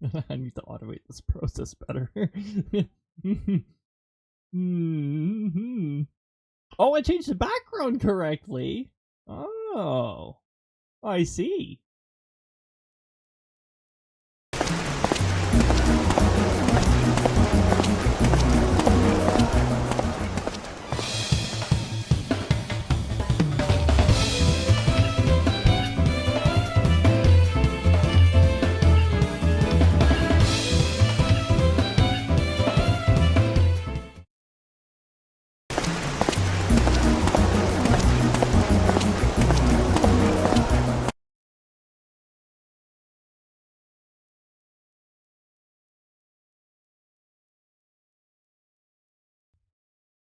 I need to automate this process better. Oh, I changed the background correctly. Oh, I see.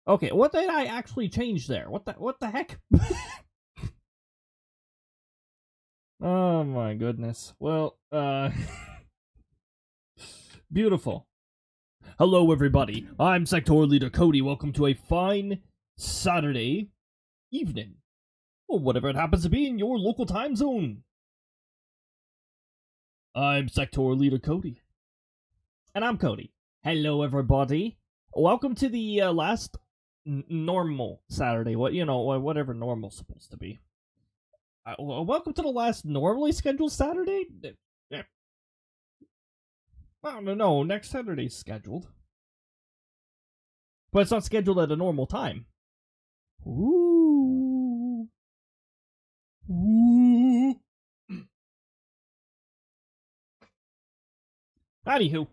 Okay, what did I actually change there? What the heck? Oh my goodness. Well, beautiful. Hello everybody, I'm sectoral leader Cody. Welcome to a fine Saturday evening. Or whatever it happens to be in your local time zone. I'm sectoral leader Cody. And I'm Cody. Hello everybody. Welcome to the last normal Saturday. Whatever normal's supposed to be. Welcome to the last normally scheduled Saturday? I don't know, next Saturday's scheduled. But it's not scheduled at a normal time. Ooh. Ooh. Anywho.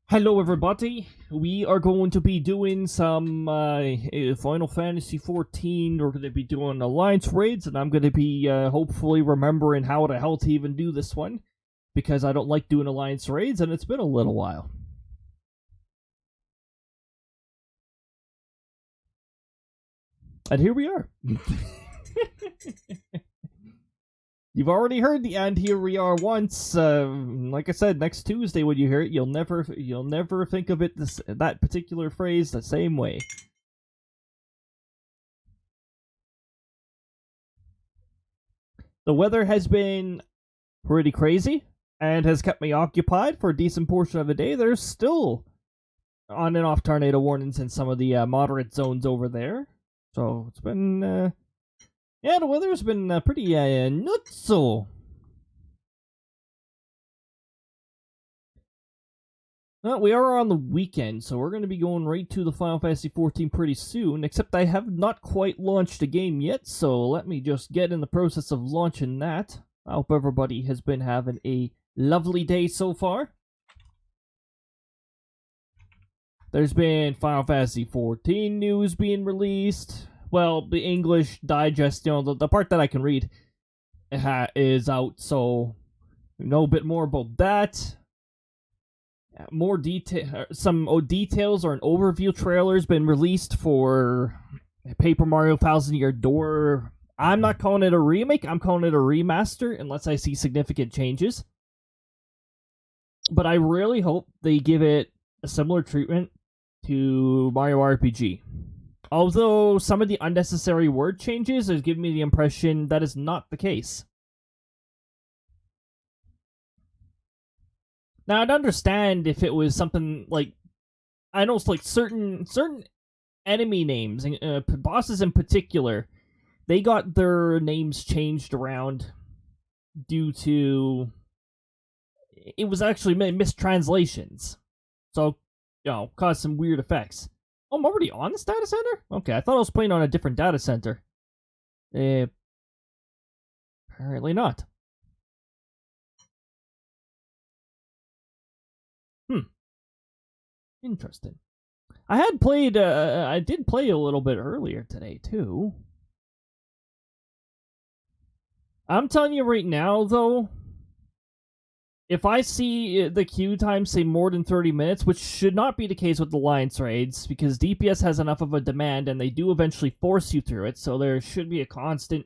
Hello everybody, we are going to be doing some Final Fantasy XIV. We're going to be doing Alliance raids, and I'm going to be hopefully remembering how the hell to even do this one, because I don't like doing Alliance raids, and it's been a little while. And here we are. You've already heard the "and here we are" once. Like I said, next Tuesday when you hear it, you'll never think of it that particular phrase the same way. The weather has been pretty crazy and has kept me occupied for a decent portion of the day. There's still on and off tornado warnings in some of the moderate zones over there. So it's been yeah, the weather's been pretty nutso. Well, we are on the weekend, so we're going to be going right to the Final Fantasy XIV pretty soon, except I have not quite launched the game yet, so let me just get in the process of launching that. I hope everybody has been having a lovely day so far. There's been Final Fantasy XIV news being released. Well, the English digest, the part that I can read is out, so we know a bit more about that. More some details or an overview trailer has been released for Paper Mario Thousand Year Door. I'm not calling it a remake, I'm calling it a remaster, unless I see significant changes. But I really hope they give it a similar treatment to Mario RPG. Although some of the unnecessary word changes has given me the impression that is not the case. Now, I'd understand if it was something like, I know, like certain enemy names, bosses in particular, they got their names changed around due to, it was actually mistranslations. So, caused some weird effects. Oh, I'm already on this data center? Okay, I thought I was playing on a different data center. Apparently not. Interesting. I did play a little bit earlier today, too. I'm telling you right now, though, if I see the queue time say more than 30 minutes, which should not be the case with Alliance raids, because DPS has enough of a demand and they do eventually force you through it, so there should be a constant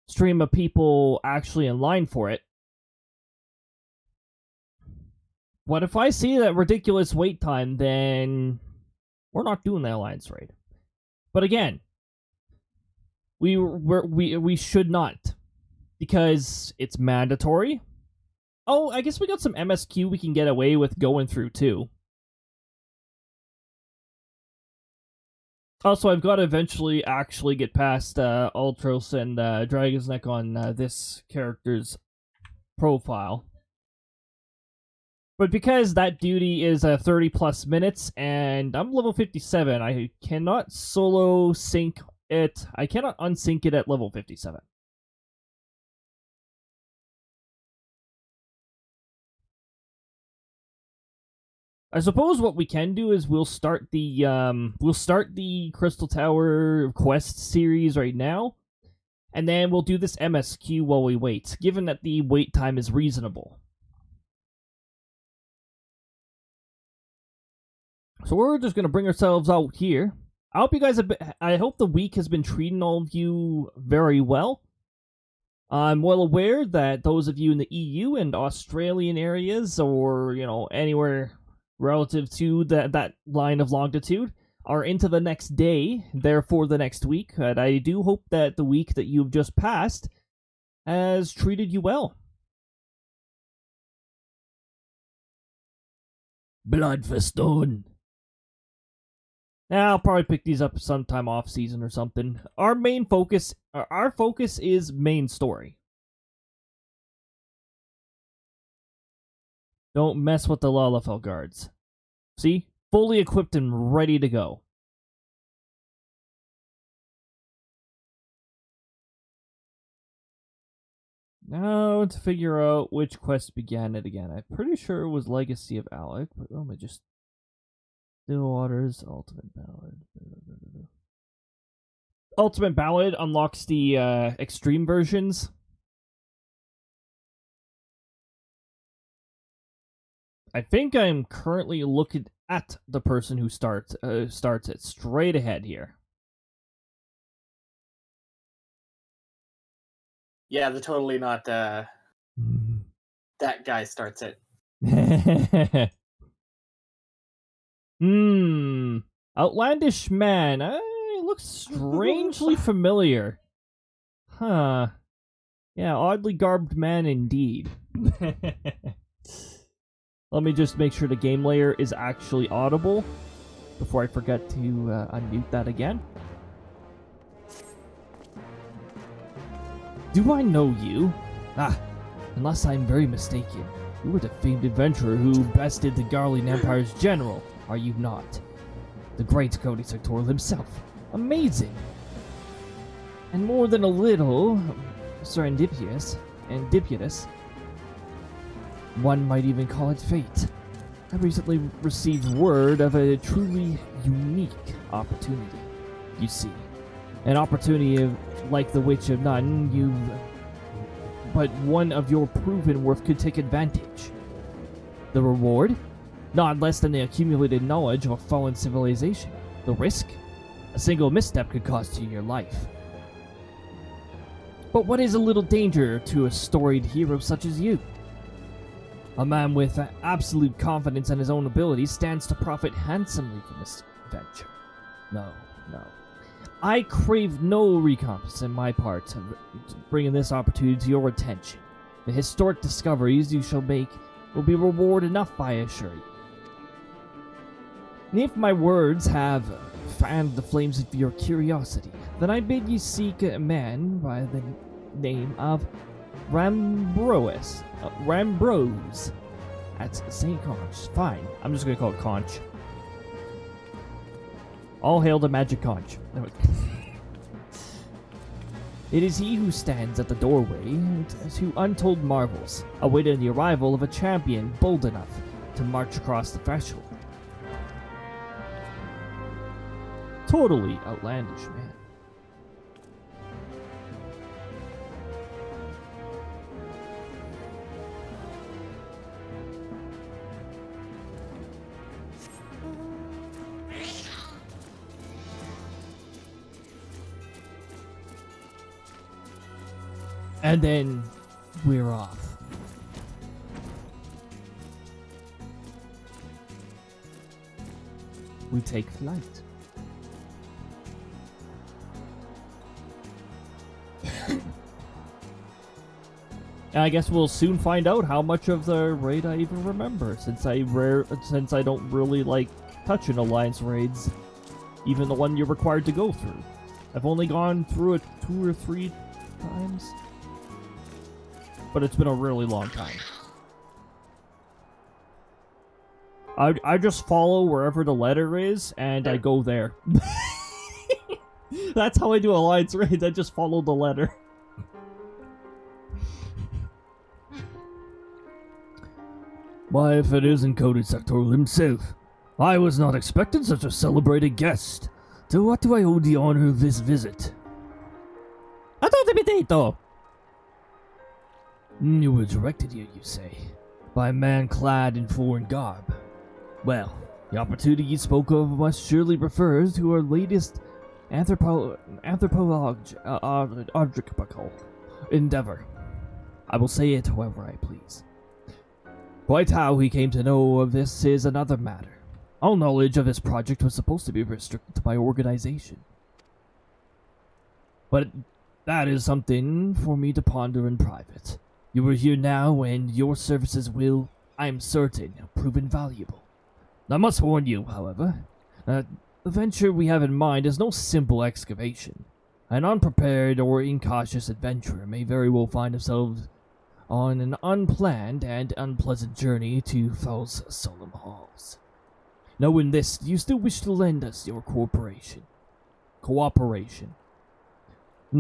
stream of people actually in line for it. But if I see that ridiculous wait time, then we're not doing the Alliance raid. But again, we should not, because it's mandatory. Oh, I guess we got some MSQ we can get away with going through, too. Also, I've got to eventually actually get past Ultros and Dragon's Neck on this character's profile. But because that duty is 30 plus minutes, and I'm level 57, I cannot solo sync it. I cannot unsync it at level 57. I suppose what we can do is we'll start the Crystal Tower quest series right now, and then we'll do this MSQ while we wait, given that the wait time is reasonable. So we're just gonna bring ourselves out here. I hope you guys have been, I hope the week has been treating all of you very well. I'm well aware that those of you in the EU and Australian areas, or anywhere relative to that line of longitude, are into the next day, therefore the next week. And I do hope that the week that you've just passed has treated you well. Blood for stone. I'll probably pick these up sometime off season or something. Our focus is main story. Don't mess with the Lalafell guards. See? Fully equipped and ready to go. Now to figure out which quest began it again. I'm pretty sure it was Legacy of Alec, but let me just... Still Waters, Ultimate Ballad. Ultimate Ballad unlocks the extreme versions. I think I'm currently looking at the person who starts it straight ahead here. Yeah, the totally not that guy starts it. Outlandish man. He looks strangely familiar. Huh. Yeah, oddly garbed man indeed. Let me just make sure the game layer is actually audible before I forget to unmute that again. Do I know you? Unless I'm very mistaken. You were the famed adventurer who bested the Garlean Empire's general, are you not? The great Cody sectoral himself. Amazing! And more than a little serendipitous. One might even call it fate. I recently received word of a truly unique opportunity. You see, an opportunity like the which of none but one of your proven worth could take advantage. The reward? Not less than the accumulated knowledge of a fallen civilization. The risk? A single misstep could cost you your life. But what is a little danger to a storied hero such as you? A man with absolute confidence in his own abilities stands to profit handsomely from this venture. No. I crave no recompense on my part to bringing this opportunity to your attention. The historic discoveries you shall make will be reward enough, I assure you. And if my words have fanned the flames of your curiosity, then I bid you seek a man by the name of Rambrose at St. Conch. Fine, I'm just gonna call it Conch. All hail the magic conch. It is he who stands at the doorway to untold marvels, awaiting the arrival of a champion bold enough to march across the threshold. Totally outlandish, man. And then we're off. We take flight. And I guess we'll soon find out how much of the raid I even remember, since I don't really like touching Alliance raids, even the one you're required to go through. I've only gone through it 2 or 3 times, but it's been a really long time. I just follow wherever the letter is, and I go there. That's how I do Alliance raids, I just follow the letter. Why, if it isn't Cody Sectoral himself, I was not expecting such a celebrated guest. To what do I owe the honor of this visit? You were directed here, you say, by a man clad in foreign garb. Well, the opportunity you spoke of must surely refer to our latest anthropological endeavor. I will say it however I please. Quite how he came to know of this is another matter. All knowledge of this project was supposed to be restricted to my organization. But that is something for me to ponder in private. You are here now, and your services will, I am certain, prove invaluable. I must warn you, however, that the venture we have in mind is no simple excavation. An unprepared or incautious adventurer may very well find themselves on an unplanned and unpleasant journey to Fal's solemn halls. Knowing this, do you still wish to lend us your cooperation?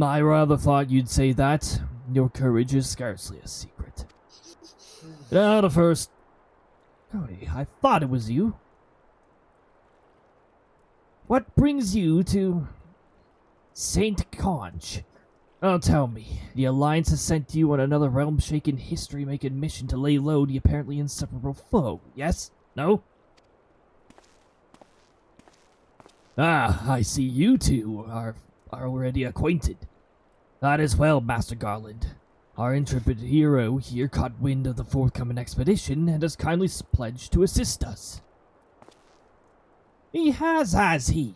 I rather thought you'd say that. Your courage is scarcely a secret. Now the first... Cody, I thought it was you. What brings you to Saint Conch? Oh, tell me, the Alliance has sent you on another realm-shaking, history-making mission to lay low the apparently inseparable foe, yes? No? Ah, I see you two are already acquainted. That is well, Master Garland. Our intrepid hero here caught wind of the forthcoming expedition and has kindly pledged to assist us. He has he?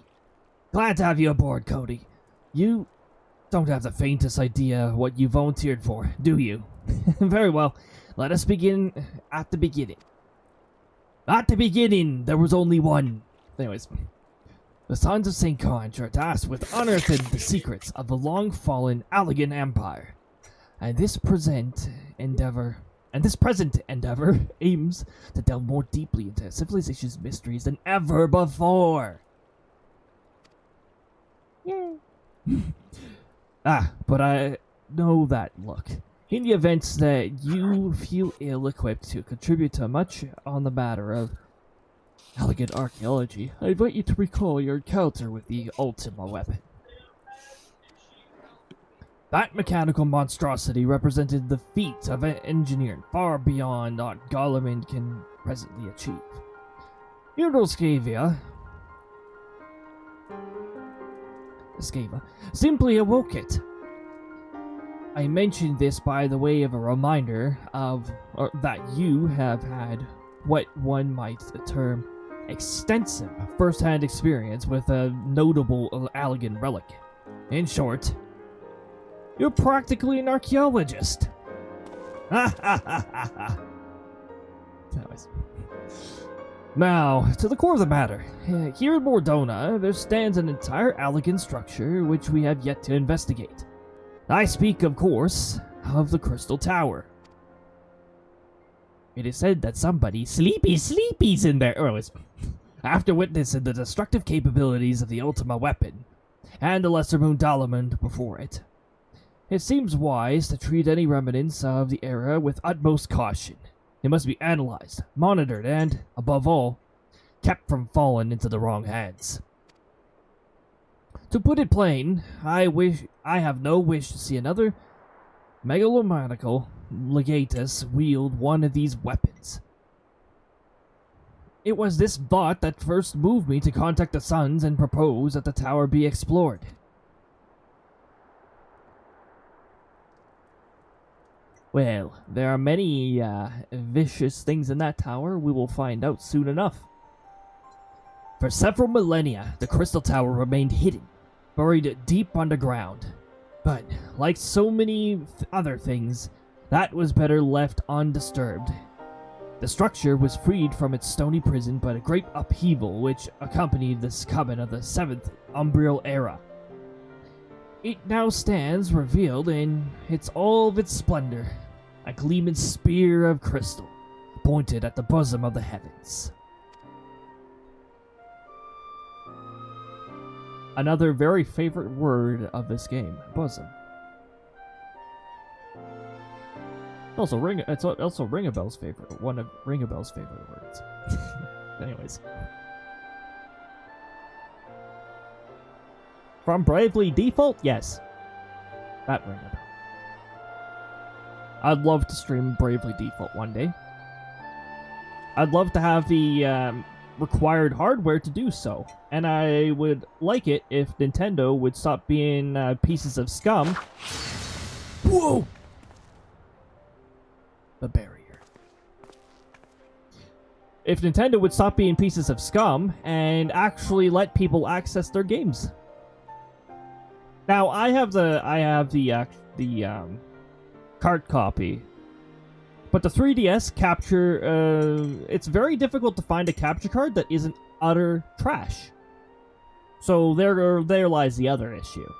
Glad to have you aboard, Cody. You don't have the faintest idea what you volunteered for, do you? Very well, let us begin at the beginning. At the beginning, there was only one. Anyways, the Sons of St. Conch are tasked with unearthing the secrets of the long-fallen Allegan Empire. And this present endeavor aims to delve more deeply into civilization's mysteries than ever before. Yeah. But I know that, look, in the event that you feel ill-equipped to contribute to much on the matter of Allegan archaeology, I invite you to recall your encounter with the Ultima weapon. That mechanical monstrosity represented the feat of an engineering far beyond what Garlemald can presently achieve. Scava simply awoke it. I mentioned this by the way of a reminder that you have had what one might term extensive first-hand experience with a notable Allegan relic. In short, you're practically an archaeologist. Now, to the core of the matter. Here in Mordona, there stands an entire Allegan structure which we have yet to investigate. I speak, of course, of the Crystal Tower. It is said that somebody sleepy's in there. After witnessing the destructive capabilities of the Ultima weapon, and the Lesser Moon Dalamond before it, it seems wise to treat any remnants of the era with utmost caution. It must be analyzed, monitored, and, above all, kept from falling into the wrong hands. To put it plain, I have no wish to see another megalomaniacal legatus wield one of these weapons. It was this thought that first moved me to contact the Sons and propose that the tower be explored. Well, there are many vicious things in that tower. We will find out soon enough. For several millennia, the Crystal Tower remained hidden, buried deep underground. But, like so many other things, That was better left undisturbed. The structure was freed from its stony prison by a great upheaval which accompanied the coming of the 7th Umbral era. It now stands revealed in all of its splendor, a gleaming spear of crystal, pointed at the bosom of the heavens. Another very favorite word of this game, bosom. It's also Ringabel's favorite, one of Ringabel's favorite words. Anyways. From Bravely Default? Yes. That Ringabel. I'd love to stream Bravely Default one day. I'd love to have the required hardware to do so. And I would like it if Nintendo would stop being pieces of scum. Whoa! The barrier. If Nintendo would stop being pieces of scum and actually let people access their games. Now I have the cart copy, but the 3DS capture it's very difficult to find a capture card that isn't utter trash. So there lies the other issue.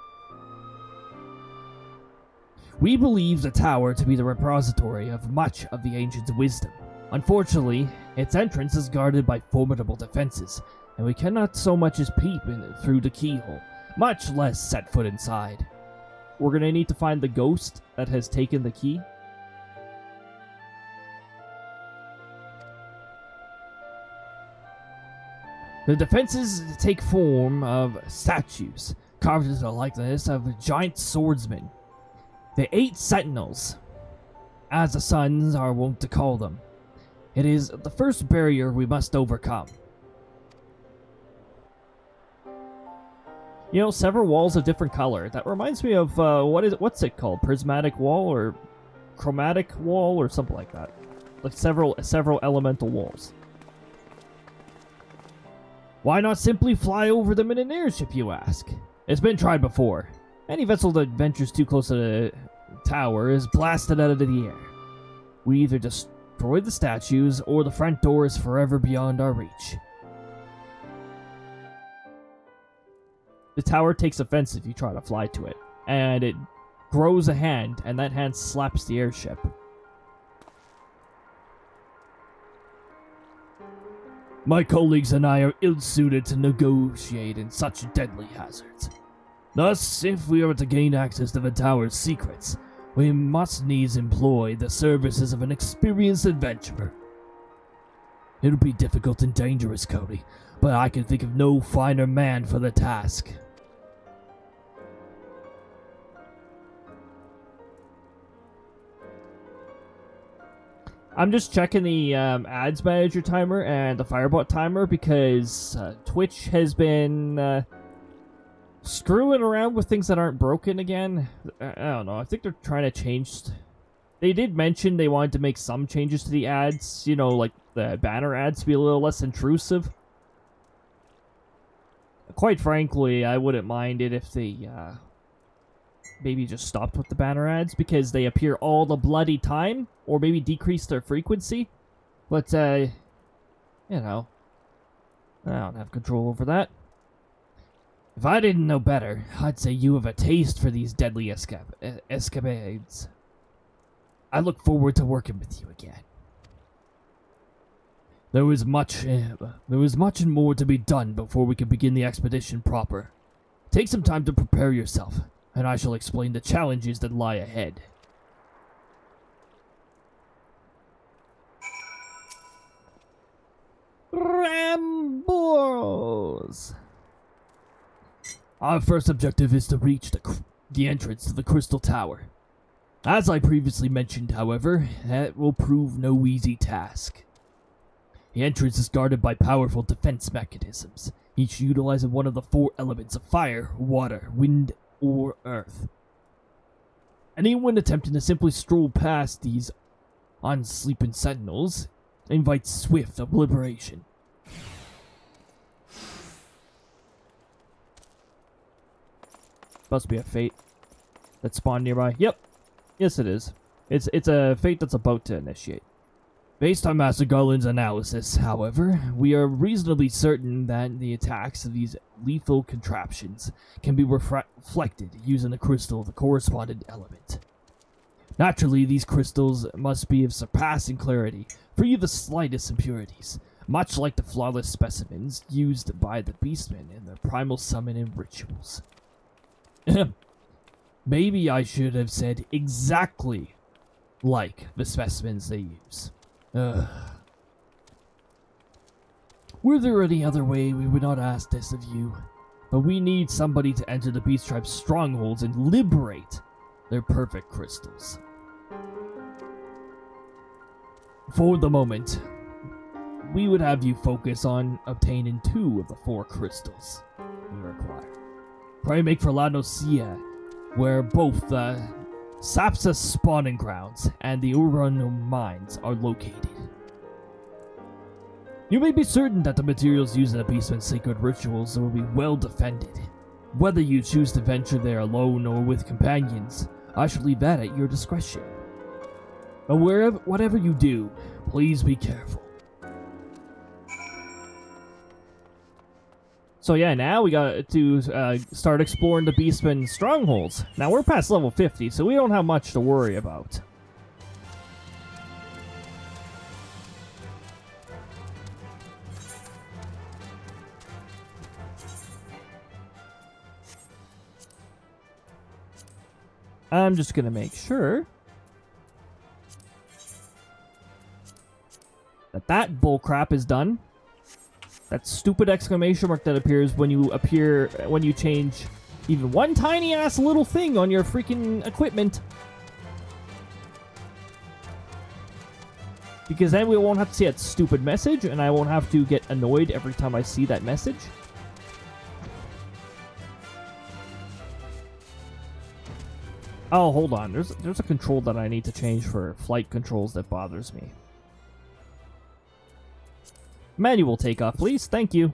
We believe the tower to be the repository of much of the ancients' wisdom. Unfortunately, its entrance is guarded by formidable defenses, and we cannot so much as peep through the keyhole, much less set foot inside. We're gonna need to find the ghost that has taken the key. The defenses take form of statues, carved into the likeness of giant swordsmen. The 8 sentinels, as the sons are wont to call them. It is the first barrier we must overcome. You know, several walls of different color. That reminds me of, what's it called? Prismatic wall or chromatic wall or something like that. Like several elemental walls. Why not simply fly over them in an airship, you ask? It's been tried before. Any vessel that ventures too close to the tower is blasted out of the air. We either destroy the statues, or the front door is forever beyond our reach. The tower takes offense if you try to fly to it, and it grows a hand, and that hand slaps the airship. My colleagues and I are ill-suited to negotiate in such deadly hazards. Thus, if we are to gain access to the tower's secrets, we must needs employ the services of an experienced adventurer. It'll be difficult and dangerous, Cody, but I can think of no finer man for the task. I'm just checking the ads manager timer and the Firebot timer because Twitch has been screwing around with things that aren't broken again. I don't know. I think they're trying to change. They did mention they wanted to make some changes to the ads, you know, like the banner ads to be a little less intrusive. Quite frankly, I wouldn't mind it if they maybe just stopped with the banner ads because they appear all the bloody time, or maybe decrease their frequency. But, you know, I don't have control over that. If I didn't know better, I'd say you have a taste for these deadly escapades. I look forward to working with you again. There was much and more to be done before we could begin the expedition proper. Take some time to prepare yourself, and I shall explain the challenges that lie ahead. Rambos! Our first objective is to reach the entrance to the Crystal Tower. As I previously mentioned, however, that will prove no easy task. The entrance is guarded by powerful defense mechanisms, each utilizing one of the 4 elements of fire, water, wind, or earth. Anyone attempting to simply stroll past these unsleeping sentinels invites swift obliteration. Must be a fate that spawned nearby. Yep. Yes, it is. It's a fate that's about to initiate. Based on Master Garland's analysis, however, we are reasonably certain that the attacks of these lethal contraptions can be reflected using a crystal of the corresponding element. Naturally, these crystals must be of surpassing clarity, free of the slightest impurities, much like the flawless specimens used by the Beastmen in their primal summoning rituals. Maybe I should have said exactly like the specimens they use. Were there any other way, we would not ask this of you, but we need somebody to enter the Beast Tribe's strongholds and liberate their perfect crystals. For the moment, we would have you focus on obtaining 2 of the 4 crystals we require. Pray make for La Nocia, where both the Sapsa spawning grounds and the Uranum mines are located. You may be certain that the materials used in the Beastman's sacred rituals will be well defended. Whether you choose to venture there alone or with companions, I shall leave that at your discretion. But whatever you do, please be careful. So yeah, now we got to start exploring the Beastman strongholds. Now we're past level 50, so we don't have much to worry about. I'm just gonna make sure that bullcrap is done. That stupid exclamation mark that appears when you change even one tiny ass little thing on your freaking equipment. Because then we won't have to see that stupid message, and I won't have to get annoyed every time I see that message. Oh, hold on. There's a control that I need to change for flight controls that bothers me. Manual takeoff, please. Thank you.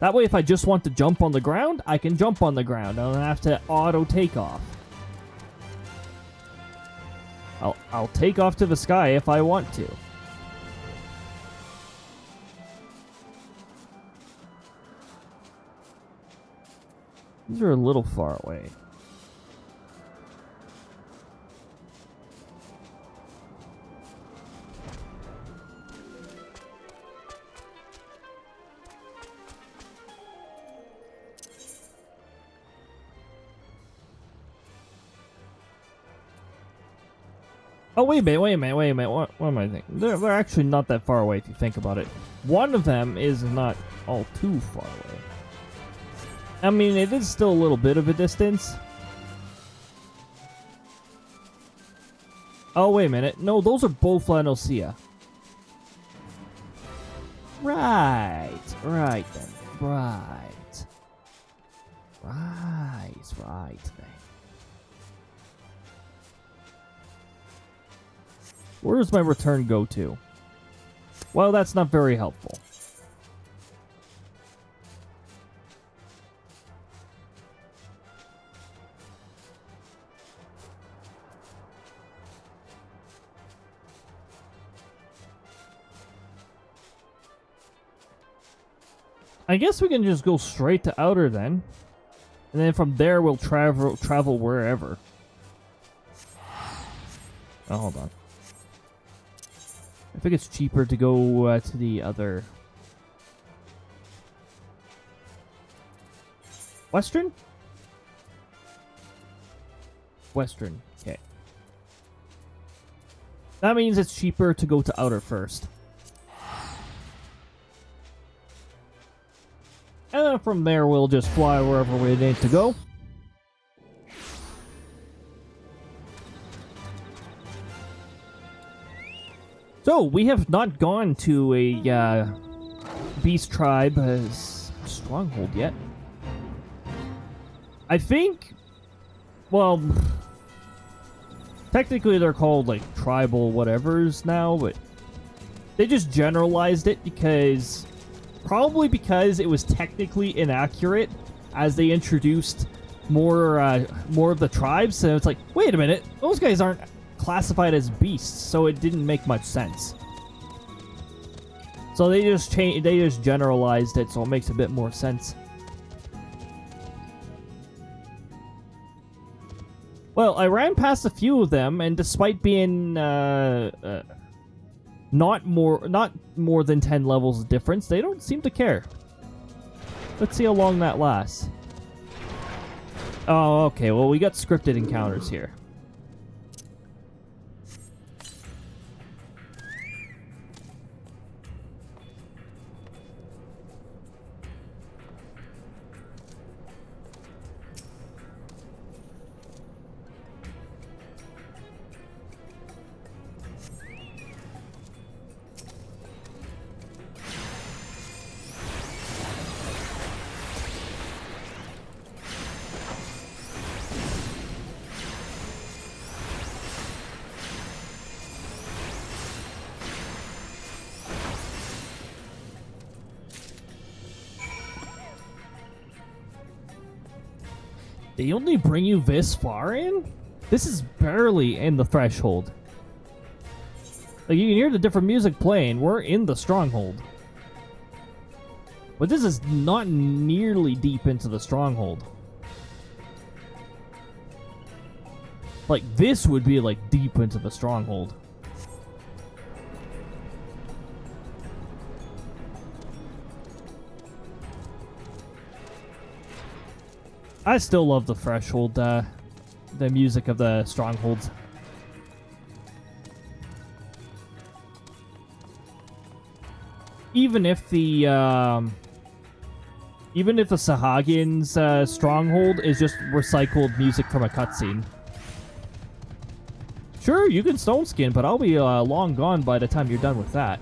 That way, if I just want to jump on the ground, I can jump on the ground. I don't have to auto takeoff. I'll take off to the sky if I want to. These are a little far away. Oh, wait a minute. What am I thinking? They're actually not that far away if you think about it. One of them is not all too far away. I mean, it is still a little bit of a distance. Oh, wait a minute. No, those are both La Nocia. Right then. Right then. Where does my return go to? Well, that's not very helpful. I guess we can just go straight to Outer then. And then from there we'll travel wherever. Oh, hold on. I think it's cheaper to go to the other... Western? Western, okay. That means it's cheaper to go to Outer first. And then from there we'll just fly wherever we need to go. So, we have not gone to a Beast Tribe stronghold yet. I think, well, technically they're called like tribal whatevers now, but they just generalized it because, probably because it was technically inaccurate as they introduced more of the tribes. So it's like, wait a minute, those guys aren't classified as beasts, so it didn't make much sense. So they just generalized it, so it makes a bit more sense. Well, I ran past a few of them, and despite being not more than 10 levels of difference, they don't seem to care. Let's see how long that lasts. Oh, okay. Well, we got scripted encounters here. They only bring you this far in? This is barely in the threshold. Like, you can hear the different music playing. We're in the stronghold. But this is not nearly deep into the stronghold. Like, this would be, like, deep into the stronghold. I still love the threshold, the music of the strongholds. Even if the Sahagin's stronghold is just recycled music from a cutscene. Sure, you can stone skin, but I'll be long gone by the time you're done with that.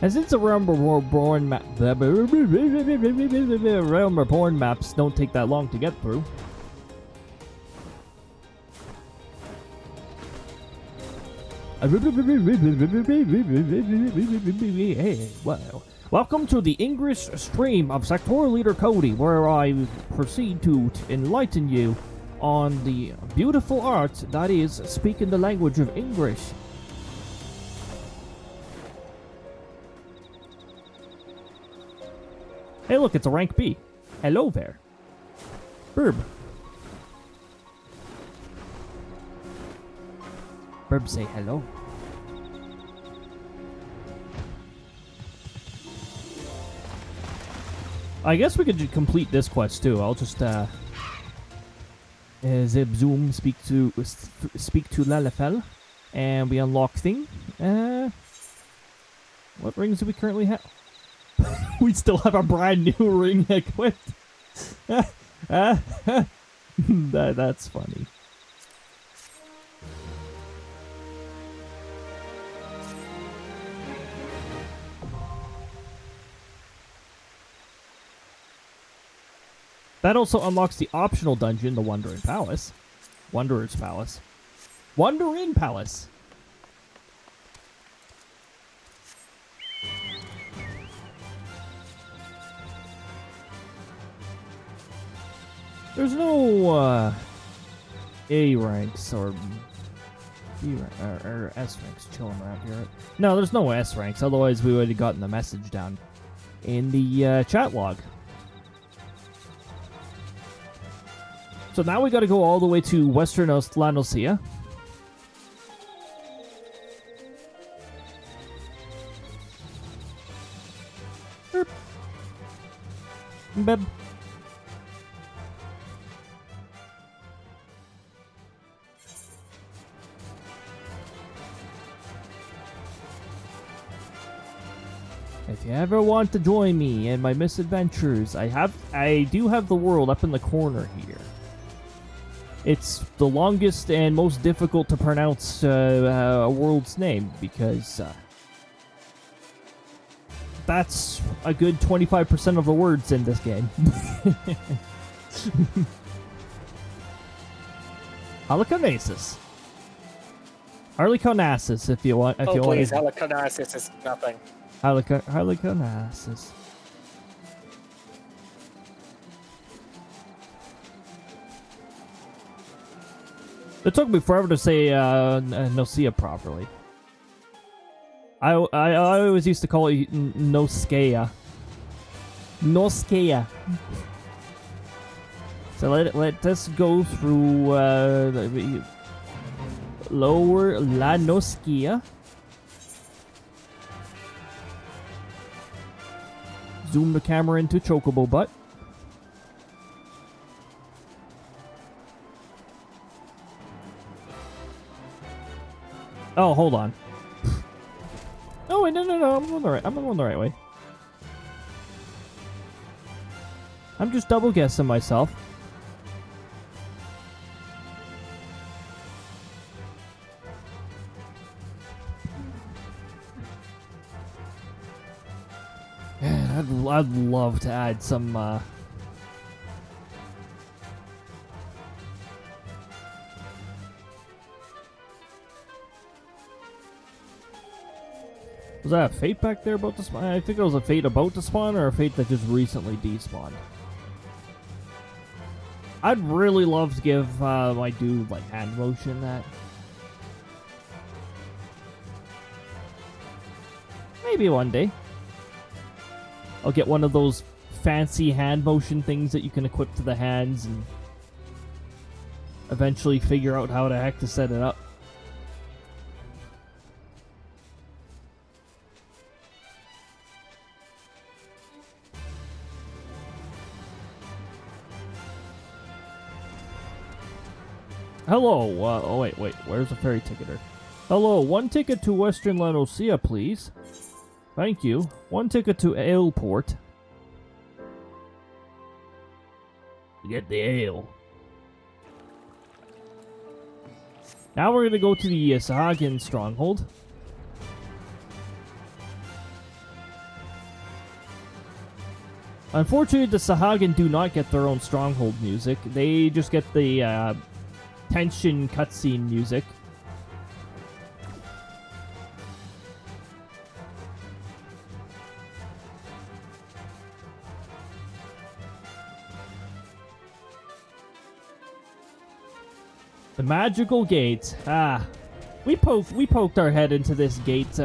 And since the Realm Reborn maps don't take that long to get through. Hey, wow. Welcome to the English stream of Sectoral Leader Cody, where I proceed to enlighten you on the beautiful art that is speaking the language of English. Hey, look, it's a rank B. Hello there. Burb. Burb, say hello. I guess we could complete this quest too. I'll just zip zoom speak to Lalafell, and we unlock thing. What rings do we currently have? We still have a brand new ring equipped. That's funny. That also unlocks the optional dungeon, the Wanderin Palace. Wanderer's Palace. Wanderin Palace. There's no A ranks or B or S ranks chilling around here. No, there's no S ranks. Otherwise, we would have gotten the message down in the chat log. So now we got to go all the way to Western Lanosea. Beb. If you ever want to join me in my misadventures, I do have the world up in the corner here. It's the longest and most difficult to pronounce a world's name because that's a good 25% of the words in this game. Halicarnassus. Harlequinassus, if you want. If you please, want. Halicarnassus is nothing. Halicarnassus. It took me forever to say Nosea properly. I always used to call it Noskea. Noskea. So let us go through lower La Noskea. Zoom the camera into Chocobo Butt. Oh, hold on. Oh wait, no, I'm going the right way. I'm just double guessing myself. Man, I'd love to add some Was that a fate back there about to spawn? I think it was a fate about to spawn or a fate that just recently despawned. I'd really love to give my dude like hand motion that. Maybe one day. I'll get one of those fancy hand motion things that you can equip to the hands and eventually figure out how the heck to set it up. Hello, oh wait, where's the ferry ticketer? Hello, 1 ticket to Western La Nosea, please. Thank you. 1 ticket to Aleport. Get the ale. Now we're gonna go to the Sahagin stronghold. Unfortunately, the Sahagin do not get their own stronghold music. They just get the tension cutscene music. The magical gate. We poked our head into this gate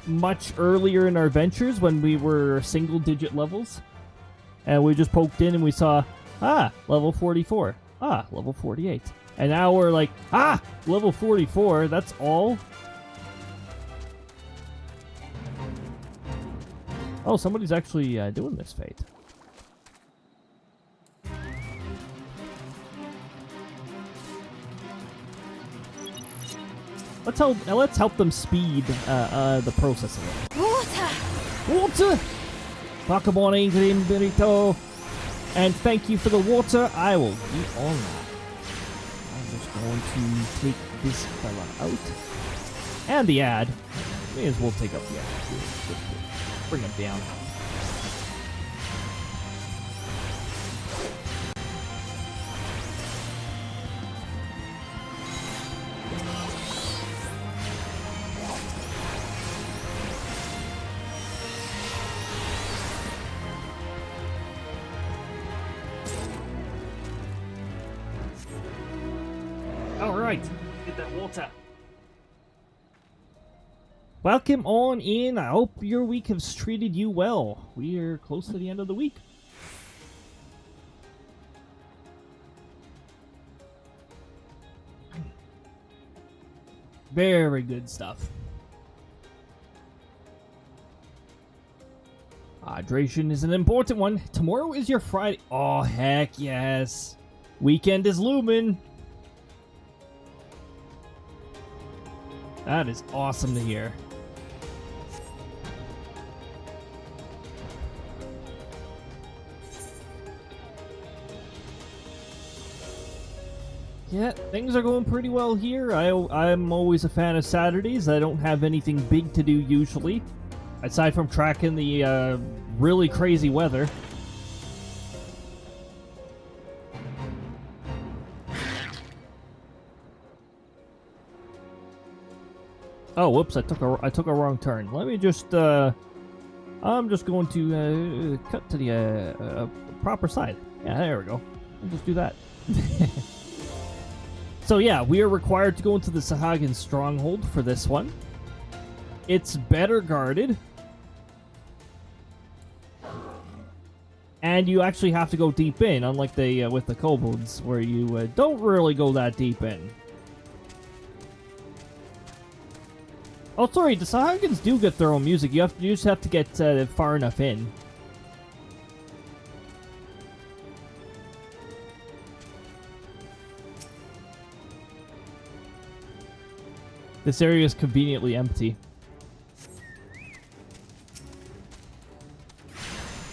much earlier in our ventures when we were single-digit levels, and we just poked in and we saw level 44. Level 48. And now we're like, level 44, that's all? Oh, somebody's actually doing this fate. Let's help them speed the process of it. Water! Pokemon Ingrid Benito. And thank you for the water. I will eat all that. I'm just going to take this fella out. And the ad. May as well take up the ad. Bring him down. Alright, get that water. Welcome on in. I hope your week has treated you well. We are close to the end of the week. Very good stuff. Hydration is an important one. Tomorrow is your Friday. Oh, heck yes. Weekend is looming. That is awesome to hear. Yeah, things are going pretty well here. I'm always a fan of Saturdays. I don't have anything big to do usually, aside from tracking the really crazy weather. Oh, whoops! I took a wrong turn. Let me just. I'm just going to cut to the proper side. Yeah, there we go. We'll just do that. So yeah, we are required to go into the Sahagin stronghold for this one. It's better guarded. And you actually have to go deep in, unlike the with the kobolds, where you don't really go that deep in. Oh, sorry, the Sahagins do get their own music. You just have to get far enough in. This area is conveniently empty.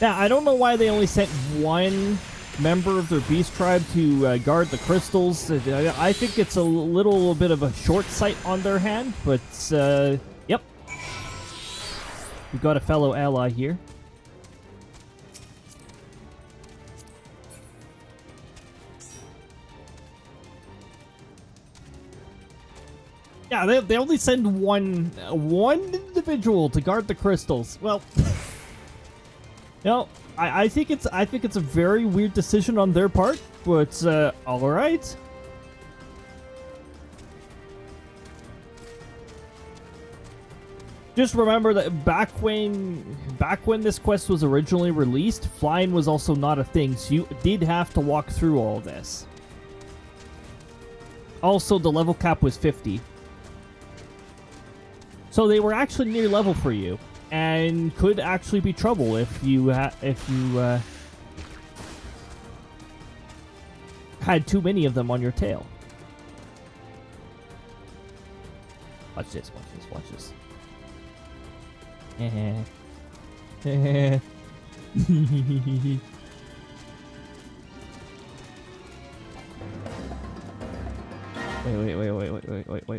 Now, I don't know why they only sent one member of their beast tribe to guard the crystals. I think it's a little bit of a short sight on their hand, but, yep. We've got a fellow ally here. Yeah, they only send one individual to guard the crystals. Well, no, I think it's a very weird decision on their part, but all right. Just remember that back when this quest was originally released, flying was also not a thing, so you did have to walk through all this. Also, the level cap was 50. So they were actually near level for you, and could actually be trouble if you had too many of them on your tail. Watch this, watch this, watch this.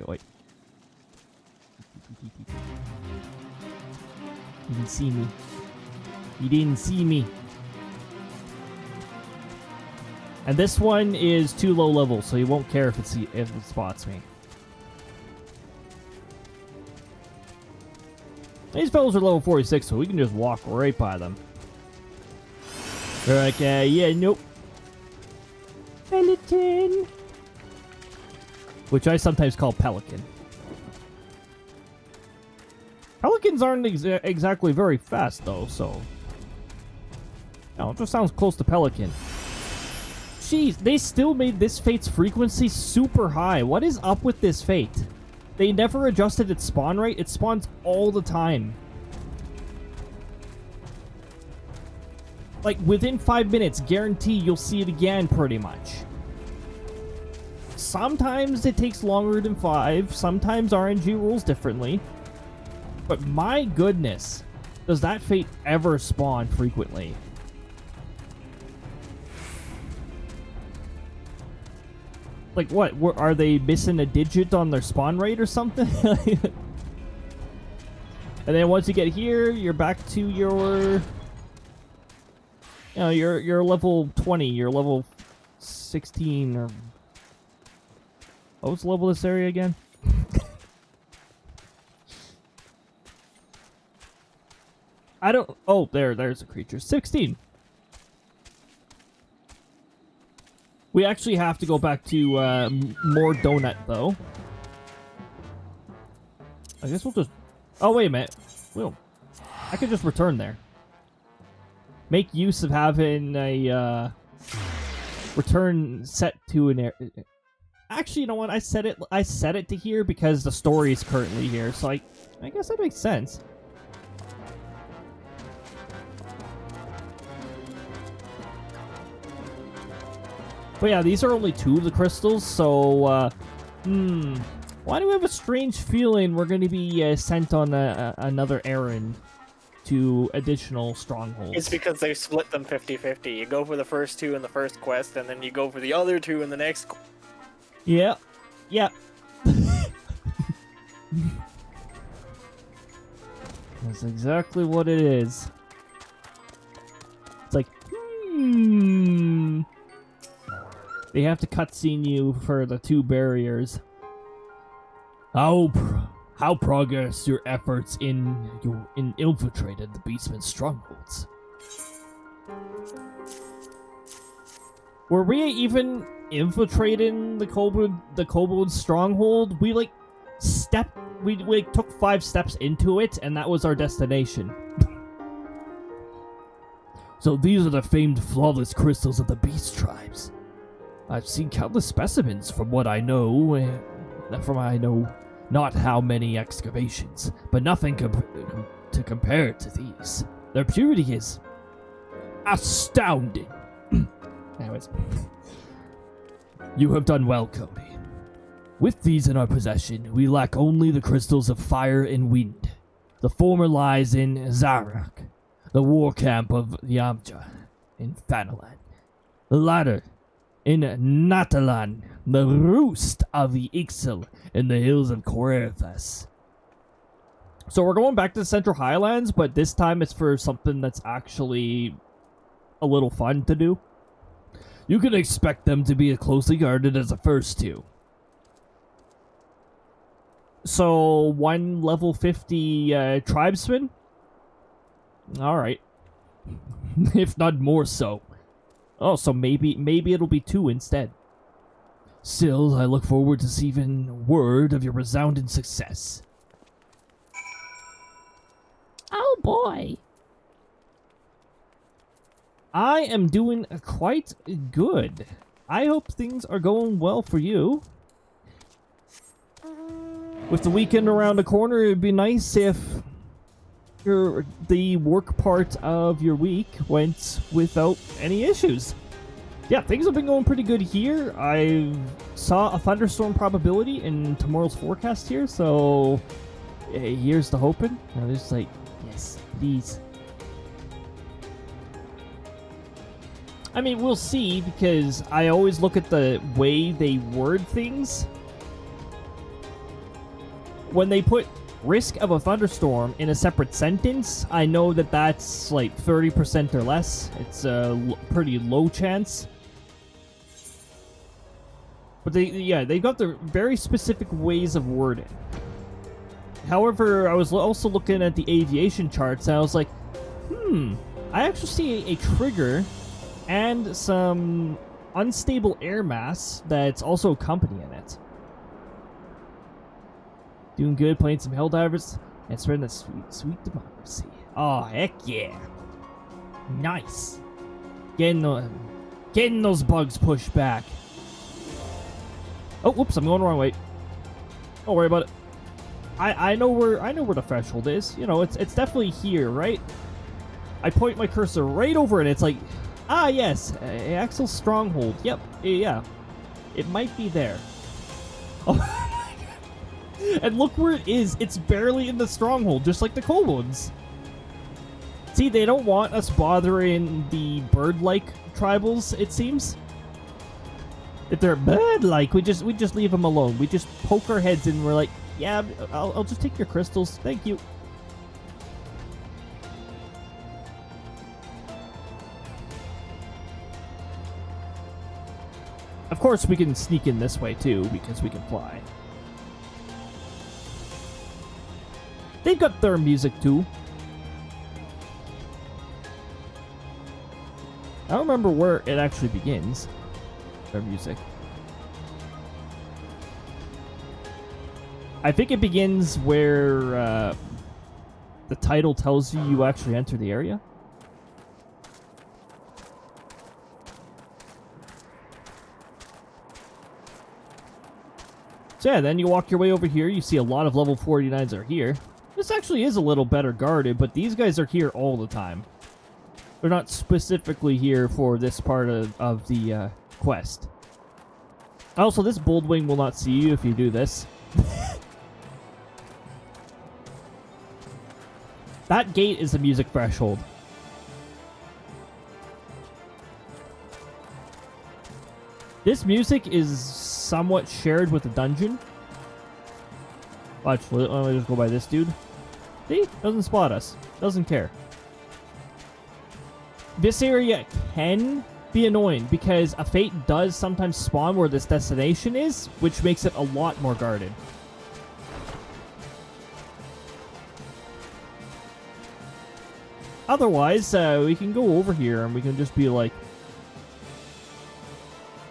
Wait. You didn't see me. You didn't see me. And this one is too low level, so you won't care if it spots me. These fellows are level 46, so we can just walk right by them. They're like, yeah, nope. Pelican. Which I sometimes call pelican. Pelicans aren't exactly very fast, though, so... No, it just sounds close to pelican. Jeez, they still made this fate's frequency super high. What is up with this fate? They never adjusted its spawn rate. It spawns all the time. Like, within 5 minutes, guarantee you'll see it again, pretty much. Sometimes it takes longer than 5. Sometimes RNG rules differently. But my goodness, does that fate ever spawn frequently? Like what? Are they missing a digit on their spawn rate or something? And then once you get here, you're back to your... You know, you're level 20, you're level 16, or... What's the level of this area again? I don't... Oh, there's a creature. 16. We actually have to go back to more donut, though. I guess we'll just... Oh, wait a minute. I could just return there. Make use of having a return set to an area. Actually, you know what? I set it to here because the story is currently here, so I guess that makes sense. But yeah, these are only 2 of the crystals, so, why do we have a strange feeling we're going to be sent on another errand to additional strongholds? It's because they split them 50-50. You go for the first 2 in the first quest, and then you go for the other 2 in the next quest. Yeah. Yeah. That's exactly what it is. It's like, They have to cutscene you for the 2 barriers. Oh, How progress your efforts in infiltrated the beastman's strongholds? Were we even infiltrating the kobold stronghold? We like took 5 steps into it, and that was our destination. So these are the famed flawless crystals of the beast tribes. I've seen countless specimens from what I know. Not how many excavations, but nothing to compare to these. Their purity is astounding. Anyways. You have done well, Cody. With these in our possession, we lack only the crystals of fire and wind. The former lies in Zarak, the war camp of the Amja in Fanalan. The latter in Natalan, the roost of the Ixil in the hills of Corethas. So we're going back to the Central Highlands, but this time it's for something that's actually a little fun to do. You can expect them to be as closely guarded as the first two. So, 1 level 50 tribesman? Alright. If not more so. Oh, so maybe it'll be 2 instead. Still, I look forward to receiving word of your resounding success. Oh boy. I am doing quite good. I hope things are going well for you. With the weekend around the corner, it'd be nice if the work part of your week went without any issues. Yeah, things have been going pretty good here. I saw a thunderstorm probability in tomorrow's forecast here, so here's the hoping. I'm just like, yes, please. I mean, we'll see, because I always look at the way they word things. When they put risk of a thunderstorm in a separate sentence, I know that that's like 30% or less. It's a pretty low chance. But they've got their very specific ways of wording. However, I was also looking at the aviation charts, and I was like, I actually see a trigger and some unstable air mass that's also accompanying it. Doing good, playing some Helldivers, and spreading the sweet democracy. Oh, heck yeah. Nice. Getting those bugs pushed back. Oh, whoops, I'm going the wrong way. Don't worry about it. I know where the threshold is. You know, it's definitely here, right? I point my cursor right over it, and it's like, ah, yes, Axel's stronghold. Yep, yeah. It might be there. Oh. And look where it is. It's barely in the stronghold, just like the kobolds. See, they don't want us bothering the bird-like tribals, it seems. If they're bird-like, we just leave them alone. We just poke our heads in and we're like, yeah, I'll just take your crystals. Thank you. Of course, we can sneak in this way, too, because we can fly. They've got their music, too. I don't remember where it actually begins. Their music. I think it begins where the title tells you actually enter the area. So yeah, then you walk your way over here. You see a lot of level 49s are here. This actually is a little better guarded, but these guys are here all the time. They're not specifically here for this part of the quest. Also, this Boldwing will not see you if you do this. That gate is the music threshold. This music is somewhat shared with the dungeon. Watch, let me just go by this dude. See? Doesn't spot us. Doesn't care. This area can be annoying because a fate does sometimes spawn where this destination is, which makes it a lot more guarded. Otherwise, we can go over here and we can just be like...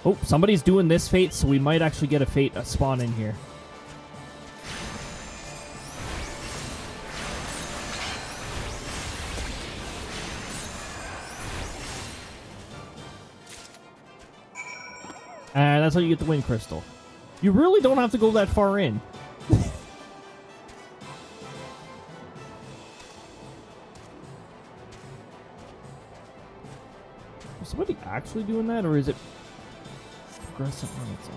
Oh, somebody's doing this fate, so we might actually get a spawn in here. And that's how you get the wind crystal. You really don't have to go that far in. Is somebody actually doing that, or is it progressive on its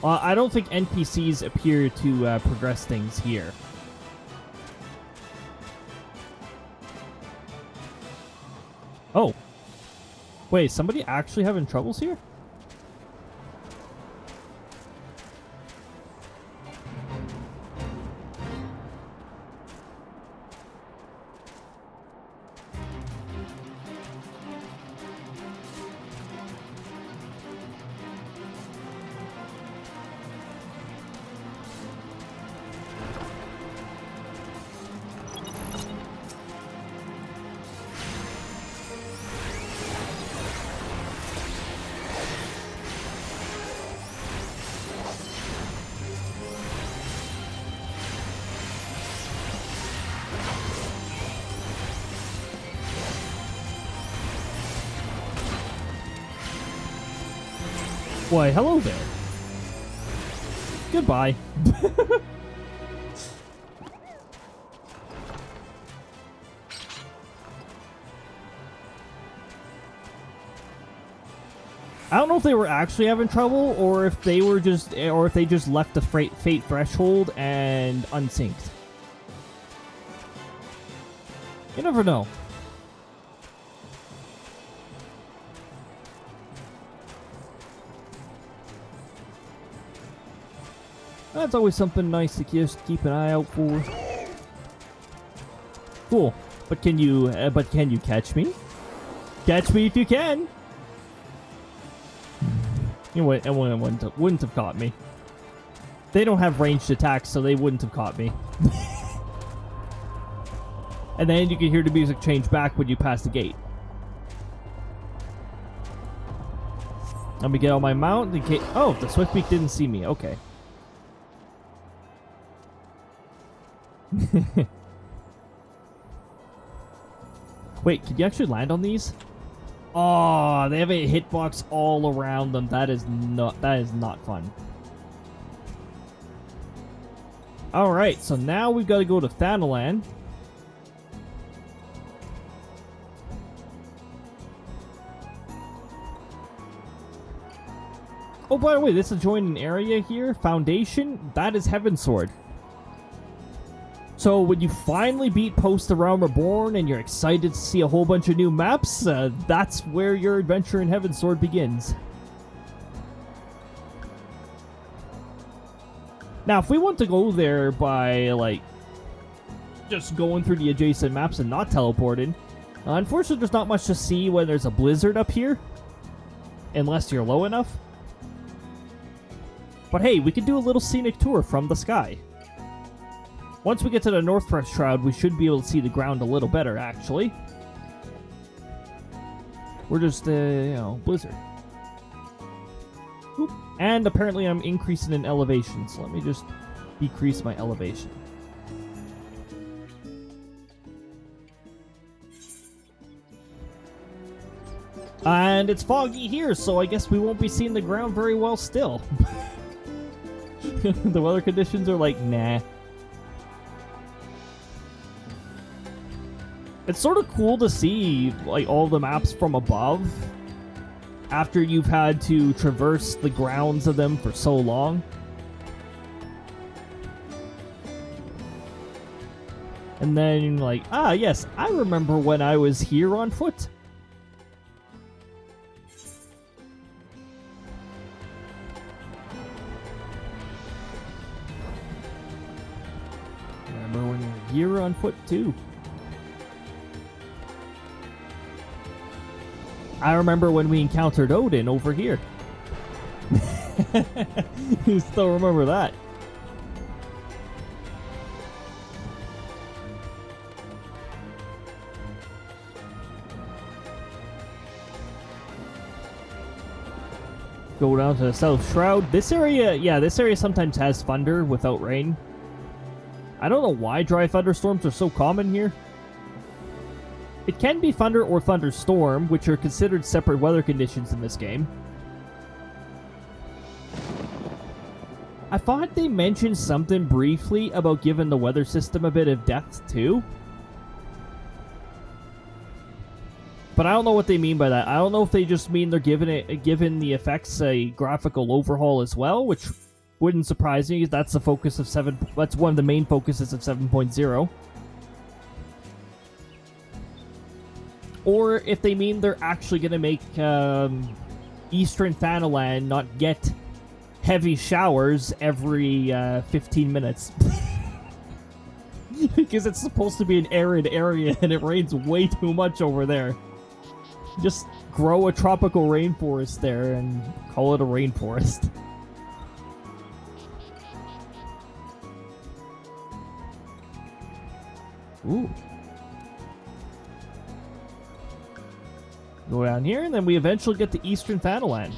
own? I don't think NPCs appear to progress things here. Oh. Wait, somebody actually having troubles here? Why, hello there. Goodbye. I don't know if they were actually having trouble, or if they were just, or if they just left the fate threshold and unsynced. You never know. That's always something nice to just keep an eye out for. Cool, but can you catch me? Catch me if you can. You know what? It wouldn't have caught me. They don't have ranged attacks, so they wouldn't have caught me. And then you can hear the music change back when you pass the gate. Let me get on my mount. Oh, the Swiftbeak didn't see me. Okay. Wait, can you actually land on these? Oh, they have a hitbox all around them. That is not fun. Alright, so now we've got to go to Thanalan. Oh, by the way, this adjoining area here, Foundation, that is Heavensward. So when you finally beat Post-ARR Reborn and you're excited to see a whole bunch of new maps, that's where your adventure in Heavensward begins. Now, if we want to go there by, like, just going through the adjacent maps and not teleporting, unfortunately there's not much to see when there's a blizzard up here. Unless you're low enough. But hey, we can do a little scenic tour from the sky. Once we get to the Northwest Shroud, we should be able to see the ground a little better, actually. We're just, you know, blizzard. Oop. And apparently I'm increasing in elevation, so let me just decrease my elevation. And it's foggy here, so I guess we won't be seeing the ground very well still. The weather conditions are like, nah. It's sort of cool to see, like, all the maps from above after you've had to traverse the grounds of them for so long. And then, like, ah, yes, I remember when I was here on foot. Remember when you were here on foot, too. I remember when we encountered Odin over here. You still remember that. go down to the South Shroud. This area, yeah, this area sometimes has thunder without rain. I don't know why dry thunderstorms are so common here. It can be thunder or thunderstorm, which are considered separate weather conditions in this game. I thought they mentioned something briefly about giving the weather system a bit of depth too. But I don't know what they mean by that. I don't know if they just mean they're giving the effects a graphical overhaul as well, which wouldn't surprise me. That's the focus of that's one of the main focuses of 7.0. Or if they mean they're actually going to make Eastern Thanalan not get heavy showers every 15 minutes. Because it's supposed to be an arid area and it rains way too much over there. Just grow a tropical rainforest there and call it a rainforest. Ooh. Go down here, and then we eventually get to Eastern Thanalan.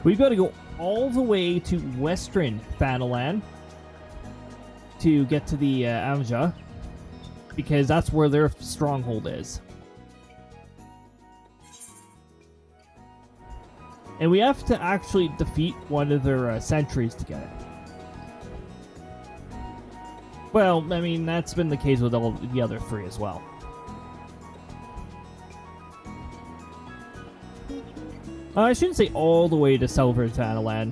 We've got to go all the way to Western Thanalan to get to the Amja, because that's where their stronghold is. And we have to actually defeat one of their sentries to get it. Well, I mean, that's been the case with all the other three as well. I shouldn't say all the way to Southern Thanalan.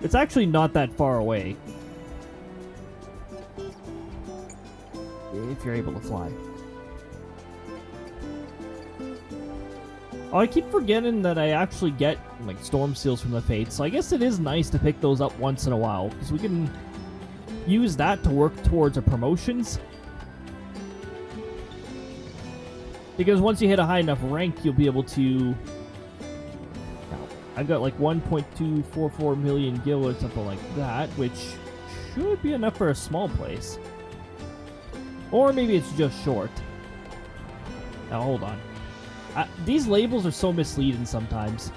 It's actually not that far away. If you're able to fly. Oh, I keep forgetting that I actually get, like, storm seals from the Fates, so I guess it is nice to pick those up once in a while, because we can use that to work towards our promotions. Because once you hit a high enough rank, you'll be able to... I've got like 1.244 million gil or something like that, which should be enough for a small place. Or maybe it's just short. Now, hold on. These labels are so misleading sometimes.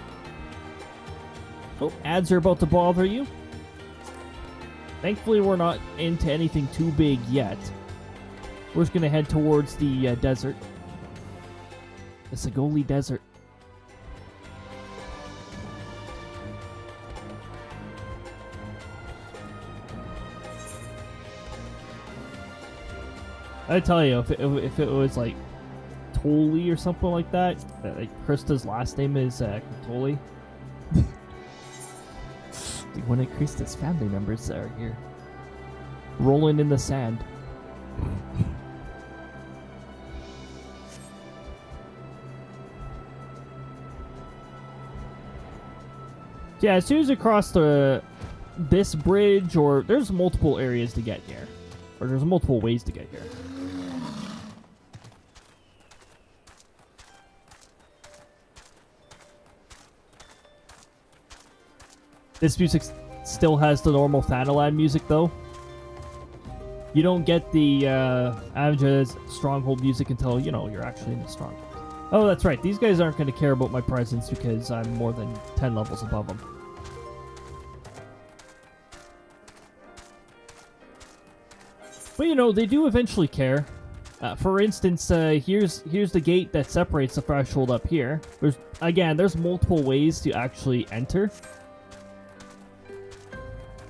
Oh, ads are about to bother you. Thankfully, we're not into anything too big yet. We're just going to head towards the desert. The Sagoli Desert. I tell you, if it was like Toli or something like that, like Krista's last name is Toli. One of Krista's family members are here, rolling in the sand. Yeah, as soon as you cross this bridge, or there's multiple areas to get here, or there's multiple ways to get here. This music still has the normal Thanalan music, though. You don't get the Amja's Stronghold music until, you know, you're actually in the Stronghold. Oh, that's right. These guys aren't going to care about my presence because I'm more than 10 levels above them. But, you know, they do eventually care. For instance, here's the gate that separates the threshold up here. There's multiple ways to actually enter.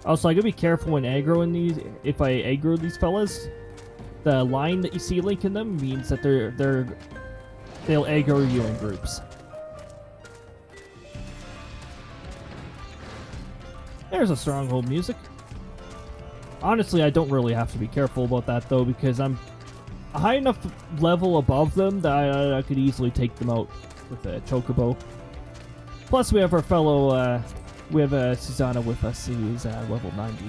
Also, I gotta be careful when aggroing these. If I aggro these fellas, the line that you see linking them means that they'll aggro you in groups. There's a stronghold music. Honestly, I don't really have to be careful about that though, because I'm a high enough level above them that I could easily take them out with a chocobo. Plus, we have our fellow. We have Susanna with us, who's level 90.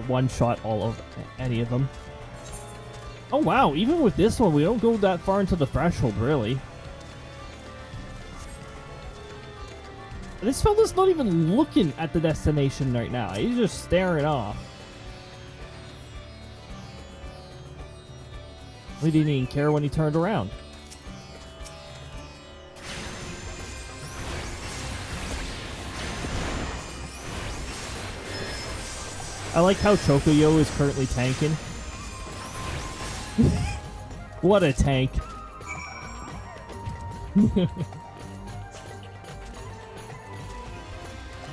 One shot all of any of them. Oh wow, even with this one, we don't go that far into the threshold, really. This fella's not even looking at the destination right now. He's just staring off. We didn't even care when he turned around. I like how Chocoyo is currently tanking. What a tank.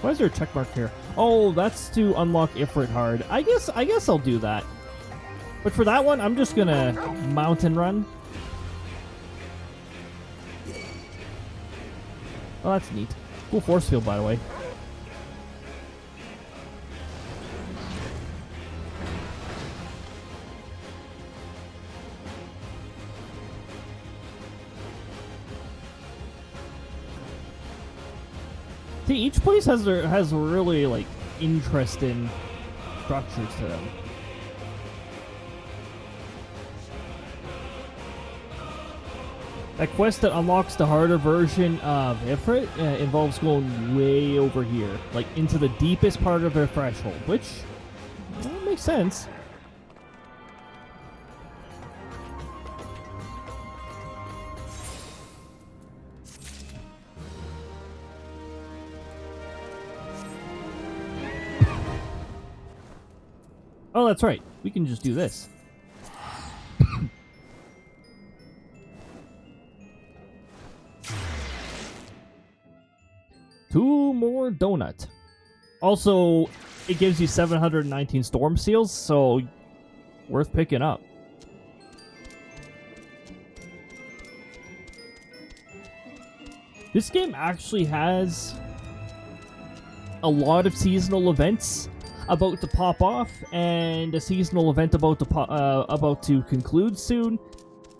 Why is there a check mark here? Oh, that's to unlock Ifrit hard. I guess I'll do that. But for that one, I'm just gonna mountain run. Oh, that's neat. Cool force field, by the way. See, each place has really like interesting structures to them. That quest that unlocks the harder version of Ifrit involves going way over here, like into the deepest part of their threshold, which makes sense. Oh, that's right. We can just do this. Two more donut. Also, it gives you 719 storm seals, so worth picking up. This game actually has a lot of seasonal events about to pop off, and a seasonal event about to conclude soon.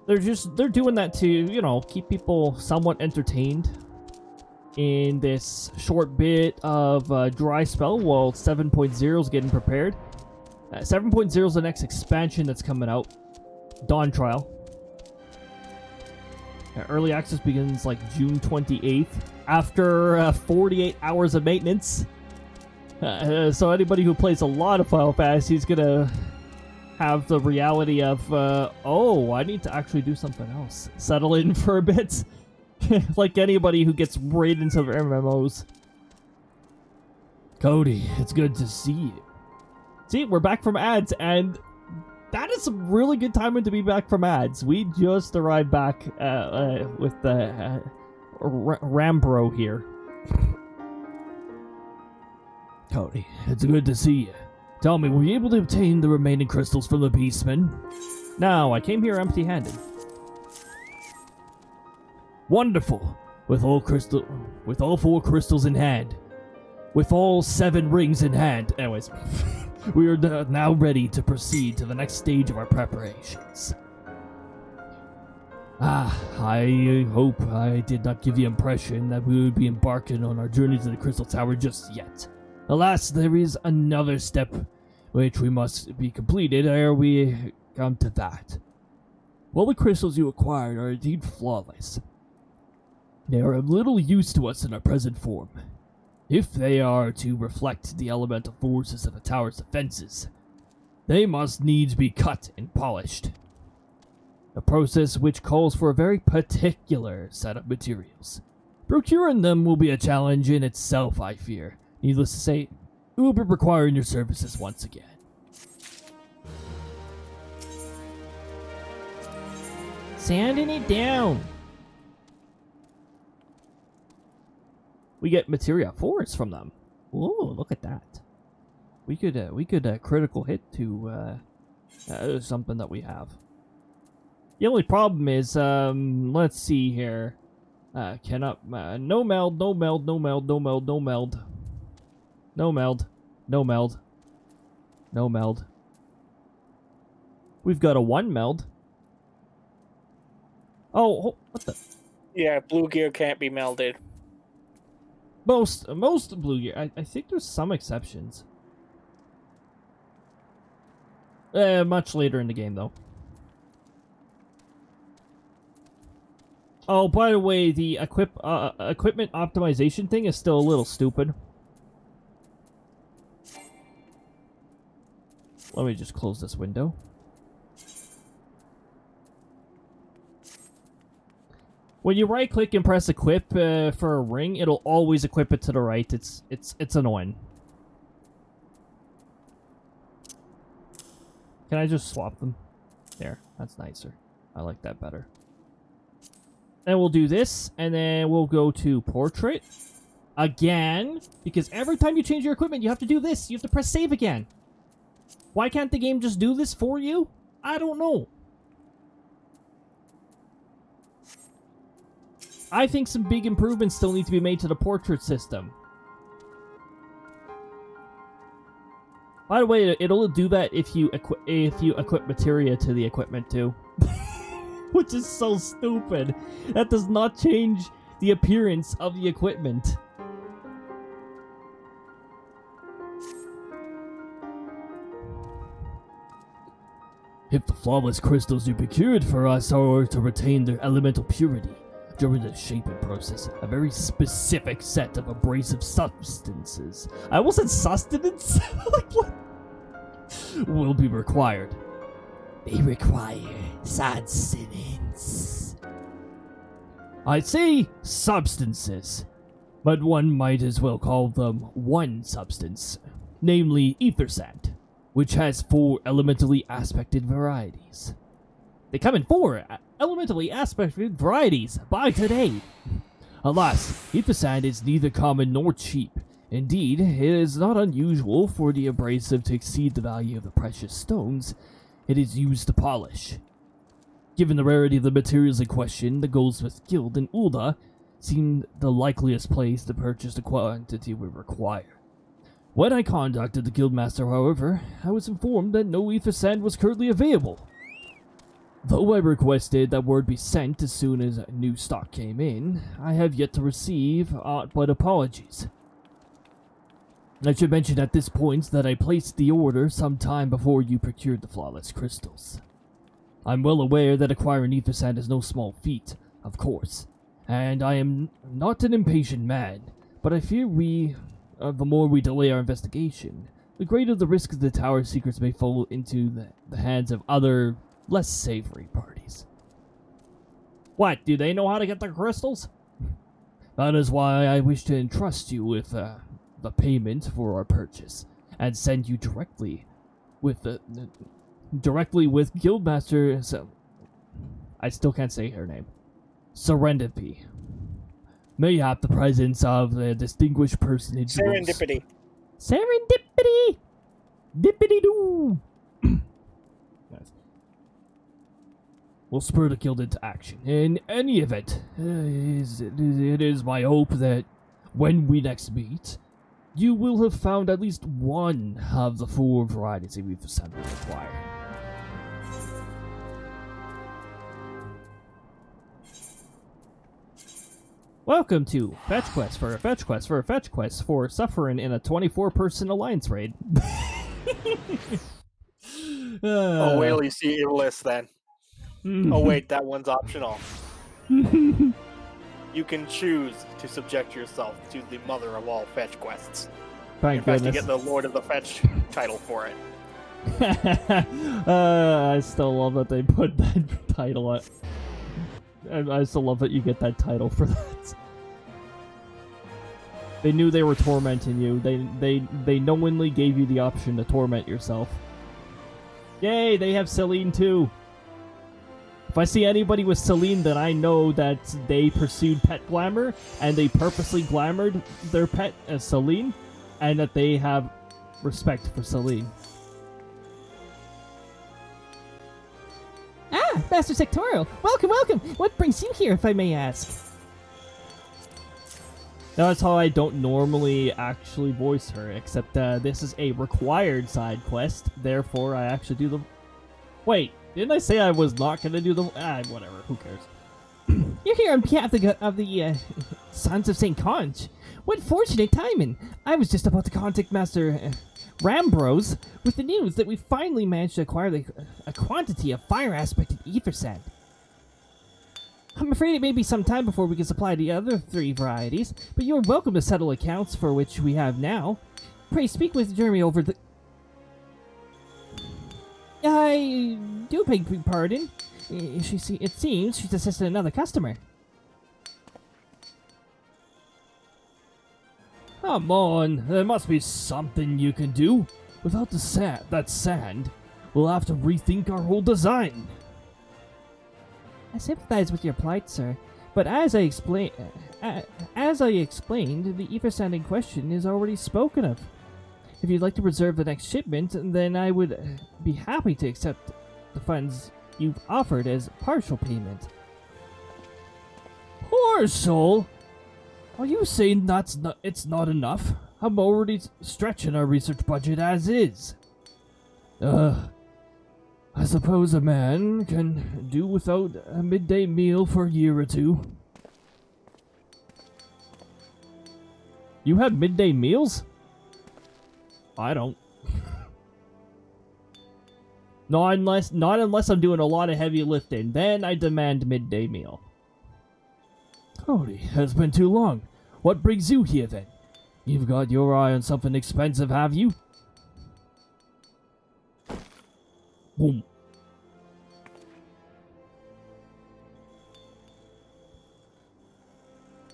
They're doing that to, you know, keep people somewhat entertained in this short bit of dry spell while 7.0 is getting prepared. 7.0 is the next expansion that's coming out. Dawn Trial. Early access begins like June 28th after 48 hours of maintenance. So anybody who plays a lot of Final Fantasy is gonna have the reality of, oh, I need to actually do something else. Settle in for a bit. Like anybody who gets right into their MMOs. Cody, it's good to see you. See, we're back from ads, and that is some really good timing to be back from ads. We just arrived back with Rambro here. Cody, it's good to see you. Tell me, were you able to obtain the remaining crystals from the Beastmen? No, I came here empty-handed. Wonderful. With all 4 crystals in hand. With all 7 rings in hand. Anyways, we are now ready to proceed to the next stage of our preparations. I hope I did not give the impression that we would be embarking on our journey to the Crystal Tower just yet. Alas, there is another step which we must be completed ere we come to that. All the crystals you acquired are indeed flawless. They are of little use to us in our present form. If they are to reflect the elemental forces of the tower's defenses, they must needs be cut and polished. A process which calls for a very particular set of materials. Procuring them will be a challenge in itself, I fear. Needless to say, we will be requiring your services once again. Sanding it down. We get materia force from them. Ooh, look at that. We could critical hit to something that we have. The only problem is, let's see here. No meld, no meld, no meld, no meld, no meld. No meld. No meld. No meld. We've got a 1 meld. Oh, what the? Yeah, blue gear can't be melded. Most blue gear. I think there's some exceptions. Much later in the game, though. Oh, by the way, the equipment optimization thing is still a little stupid. Let me just close this window. When you right click and press equip for a ring, it'll always equip it to the right. It's annoying. Can I just swap them? There, that's nicer. I like that better. Then we'll do this, and then we'll go to portrait. Again, because every time you change your equipment, you have to do this. You have to press save again. Why can't the game just do this for you? I don't know. I think some big improvements still need to be made to the portrait system. By the way, it'll do that if you equip materia to the equipment too. Which is so stupid. That does not change the appearance of the equipment. If the flawless crystals you procured for us are to retain their elemental purity during the shaping process, a very specific set of abrasive substances. I almost said sustenance? Like, what? Will be required. They require sustenance. I say substances, but one might as well call them one substance, namely ether sand, which has 4 elementally aspected varieties. They come in 4 elementally aspected varieties. Buy today. Alas, ether sand is neither common nor cheap. Indeed, it is not unusual for the abrasive to exceed the value of the precious stones it is used to polish. Given the rarity of the materials in question, the Goldsmith Guild in Ulda seemed the likeliest place to purchase the quantity we require. When I contacted the Guildmaster, however, I was informed that no ether sand was currently available. Though I requested that word be sent as soon as new stock came in, I have yet to receive aught but apologies. I should mention at this point that I placed the order some time before you procured the flawless crystals. I'm well aware that acquiring ether sand is no small feat, of course, and I am not an impatient man, but I fear the more we delay our investigation, the greater the risk that the tower secrets may fall into the hands of other, less savory parties. What, do they know how to get the crystals? That is why I wish to entrust you with the payment for our purchase, and send you directly with Guildmaster. I still can't say her name. Serendipity. Mayhap the presence of a distinguished personage. Serendipity. Serendipity! Dippity-doo! Nice. Will spur the guild into action. In any event, it is my hope that when we next meet, you will have found at least one of the 4 varieties that we've assembled required. Welcome to Fetch Quest for a Fetch Quest for a Fetch Quest for suffering in a 24-person alliance raid. Oh, wait till you see your list then. Oh wait, that one's optional. You can choose to subject yourself to the mother of all fetch quests. Thank In fact, you goodness. get the Lord of the Fetch title for it. I still love that they put that title on. And I still love that you get that title for that. They knew they were tormenting you. They knowingly gave you the option to torment yourself. Yay, they have Celine too. If I see anybody with Celine, then I know that they pursued pet glamour and they purposely glamored their pet as Celine, and that they have respect for Celine. Ah, Master Sectorial. Welcome, welcome. What brings you here, if I may ask? That's how I don't normally actually voice her, except this is a required side quest, therefore I actually do the... Wait, didn't I say I was not going to do the... whatever, who cares? You're here on behalf of the Sons of St. Conch. What fortunate timing. I was just about to contact Master Rambros with the news that we finally managed to acquire a quantity of fire-aspected ether sand. I'm afraid it may be some time before we can supply the other 3 varieties, but you are welcome to settle accounts for which we have now. Pray speak with Jeremy over the... I do beg your pardon. It seems she's assisted another customer. Come on, there must be something you can do. Without that sand, we'll have to rethink our whole design. I sympathize with your plight, sir, but as I explained, the ether sand in question is already spoken of. If you'd like to reserve the next shipment, then I would be happy to accept the funds you've offered as partial payment. Partial? Are you saying it's not enough? I'm already stretching our research budget as is. I suppose a man can do without a midday meal for a year or two. You have midday meals? I don't. Not unless I'm doing a lot of heavy lifting. Then I demand midday meal. Cody, it's been too long. What brings you here then? You've got your eye on something expensive, have you? Boom.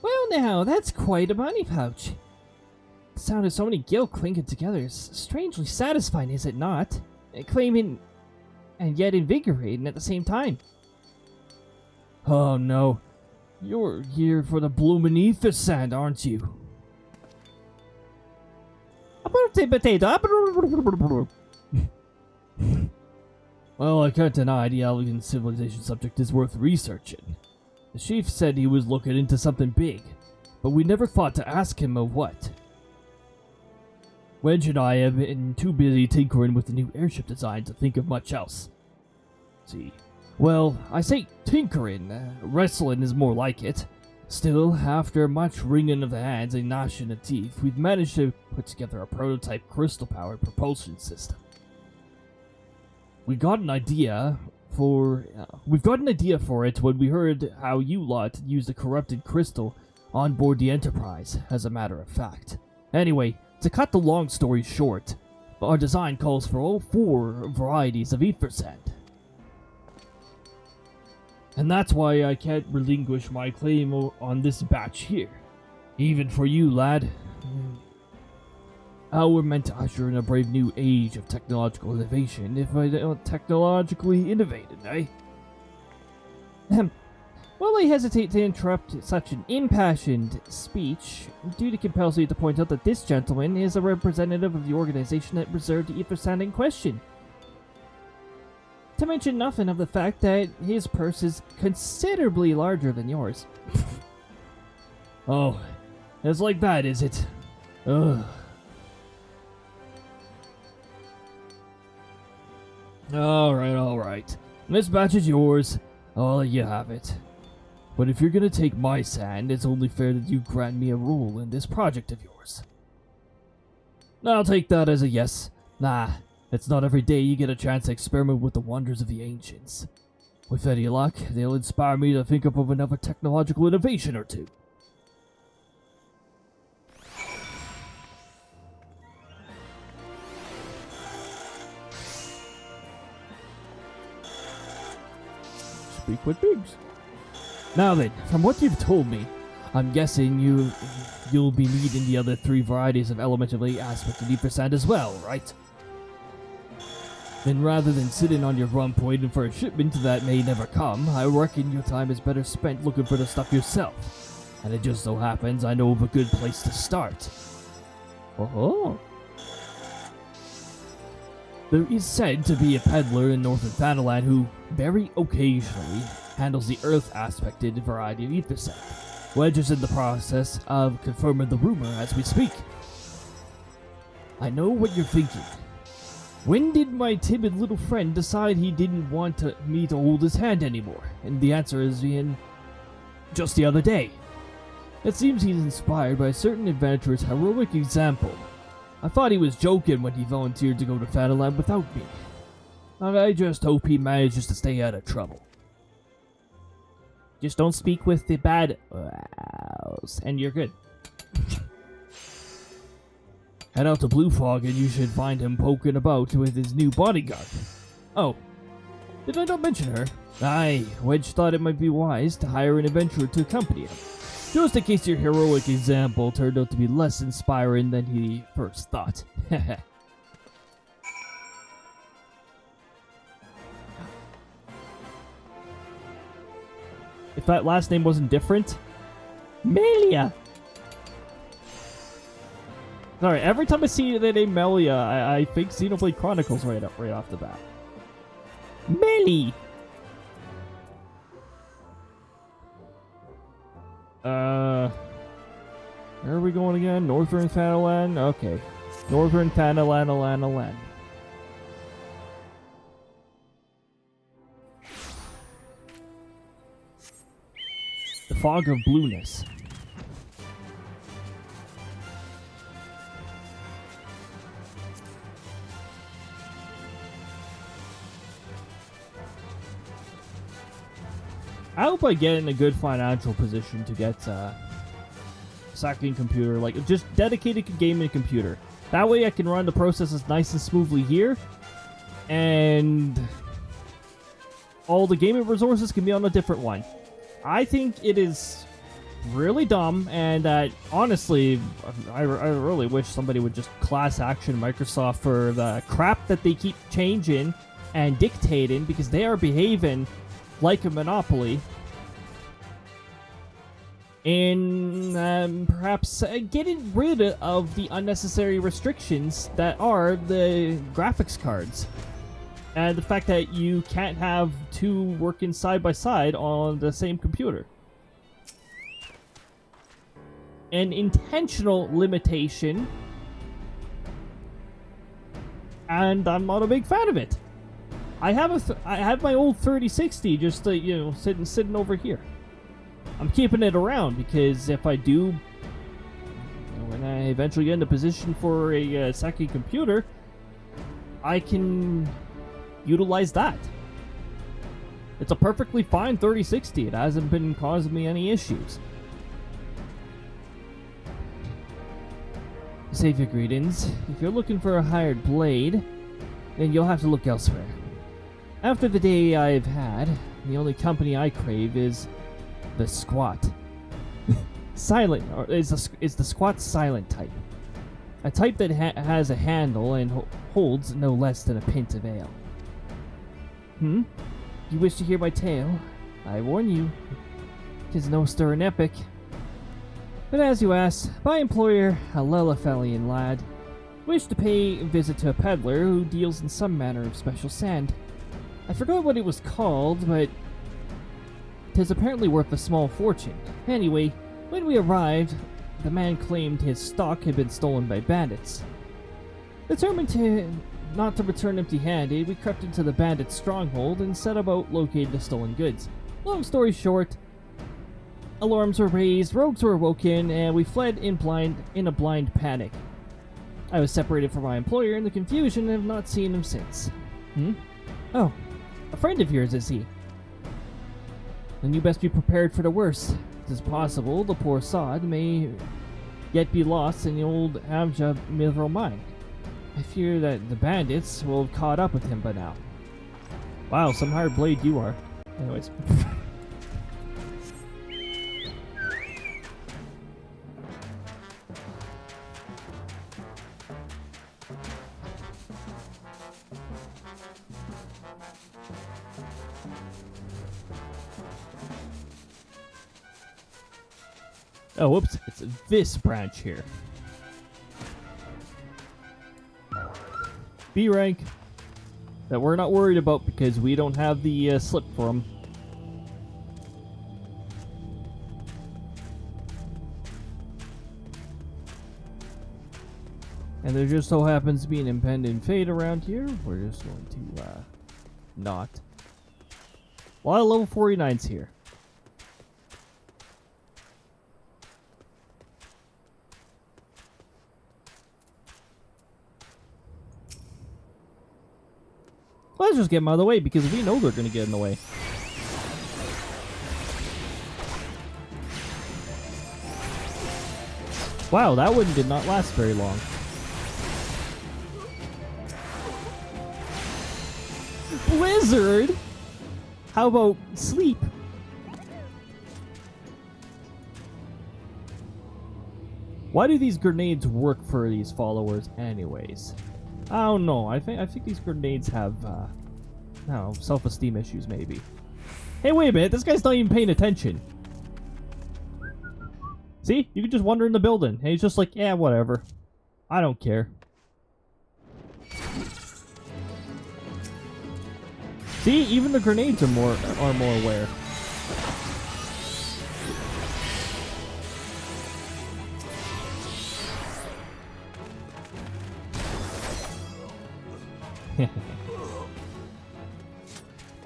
Well now, that's quite a money pouch. The sound of so many gil clinking together is strangely satisfying, is it not? Claiming and yet invigorating at the same time. Oh no. You're here for the bloomin' ether sand, aren't you? Well, I can't deny the alien civilization subject is worth researching. The chief said he was looking into something big, but we never thought to ask him of what. Wedge and I have been too busy tinkering with the new airship design to think of much else. See, well, I say tinkering, wrestling is more like it. Still, after much wringing of the hands and gnashing of teeth, we've managed to put together a prototype crystal-powered propulsion system. We got an idea for it when we heard how you lot used a corrupted crystal on board the Enterprise, as a matter of fact. Anyway, to cut the long story short, our design calls for all 4 varieties of ether sand. And that's why I can't relinquish my claim on this batch here. Even for you, lad. How we're meant to usher in a brave new age of technological innovation if I don't technologically innovated, eh? Well, I hesitate to interrupt such an impassioned speech. Duty compels me to point out that this gentleman is a representative of the organization that reserved the ether sand in question. To mention nothing of the fact that his purse is considerably larger than yours. Oh, it's like that, is it? Ugh. Alright. This batch is yours. I'll let you have it. But if you're gonna take my sand, it's only fair that you grant me a role in this project of yours. I'll take that as a yes. Nah, it's not every day you get a chance to experiment with the wonders of the ancients. With any luck, they'll inspire me to think up of another technological innovation or two. Speak with pigs. Now then, from what you've told me, I'm guessing you'll be needing the other 3 varieties of elementally aspected ether sand as well, right? Then rather than sitting on your rump waiting for a shipment that may never come, I reckon your time is better spent looking for the stuff yourself. And it just so happens I know of a good place to start. Oh. There is said to be a peddler in northern Thanalan who, very occasionally, handles the Earth-aspected variety of ether sand. Wedge is in the process of confirming the rumor as we speak. I know what you're thinking. When did my timid little friend decide he didn't want me to hold his hand anymore? And the answer is in just the other day. It seems he's inspired by a certain adventurer's heroic example. I thought he was joking when he volunteered to go to Thanalan without me. I just hope he manages to stay out of trouble. Just don't speak with the bad and you're good. Head out to Blue Fog and you should find him poking about with his new bodyguard. Oh, did I not mention her? Aye, Wedge thought it might be wise to hire an adventurer to accompany him, just in case your heroic example turned out to be less inspiring than he first thought. If that last name wasn't different. Melia. Sorry, every time I see the name Melia, I think Xenoblade Chronicles right off the bat. Melie. Where are we going again? Northern Thanalan? Okay. Northern Thanalan. The Fog of Blueness. I hope I get in a good financial position to get a second computer, like just dedicated gaming computer. That way I can run the processes nice and smoothly here, and all the gaming resources can be on a different one. I think it is really dumb, and that honestly, I really wish somebody would just class action Microsoft for the crap that they keep changing and dictating, because they are behaving like a monopoly, and perhaps getting rid of the unnecessary restrictions that are the graphics cards, and the fact that you can't have two working side by side on the same computer. An intentional limitation, and I'm not a big fan of it. I have my old 3060 just sitting over here. I'm keeping it around because if I do, when I eventually get in a position for a second computer, I can utilize that. It's a perfectly fine 3060. It hasn't been causing me any issues. Save your greetings. If you're looking for a hired blade, then you'll have to look elsewhere. After the day I've had, the only company I crave is the squat. Silent, or is the squat silent type. A type that has a handle and holds no less than a pint of ale. You wish to hear my tale? I warn you, 'tis no stirring epic. But as you ask, my employer, a Lelafellian lad, wished to pay a visit to a peddler who deals in some manner of special sand. I forgot what it was called, but 'tis apparently worth a small fortune. Anyway, when we arrived, the man claimed his stock had been stolen by bandits. Determined not to return empty-handed, we crept into the bandits' stronghold and set about locating the stolen goods. Long story short, alarms were raised, rogues were awoken, and we fled in a blind panic. I was separated from my employer in the confusion and have not seen him since. Oh, a friend of yours, is he? Then you best be prepared for the worst. It is possible the poor sod may yet be lost in the old Amja mineral mine. I fear that the bandits will have caught up with him by now. Wow, some hired blade you are. Anyways. Oh, whoops. It's this branch here. B rank. That we're not worried about because we don't have the slip for them. And there just so happens to be an impending fate around here. We're just going to, not. A lot of level 49s here. Let's just get them out of the way because we know they're going to get in the way. Wow, that one did not last very long. Blizzard? How about sleep? Why do these grenades work for these followers anyways? I don't know. I think these grenades have, I don't know, self-esteem issues maybe. Hey, wait a minute, this guy's not even paying attention. See? You can just wander in the building. And he's just like, yeah, whatever. I don't care. See? Even the grenades are more aware.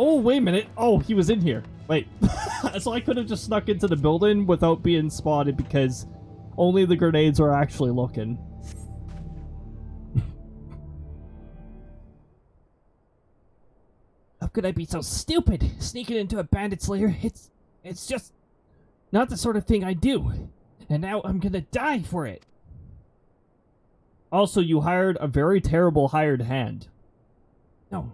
Oh, wait a minute. Oh, he was in here. Wait. So I could have just snuck into the building without being spotted because only the grenades were actually looking. How could I be so stupid? Sneaking into a bandit's lair, it's just not the sort of thing I do. And now I'm gonna die for it. Also, you hired a very terrible hired hand. No,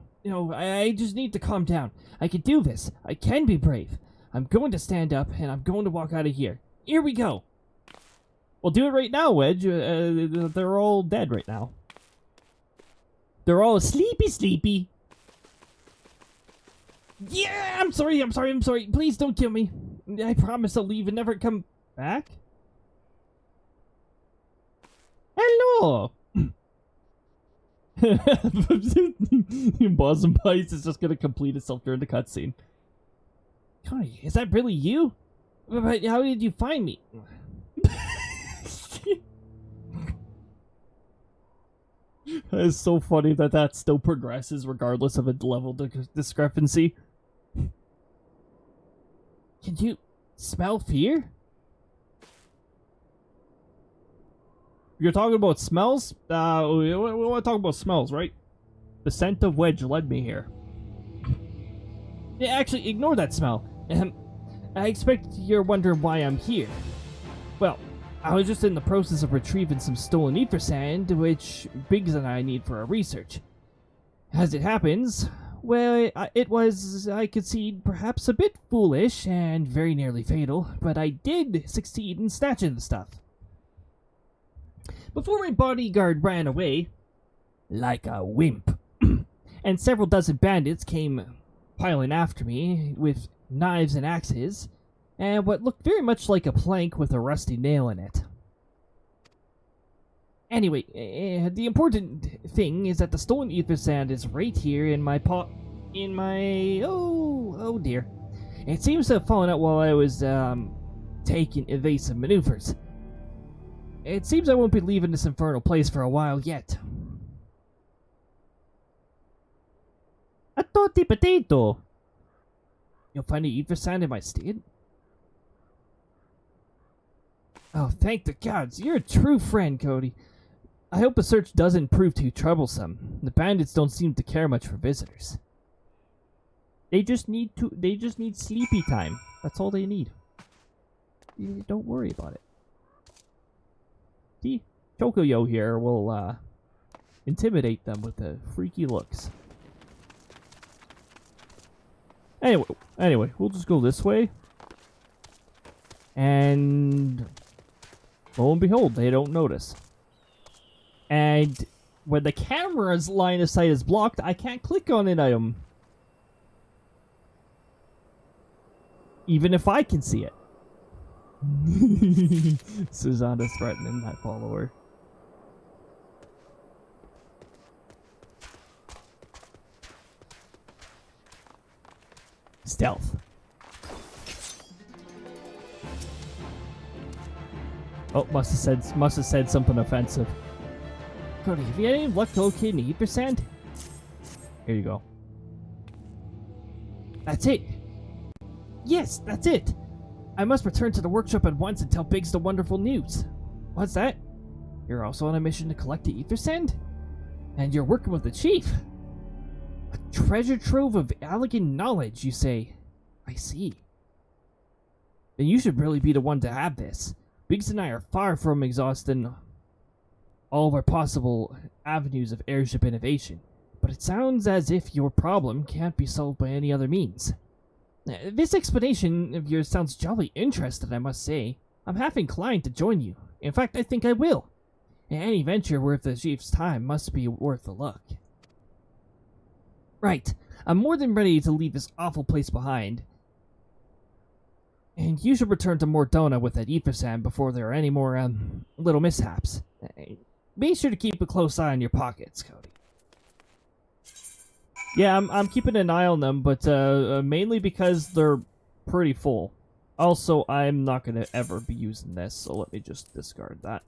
I just need to calm down. I can do this. I can be brave. I'm going to stand up, and I'm going to walk out of here. Here we go. Well, do it right now, Wedge. They're all dead right now. They're all sleepy. Yeah, I'm sorry. Please don't kill me. I promise I'll leave and never come back. Hello! Bosom Bites is just gonna complete itself during the cutscene. Cody, is that really you? But how did you find me? It's so funny that still progresses regardless of a level discrepancy. Can you smell fear? You're talking about smells? We want to talk about smells, right? The scent of Wedge led me here. Yeah, actually, ignore that smell. I expect you're wondering why I'm here. Well, I was just in the process of retrieving some stolen ether sand, which Biggs and I need for our research. As it happens, well, it was, I concede, perhaps a bit foolish and very nearly fatal, but I did succeed in snatching the stuff. Before my bodyguard ran away, like a wimp, and several dozen bandits came piling after me with knives and axes, and what looked very much like a plank with a rusty nail in it. Anyway, the important thing is that the stolen ether sand is right here in my oh dear. It seems to have fallen out while I was, taking evasive maneuvers. It seems I won't be leaving this infernal place for a while yet. A toti potato! You'll find the ether sand in my stead? Oh, thank the gods. You're a true friend, Cody. I hope the search doesn't prove too troublesome. The bandits don't seem to care much for visitors. They just need sleepy time. That's all they need. You don't worry about it. See, Chocoyo here will intimidate them with the freaky looks. Anyway, we'll just go this way. And lo and behold, they don't notice. And when the camera's line of sight is blocked, I can't click on an item. Even if I can see it. Susanna's threatening that follower. Stealth. Oh, must have said something offensive. Cody, have you had any luck locating the ether sand? Here you go. That's it. Yes, that's it. I must return to the workshop at once and tell Biggs the wonderful news. What's that? You're also on a mission to collect the ether sand? And you're working with the chief? A treasure trove of elegant knowledge, you say? I see. Then you should really be the one to have this. Biggs and I are far from exhausting all of our possible avenues of airship innovation, but it sounds as if your problem can't be solved by any other means. This explanation of yours sounds jolly interesting, I must say. I'm half inclined to join you. In fact, I think I will. Any venture worth the chief's time must be worth a look. Right. I'm more than ready to leave this awful place behind. And you should return to Mordona with that ether sand before there are any more, little mishaps. Be sure to keep a close eye on your pockets, Cody. Yeah, I'm keeping an eye on them, but mainly because they're pretty full. Also, I'm not going to ever be using this, so let me just discard that.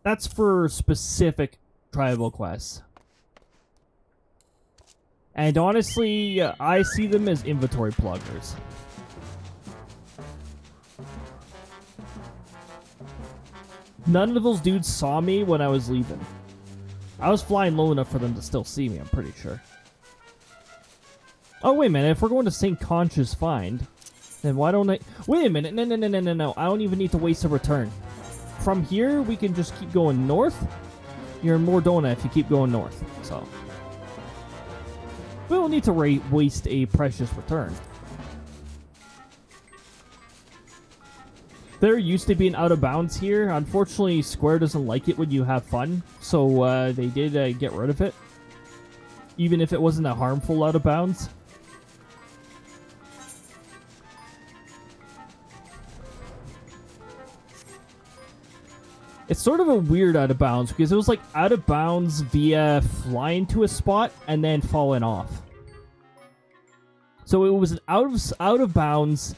That's for specific tribal quests. And honestly, I see them as inventory pluggers. None of those dudes saw me when I was leaving. I was flying low enough for them to still see me, I'm pretty sure. Oh, wait a minute. If we're going to St. Conch's Find, then why don't I... Wait a minute. No. I don't even need to waste a return. From here, we can just keep going north. You're in Mordona if you keep going north, so... We don't need to waste a precious return. There used to be an out of bounds here. Unfortunately, Square doesn't like it when you have fun, so they did get rid of it. Even if it wasn't a harmful out of bounds. It's sort of a weird out of bounds because it was like out of bounds via flying to a spot and then falling off. So it was an out of bounds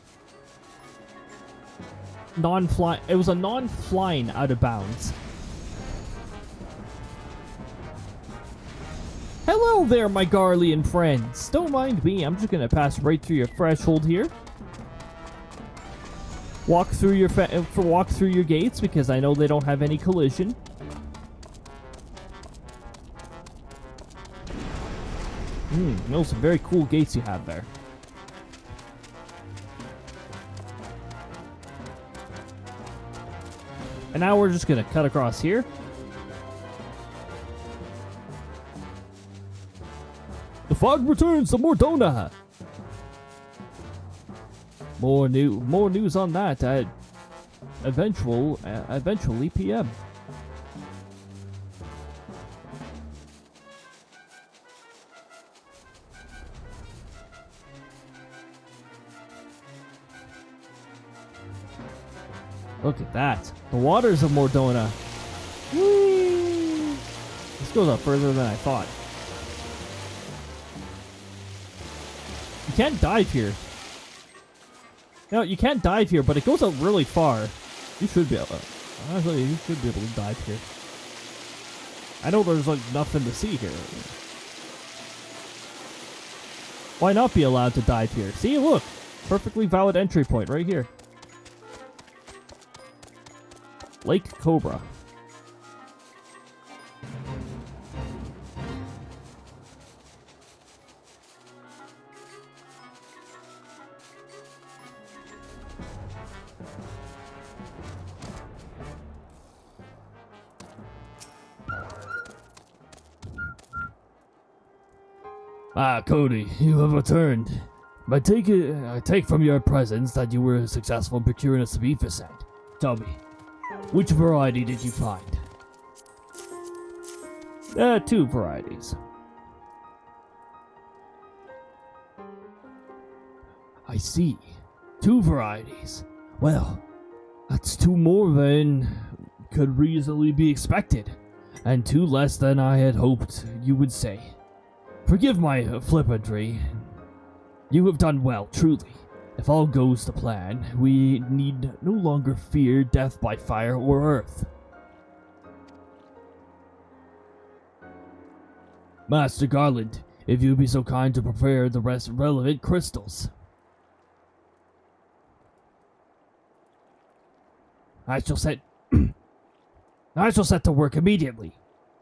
non-flying. It was a non-flying out of bounds. Hello there, my Garlean friends. Don't mind me. I'm just gonna pass right through your threshold here. Walk through your gates because I know they don't have any collision. Those are very cool gates you have there. And now we're just gonna cut across here. The fog returns to Mordona. More news on that at eventually PM. Look at that. The waters of Mordona. Whee! This goes up further than I thought. You can't dive here. No, you can't dive here, but it goes up really far. You should be able to. Honestly, you should be able to dive here. I know there's like nothing to see here. Why not be allowed to dive here? See, look. Perfectly valid entry point right here. Lake Cobra. Ah, Cody, you have returned. I take from your presence that you were successful in procuring a ether sand. Tell me, which variety did you find? 2 varieties. I see. 2 varieties. Well, that's 2 more than could reasonably be expected, and 2 less than I had hoped you would say. Forgive my flippantry. You have done well, truly. If all goes to plan, we need no longer fear death by fire or earth. Master Garland, if you'd be so kind to prepare the rest relevant crystals. I shall set to work immediately.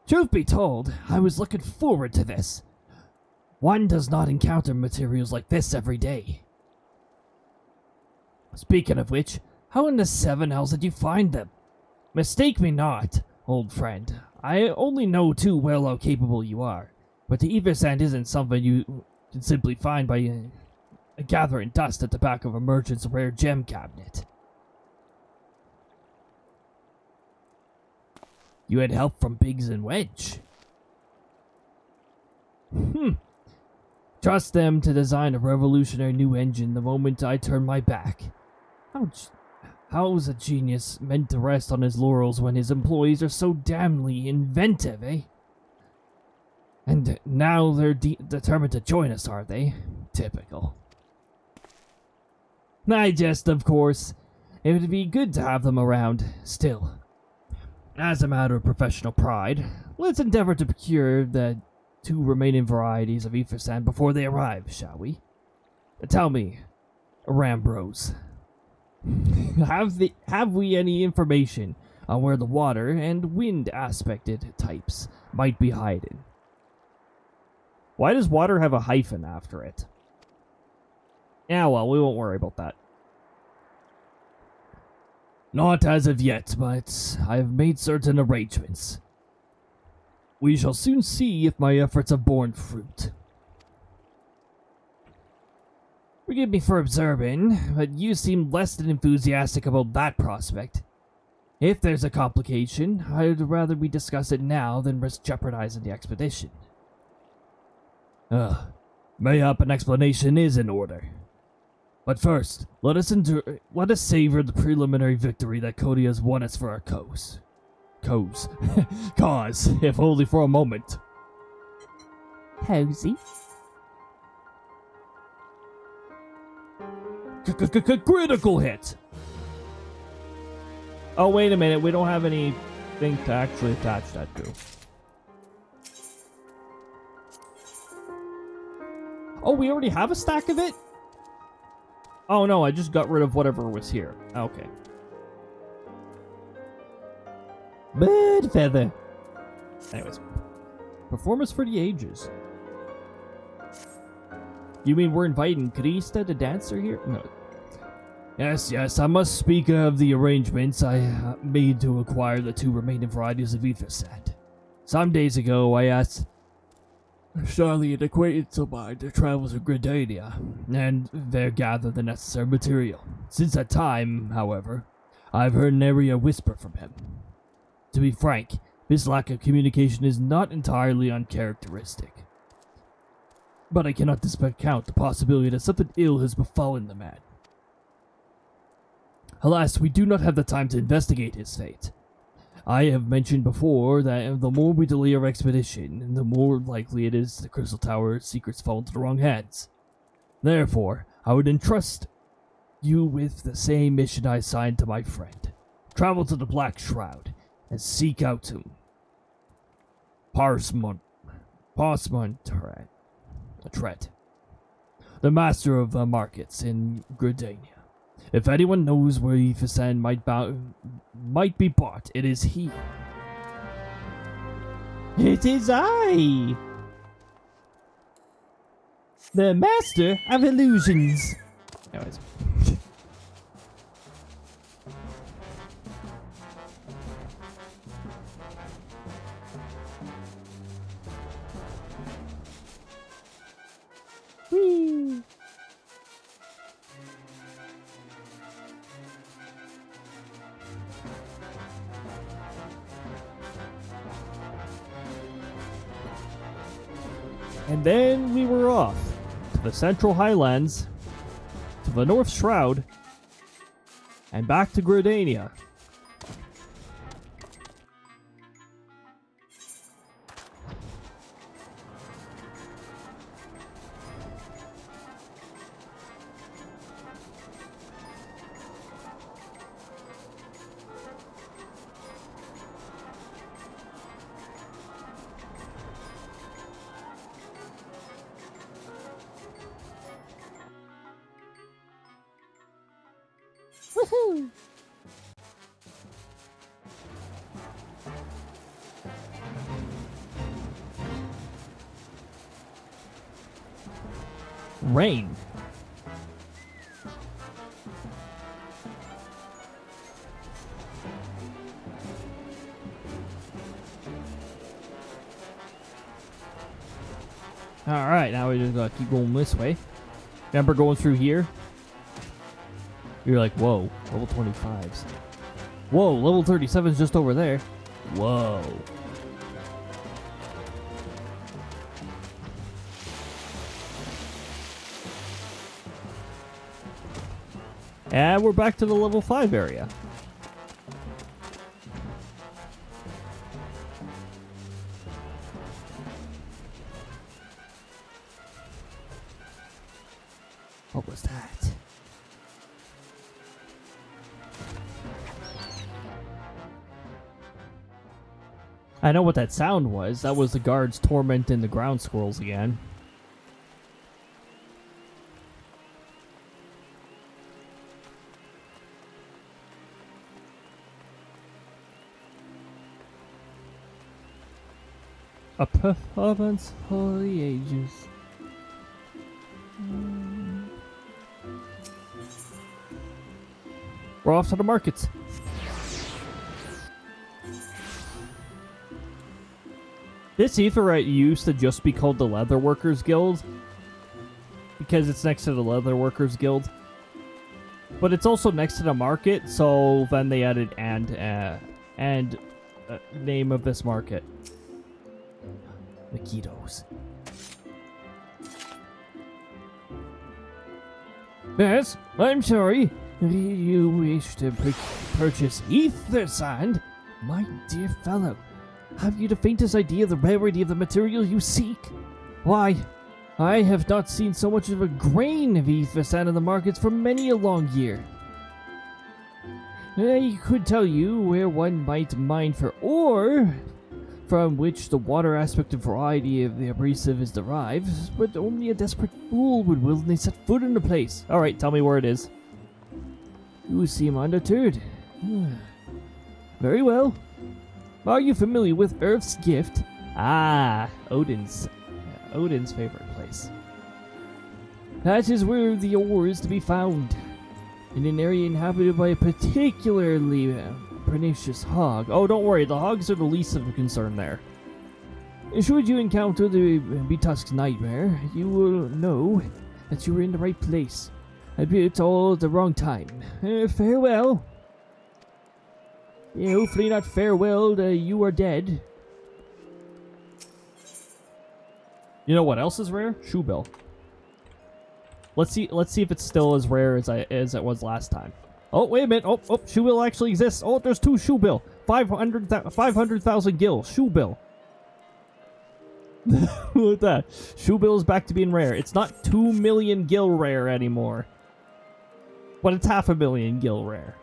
Truth be told, I was looking forward to this. One does not encounter materials like this every day. Speaking of which, how in the 7 hells did you find them? Mistake me not, old friend. I only know too well how capable you are, but the ether sand isn't something you can simply find by gathering dust at the back of a merchant's rare gem cabinet. You had help from Biggs and Wedge. Trust them to design a revolutionary new engine the moment I turn my back. How's a genius meant to rest on his laurels when his employees are so damnly inventive, eh? And now they're determined to join us, are they? Typical. I jest, of course. It would be good to have them around. Still, as a matter of professional pride, let's endeavor to procure the 2 remaining varieties of ether sand before they arrive, shall we? Tell me, Rambros, have we any information on where the water and wind aspected types might be hiding? Why does water have a hyphen after it? Yeah, well, we won't worry about that. Not as of yet, but I have made certain arrangements. We shall soon see if my efforts have borne fruit. Forgive me for observing, but you seem less than enthusiastic about that prospect. If there's a complication, I'd rather we discuss it now than risk jeopardizing the expedition. Mayhap an explanation is in order. But first, let us savor the preliminary victory that Cody has won us for our cause, if only for a moment. Cozy. Critical hit! Oh, wait a minute. We don't have anything to actually attach that to. Oh, we already have a stack of it? Oh, no. I just got rid of whatever was here. Okay. Bird feather. Anyways. Performance for the ages. You mean we're inviting Krista, the dancer, here? No. Yes, I must speak of the arrangements I made to acquire the 2 remaining varieties of ether sand. Some days ago, I asked Charlie, an acquaintance of mine, to travel to Gridania, and there gather the necessary material. Since that time, however, I've heard nary a whisper from him. To be frank, this lack of communication is not entirely uncharacteristic. But I cannot discount the possibility that something ill has befallen the man. Alas, we do not have the time to investigate his fate. I have mentioned before that the more we delay our expedition, the more likely it is the Crystal Tower secrets fall into the wrong hands. Therefore, I would entrust you with the same mission I assigned to my friend. Travel to the Black Shroud and seek out him. Parsmont Tret, the master of the markets in Gridania. If anyone knows where ether sand might be bought, it is he. It is I, the master of illusions. Anyways. Whee! And then we were off to the Central Highlands, to the North Shroud, and back to Gridania. Woohoo! Rain. Alright, now we just gotta keep going this way. Remember going through here? You're like, whoa, level 25s. Whoa, level 37's just over there. Whoa. And we're back to the level 5 area. What was that? I know what that sound was. That was the guards tormenting the ground squirrels again. A performance for the ages. We're off to the markets. This Aetheryte used to just be called the Leather Workers Guild because it's next to the Leather Workers Guild, but it's also next to the market. So then they added name of this market. Maquitos. Yes, I'm sorry. You wish to purchase ether sand? My dear fellow, Have you the faintest idea of the rarity of the material you seek? Why, I have not seen so much of a grain of ether sand in the markets for many a long year. I could tell you where one might mine for ore, from which the water aspect and variety of the abrasive is derived, but only a desperate fool would willingly set foot in the place. Alright, tell me where it is. You seem undeterred. Very well. Are you familiar with Earth's Gift? Ah, Odin's favorite place. That is where the ore is to be found. In an area inhabited by a particularly pernicious hog. Oh, don't worry, the hogs are the least of the concern there. Should you encounter the Betusk's nightmare, you will know that you are in the right place. It's all at the wrong time. Farewell. Yeah, hopefully not farewell, you are dead. You know what else is rare? Shoebill. Let's see if it's still as rare as it was last time. Oh, wait a minute. Oh, Shoebill actually exists. Oh, there's 2 Shoebill. 500,000 gil. Shoebill. Look at that. Shoebill is back to being rare. It's not 2 million gil rare anymore. But it's 500,000 gil rare.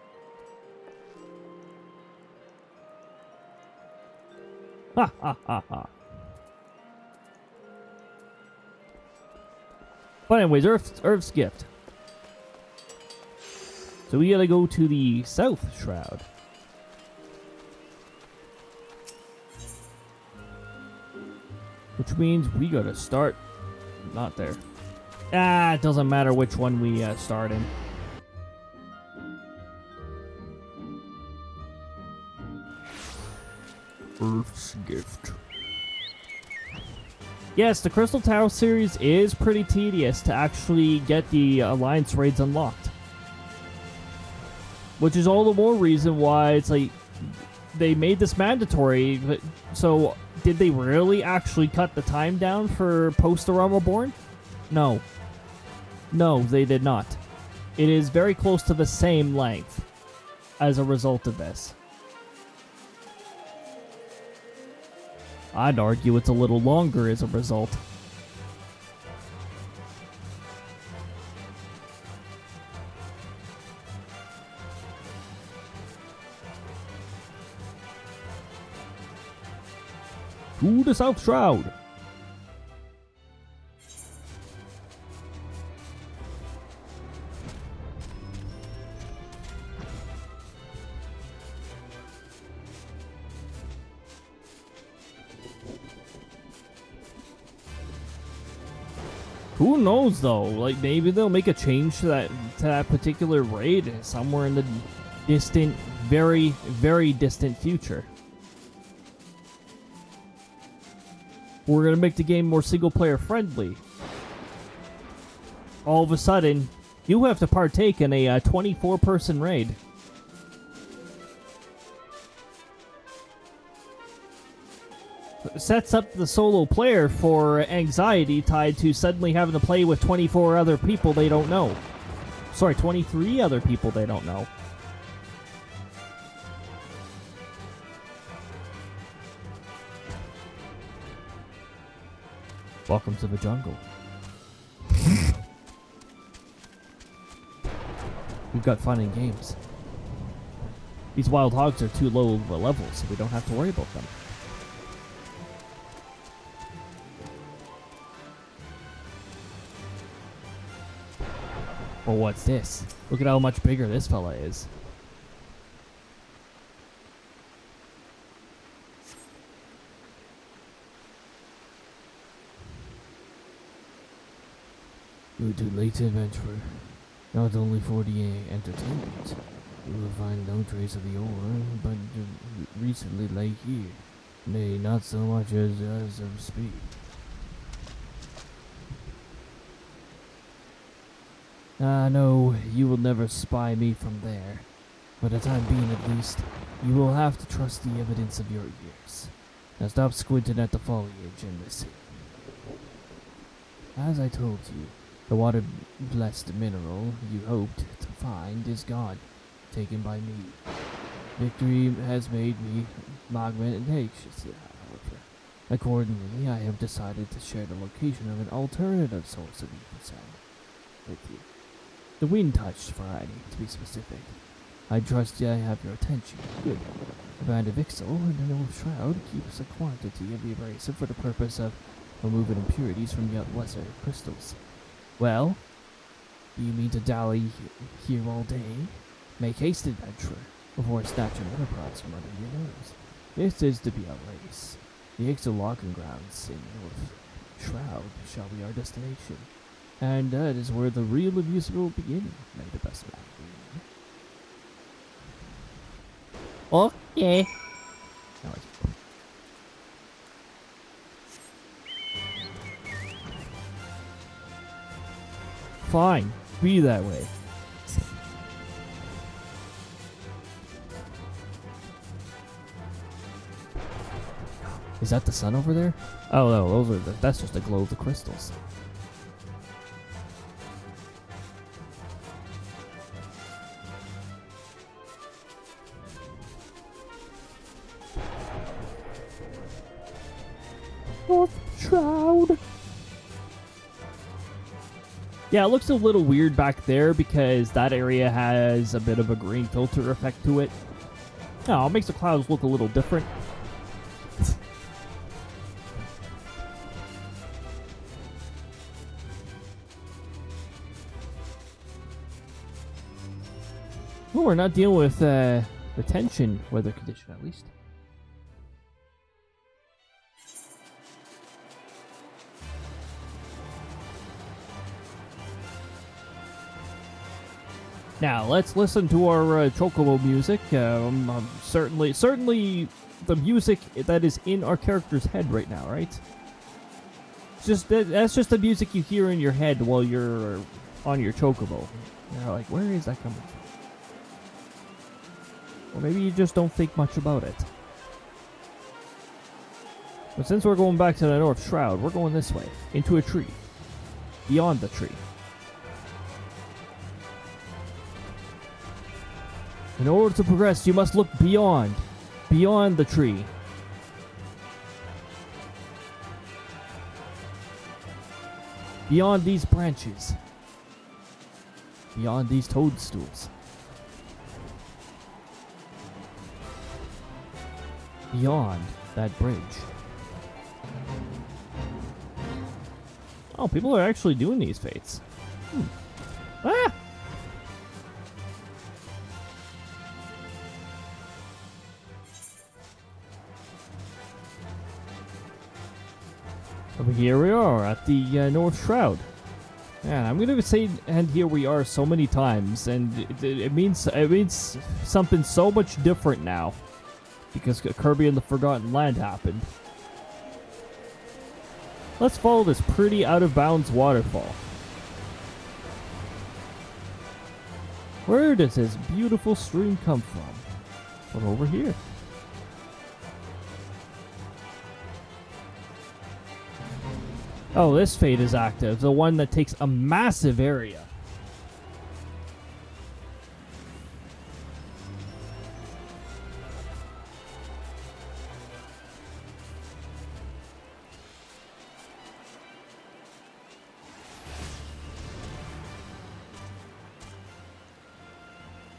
Ha ha ha ha. But anyways, Earth's Gift. So we gotta go to the South Shroud. Which means we gotta start... Not there. Ah, it doesn't matter which one we start in. Earth's Gift. Yes, the Crystal Tower series is pretty tedious to actually get the Alliance raids unlocked. Which is all the more reason why it's like they made this mandatory. But, so, did they really actually cut the time down for Post-ARR Reborn? No. No, they did not. It is very close to the same length as a result of this. I'd argue it's a little longer as a result. To the South Shroud. Who knows though? Like maybe they'll make a change to that particular raid somewhere in the distant, very, very distant future. We're gonna make the game more single-player friendly. All of a sudden, you have to partake in a 24-person raid. Sets up the solo player for anxiety tied to suddenly having to play with 24 other people they don't know. sorry, 23 other people they don't know. Welcome to the jungle. We've got fun and games. These wild hogs are too low of a level, so we don't have to worry about them. Well, what's this? Look at how much bigger this fella is. You're too late, adventurer. Not only for the entertainment, you will find no trace of the ore, but recently lay here. Nay, not so much as of speed. No, you will never spy me from there. For the time being at least, you will have to trust the evidence of your ears. Now stop squinting at the foliage and listen. As I told you, the water-blessed mineral you hoped to find is gone, taken by me. Victory has made me magnanimous, however. Accordingly, I have decided to share the location of an alternative source of evil with you. The wind touched variety, to be specific. I trust I have your attention. Good. The band of Ixel and the North Shroud keeps a quantity of the abrasive for the purpose of removing impurities from the lesser crystals. Well, do you mean to dally here all day? Make haste, adventurer, before I snatch an enterprise from under your nose. This is to be our race. The Ixel locking grounds in North Shroud shall be our destination. And that is where the real abuse will begin. May the best man win. Okay. Fine, be that way. Is that the sun over there? Oh no, that's just a glow of the crystals. Shroud. Yeah, it looks a little weird back there because that area has a bit of a green filter effect to it. Oh, it makes the clouds look a little different. Well, we're not dealing with the tension weather condition, at least. Now let's listen to our chocobo music. Certainly, the music that is in our character's head right now, right? That's just the music you hear in your head while you're on your chocobo. You're like, where is that coming from? Or maybe you just don't think much about it. But since we're going back to the North Shroud, we're going this way, into a tree, beyond the tree. In order to progress, you must look beyond the tree. Beyond these branches. Beyond these toadstools. Beyond that bridge. Oh, people are actually doing these fates. Ah! Over here we are at the North Shroud. Man, I'm gonna say "and here we are" so many times, and it means something so much different now because Kirby and the Forgotten Land happened. Let's follow this pretty out of bounds waterfall. Where does this beautiful stream come from? Well, over here. Oh, this fate is active. The one that takes a massive area.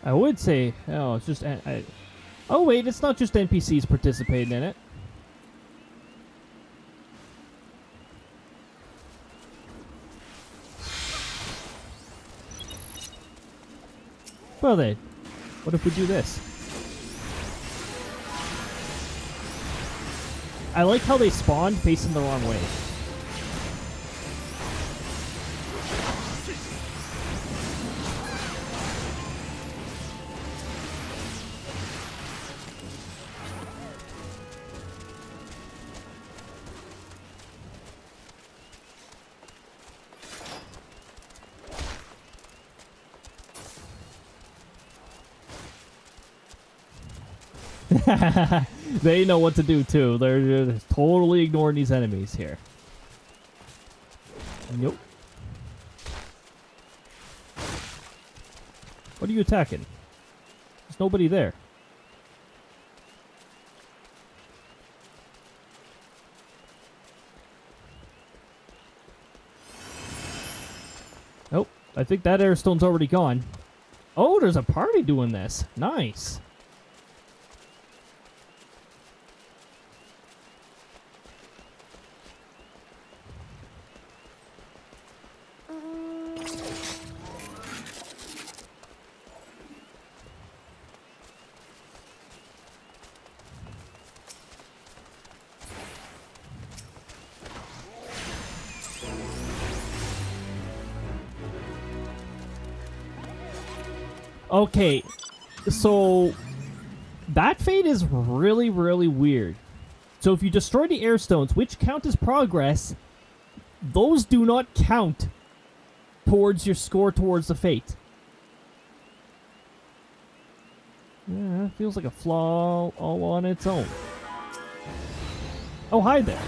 I would say, oh, it's just... oh, wait, it's not just NPCs participating in it. Well then, what if we do this? I like how they spawned facing the wrong way. They know what to do too. They're just totally ignoring these enemies here. Nope. What are you attacking? There's nobody there. Nope. I think that airstone's already gone. Oh, there's a party doing this. Nice. Okay, so that fate is really, really weird. So if you destroy the airstones, which count as progress, those do not count towards your score towards the fate. Yeah, feels like a flaw all on its own. Oh, hi there.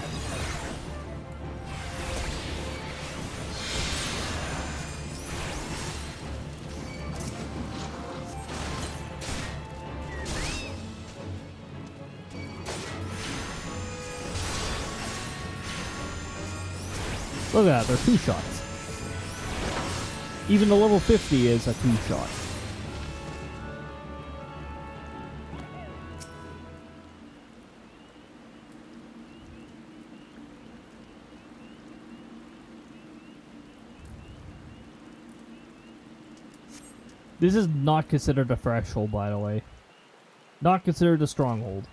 Look at that, they're two shots. Even the level 50 is a two shot. This is not considered a threshold, by the way. Not considered a stronghold.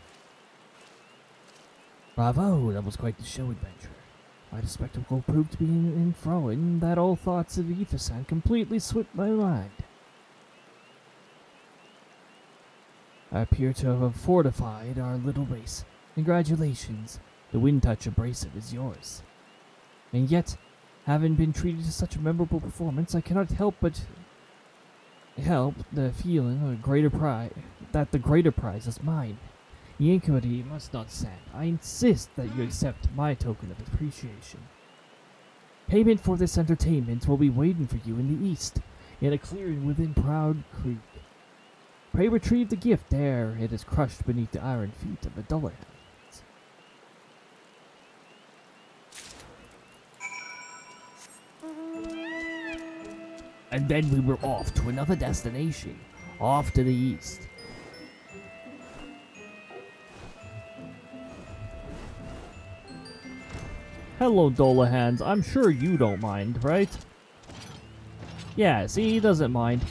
Bravo, that was quite the show adventure. Quite a spectacle proved to be enthralling that all thoughts of Ethersan completely swept my mind. I appear to have fortified our little race. Congratulations, the Wind Touch abrasive is yours. And yet, having been treated to such a memorable performance, I cannot help but the feeling of that the greater prize is mine. The iniquity must not stand. I insist that you accept my token of appreciation. Payment for this entertainment will be waiting for you in the east, in a clearing within Proud Creek. Pray retrieve the gift ere it is crushed beneath the iron feet of the Dullahands. And then we were off to another destination, off to the east. Hello, Dullahands. I'm sure you don't mind, right? Yeah, see, he doesn't mind.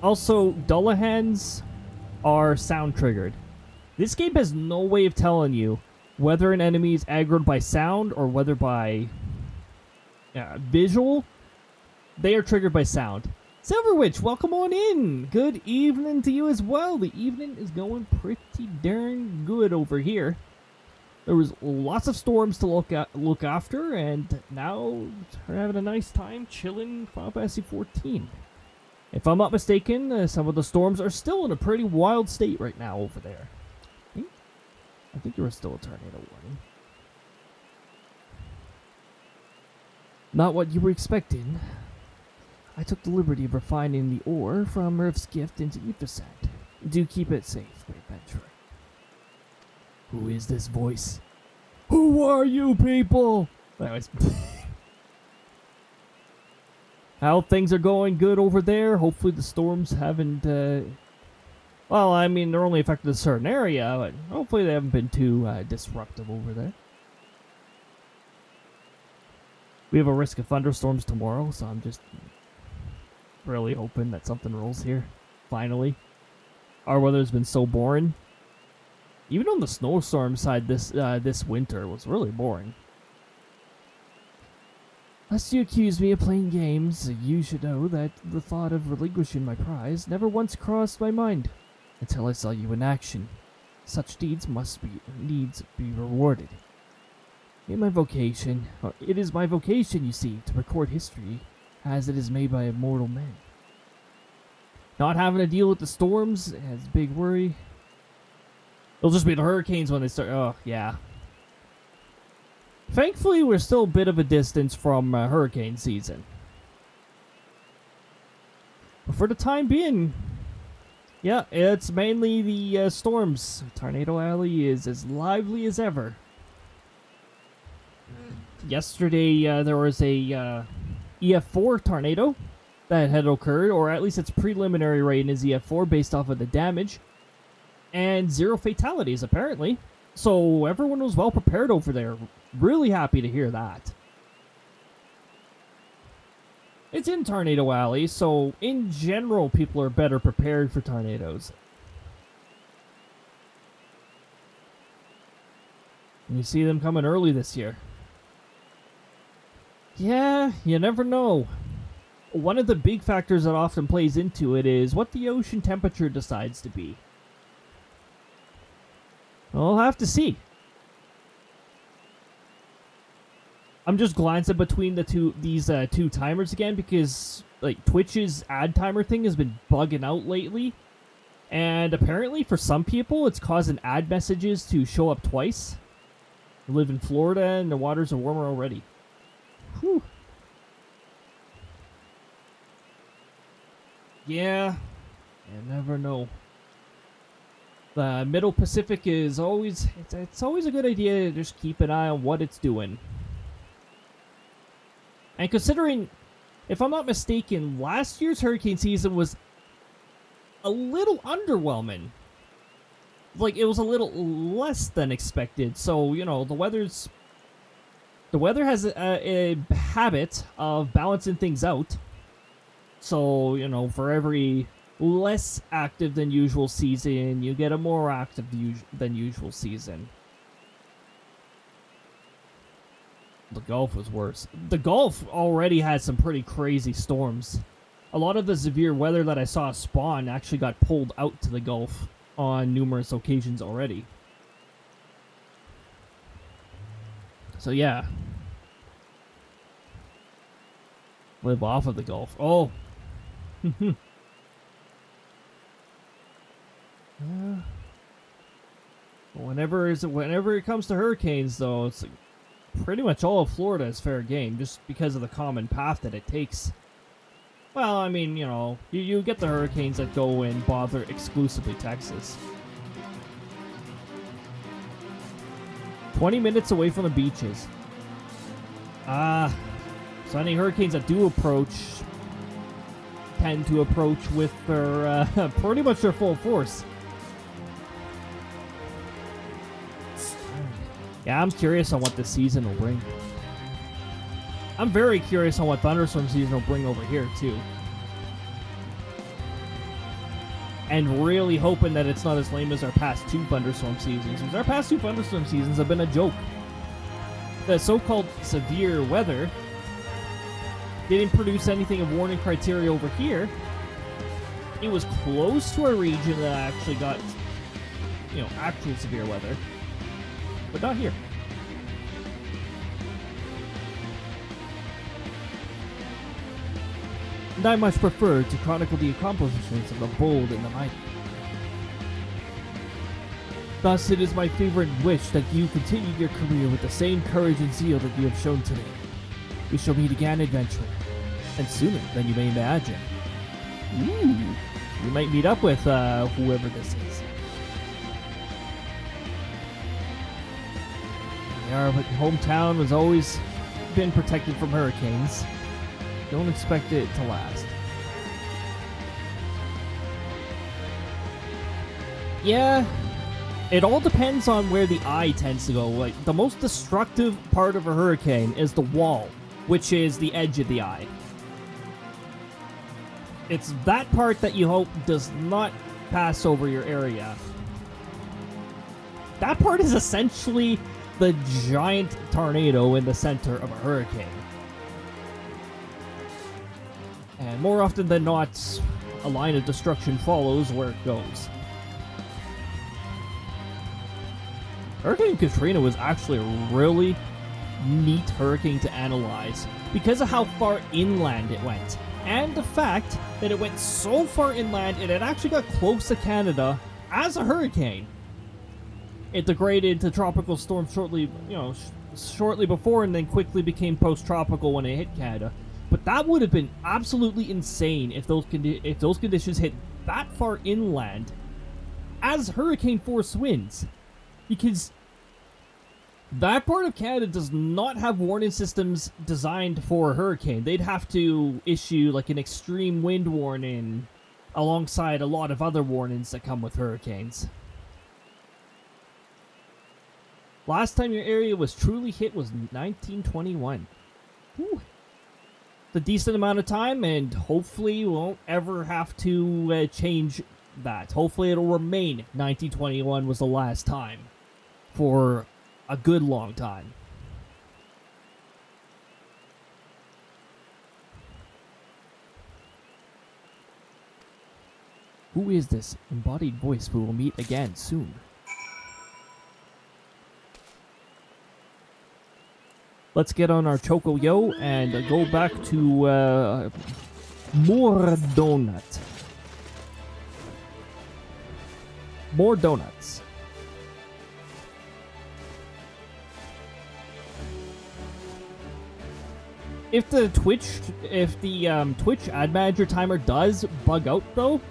Also, Dullahands are sound triggered. This game has no way of telling you whether an enemy is aggroed by sound or whether by visual. They are triggered by sound. Silver Witch, welcome on in. Good evening to you as well. The evening is going pretty darn good over here. There was lots of storms to look after, and now we're having a nice time chilling Final Fantasy 14. If I'm not mistaken, some of the storms are still in a pretty wild state right now over there. I think there was still a tornado warning. Not what you were expecting. I took the liberty of refining the ore from Murph's gift into Ethersan. Do keep it safe, great adventurer. Who is this voice? Who are you people? Anyways. how things are going good over there. Hopefully the storms haven't, well, I mean, they're only affected a certain area, but hopefully they haven't been too disruptive over there. We have a risk of thunderstorms tomorrow, so I'm just really hoping that something rolls here. Finally. Our weather's been so boring. Even on the snowstorm side this winter was really boring. Lest you accuse me of playing games, you should know that the thought of relinquishing my prize never once crossed my mind until I saw you in action. Such deeds needs be rewarded. It is my vocation, you see, to record history as it is made by immortal men. Not having to deal with the storms is a big worry. It'll just be the hurricanes when they start. Oh, yeah. Thankfully, we're still a bit of a distance from hurricane season. But for the time being, yeah, it's mainly the storms. Tornado Alley is as lively as ever. Yesterday, there was a EF4 tornado that had occurred, or at least its preliminary rating is EF4 based off of the damage, and 0 fatalities apparently. So everyone was well prepared over there. Really happy to hear that. It's in Tornado Alley, so in general people are better prepared for tornadoes. And you see them coming early this year. Yeah, you never know. One of the big factors that often plays into it is what the ocean temperature decides to be. We'll have to see. I'm just glancing between these two timers again because like Twitch's ad timer thing has been bugging out lately. And apparently for some people it's causing ad messages to show up twice. I live in Florida and the waters are warmer already. Whew. Yeah, you never know. The Middle Pacific is always, it's always a good idea to just keep an eye on what it's doing. And considering, if I'm not mistaken, last year's hurricane season was a little underwhelming. Like, it was a little less than expected. So, you know, the weather has a habit of balancing things out. So, you know, for every less active than usual season, you get a more active than usual season. The Gulf was worse. The Gulf already had some pretty crazy storms. A lot of the severe weather that I saw spawn actually got pulled out to the Gulf on numerous occasions already. So yeah. Live off of the Gulf. Oh. Whenever it comes to hurricanes, though, it's like pretty much all of Florida is fair game, just because of the common path that it takes. Well, I mean, you know, you get the hurricanes that go and bother exclusively Texas. 20 minutes away from the beaches. So any hurricanes that do approach tend to approach with their pretty much their full force. Yeah, I'm curious on what this season will bring. I'm very curious on what thunderstorm season will bring over here too. And really hoping that it's not as lame as our past 2 thunderstorm seasons. Because our past 2 thunderstorm seasons have been a joke. The so-called severe weather didn't produce anything of warning criteria over here. It was close to a region that actually got, you know, actual severe weather. But not here. And I much prefer to chronicle the accomplishments of the bold and the mighty. Thus, it is my favorite wish that you continue your career with the same courage and zeal that you have shown today. We shall meet again, adventurer, and sooner than you may imagine. Ooh, you might meet up with whoever this is. Our hometown has always been protected from hurricanes. Don't expect it to last. Yeah, it all depends on where the eye tends to go. Like, the most destructive part of a hurricane is the wall, which is the edge of the eye. It's that part that you hope does not pass over your area. That part is essentially the giant tornado in the center of a hurricane. And more often than not, a line of destruction follows where it goes. Hurricane Katrina was actually a really neat hurricane to analyze because of how far inland it went. And the fact that it went so far inland, it had actually got close to Canada as a hurricane. It degraded to tropical storm shortly before, and then quickly became post-tropical when it hit Canada. But that would have been absolutely insane if those conditions hit that far inland as hurricane force winds, because that part of Canada does not have warning systems designed for a hurricane. They'd have to issue like an extreme wind warning alongside a lot of other warnings that come with hurricanes. Last time your area was truly hit was 1921. Whew. It's a decent amount of time, and hopefully we won't ever have to change that. Hopefully it'll remain 1921 was the last time for a good long time. Who is this embodied voice we will meet again soon? Let's get on our Choco Yo and go back to more donut. More donuts. If the Twitch ad manager timer does bug out though,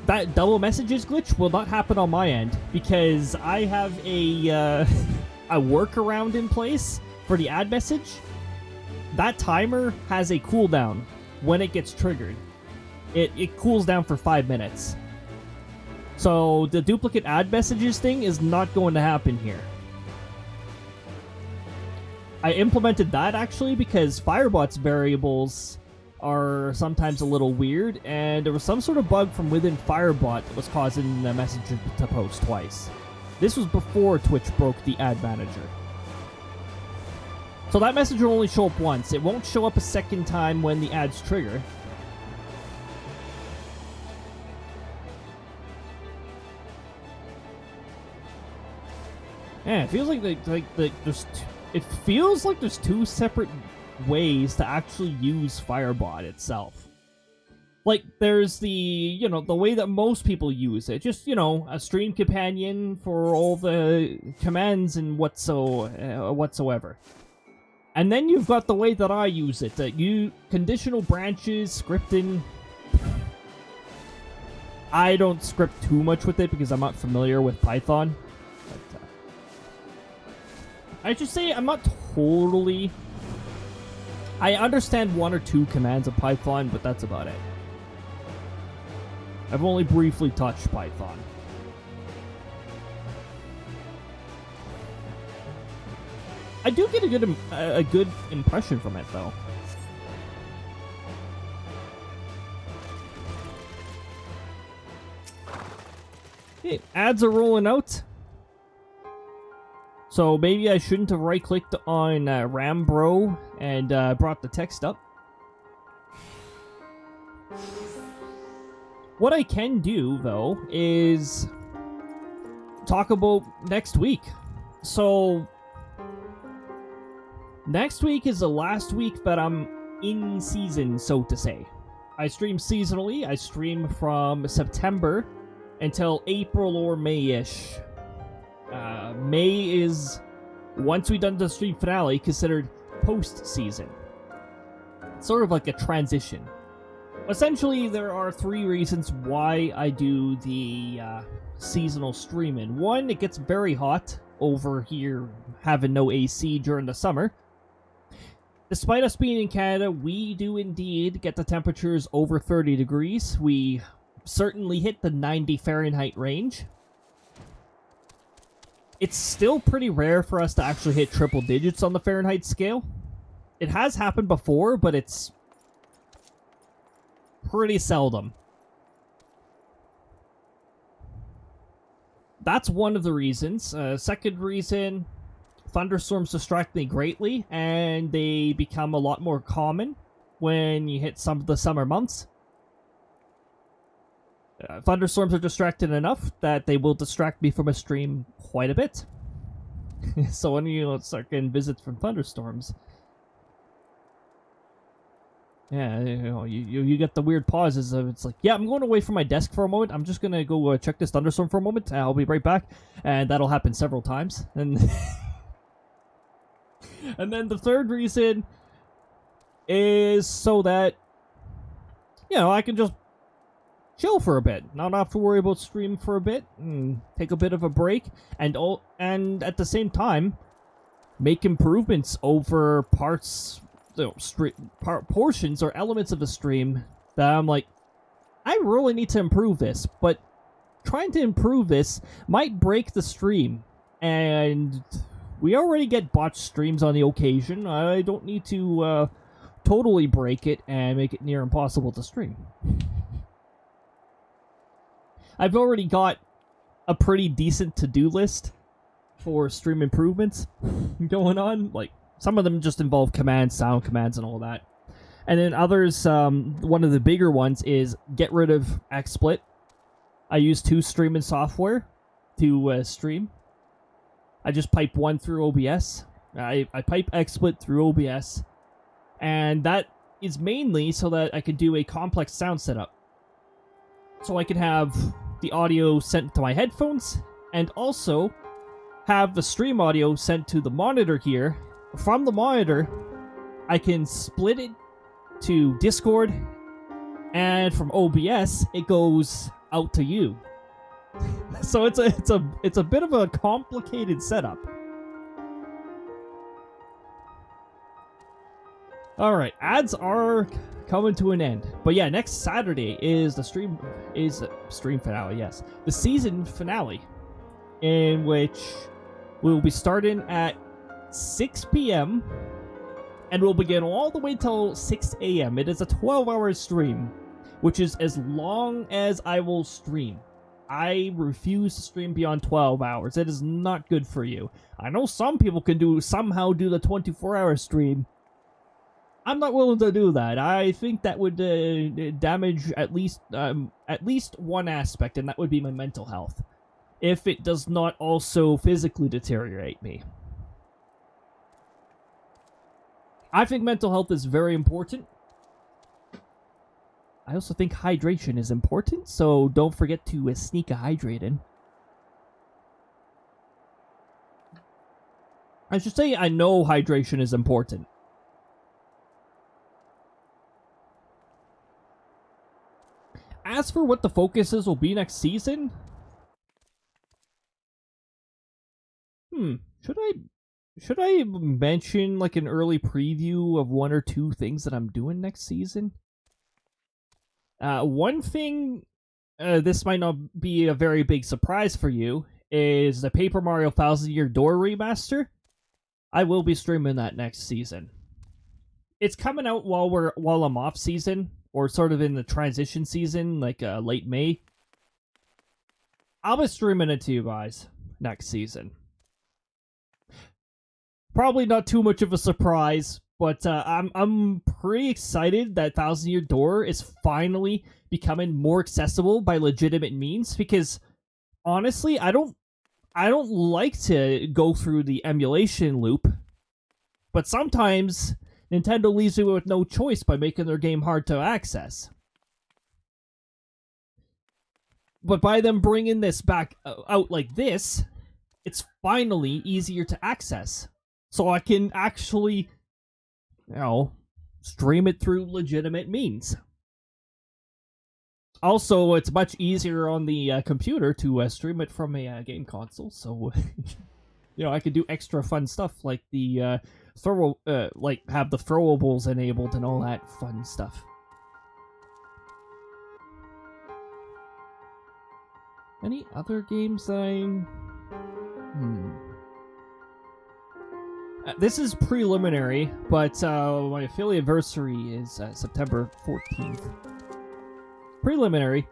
that double messages glitch will not happen on my end because I have a workaround in place for the ad message. That timer has a cooldown when it gets triggered. It cools down for 5 minutes. So the duplicate ad messages thing is not going to happen here. I implemented that actually because Firebot's variables are sometimes a little weird, and there was some sort of bug from within Firebot that was causing the message to post twice. This was before Twitch broke the ad manager. So that message will only show up once. It won't show up a second time when the ads trigger. Yeah, it feels like there's two separate ways to actually use Firebot itself. Like, there's the way that most people use it. Just, a stream companion for all the commands and whatsoever. And then you've got the way that I use it. That you conditional branches, scripting. I don't script too much with it because I'm not familiar with Python. But, I should say I'm not totally... I understand one or two commands of Python, but that's about it. I've only briefly touched Python. I do get a good impression from it, though. Okay, ads are rolling out. So maybe I shouldn't have right-clicked on Rambro and brought the text up. What I can do, though, is talk about next week. So, next week is the last week that I'm in season, so to say. I stream seasonally. I stream from September until April or May-ish. May is, once we've done the stream finale, considered post-season. It's sort of like a transition. Essentially, there are 3 reasons why I do the seasonal streaming. 1, it gets very hot over here, having no AC during the summer. Despite us being in Canada, we do indeed get the temperatures over 30 degrees. We certainly hit the 90 Fahrenheit range. It's still pretty rare for us to actually hit triple digits on the Fahrenheit scale. It has happened before, but it's pretty seldom. That's one of the reasons. Second reason, thunderstorms distract me greatly, and they become a lot more common when you hit some of the summer months. Thunderstorms are distracted enough that they will distract me from a stream quite a bit. So when you start getting visits from thunderstorms, yeah, you get the weird pauses of it's like, yeah, I'm going away from my desk for a moment. I'm just gonna go check this thunderstorm for a moment. I'll be right back, and that'll happen several times. And and then the third reason is so that I can just chill for a bit, not have to worry about stream for a bit, and take a bit of a break, and at the same time make improvements over portions or elements of the stream that I'm like, I really need to improve this, but trying to improve this might break the stream, and we already get botched streams on the occasion. I don't need to totally break it and make it near impossible to stream. I've already got a pretty decent to-do list for stream improvements going on. Like, some of them just involve commands, sound commands, and all that. And then others, one of the bigger ones is get rid of XSplit. I use 2 streaming software to stream. I just pipe one through OBS. I pipe XSplit through OBS. And that is mainly so that I could do a complex sound setup. So I can have the audio sent to my headphones, and also have the stream audio sent to the monitor here. From the monitor, I can split it to Discord, and from OBS, it goes out to you. So it's a bit of a complicated setup. Alright, ads are coming to an end. But yeah, next Saturday is the stream finale, yes. The season finale, in which we'll be starting at 6 p.m. and we'll begin all the way till 6 a.m. It is a 12-hour stream, which is as long as I will stream. I refuse to stream beyond 12 hours. It is not good for you. I know some people can somehow do the 24-hour stream. I'm not willing to do that. I think that would damage at least one aspect, and that would be my mental health, if it does not also physically deteriorate me. I think mental health is very important. I also think hydration is important, so don't forget to sneak a hydrate in. I should say I know hydration is important. As for what the focuses will be next season, should I mention like an early preview of 1 or 2 things that I'm doing next season? One thing, this might not be a very big surprise for you, is the Paper Mario 1000-Year Door remaster. I will be streaming that next season. It's coming out while I'm off season, or sort of in the transition season, like late May. I'll be streaming it to you guys next season. Probably not too much of a surprise, but I'm pretty excited that 1000-Year Door is finally becoming more accessible by legitimate means, because honestly, I don't like to go through the emulation loop, but sometimes Nintendo leaves me with no choice by making their game hard to access. But by them bringing this back out like this, it's finally easier to access. So I can actually, stream it through legitimate means. Also, it's much easier on the computer to stream it from a game console, so I could do extra fun stuff like the like have the throwables enabled and all that fun stuff. Any other games that this is preliminary, but my affiliate anniversary is September 14th. Preliminary,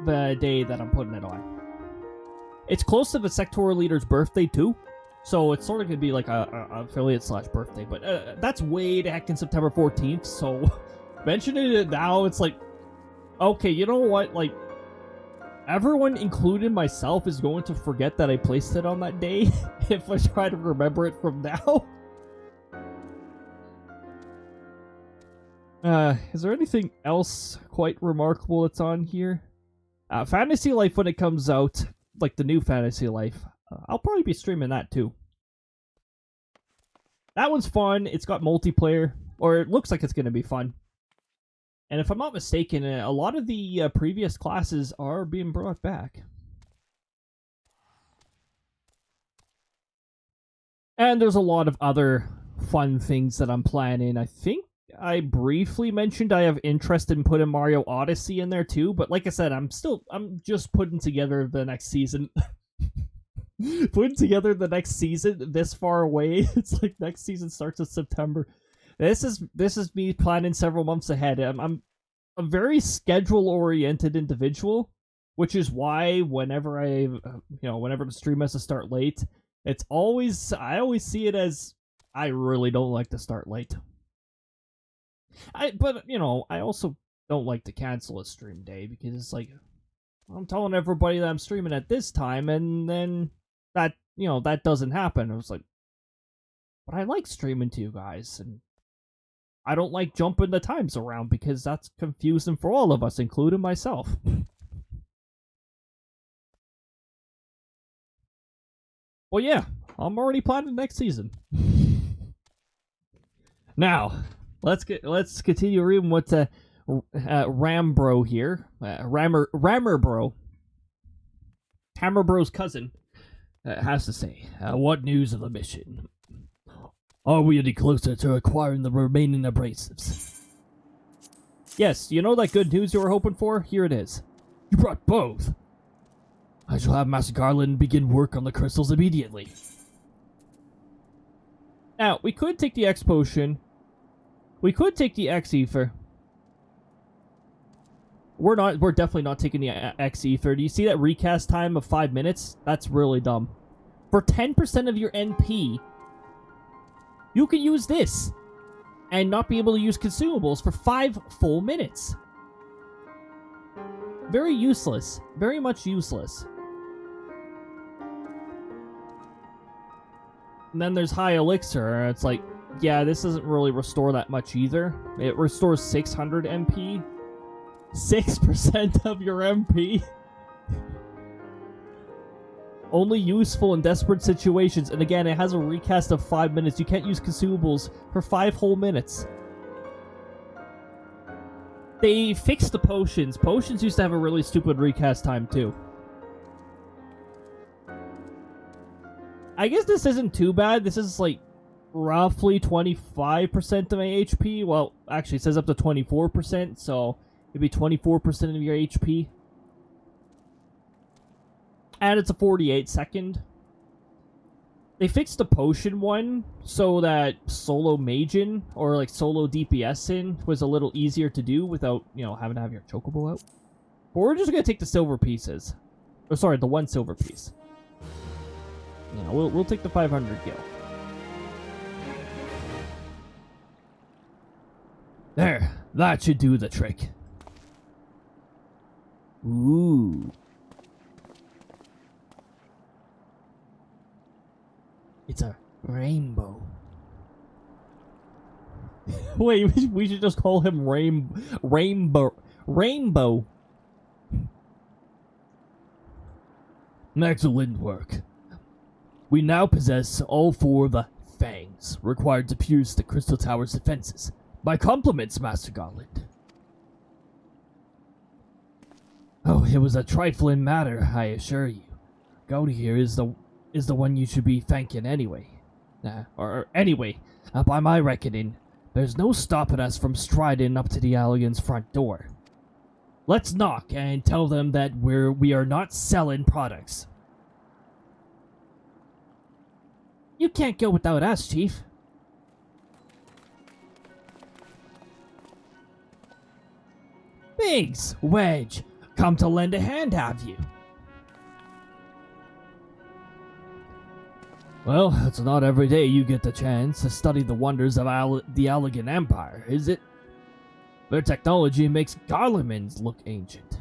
the day that I'm putting it on. It's close to the sectoral leader's birthday too, so it's sort of gonna be like a affiliate / birthday. But that's way the heck in September 14th. So mentioning it now, it's like, okay, you know what? Like, everyone, including myself, is going to forget that I placed it on that day if I try to remember it from now. Is there anything else quite remarkable that's on here? Fantasy Life, when it comes out, like the new Fantasy Life, I'll probably be streaming that too. That one's fun. It's got multiplayer, or it looks like it's going to be fun. And if I'm not mistaken, a lot of the previous classes are being brought back. And there's a lot of other fun things that I'm planning. I think I briefly mentioned I have interest in putting Mario Odyssey in there too, but like I said, I'm just putting together the next season. Putting together the next season this far away. It's like next season starts in September. This is me planning several months ahead. I'm a very schedule-oriented individual, which is why whenever whenever the stream has to start late, I always see it as I really don't like to start late. But I also don't like to cancel a stream day because it's like I'm telling everybody that I'm streaming at this time, and then that doesn't happen. I was like, but I like streaming to you guys, and I don't like jumping the times around because that's confusing for all of us, including myself. Well, yeah, I'm already planning next season. Now, let's continue reading what Rambro here, Rammerbro, Hammerbro's cousin, has to say. What news of the mission? Are we any closer to acquiring the remaining abrasives? Yes, you know that good news you were hoping for? Here it is. You brought both. I shall have Master Garland begin work on the crystals immediately. Now, we could take the X potion. We could take the X ether. We're definitely not taking the X ether. Do you see that recast time of 5 minutes? That's really dumb. For 10% of your NP, you can use this and not be able to use consumables for 5 full minutes. Very useless. Very much useless. And then there's High Elixir. It's like, yeah, this doesn't really restore that much either. It restores 600 MP. 6% of your MP. Only useful in desperate situations. And again, it has a recast of 5 minutes. You can't use consumables for 5 whole minutes. They fixed the potions. Potions used to have a really stupid recast time too. I guess this isn't too bad. This is like roughly 25% of my HP. Well, actually it says up to 24%, so it'd be 24% of your HP. And it's a 48 second. They fixed the potion one so that solo magin or like solo DPSing was a little easier to do without, having to have your chocobo out. But we're just gonna take the silver pieces. Oh, sorry, the 1 silver piece. Yeah, we'll take the 500 gil. There, that should do the trick. Ooh. It's a rainbow. Wait, we should just call him Rainbow. Excellent work. We now possess all 4 of the fangs required to pierce the Crystal Tower's defenses. My compliments, Master Garland. Oh, it was a trifling matter, I assure you. Cody here is the one you should be thanking anyway. Anyway, By my reckoning, there's no stopping us from striding up to the Allegan's front door. Let's knock and tell them that we are not selling products. You can't go without us, Chief. Biggs, Wedge, come to lend a hand, have you? Well, it's not every day you get the chance to study the wonders of the Allegan Empire, is it? Their technology makes Garlemans look ancient.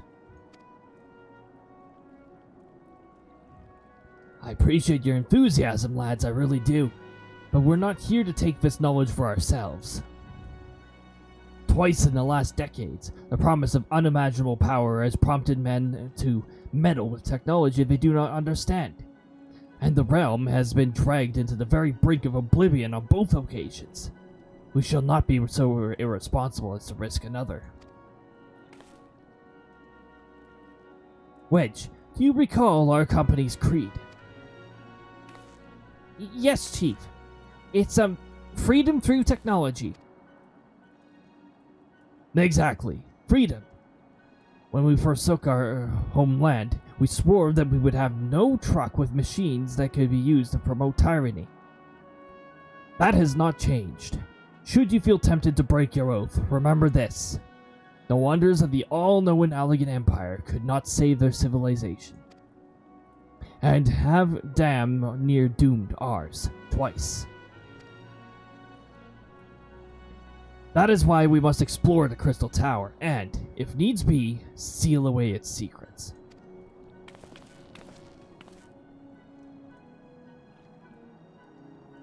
I appreciate your enthusiasm, lads, I really do. But we're not here to take this knowledge for ourselves. Twice in the last decades, the promise of unimaginable power has prompted men to meddle with technology they do not understand. And the realm has been dragged into the very brink of oblivion on both occasions. We shall not be so irresponsible as to risk another. Wedge, do you recall our company's creed? Yes, Chief. It's, freedom through technology. Exactly. Freedom. When we forsook our homeland, we swore that we would have no truck with machines that could be used to promote tyranny. That has not changed. Should you feel tempted to break your oath, remember this. The wonders of the all-knowing Allegan Empire could not save their civilization. And have damn near doomed ours twice. That is why we must explore the Crystal Tower and, if needs be, seal away its secrets.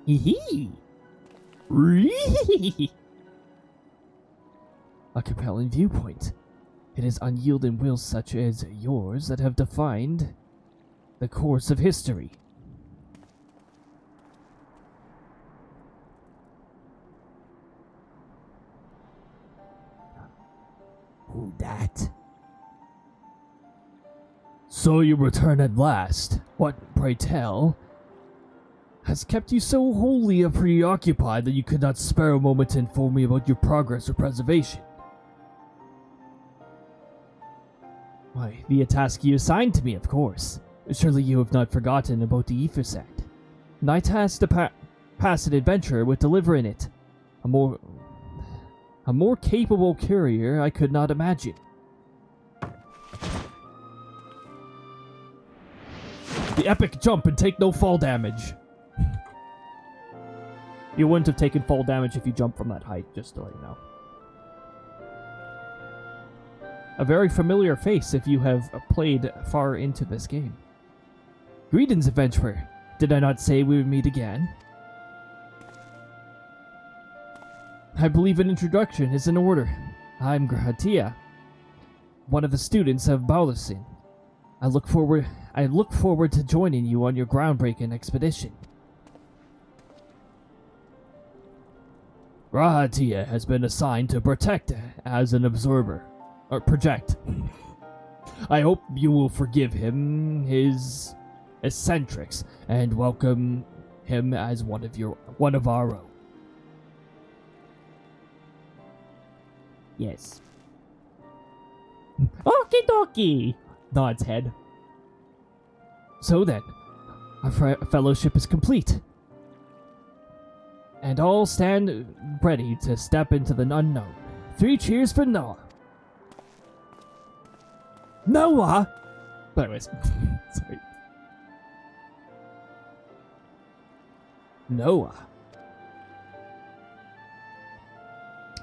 Hee A compelling viewpoint. It is unyielding wills such as yours that have defined the course of history. Who that? So you return at last. What, pray tell, has kept you so wholly preoccupied that you could not spare a moment to inform me about your progress or preservation? Why, the task you assigned to me, of course. Surely you have not forgotten about the Ether Sect. And I tasked a past adventurer with delivering it. A more capable courier I could not imagine. The epic jump and take no fall damage. You wouldn't have taken fall damage if you jumped from that height, just to let you know. A very familiar face if you have played far into this game. Greetings, adventurer. Did I not say we would meet again? I believe an introduction is in order. I'm Grahatia, one of the students of Baulasin. I look forward to joining you on your groundbreaking expedition. Grahatia has been assigned to protect as an observer. Or project. I hope you will forgive him his eccentrics and welcome him as one of our own. Yes. Okie dokie! Nods head. So then, our fellowship is complete. And all stand ready to step into the unknown. 3 cheers for Noah. Noah! But anyways, sorry. Noah.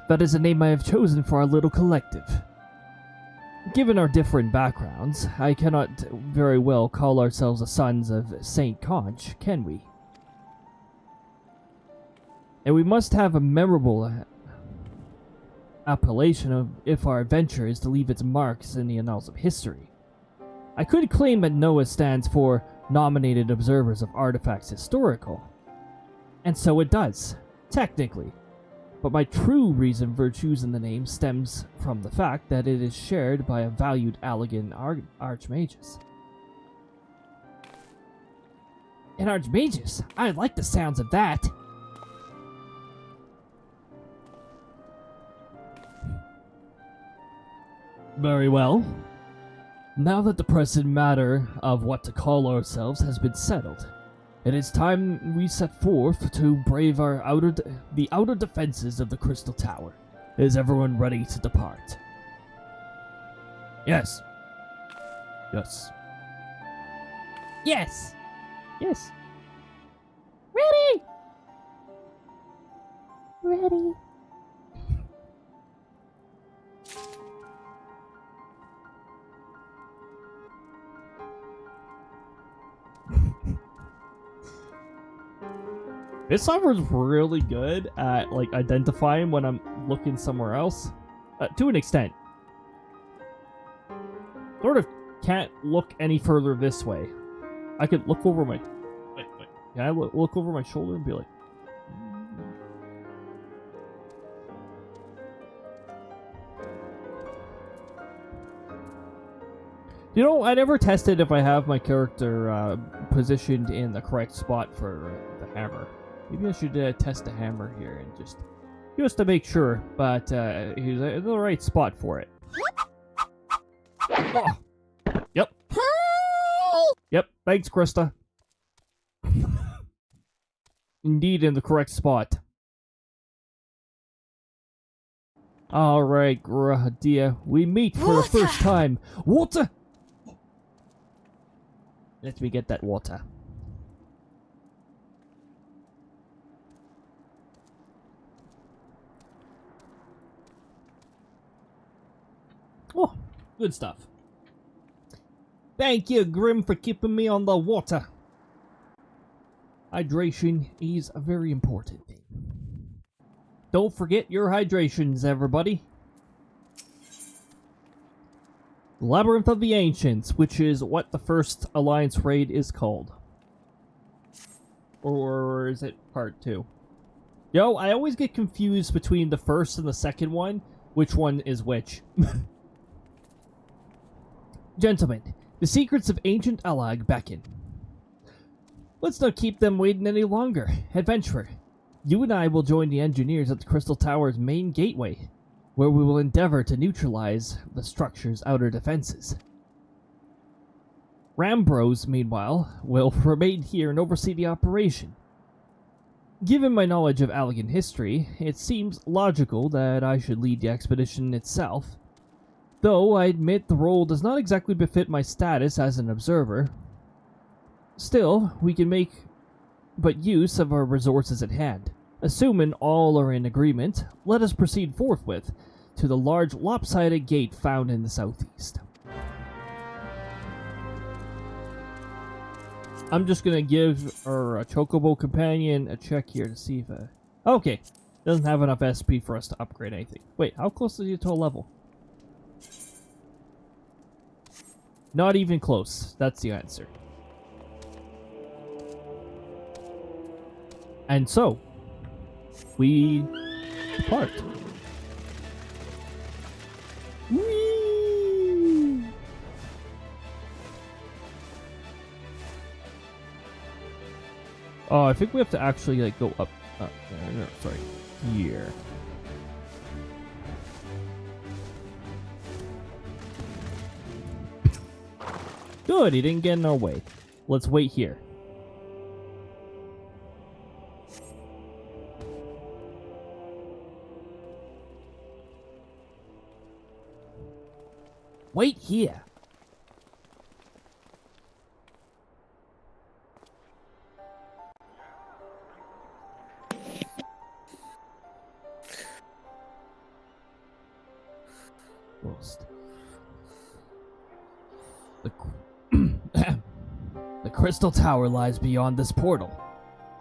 That is a name I have chosen for our little collective. Given our different backgrounds, I cannot very well call ourselves the sons of Saint Conch, can we? And we must have a memorable appellation of if our adventure is to leave its marks in the annals of history. I could claim that NOAA stands for Nominated Observers of Artifacts Historical. And so it does, technically. But my true reason for choosing the name stems from the fact that it is shared by a valued Allegan Archmagus. An Archmagus? I like the sounds of that. Very well. Now that the present matter of what to call ourselves has been settled, it is time we set forth to brave the outer defenses of the Crystal Tower. Is everyone ready to depart? Yes. Yes. Yes. Yes. Ready. Ready. This server's really good at like identifying when I'm looking somewhere else, to an extent. Sort of can't look any further this way. I could look over my. Wait. Can I look over my shoulder and be like? You know, I never tested if I have my character positioned in the correct spot for the hammer. Maybe I should test the hammer here and just to make sure, but he's in the right spot for it. Oh. Yep. Yep. Thanks, Krista. Indeed, in the correct spot. All right, dear. We meet for the first time. Water. Let me get that water. Oh, good stuff. Thank you, Grim, for keeping me on the water. Hydration is a very important thing. Don't forget your hydrations, everybody. Labyrinth of the Ancients, which is what the first Alliance raid is called. Or is it part 2? Yo, I always get confused between the first and the second one. Which one is which? Gentlemen, the secrets of ancient Alag beckon. Let's not keep them waiting any longer. Adventurer, you and I will join the engineers at the Crystal Tower's main gateway, where we will endeavor to neutralize the structure's outer defenses. Rambros, meanwhile, will remain here and oversee the operation. Given my knowledge of Allegan history, it seems logical that I should lead the expedition itself, though I admit the role does not exactly befit my status as an observer. Still, we can make but use of our resources at hand. Assuming all are in agreement, let us proceed forthwith to the large lopsided gate found in the southeast. I'm just gonna give our Chocobo companion a check here to see if okay, doesn't have enough SP for us to upgrade anything. Wait, how close is he to a level? Not even close. That's the answer. And so, we depart. Whee! Oh, I think we have to actually like go up. No, sorry, here. Good, he didn't get in our way. Let's wait here. Wait here. Lost. The Crystal Tower lies beyond this portal.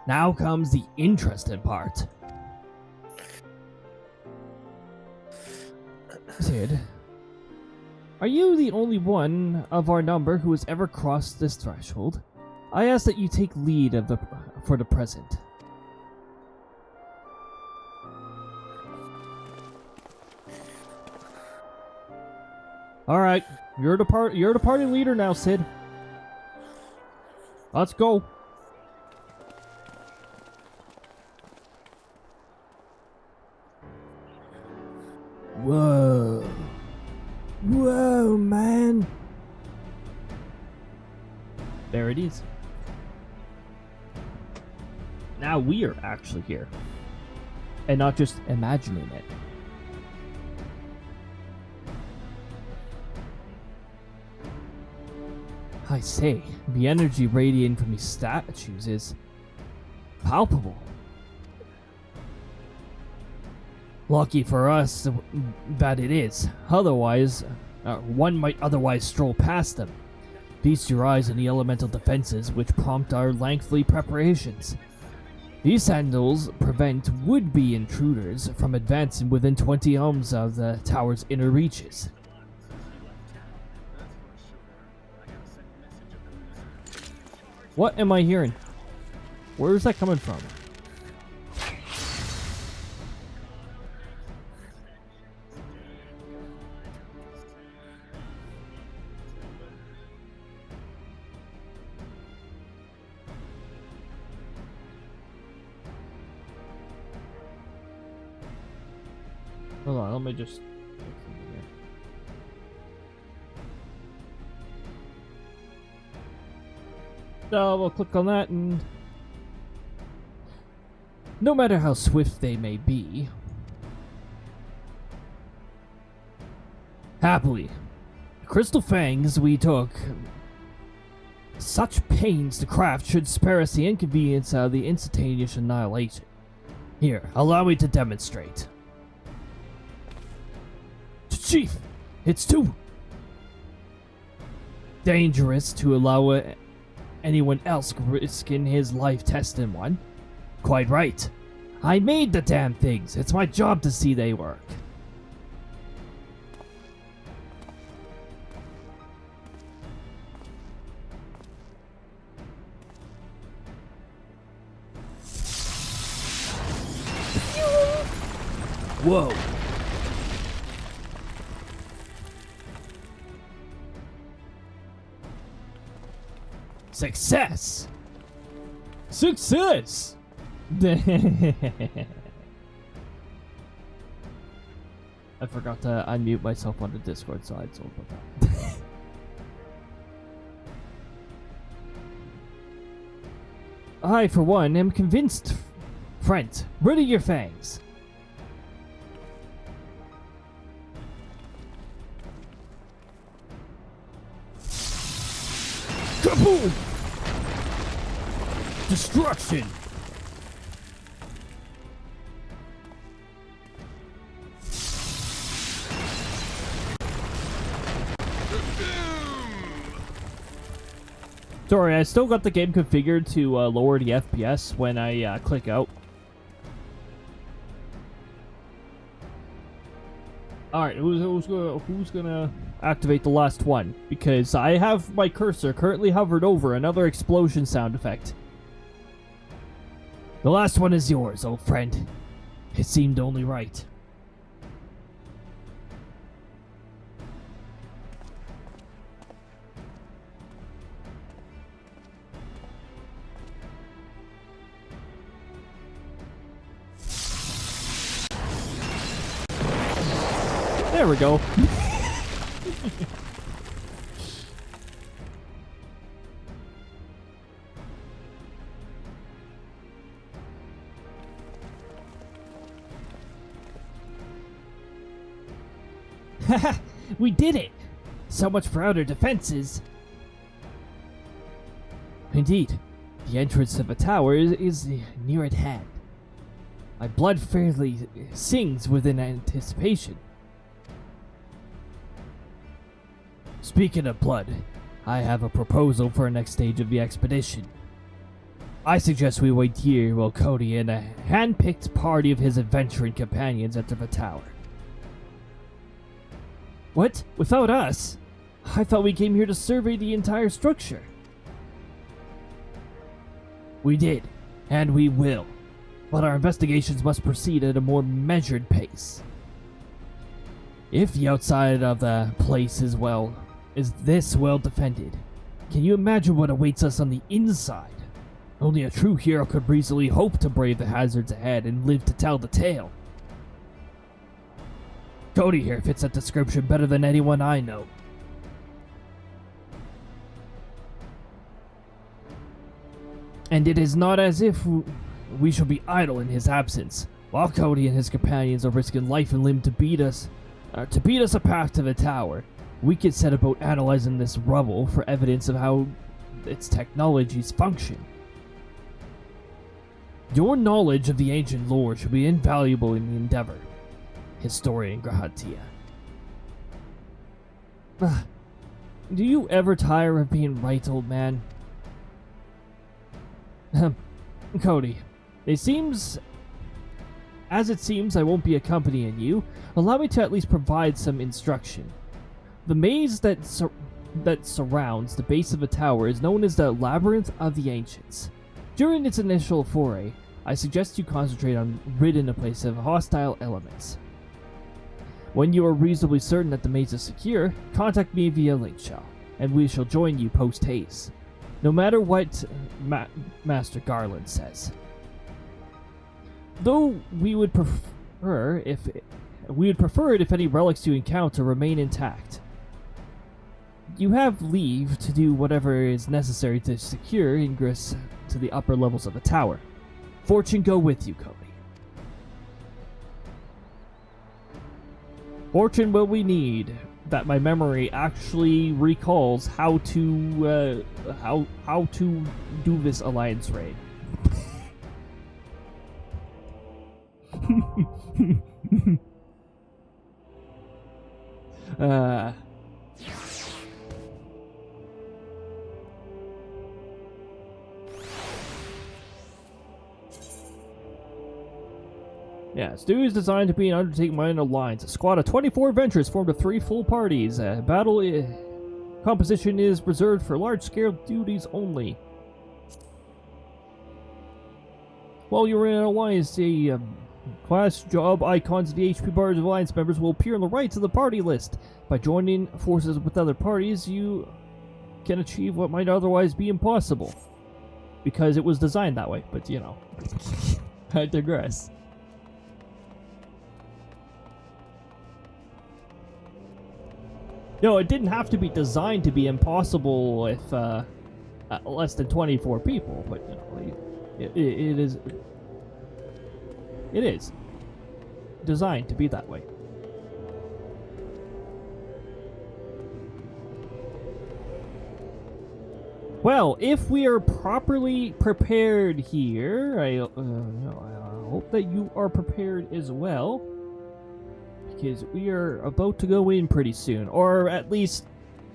Now comes the interesting part. Sid, are you the only one of our number who has ever crossed this threshold? I ask that you take lead for the present. All right, you're the party leader now, Sid. Let's go. Whoa. Whoa, man. There it is. Now we are actually here. And not just imagining it. I say, the energy radiating from these statues is palpable. Lucky for us that it is. Otherwise, one might otherwise stroll past them. Feast your eyes on the elemental defenses which prompt our lengthy preparations. These sandals prevent would-be intruders from advancing within 20 ohms of the tower's inner reaches. What am I hearing? Where is that coming from? Hold on, let me just... So we'll click on that and... No matter how swift they may be... Happily, the crystal fangs we took such pains to craft should spare us the inconvenience of the instantaneous annihilation. Here, allow me to demonstrate. Chief, it's too dangerous to allow anyone else risking his life testing one. Quite right. I made the damn things. It's my job to see they work. Whoa. Success! Success! I forgot to unmute myself on the Discord side, so I'll put that. I, for one, am convinced. Friend, ready your fangs. Kaboom! Destruction! Sorry, I still got the game configured to lower the FPS when I click out. Alright, who's gonna activate the last one? Because I have my cursor currently hovered over another explosion sound effect. The last one is yours, old friend. It seemed only right. There we go. Haha, we did it! So much for outer defenses. Indeed, the entrance to the tower is near at hand. My blood fairly sings within anticipation. Speaking of blood, I have a proposal for the next stage of the expedition. I suggest we wait here while Cody and a hand-picked party of his adventuring companions enter the tower. What? Without us? I thought we came here to survey the entire structure. We did, and we will. But our investigations must proceed at a more measured pace. If the outside of the place is this well defended, can you imagine what awaits us on the inside? Only a true hero could reasonably hope to brave the hazards ahead and live to tell the tale. Cody here fits that description better than anyone I know. And it is not as if we shall be idle in his absence. While Cody and his companions are risking life and limb to beat us a path to the tower, we could set about analyzing this rubble for evidence of how its technologies function. Your knowledge of the ancient lore should be invaluable in the endeavor, Historian Grahatia. Do you ever tire of being right, old man? Cody, it seems I won't be accompanying you. Allow me to at least provide some instruction. The maze that surrounds the base of the tower is known as the Labyrinth of the Ancients. During its initial foray, I suggest you concentrate on ridding the place of hostile elements. When you are reasonably certain that the maze is secure, contact me via link shell, and we shall join you post-haste. No matter what Master Garland says. Though we would prefer it if any relics you encounter remain intact. You have leave to do whatever is necessary to secure ingress to the upper levels of the tower. Fortune go with you, Cody. Fortune will we need that my memory actually recalls how to do this alliance raid. Yeah, Stew is designed to be an undertaking by an alliance. A squad of 24 adventurers formed of 3 full parties. Battle composition is reserved for large-scale duties only. While you're in an alliance, the class job icons of the HP bars of alliance members will appear on the right of the party list. By joining forces with other parties, you can achieve what might otherwise be impossible. Because it was designed that way, but you know. I digress. No, it didn't have to be designed to be impossible if less than 24 people, but you know, it is designed to be that way. Well, if we are properly prepared here, I hope that you are prepared as well. Because we are about to go in pretty soon. Or at least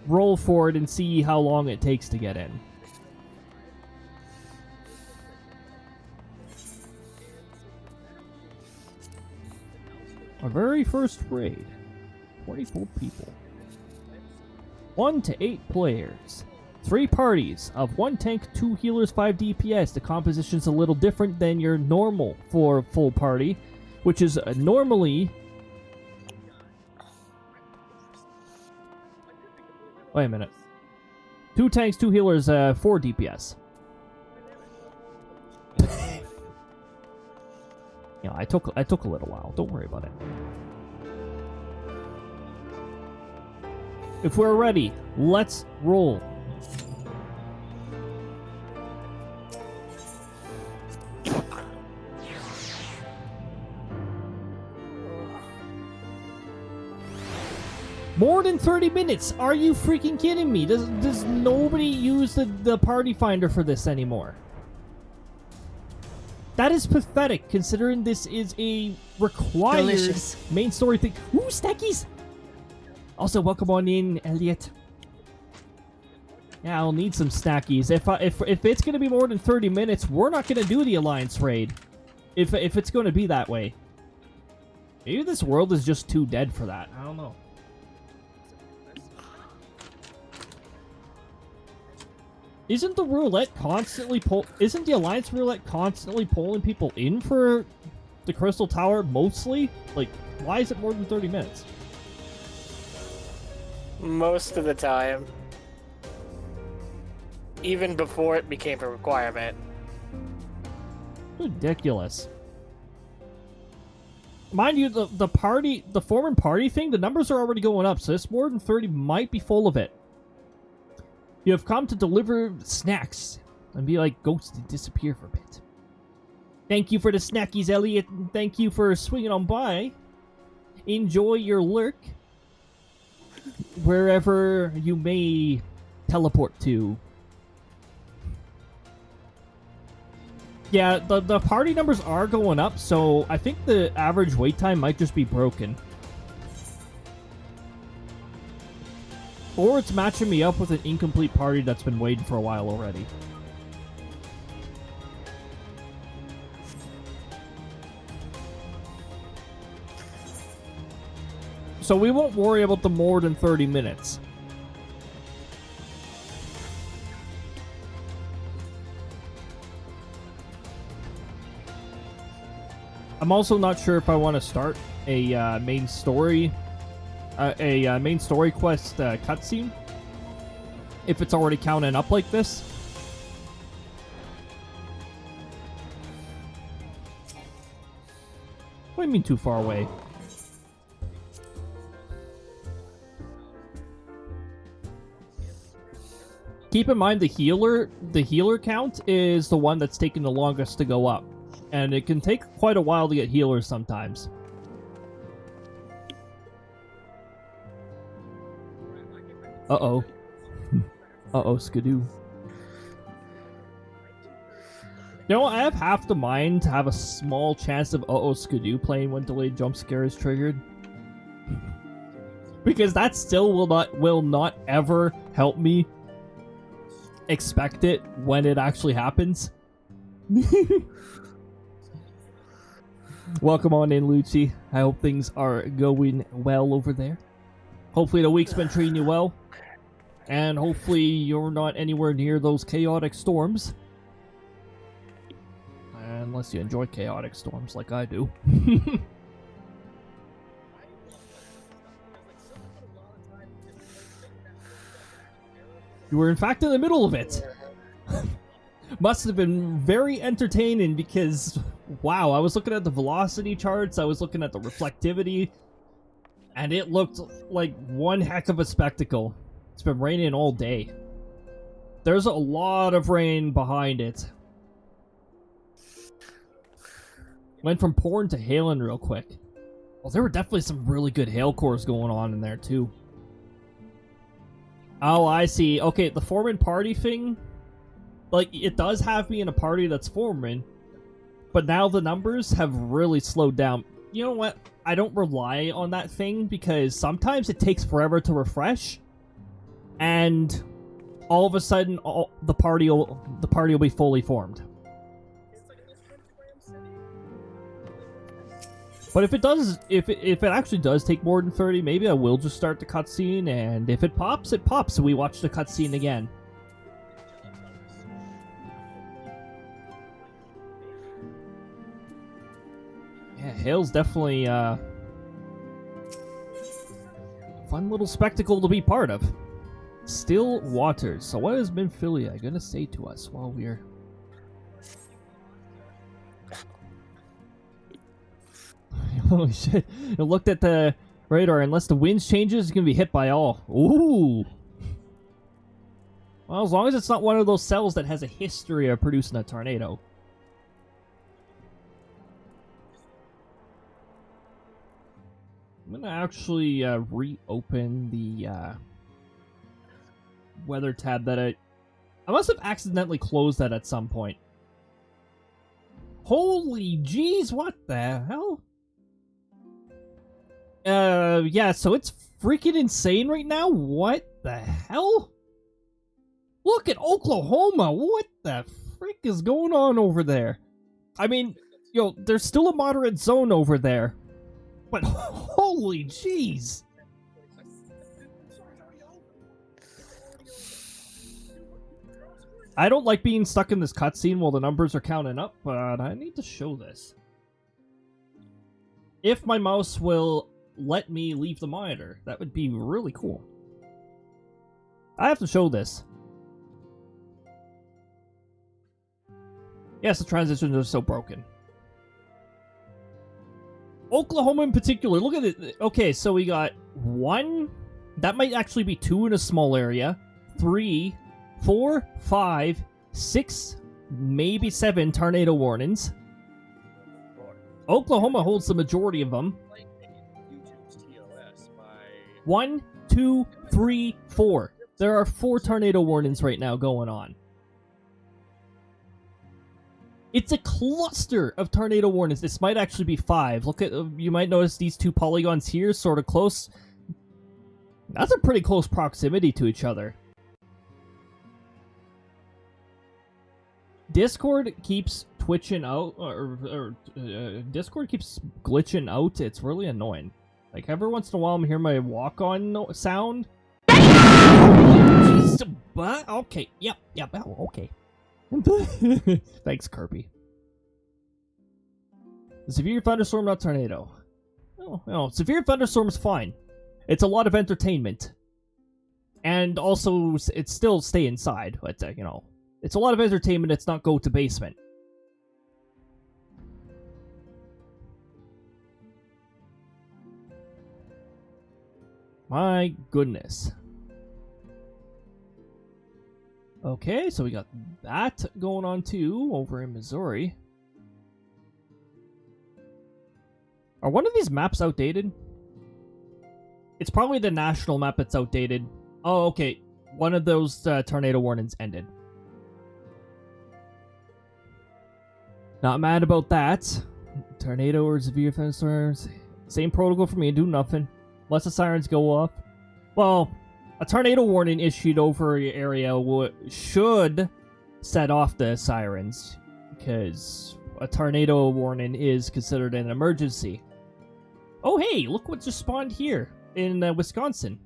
roll for it and see how long it takes to get in. Our very first raid. 24 people. 1 to 8 players. 3 parties of 1 tank, 2 healers, 5 DPS. The composition's a little different than your normal for a full party. Which is normally... Wait a minute. 2 tanks, 2 healers, 4 DPS. Yeah, I took a little while. Don't worry about it. If we're ready, let's roll. More than 30 minutes! Are you freaking kidding me? Does nobody use the party finder for this anymore? That is pathetic, considering this is a required main story thing. Ooh, stackies! Also, welcome on in, Elliot. Yeah, I'll need some stackies. If it's gonna be more than 30 minutes, we're not gonna do the Alliance raid. If it's gonna be that way. Maybe this world is just too dead for that. I don't know. Isn't the roulette constantly isn't the Alliance roulette constantly pulling people in for the Crystal Tower mostly? Like, why is it more than 30 minutes? Most of the time. Even before it became a requirement. Ridiculous. Mind you, the foreman party thing, the numbers are already going up, so this more than 30 might be full of it. You have come to deliver snacks and be like ghosts and disappear for a bit. Thank you for the snackies, Elliot, and thank you for swinging on by. Enjoy your lurk wherever you may teleport to. Yeah, the party numbers are going up, so I think the average wait time might just be broken. Or it's matching me up with an incomplete party that's been waiting for a while already. So we won't worry about the more than 30 minutes. I'm also not sure if I want to start a main story quest cutscene if it's already counting up like this. What do you mean too far away? Keep in mind the healer count is the one that's taking the longest to go up. And it can take quite a while to get healers sometimes. Uh-oh. Uh-oh, skidoo. You know, I have half the mind to have a small chance of uh-oh skidoo playing when delayed jump scare is triggered. Because that still will not ever help me expect it when it actually happens. Welcome on in, Lucci. I hope things are going well over there. Hopefully the week's been treating you well. And hopefully you're not anywhere near those chaotic storms. Unless you enjoy chaotic storms like I do. You were in fact in the middle of it. Must have been very entertaining because, wow, I was looking at the velocity charts, I was looking at the reflectivity, and it looked like one heck of a spectacle. It's been raining all day. There's a lot of rain behind it. Went from pouring to hailing real quick. Well, there were definitely some really good hail cores going on in there, too. Oh, I see. Okay, the foreman party thing, like, it does have me in a party that's foreman, but now the numbers have really slowed down. You know what? I don't rely on that thing because sometimes it takes forever to refresh, and all of a sudden, the party will be fully formed. But if it actually does take more than 30, maybe I will just start the cutscene, and if it pops, so we watch the cutscene again. Yeah, hail's definitely a fun little spectacle to be part of. Still waters. So what is Minfilia gonna say to us while we're... Holy shit. I looked at the radar. Unless the wind changes, it's going to be hit by all. Ooh. Well, as long as it's not one of those cells that has a history of producing a tornado. I'm going to actually reopen the weather tab that I must have accidentally closed that at some point. Holy jeez, what the hell? Yeah, so it's freaking insane right now? What the hell? Look at Oklahoma! What the frick is going on over there? I mean, yo, there's still a moderate zone over there. But holy jeez! I don't like being stuck in this cutscene while the numbers are counting up, but I need to show this. If my mouse will let me leave the monitor, that would be really cool. I have to show this. Yes, the transitions are so broken. Oklahoma in particular, look at it. Okay, so we got 1, that might actually be 2 in a small area, 3, 4, 5, 6, maybe 7 tornado warnings. Oklahoma holds the majority of them. 1, 2, 3, 4. There are 4 tornado warnings right now going on. It's a cluster of tornado warnings. This might actually be 5. Look at, you might notice these 2 polygons here, sort of close. That's a pretty close proximity to each other. Discord keeps twitching out, Discord keeps glitching out. It's really annoying. Like, every once in a while I'm hearing my walk-on sound. Jeez, but okay, yep, okay. Thanks, Kirby. Severe thunderstorm, not tornado. Oh, no, severe thunderstorm is fine. It's a lot of entertainment. And also, it's still stay inside, but, you know, it's a lot of entertainment, it's not go to basement. My goodness. Okay, so we got that going on too, over in Missouri. Are one of these maps outdated? It's probably the national map that's outdated. Oh, okay. One of those tornado warnings ended. Not mad about that. Tornado or severe thunderstorms. Same protocol for me, do nothing. Unless the sirens go off. Well, a tornado warning issued over your area should set off the sirens, because a tornado warning is considered an emergency. Oh hey, look what just spawned here in Wisconsin.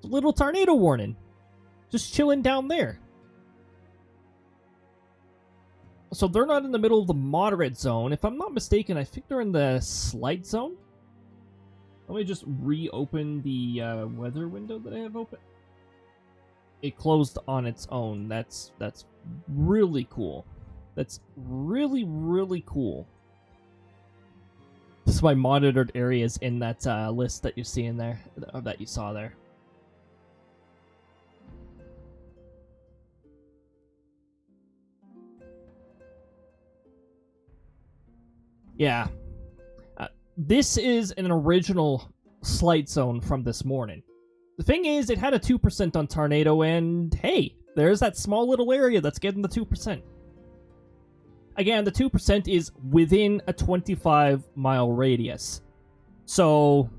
A little tornado warning. Just chilling down there. So they're not in the middle of the moderate zone. If I'm not mistaken, I think they're in the slight zone. Let me just reopen the weather window that I have open. It closed on its own. That's really cool. That's really, really cool. This is my monitored areas in that list that you see in there, or that you saw there. Yeah. This is an original slight zone from this morning. The thing is, it had a 2% on tornado, and hey, there's that small little area that's getting the 2%. Again, the 2% is within a 25-mile radius. So,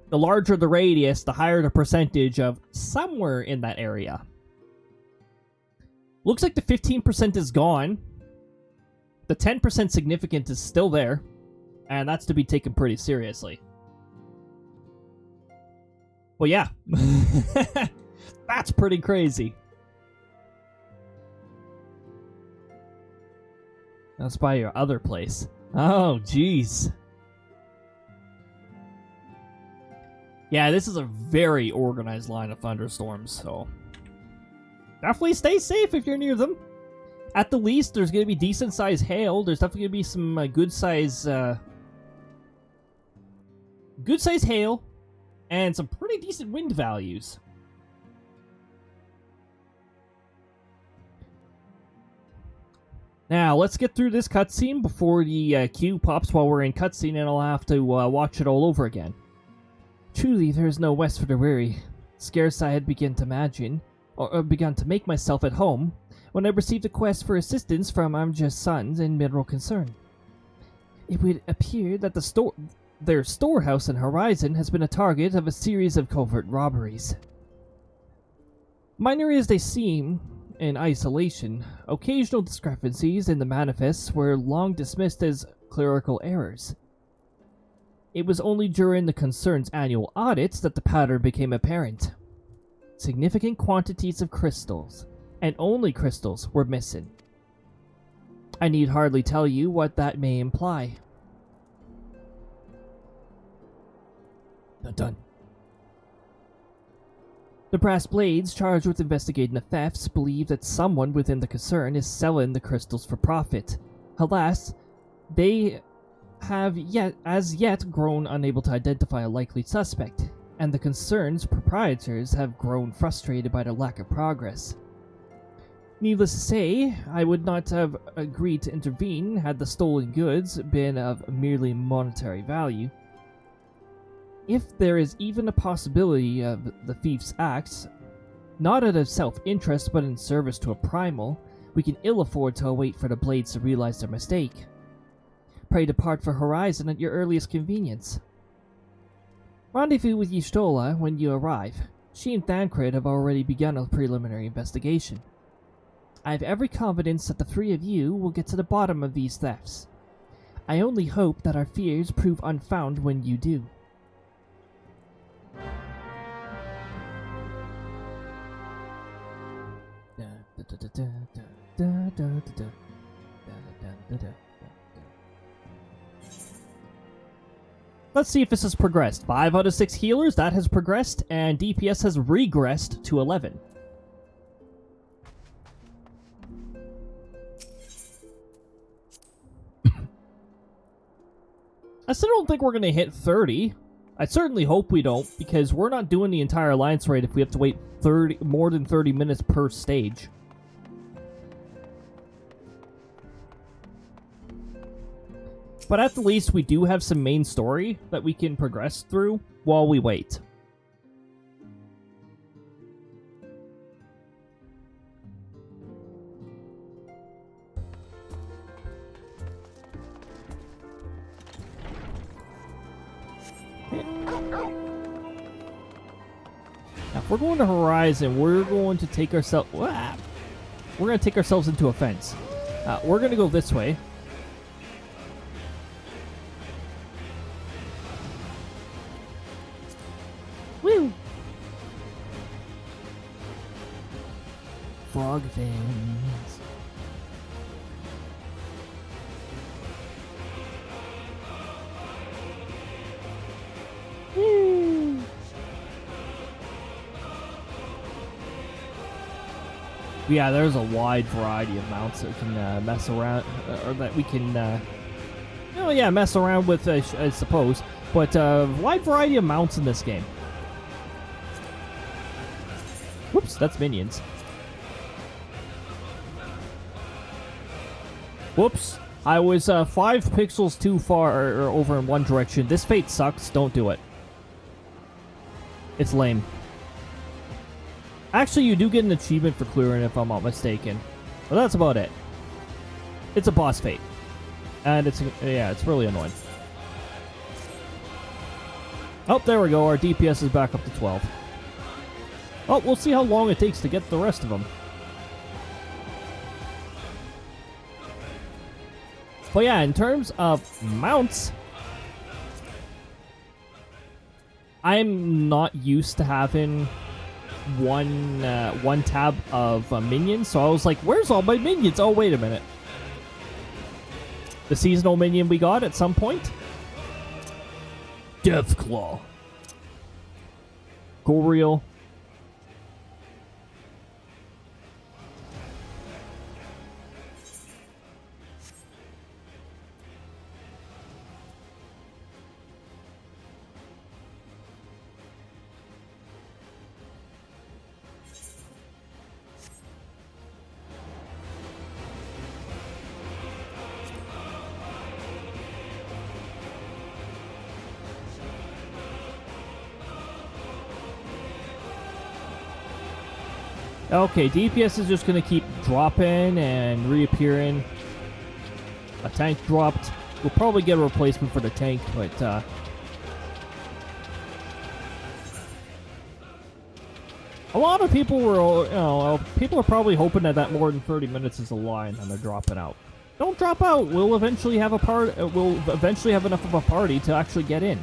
the larger the radius, the higher the percentage of somewhere in that area. Looks like the 15% is gone. The 10% significant is still there. And that's to be taken pretty seriously. Well, yeah. That's pretty crazy. That's by your other place. Oh, jeez. Yeah, this is a very organized line of thunderstorms, so definitely stay safe if you're near them. At the least, there's going to be decent-sized hail. There's definitely going to be some good-sized hail, and some pretty decent wind values. Now, let's get through this cutscene before the queue pops while we're in cutscene, and I'll have to watch it all over again. Truly, there is no rest for the weary. Scarce I had begun to imagine, or begun to make myself at home, when I received a quest for assistance from Amja's sons in mineral concern. It would appear that their storehouse in Horizon has been a target of a series of covert robberies. Minor as they seem in isolation, occasional discrepancies in the manifests were long dismissed as clerical errors. It was only during the concern's annual audits that the pattern became apparent. Significant quantities of crystals, and only crystals, were missing. I need hardly tell you what that may imply. Done. The brass blades charged with investigating the thefts believe that someone within the concern is selling the crystals for profit. Alas, they have as yet grown unable to identify a likely suspect, and the concerned proprietors have grown frustrated by the lack of progress. Needless to say, I would not have agreed to intervene had the stolen goods been of merely monetary value. If there is even a possibility of the thief's acts, not out of self-interest but in service to a primal, we can ill afford to wait for the blades to realize their mistake. Pray depart for Horizon at your earliest convenience. Rendezvous with Y'shtola when you arrive. She and Thancred have already begun a preliminary investigation. I have every confidence that the three of you will get to the bottom of these thefts. I only hope that our fears prove unfounded when you do. Let's see if this has progressed. 5 out of 6 healers, that has progressed, and DPS has regressed to 11. I still don't think we're going to hit 30. I certainly hope we don't, because we're not doing the entire alliance raid if we have to wait more than 30 minutes per stage. But at the least, we do have some main story that we can progress through while we wait. Now, if we're going to Horizon, we're going to take ourselves... We're going to take ourselves into offense. We're going to go this way. Woo! Frog fins. Woo! Yeah, there's a wide variety of mounts that can mess around, or that we can, mess around with, I suppose. But wide variety of mounts in this game. Whoops, that's minions. Whoops, I was 5 pixels too far or over in one direction. This fate sucks, don't do it. It's lame. Actually, you do get an achievement for clearing if I'm not mistaken. But that's about it. It's a boss fate. And it's really annoying. Oh, there we go. Our DPS is back up to 12. Oh, we'll see how long it takes to get the rest of them. But yeah, in terms of mounts, I'm not used to having one tab of minions, so I was like, where's all my minions? Oh, wait a minute. The seasonal minion we got at some point? Deathclaw. Goriel. Okay, DPS is just going to keep dropping and reappearing. A tank dropped. We'll probably get a replacement for the tank, but a lot of people were, people are probably hoping that more than 30 minutes is a line and they're dropping out. Don't drop out. We'll eventually have we'll eventually have enough of a party to actually get in.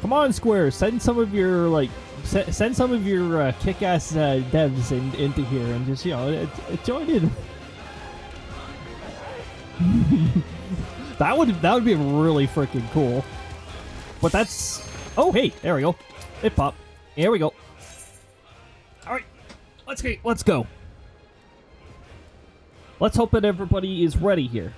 Come on, Square. Send some of your send some of your kick-ass devs into here and just join in. that would be really freaking cool. But that's hey, there we go. It popped. Here we go. All right. Let's go. Let's hope that everybody is ready here.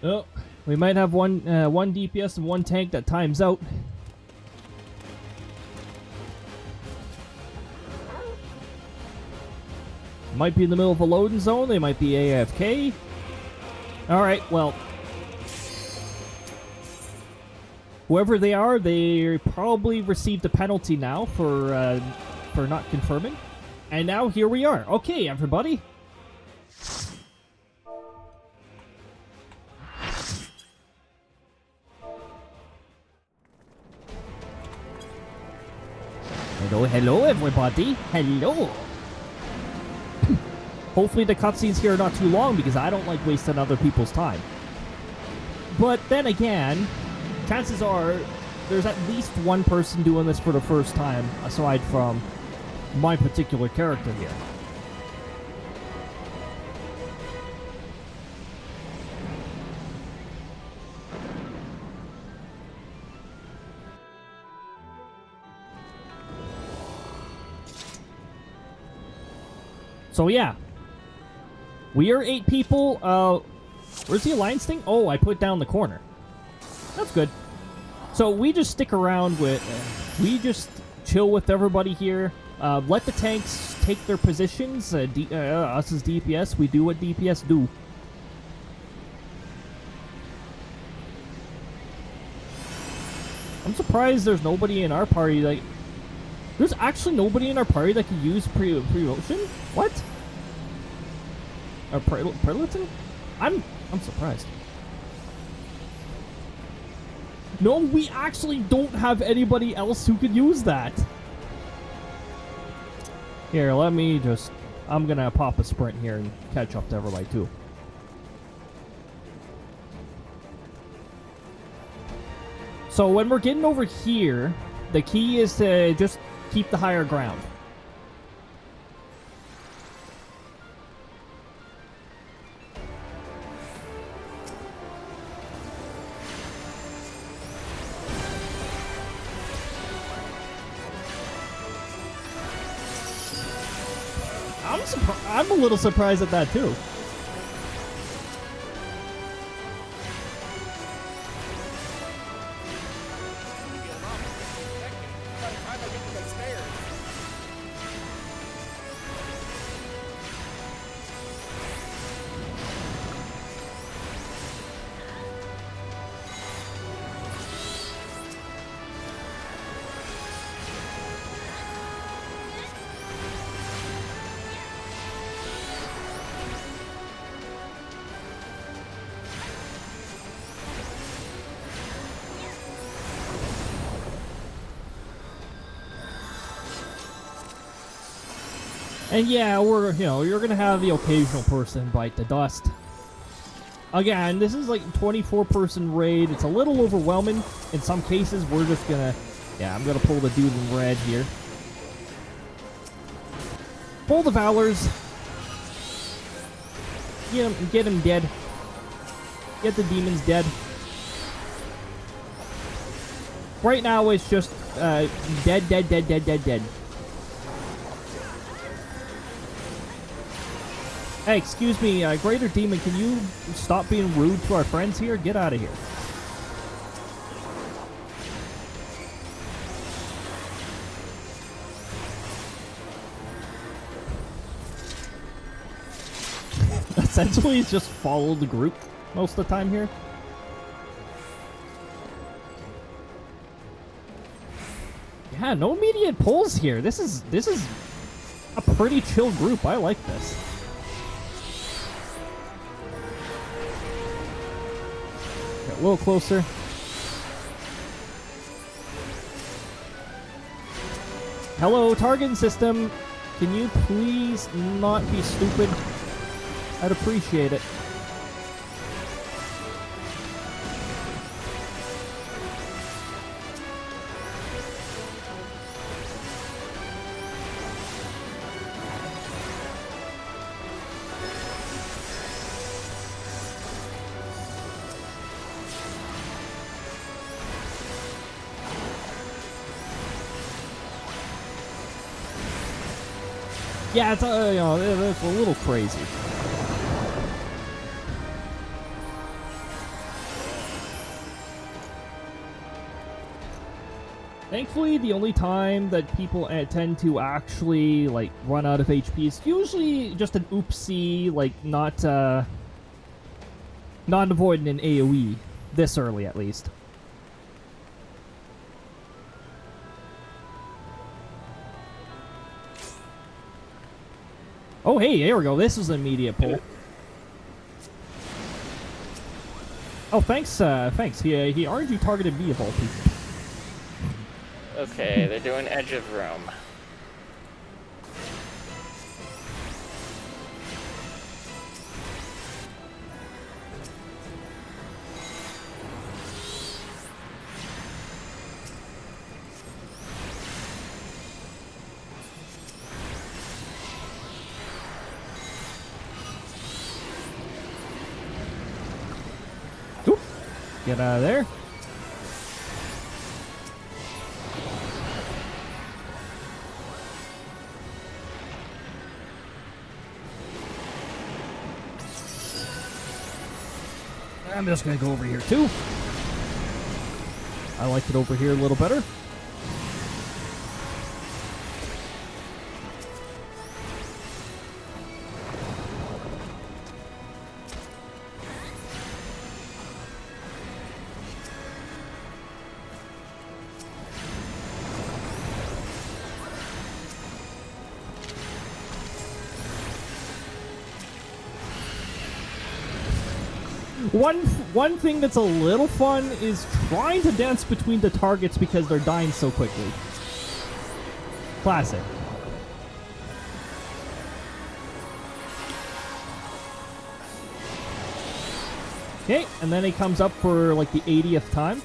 Oh, we might have one DPS and one tank that times out. Might be in the middle of a loading zone. They might be AFK. All right, well, whoever they are, they probably received a penalty now for not confirming. And now here we are. Okay, everybody. Hello, everybody. Hello. Hopefully the cutscenes here are not too long because I don't like wasting other people's time. But then again, chances are there's at least one person doing this for the first time aside from my particular character here. So yeah, we are 8 people. Where's the alliance thing? Oh, I put down the corner. That's good. So we just stick around with, we just chill with everybody here. Let the tanks take their positions. Us as DPS, we do what DPS do. I'm surprised there's nobody in our party that... There's actually nobody in our party that can use pre-motion? What? Or Preluton? I'm surprised. No, we actually don't have anybody else who could use that. Here, let me just... I'm gonna pop a sprint here and catch up to everybody too. So when we're getting over here, the key is to just keep the higher ground. I'm a little surprised at that too. And yeah, you're gonna have the occasional person bite the dust. Again, this is like a 24-person raid. It's a little overwhelming. In some cases, we're just gonna... Yeah, I'm gonna pull the dude in red here. Pull the Valors. Get him dead. Get the demons dead. Right now, it's just dead. Hey, excuse me, Greater Demon, can you stop being rude to our friends here? Get out of here. Essentially, he's just follow the group most of the time here. Yeah, no immediate pulls here. This is a pretty chill group. I like this. Get a little closer. Hello, targeting system. Can you please not be stupid? I'd appreciate it. Yeah, it's it's a little crazy. Thankfully, the only time that people tend to actually like run out of HP is usually just an oopsie, like not avoiding an AoE this early at least. Oh, hey, there we go. This is an immediate pull. Oh, thanks. He RNG targeted me of all people. Okay, they're doing Edge of Room. Oop. Get out of there. I'm just gonna go over here too. I like it over here a little better. One thing that's a little fun is trying to dance between the targets because they're dying so quickly. Classic. Okay, and then he comes up for like the 80th time.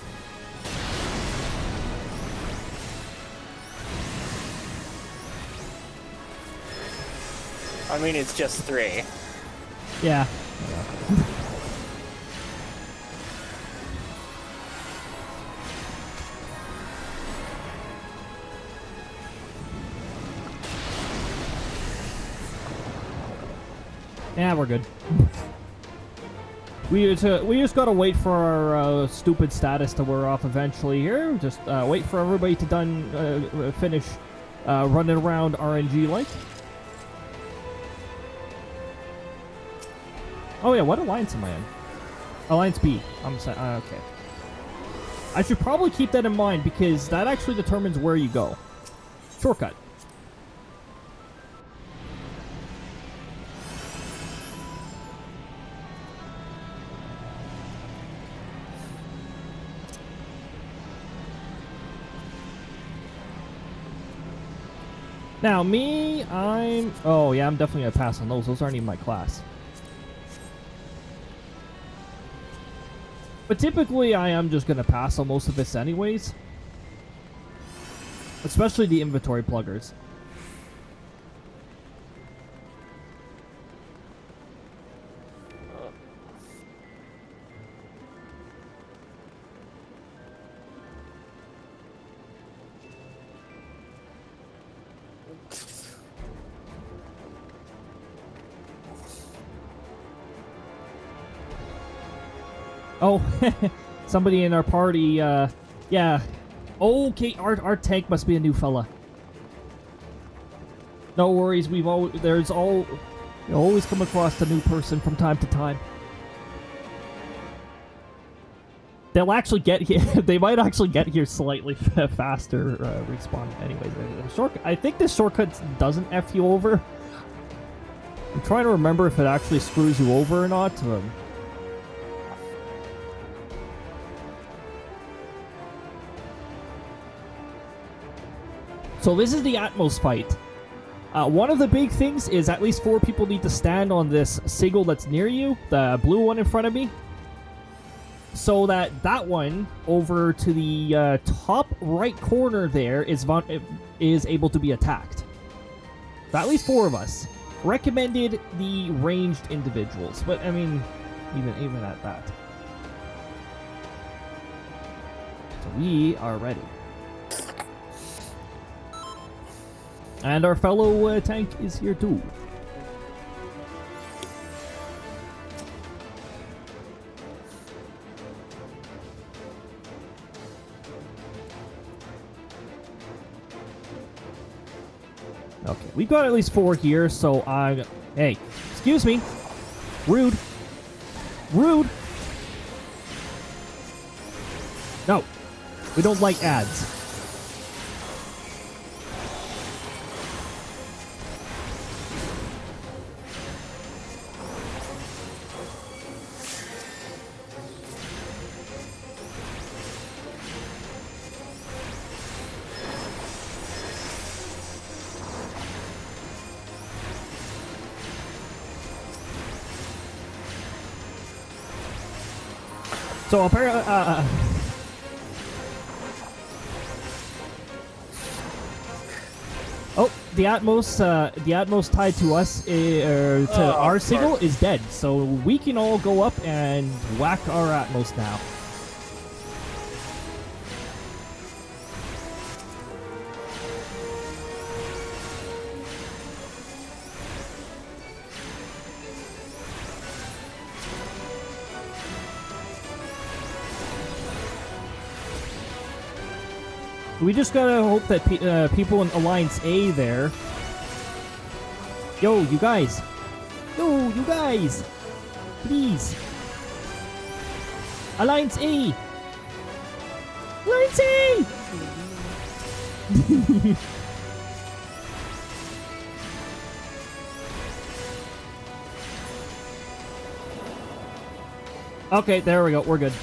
I mean, it's just 3. Yeah. Yeah, we're good. We just gotta wait for our stupid status to wear off eventually here. Just wait for everybody to finish running around RNG like. Oh yeah, what alliance am I in? Alliance B. I'm saying okay. I should probably keep that in mind because that actually determines where you go. Shortcut. Now, me, oh, yeah, I'm definitely going to pass on those. Those aren't even my class. But typically, I am just going to pass on most of this anyways. Especially the inventory pluggers. Oh, somebody in our party, yeah. Okay, our tank must be a new fella. No worries, we always come across a new person from time to time. They'll actually get here. They might actually get here slightly faster respawn. Anyways, I think this shortcut doesn't F you over. I'm trying to remember if it actually screws you over or not. So this is the Atmos fight. One of the big things is at least 4 people need to stand on this sigil that's near you, the blue one in front of me, so that one over to the top right corner there is able to be attacked. So at least 4 of us. Recommended the ranged individuals, but I mean, even at that. So we are ready. And our fellow tank is here too. Okay, we've got at least 4 here, so hey, excuse me. Rude. Rude. No, we don't like ads. So apparently, oh, the Atmos tied to us, or to our signal is dead. So we can all go up and whack our Atmos now. We just gotta hope that people in Alliance A there... Yo, you guys! Yo, you guys! Please! Alliance A! Alliance A! Okay, there we go. We're good.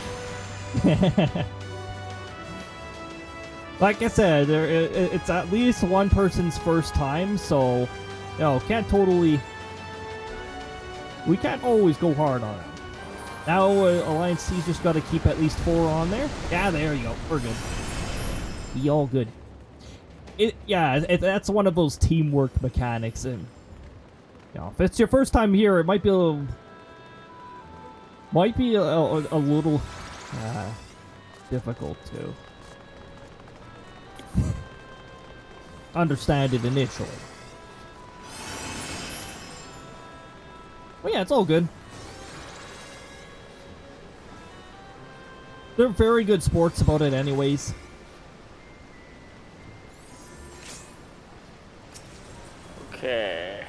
Like I said, it's at least one person's first time, so, you know, we can't always go hard on it. Now, Alliance C's just got to keep at least 4 on there. Yeah, there you go. We're good. We all good. That's one of those teamwork mechanics, and, you know, if it's your first time here, it might be a little difficult to understand it initially. Well, yeah, it's all good. They're very good sports about it anyways. Okay.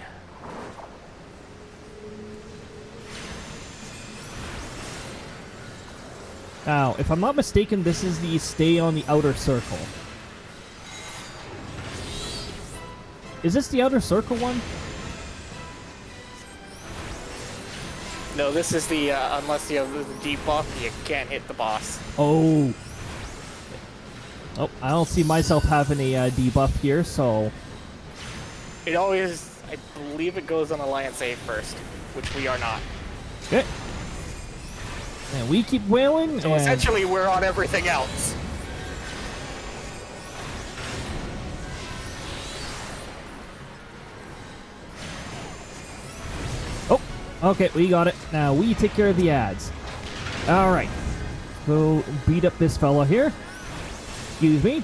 Now, if I'm not mistaken, this is the stay on the outer circle. Is this the outer circle one? No, this is the, unless you have the debuff, you can't hit the boss. Oh. Oh, I don't see myself having a debuff here, so... It always, I believe it goes on Alliance A first, which we are not. Okay. And we keep wailing, So essentially, we're on everything else. Oh, okay, we got it. Now we take care of the ads. Alright. Go beat up this fella here. Excuse me.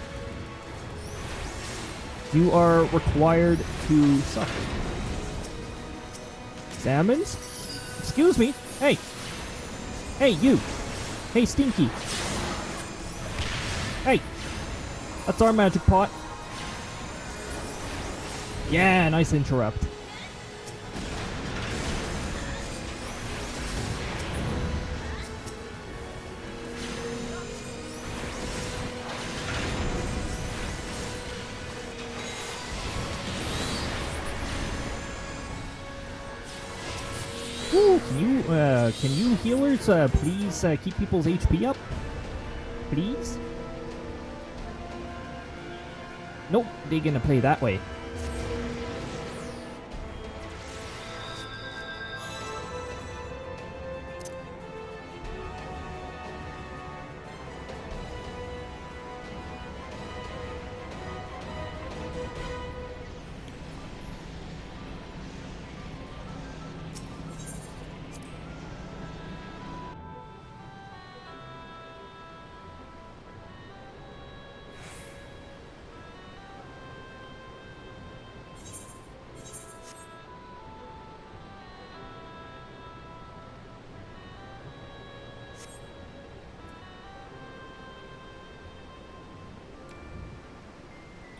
You are required to suffer. Salmons? Excuse me. Hey. Hey, you. Hey, Stinky. Hey. That's our magic pot. Yeah, nice interrupt. Ooh, can you healers please keep people's HP up? Please? Nope, they're gonna play that way.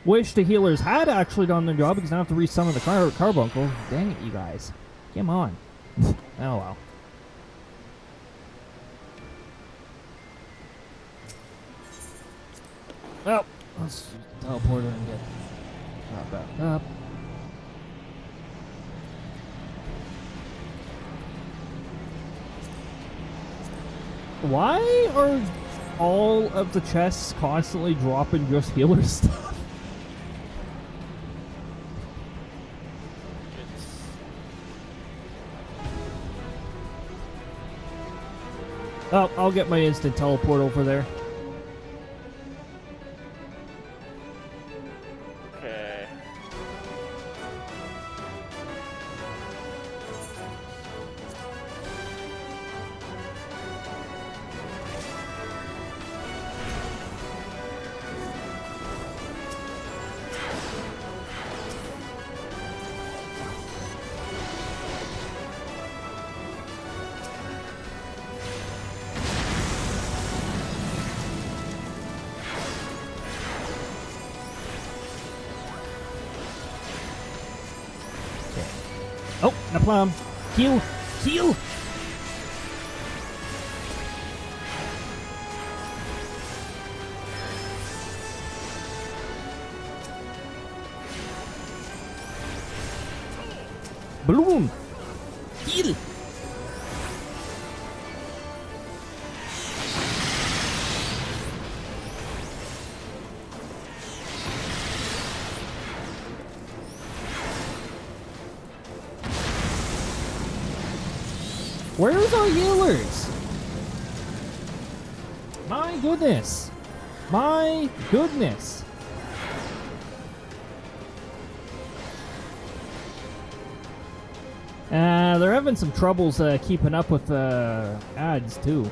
Wish the healers had actually done their job because I have to resummon the carbuncle. Dang it, you guys. Come on. Oh well. Well, let's teleport her and get back up. Why are all of the chests constantly dropping just healer stuff? Oh, I'll get my instant teleport over there. Okay. Oh, Napalm. Heal! Heal! Balloon! Heal! Where's our healers? My goodness. My goodness. They're having some troubles keeping up with ads too.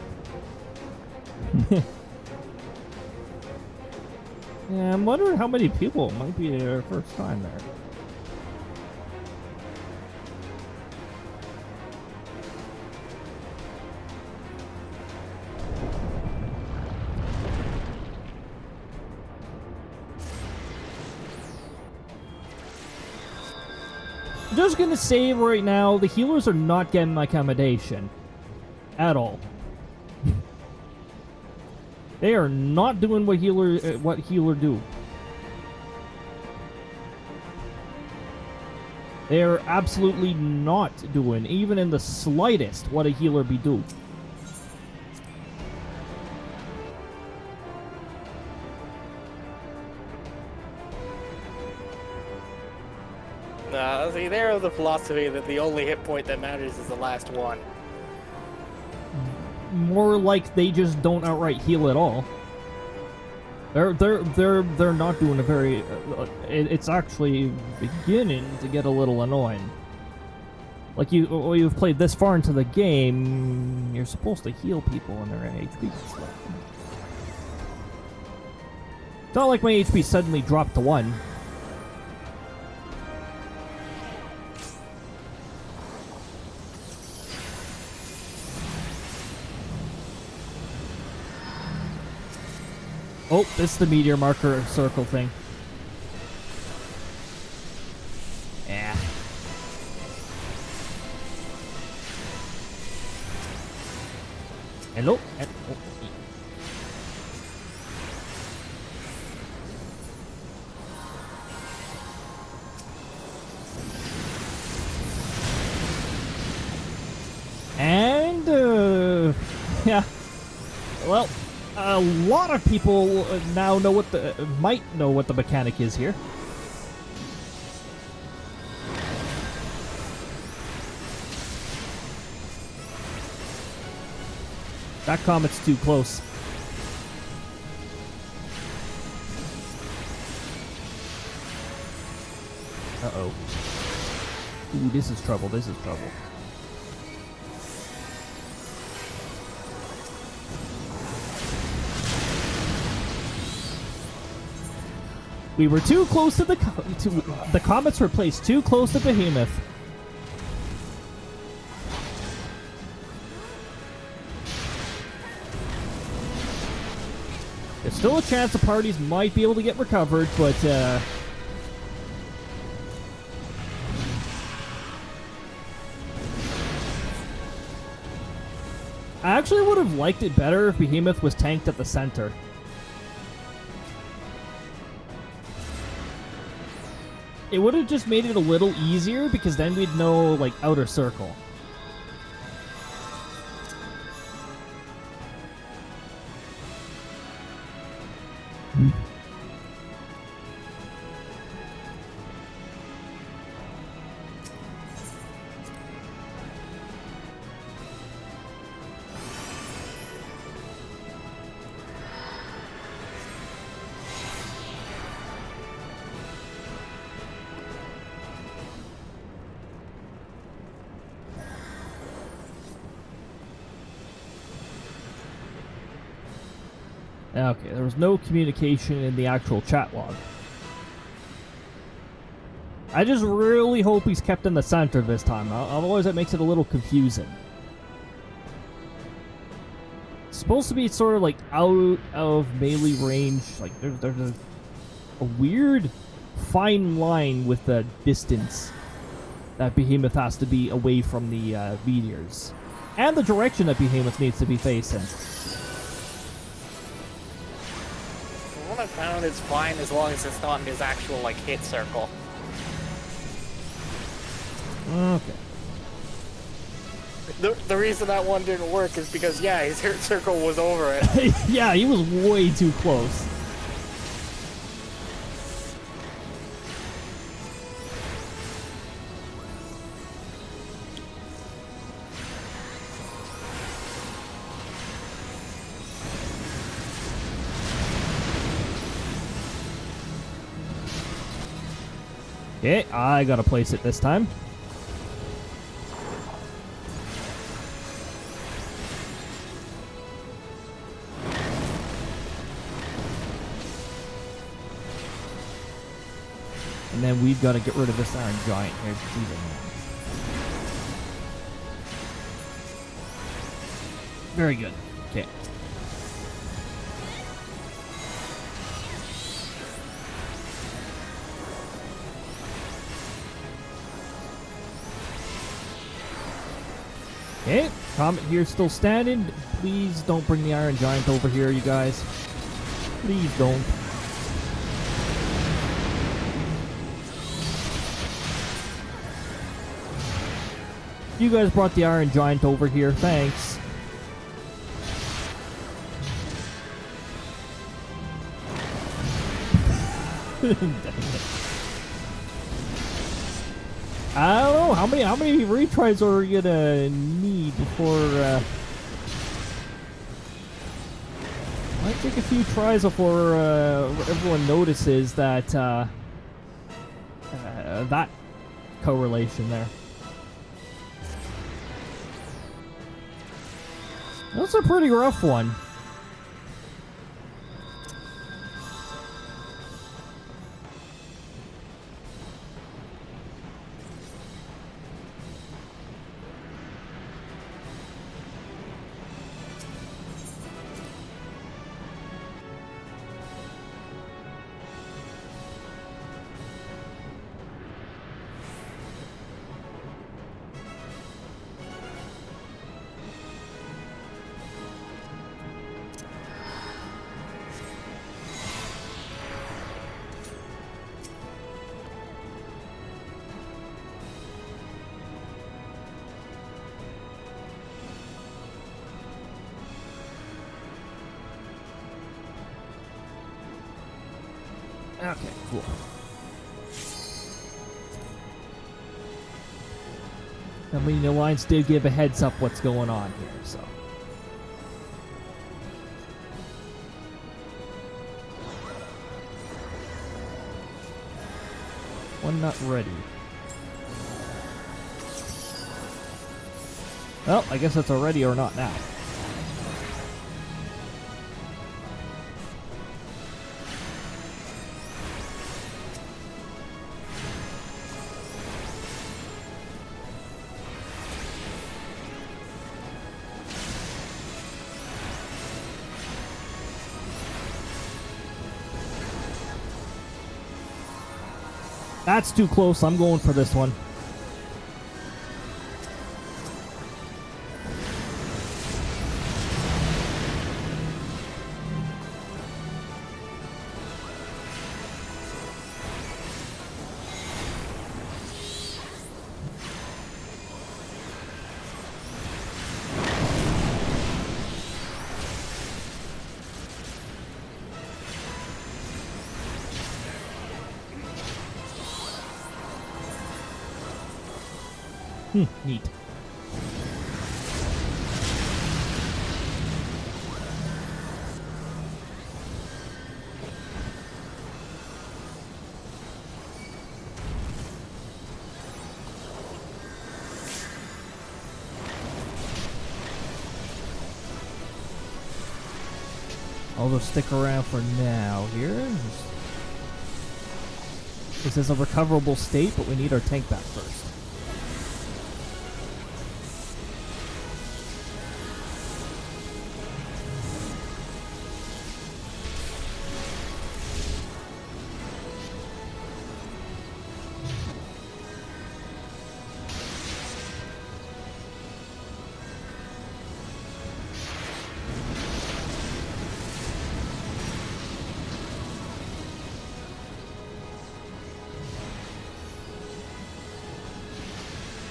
Yeah, I'm wondering how many people might be their first time there. Just gonna say right now, the healers are not getting my accommodation. At all. They are not doing what healer do. They are absolutely not doing, even in the slightest, what a healer be do. See, they're of the philosophy that the only hit point that matters is the last one. More like they just don't outright heal at all. They're not doing a very. It's actually beginning to get a little annoying. Like you've played this far into the game, you're supposed to heal people when they're in HP stuff. It's not like my HP suddenly dropped to 1. Oh, this is the meteor marker circle thing. Yeah. Hello? And, yeah. Well, a lot of people now know what might know what the mechanic is here. That comet's too close. Uh-oh. Ooh, this is trouble, this is trouble. We were too close to the comets were placed too close to Behemoth. There's still a chance the parties might be able to get recovered, but I actually would have liked it better if Behemoth was tanked at the center. It would have just made it a little easier because then we'd know, like, outer circle. Okay, there was no communication in the actual chat log. I just really hope he's kept in the center this time, otherwise it makes it a little confusing. It's supposed to be sort of like out of melee range, like there's a weird fine line with the distance that Behemoth has to be away from the meteors. And the direction that Behemoth needs to be facing. What I found is fine as long as it's not in his actual, like, hit circle. Okay. The reason that one didn't work is because, yeah, his hit circle was over it. Yeah, he was way too close. Okay, I gotta place it this time. And then we've got to get rid of this Iron Giant here. Very good. Okay. Okay, Comet here still standing. Please don't bring the Iron Giant over here, you guys. Please don't. You guys brought the Iron Giant over here, thanks. I don't know how many retries are you gonna need before might take a few tries before everyone notices that that correlation there. That's a pretty rough one. Okay, cool. I mean, the lines did give a heads up what's going on here, so. One not ready. Well, I guess it's a ready or not now. That's too close. I'm going for this one. Neat. I'll just stick around for now here. This is a recoverable state, but we need our tank back first.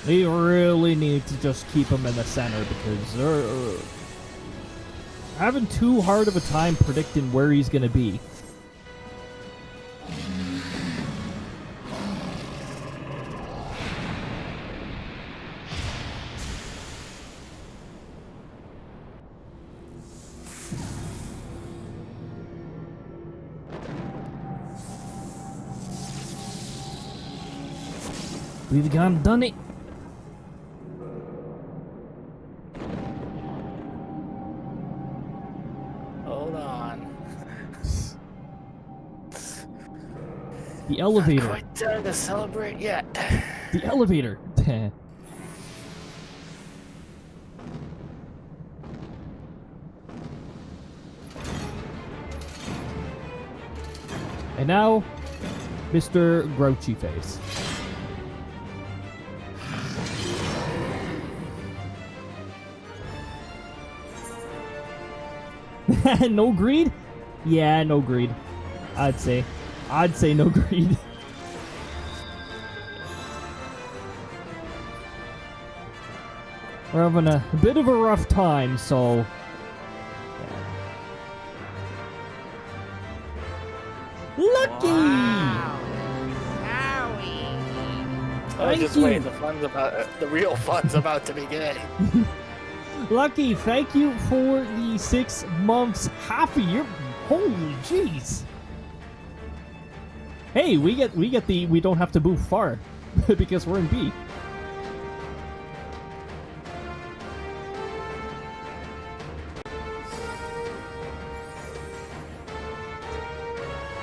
We really need to just keep them in the center because they're having too hard of a time predicting where he's going to be. We've gone done it. The elevator. Not quite time to celebrate yet. The elevator. And now, Mr. Grouchy Face. No greed? Yeah, no greed. I'd say no greed. We're having a bit of a rough time, so... Lucky! Wow. I was just waiting. The real fun's about to begin. Lucky, thank you for the 6 months happy. Holy jeez. Hey, we get the we don't have to move far because we're in B.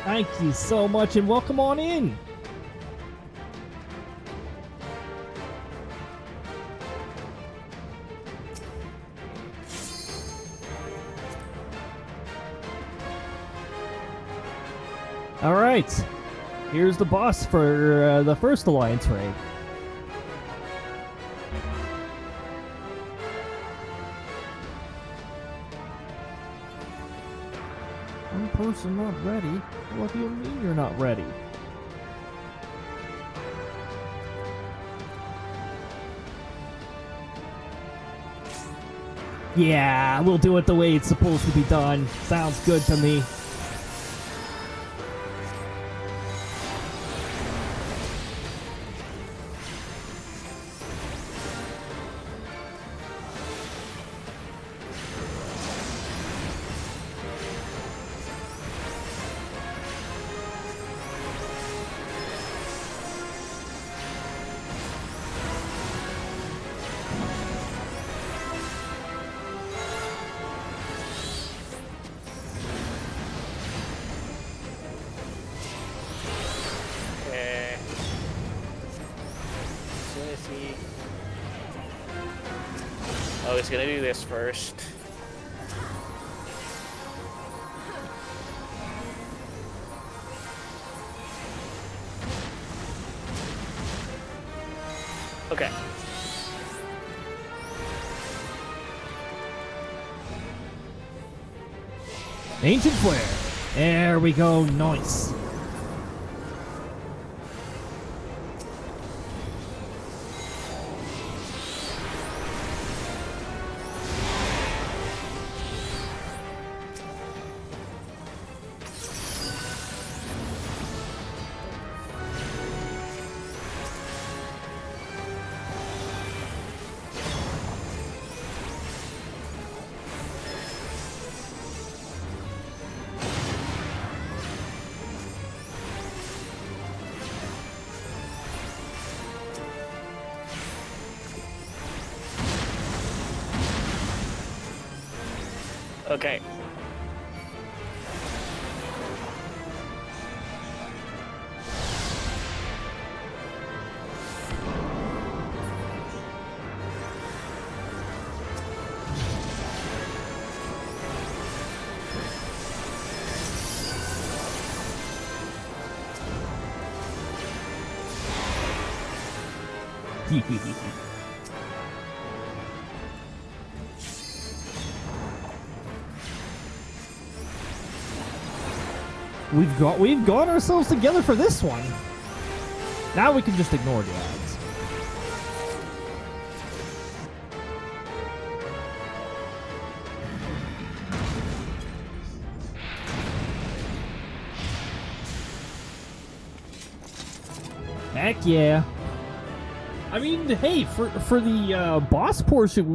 Thank you so much and welcome on in. All right. Here's the boss for the first Alliance raid. One person not ready? What do you mean you're not ready? Yeah, we'll do it the way it's supposed to be done. Sounds good to me. Oh, he's gonna do this first. Ancient Flare. There we go. Nice. Okay. We've got ourselves together for this one. Now we can just ignore the ads. Heck yeah. I mean, hey, for the boss portion,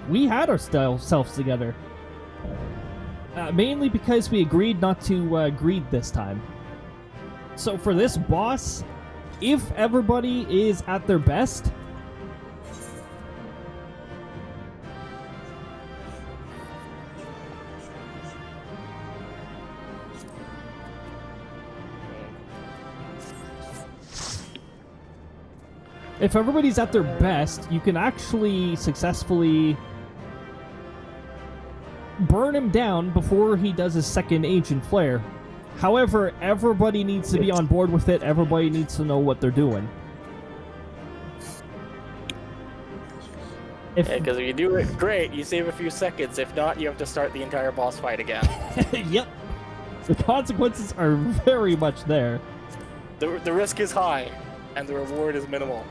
we had ourselves together. Mainly because we agreed not to greed this time. So for this boss, if everybody is at their best, if everybody's at their best, you can actually successfully burn him down before he does his second Ancient Flare. However, everybody needs to be on board with it. Everybody needs to know what they're doing. Because if you do it, great, you save a few seconds. If not, you have to start the entire boss fight again. Yep. The consequences are very much there. The risk is high, and the reward is minimal.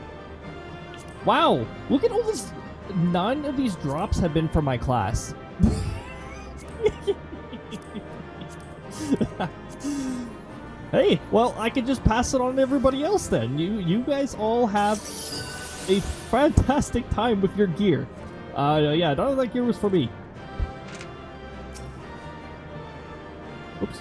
Wow, look at all this. None of these drops have been from my class. Hey, well, I can just pass it on to everybody else then. You guys all have a fantastic time with your gear. Yeah, none of that gear was for me. Oops.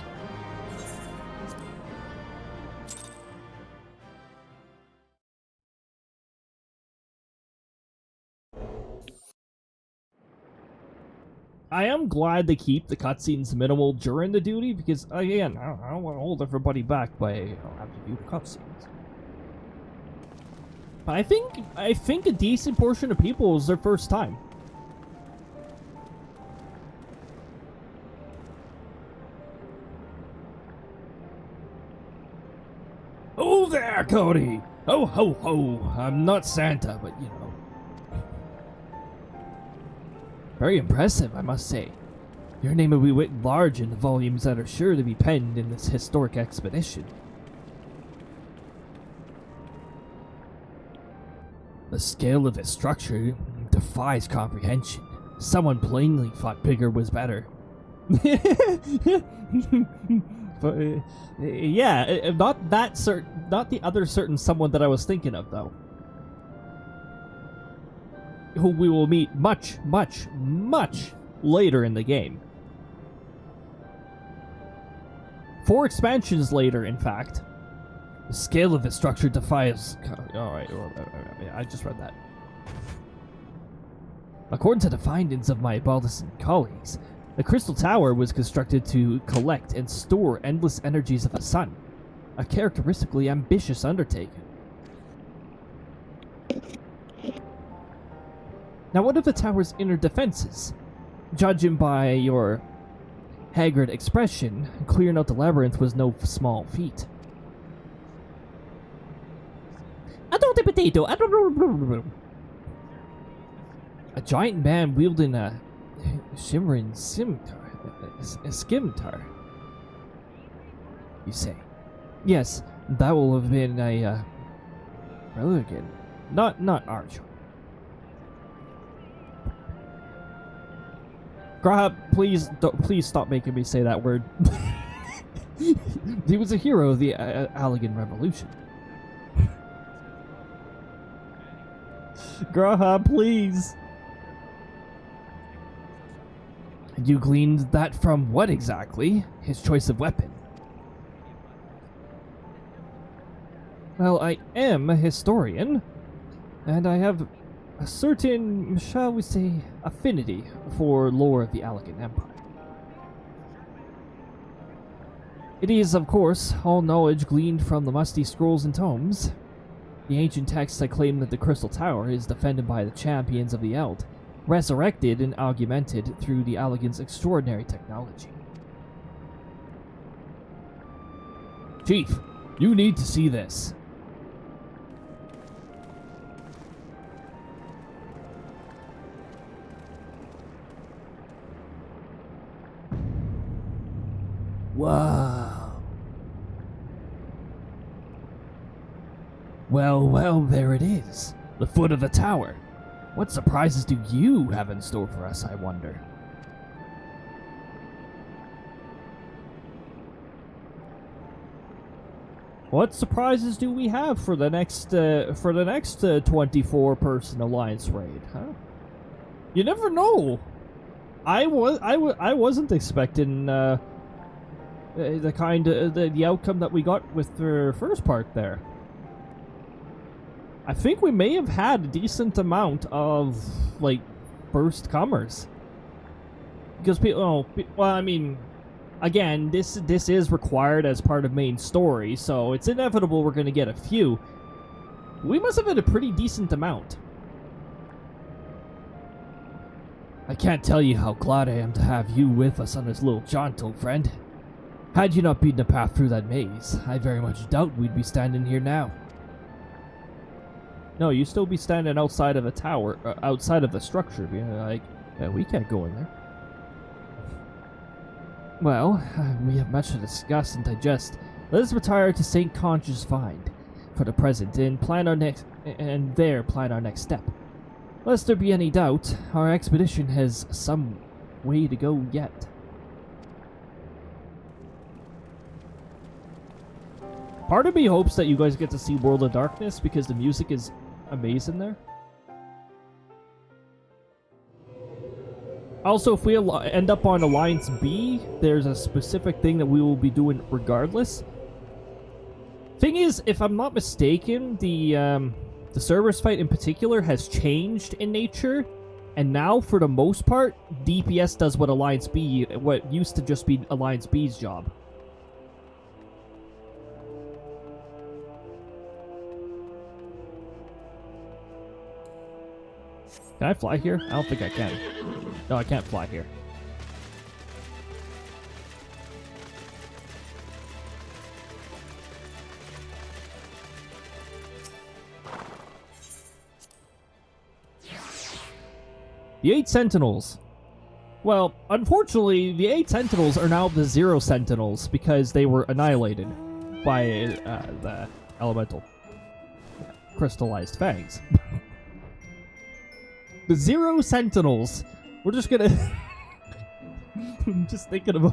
I am glad they keep the cutscenes minimal during the duty because, again, I don't want to hold everybody back by having to view the cutscenes. But I think a decent portion of people is their first time. Oh there, Cody! Oh ho ho! I'm not Santa, but you know. Very impressive, I must say. Your name will be written large in the volumes that are sure to be penned in this historic expedition. The scale of its structure defies comprehension. Someone plainly thought bigger was better. But, yeah, not the other certain someone that I was thinking of, though. Who we will meet much, much, much later in the game. 4 expansions later, in fact. The scale of its structure defies... Alright, yeah, I just read that. According to the findings of my Baldistan colleagues, the Crystal Tower was constructed to collect and store endless energies of the sun. A characteristically ambitious undertaking. Now, what of the tower's inner defenses? Judging by your haggard expression, clearing out the labyrinth was no small feat. I don't potato. I don't. A giant man wielding a shimmering scimitar. A scimitar, you say? Yes, that will have been a religion, not arch. Graham, please stop making me say that word. He was a hero of the Allegan Revolution. Graham, please. You gleaned that from what exactly? His choice of weapon? Well, I am a historian, and I have a certain, shall we say, affinity for lore of the Allegan Empire. It is, of course, all knowledge gleaned from the musty scrolls and tomes. The ancient texts that claim that the Crystal Tower is defended by the champions of the Eld, resurrected and augmented through the Allegan's extraordinary technology. Chief, you need to see this. Wow. Well, there it is. The foot of the tower. What surprises do you have in store for us, I wonder? What surprises do we have for the next 24-person alliance raid, huh? You never know. I wasn't expecting the outcome that we got with the first part there. I think we may have had a decent amount of like first comers, because people. Well, I mean, again, this is required as part of main story, so it's inevitable we're going to get a few. We must have had a pretty decent amount. I can't tell you how glad I am to have you with us on this little jaunt, old friend. Had you not beaten a path through that maze, I very much doubt we'd be standing here now. No, you still be standing outside of a tower, outside of the structure, being like, yeah, we can't go in there. Well, we have much to discuss and digest. Let us retire to St. Conch's Find for the present and plan our next step. Lest there be any doubt, our expedition has some way to go yet. Part of me hopes that you guys get to see World of Darkness because the music is amazing there. Also, if we end up on Alliance B, there's a specific thing that we will be doing regardless. Thing is, if I'm not mistaken, the Cerberus fight in particular has changed in nature, and now for the most part, DPS does what used to just be Alliance B's job. Can I fly here? I don't think I can. No, I can't fly here. The 8 Sentinels. Well, unfortunately, the 8 Sentinels are now the 0 Sentinels because they were annihilated by the elemental crystallized fangs. The 0 Sentinels. We're just gonna... I'm just thinking of a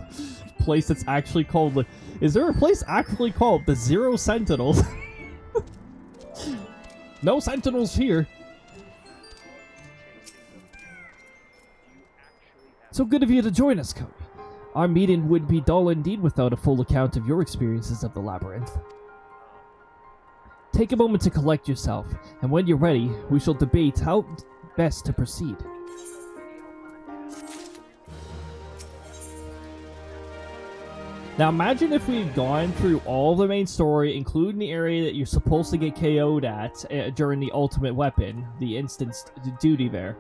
place that's actually called... Is there a place actually called the 0 Sentinels? No Sentinels here. So good of you to join us, Cody. Our meeting would be dull indeed without a full account of your experiences of the labyrinth. Take a moment to collect yourself, and when you're ready, we shall debate how best to proceed. Now imagine if we had gone through all the main story, including the area that you're supposed to get KO'd at during the ultimate weapon, the instanced duty there.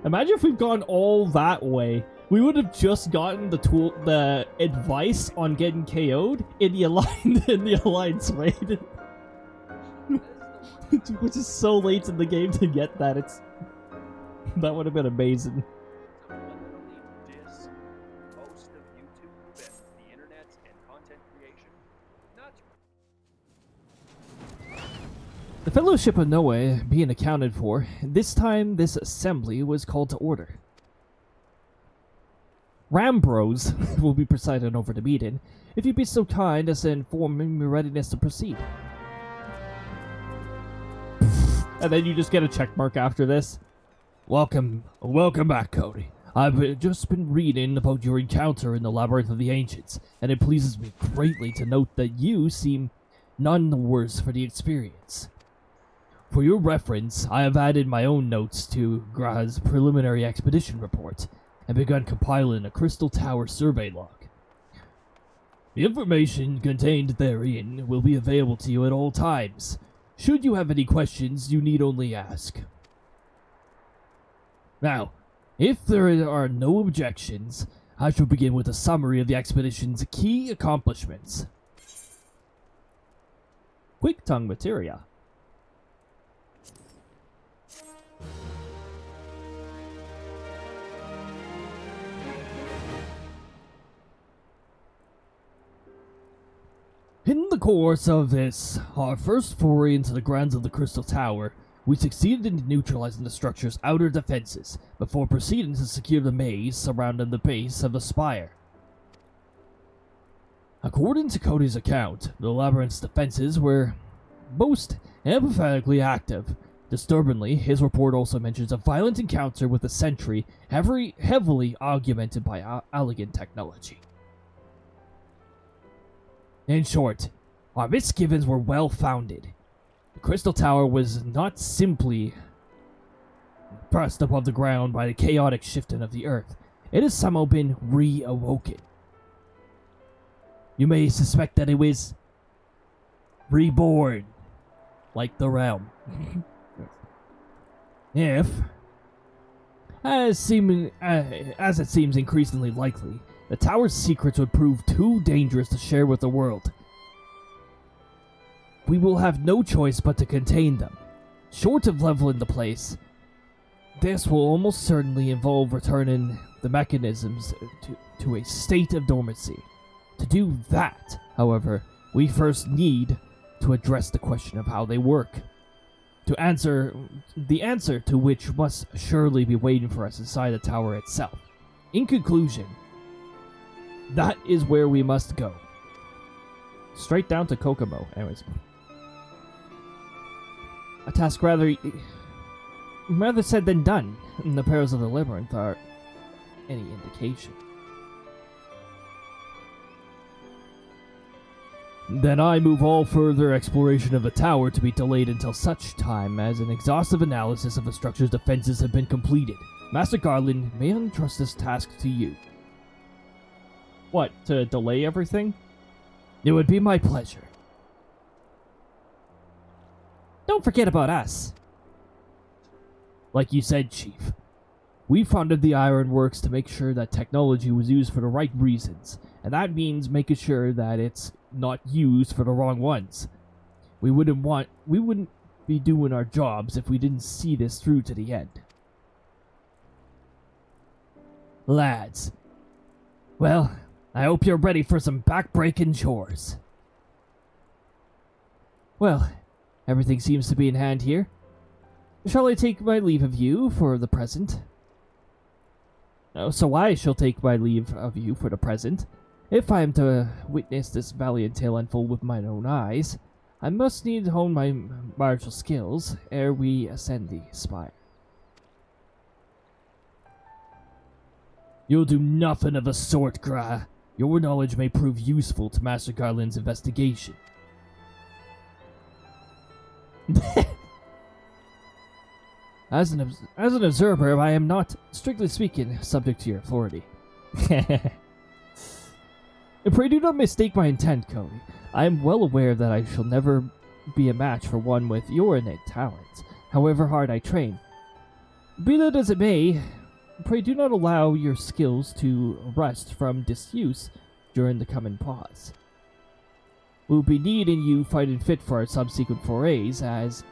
Imagine if we've gone all that way. We would have just gotten the advice on getting KO'd in the Alliance raid. Which is so late in the game to get that. That would have been amazing. Fellowship of Noah being accounted for, this time this assembly was called to order. Rambros will be presiding over the meeting. If you'd be so kind as to inform me your readiness to proceed. And then you just get a check mark after this. Welcome back, Cody. I've just been reading about your encounter in the Labyrinth of the Ancients, and it pleases me greatly to note that you seem none the worse for the experience. For your reference, I have added my own notes to Graha's preliminary expedition report, and begun compiling a Crystal Tower survey log. The information contained therein will be available to you at all times. Should you have any questions, you need only ask. Now, if there are no objections, I shall begin with a summary of the expedition's key accomplishments. Quick tongue materia. In the course of this, our first foray into the grounds of the Crystal Tower, we succeeded in neutralizing the structure's outer defenses before proceeding to secure the maze surrounding the base of the spire. According to Cody's account, the labyrinth's defenses were most empathetically active. Disturbingly, his report also mentions a violent encounter with a sentry heavily augmented by elegant technology. In short, our misgivings were well-founded. The Crystal Tower was not simply pressed above the ground by the chaotic shifting of the earth. It has somehow been reawoken. You may suspect that it was reborn, like the realm. If, as it seems increasingly likely, the tower's secrets would prove too dangerous to share with the world, we will have no choice but to contain them. Short of leveling the place, this will almost certainly involve returning the mechanisms to a state of dormancy. To do that, however, we first need to address the question of how they work. The answer to which must surely be waiting for us inside the tower itself. In conclusion, that is where we must go. Straight down to Kokomo. Anyways. A task rather said than done, and the perils of the labyrinth are any indication. Then I move all further exploration of the tower to be delayed until such time as an exhaustive analysis of the structure's defenses have been completed. Master Garland may entrust this task to you. What, to delay everything? It would be my pleasure. Don't forget about us. Like you said, Chief, we funded the ironworks to make sure that technology was used for the right reasons, and that means making sure that it's not used for the wrong ones. We wouldn't be doing our jobs if we didn't see this through to the end. Lads, well, I hope you're ready for some back-breaking chores. Well, everything seems to be in hand here. Shall I take my leave of you for the present? So I shall take my leave of you for the present. If I am to witness this valiant tale unfold with mine own eyes, I must need hone my martial skills ere we ascend the spire. You'll do nothing of the sort, Gra. Your knowledge may prove useful to Master Garland's investigation. As an observer, I am not, strictly speaking, subject to your authority. Pray do not mistake my intent, Cody. I am well aware that I shall never be a match for one with your innate talents, however hard I train. Be that as it may, pray do not allow your skills to rest from disuse during the coming pause. We'll be needing you fighting fit for our subsequent forays as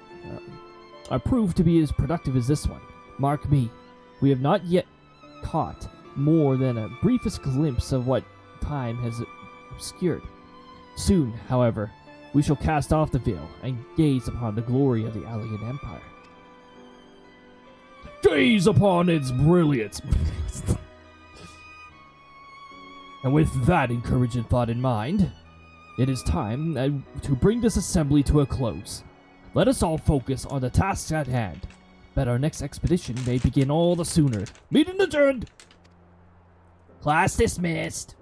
are proved to be as productive as this one. Mark me, we have not yet caught more than a briefest glimpse of what time has obscured. Soon, however, we shall cast off the veil and gaze upon the glory of the Alien Empire. Gaze upon its brilliance! And with that encouraging thought in mind, it is time to bring this assembly to a close. Let us all focus on the tasks at hand, that our next expedition may begin all the sooner. Meeting adjourned! Class dismissed!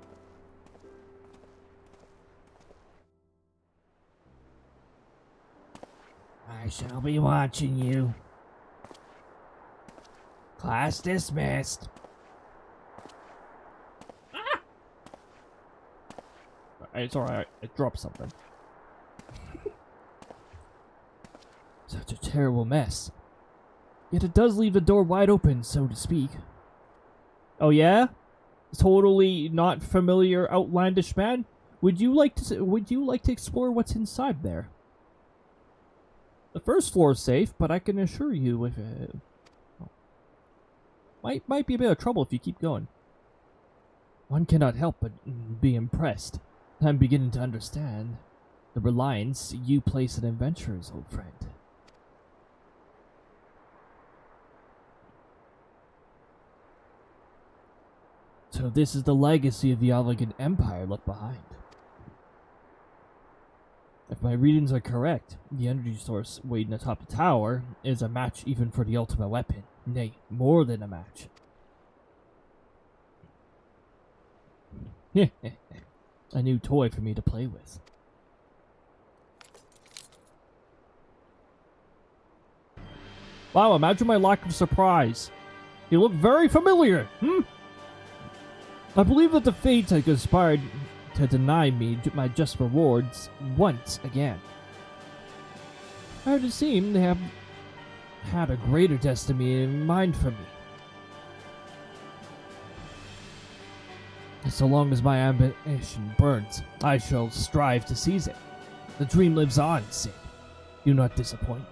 I shall be watching you. Class dismissed. It's alright, I dropped something. Such a terrible mess. Yet it does leave the door wide open, so to speak. Oh yeah? Totally not familiar outlandish man? Would you like to explore what's inside there? The first floor is safe, but I can assure you if might be a bit of trouble if you keep going. One cannot help but be impressed. I'm beginning to understand the reliance you place in adventurers, old friend. So this is the legacy of the Alien Empire left behind. If my readings are correct, the energy source waiting atop the tower is a match even for the ultimate weapon. Nay, more than a match. A new toy for me to play with. Wow, imagine my lack of surprise. You look very familiar, I believe that the fates had conspired to deny me my just rewards once again. It would seem they have had a greater destiny in mind for me. So long as my ambition burns, I shall strive to seize it. The dream lives on, Sid. Do not disappoint me.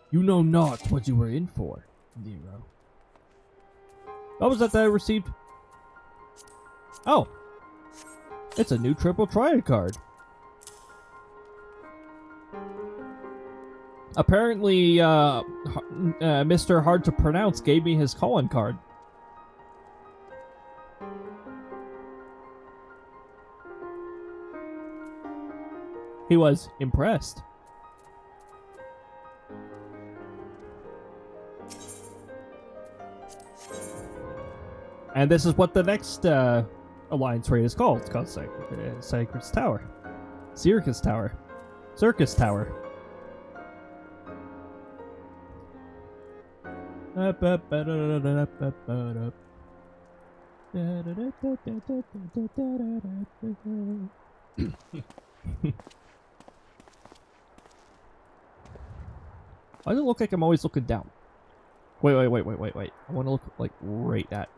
You know not what you were in for, Nero. What was that I received? Oh. It's a new triple triad card. Apparently, Mr. Hard to Pronounce gave me his calling card. He was impressed. And this is what the next Alliance raid is called. It's called Circus Tower. Circus Tower. Circus Tower. Why does it look like I'm always looking down? Wait. I want to look like right at.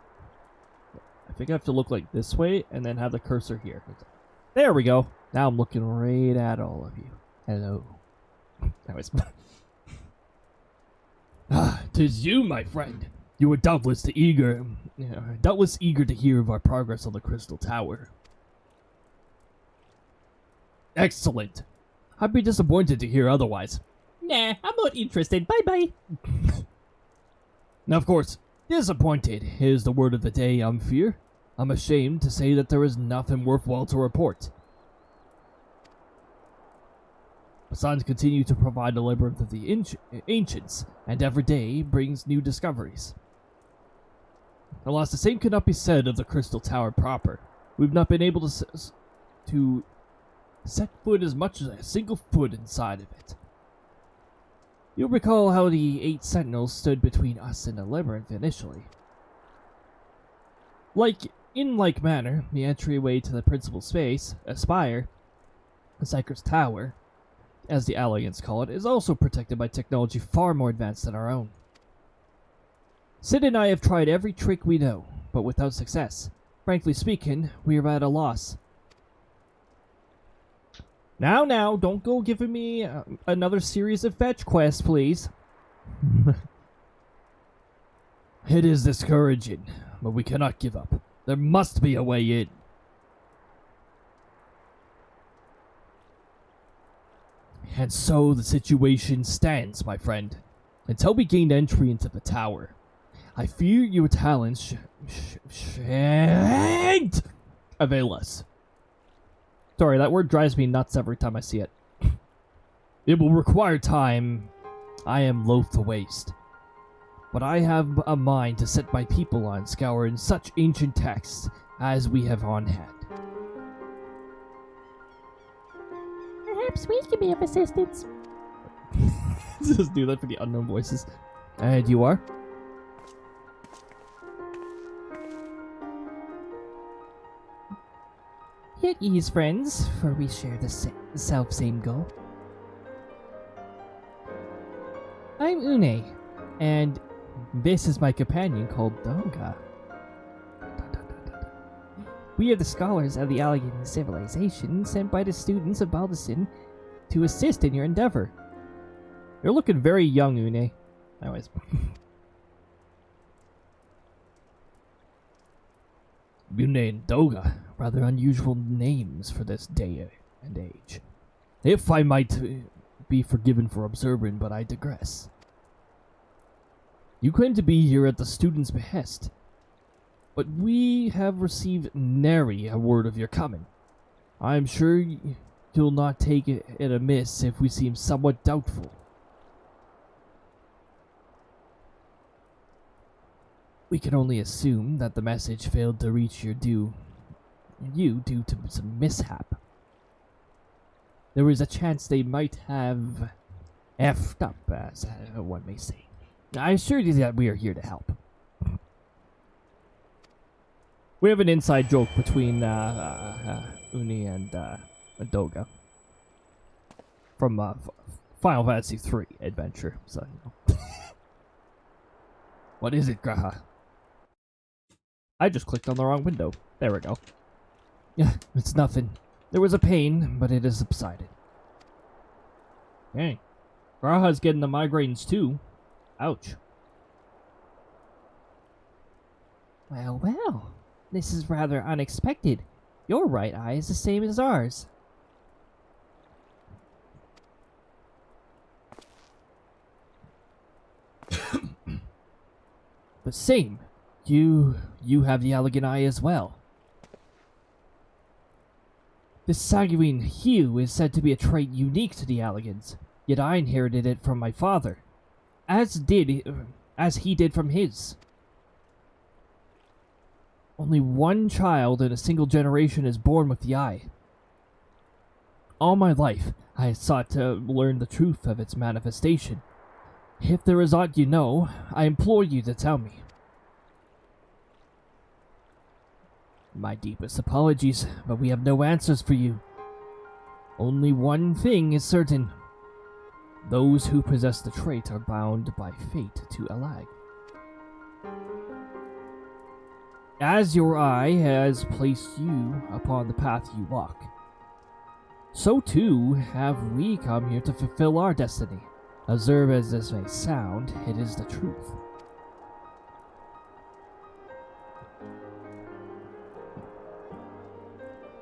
I think I have to look like this way and then have the cursor here. There we go. Now I'm looking right at all of you. Hello. That was. Ah, 'tis you, my friend. You were doubtless eager to hear of our progress on the Crystal Tower. Excellent. I'd be disappointed to hear otherwise. Nah, I'm not interested. Bye-bye. Now, of course, disappointed is the word of the day, fear. I'm ashamed to say that there is nothing worthwhile to report. The signs continue to provide the labyrinth of the ancients, and every day brings new discoveries. Alas, the same cannot be said of the Crystal Tower proper. We've not been able to set foot as much as a single foot inside of it. You'll recall how the 8 sentinels stood between us and the labyrinth initially. In like manner, the entryway to the principal space, Aspire, the Cypress Tower, as the Alliance call it, is also protected by technology far more advanced than our own. Sid and I have tried every trick we know, but without success. Frankly speaking, we are at a loss. Now, don't go giving me another series of fetch quests, please. It is discouraging, but we cannot give up. There must be a way in. And so the situation stands, my friend. Until we gain entry into the tower, I fear your talents shan't avail us. Sorry, that word drives me nuts every time I see it. It will require time I am loath to waste. But I have a mind to set my people on scouring such ancient texts as we have on hand. Perhaps we can be of assistance. Just do that for the unknown voices. And you are? At ease, friends, for we share the same goal. I'm Une, and this is my companion called Doga. We are the scholars of the Allegan civilization sent by the students of Baldacin to assist in your endeavor. You're looking very young, Une. Anyways. Une and Doga, rather unusual names for this day and age. If I might be forgiven for observing, but I digress. You claim to be here at the students' behest, but we have received nary a word of your coming. I am sure you'll not take it amiss if we seem somewhat doubtful. We can only assume that the message failed to reach you due to some mishap. There is a chance they might have effed up, as one may say. I assure you that we are here to help. We have an inside joke between Uni and Doga from Final Fantasy III Adventure. So, What is it, Graha? I just clicked on the wrong window. There we go. Yeah, it's nothing. There was a pain, but it has subsided. Hey, Graha's getting the migraines too. Ouch. Well, this is rather unexpected. Your right eye is the same as ours. The same. You have the Allegan eye as well. This sanguine hue is said to be a trait unique to the Allegans, yet I inherited it from my father, as he did from his. Only one child in a single generation is born with the eye. All my life, I have sought to learn the truth of its manifestation. If there is aught you know, I implore you to tell me. My deepest apologies, but we have no answers for you. Only one thing is certain. Those who possess the trait are bound by fate to Allag. As your eye has placed you upon the path you walk, so too have we come here to fulfill our destiny. Absurd as this may sound, it is the truth.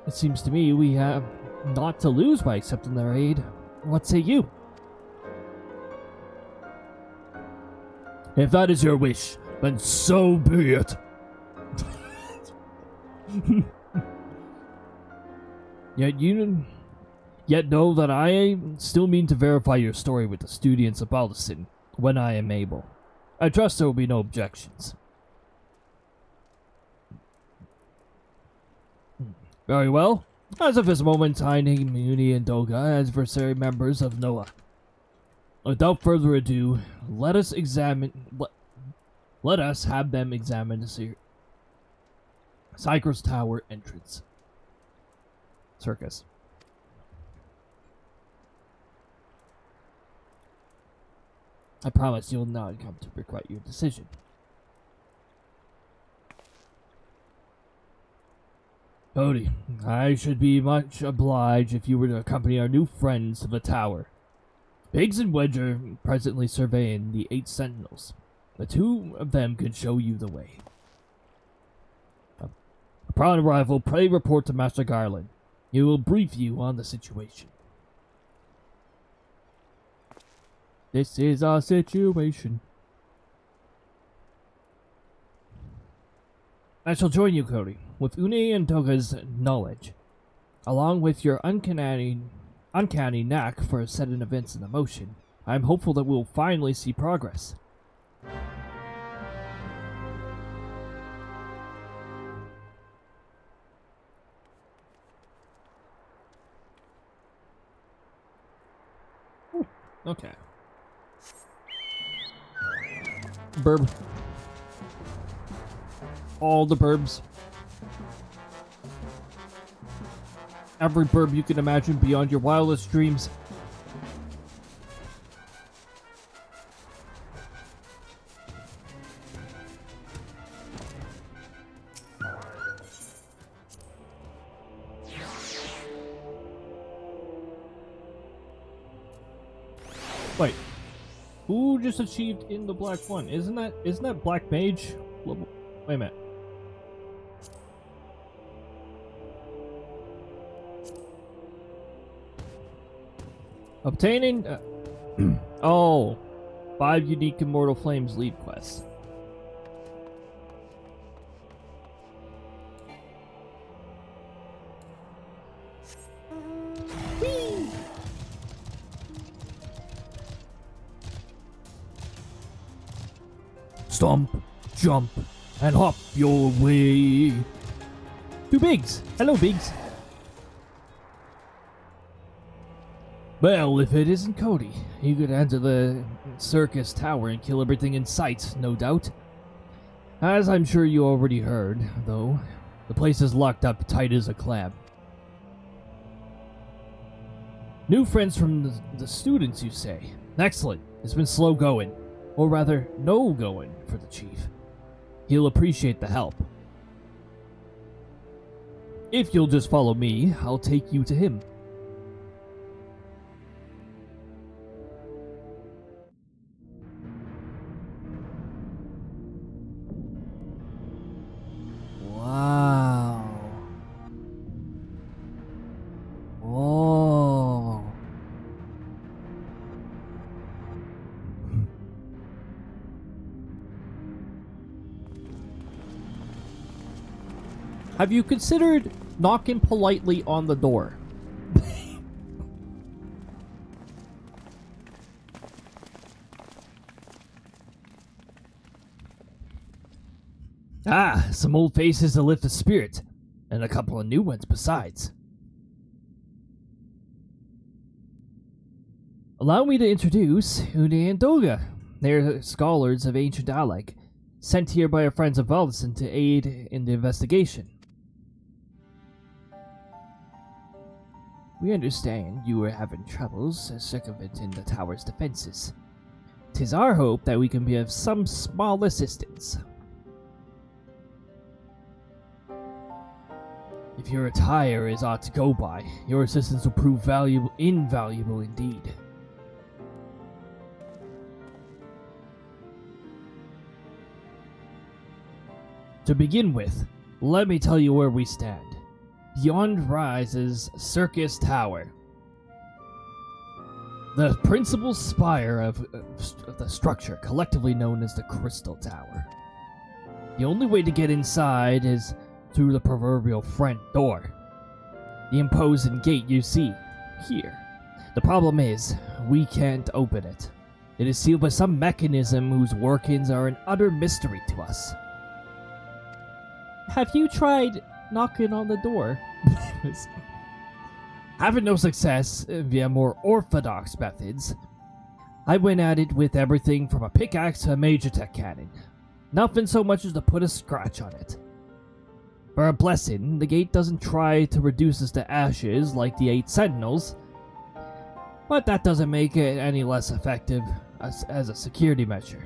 It seems to me we have naught to lose by accepting their aid. What say you? If that is your wish, then so be it. Yet know that I still mean to verify your story with the students of Baldacin when I am able. I trust there will be no objections. Very well. As of this moment, I name Uni and Doga as adversary members of Noah. Without further ado, let us have them examine the Cycro's Tower entrance. Circus. I promise you'll not come to regret your decision. Cody, I should be much obliged if you were to accompany our new friends to the tower. Biggs and Wedge are presently surveying the 8 sentinels. The 2 of them could show you the way. Upon arrival, pray report to Master Garland. He will brief you on the situation. This is our situation. I shall join you, Cody, with Une and Toga's knowledge, along with your uncanny knack for setting events into motion. I am hopeful that we will finally see progress. Okay. Burb. All the burbs. Every burb you can imagine beyond your wildest dreams. Wait. Who just achieved in the black one? Isn't that Black Mage? Wait a minute. Obtaining... oh. 5 unique Immortal Flames lead quests. Whee! Stomp, jump, and hop your way. To Biggs. Hello, Biggs. Well, if it isn't Cody, you could enter the circus tower and kill everything in sight, no doubt. As I'm sure you already heard, though, the place is locked up tight as a clam. New friends from the students, you say? Excellent. It's been slow going. Or rather, no going for the chief. He'll appreciate the help. If you'll just follow me, I'll take you to him. Wow. Oh. Have you considered knocking politely on the door? Ah, some old faces to lift the spirit, and a couple of new ones besides. Allow me to introduce Une and Doga. They're scholars of ancient Alec, sent here by our friends of Valdison to aid in the investigation. We understand you were having troubles circumventing the tower's defenses. 'Tis our hope that we can be of some small assistance. If your attire is aught to go by, your assistance will prove invaluable indeed. To begin with, let me tell you where we stand. Beyond rises Circus Tower, the principal spire of the structure, collectively known as the Crystal Tower. The only way to get inside is through the proverbial front door, the imposing gate you see here. The problem is, we can't open it. It is sealed by some mechanism whose workings are an utter mystery to us. Have you tried knocking on the door? Having no success via more orthodox methods, I went at it with everything from a pickaxe to a major tech cannon. Nothing so much as to put a scratch on it. For a blessing, the gate doesn't try to reduce us to ashes like the 8 sentinels, but that doesn't make it any less effective as a security measure.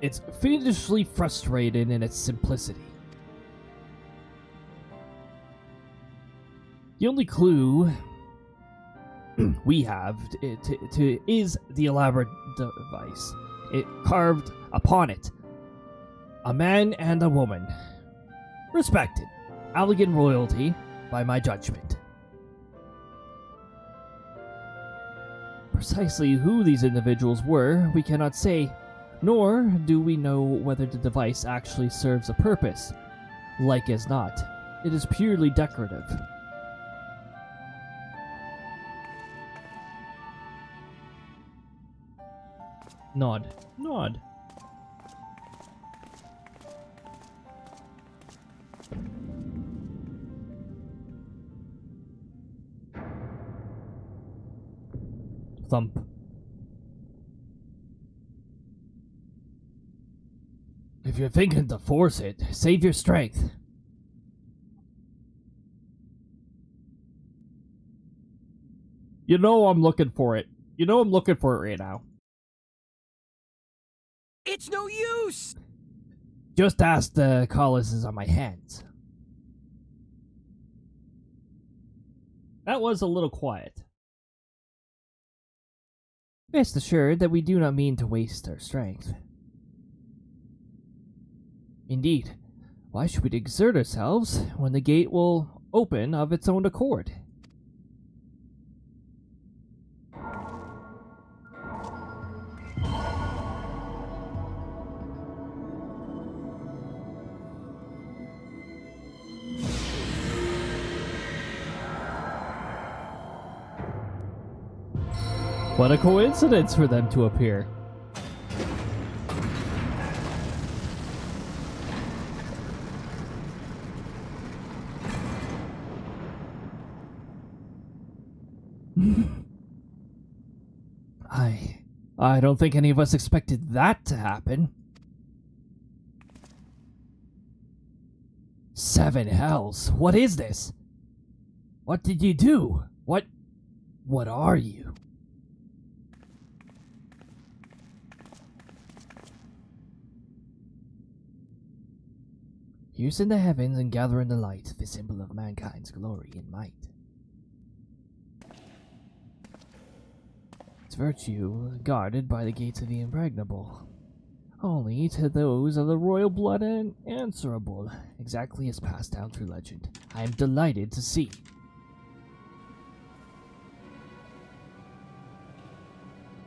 It's fiendishly frustrating in its simplicity. The only clue we have is the elaborate device. It carved upon it a man and a woman, respected, elegant royalty by my judgment. Precisely who these individuals were, we cannot say, nor do we know whether the device actually serves a purpose. Like as not, it is purely decorative. Nod. Nod. Thump. If you're thinking to force it, save your strength. You know I'm looking for it. You know I'm looking for it right now. It's no use! Just ask the calluses on my hands. That was a little quiet. Rest assured that we do not mean to waste our strength. Indeed, why should we exert ourselves when the gate will open of its own accord? What a coincidence for them to appear. I don't think any of us expected that to happen. 7 hells, what is this? What did you do? What are you? Use in the heavens and gather in the light, the symbol of mankind's glory and might. Its virtue guarded by the gates of the impregnable. Only to those of the royal blood and answerable, exactly as passed down through legend. I am delighted to see.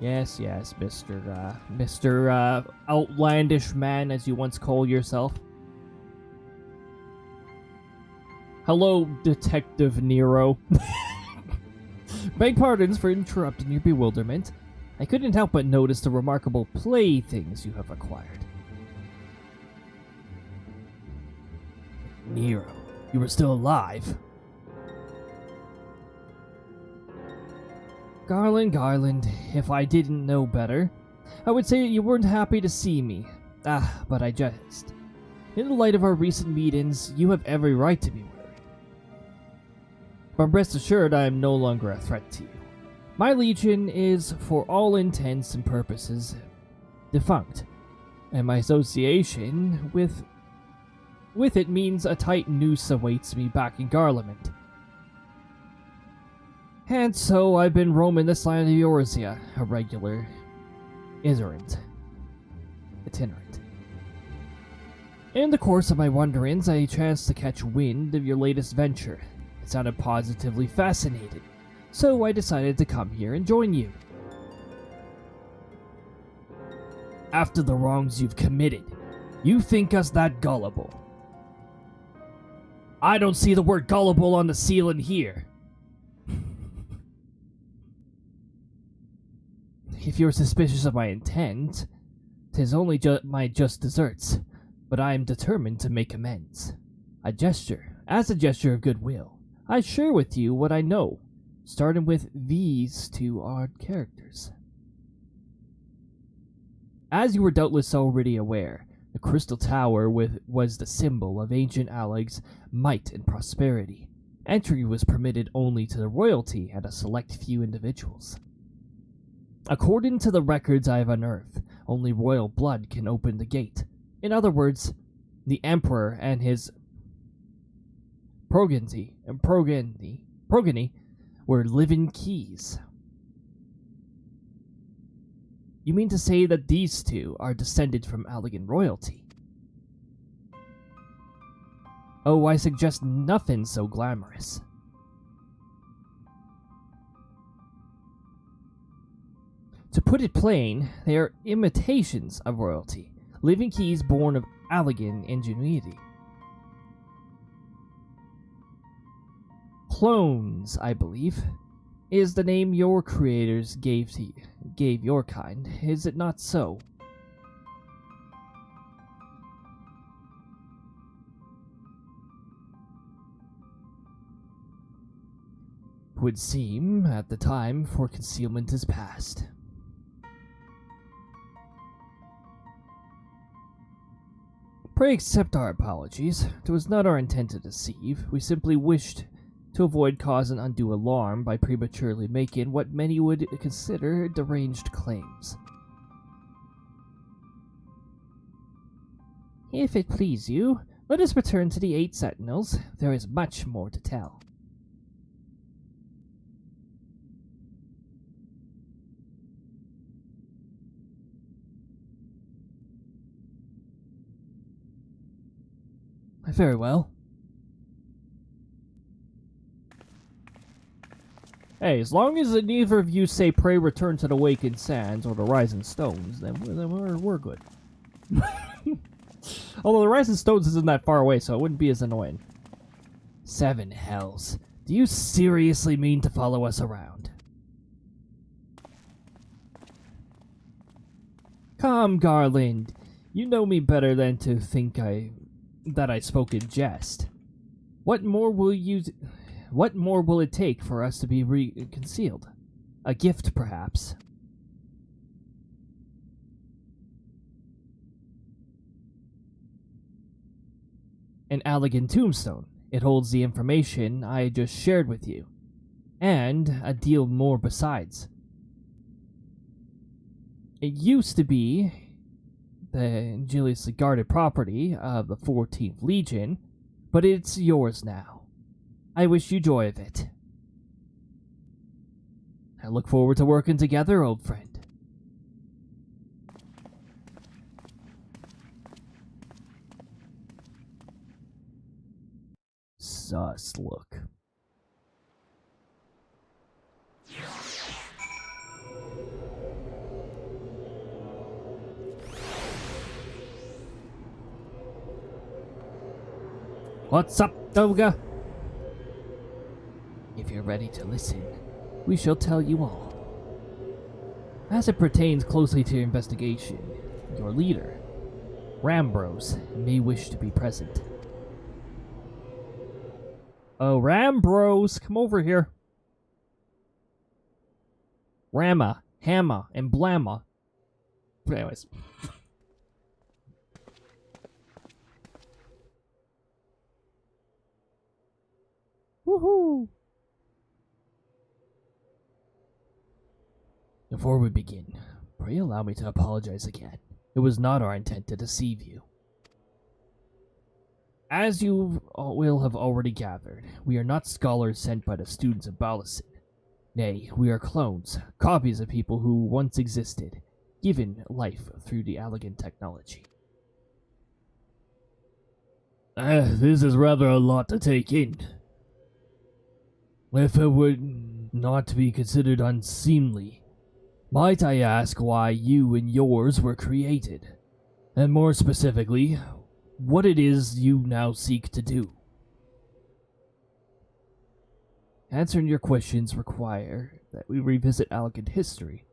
Yes, Mr. Outlandish Man, as you once called yourself. Hello, Detective Nero. Beg pardons for interrupting your bewilderment. I couldn't help but notice the remarkable playthings you have acquired. Nero, you were still alive. Garland, if I didn't know better, I would say you weren't happy to see me. But I jest. In the light of our recent meetings, you have every right to be worried. But rest assured I am no longer a threat to you. My legion is, for all intents and purposes, defunct, and my association with it means a tight noose awaits me back in Garlement. And so I've been roaming this land of Eorzea, a regular itinerant. In the course of my wanderings, I chanced to catch wind of your latest venture. It sounded positively fascinating, so I decided to come here and join you. After the wrongs you've committed, you think us that gullible. I don't see the word gullible on the ceiling here. If you're suspicious of my intent, 'tis only my just deserts, but I am determined to make amends. As a gesture of goodwill, I share with you what I know, starting with these two odd characters. As you were doubtless already aware, the Crystal Tower was the symbol of ancient Alleg's might and prosperity. Entry was permitted only to the royalty and a select few individuals. According to the records I have unearthed, only royal blood can open the gate. In other words, the Emperor and his progeny progeny were living keys. You mean to say that these two are descended from Allegan royalty? Oh, I suggest nothing so glamorous. To put it plain, they are imitations of royalty, living keys born of Allegan ingenuity. Clones, I believe, is the name your creators gave your kind, is it not so? Would seem, at the time for concealment is past. Pray accept our apologies. It was not our intent to deceive. We simply wished to avoid causing undue alarm by prematurely making what many would consider deranged claims. If it please you, let us return to the 8 Sentinels. There is much more to tell. Very well. Hey, as long as neither of you say pray return to the Wakened Sands or the Rising Stones, then we're good. Although the Rising Stones isn't that far away, so it wouldn't be as annoying. 7 hells. Do you seriously mean to follow us around? Come, Garland. You know me better than to think that I spoke in jest. What more will it take for us to be concealed? A gift, perhaps. An Allegan tombstone. It holds the information I just shared with you. And a deal more besides. It used to be the jealously guarded property of the 14th Legion, but it's yours now. I wish you joy of it. I look forward to working together, old friend. Sus look. What's up, Doga? If you're ready to listen, we shall tell you all. As it pertains closely to your investigation, your leader, Rambros, may wish to be present. Oh, Rambros, come over here. Rama, Hamma, and Blamma. Anyways. Woohoo! Before we begin, pray allow me to apologize again. It was not our intent to deceive you. As you will have already gathered, we are not scholars sent by the students of Balison. Nay, we are clones, copies of people who once existed, given life through the Allegan technology. This is rather a lot to take in. If it would not be considered unseemly, might I ask why you and yours were created? And more specifically, what it is you now seek to do? Answering your questions require that we revisit Allegan history.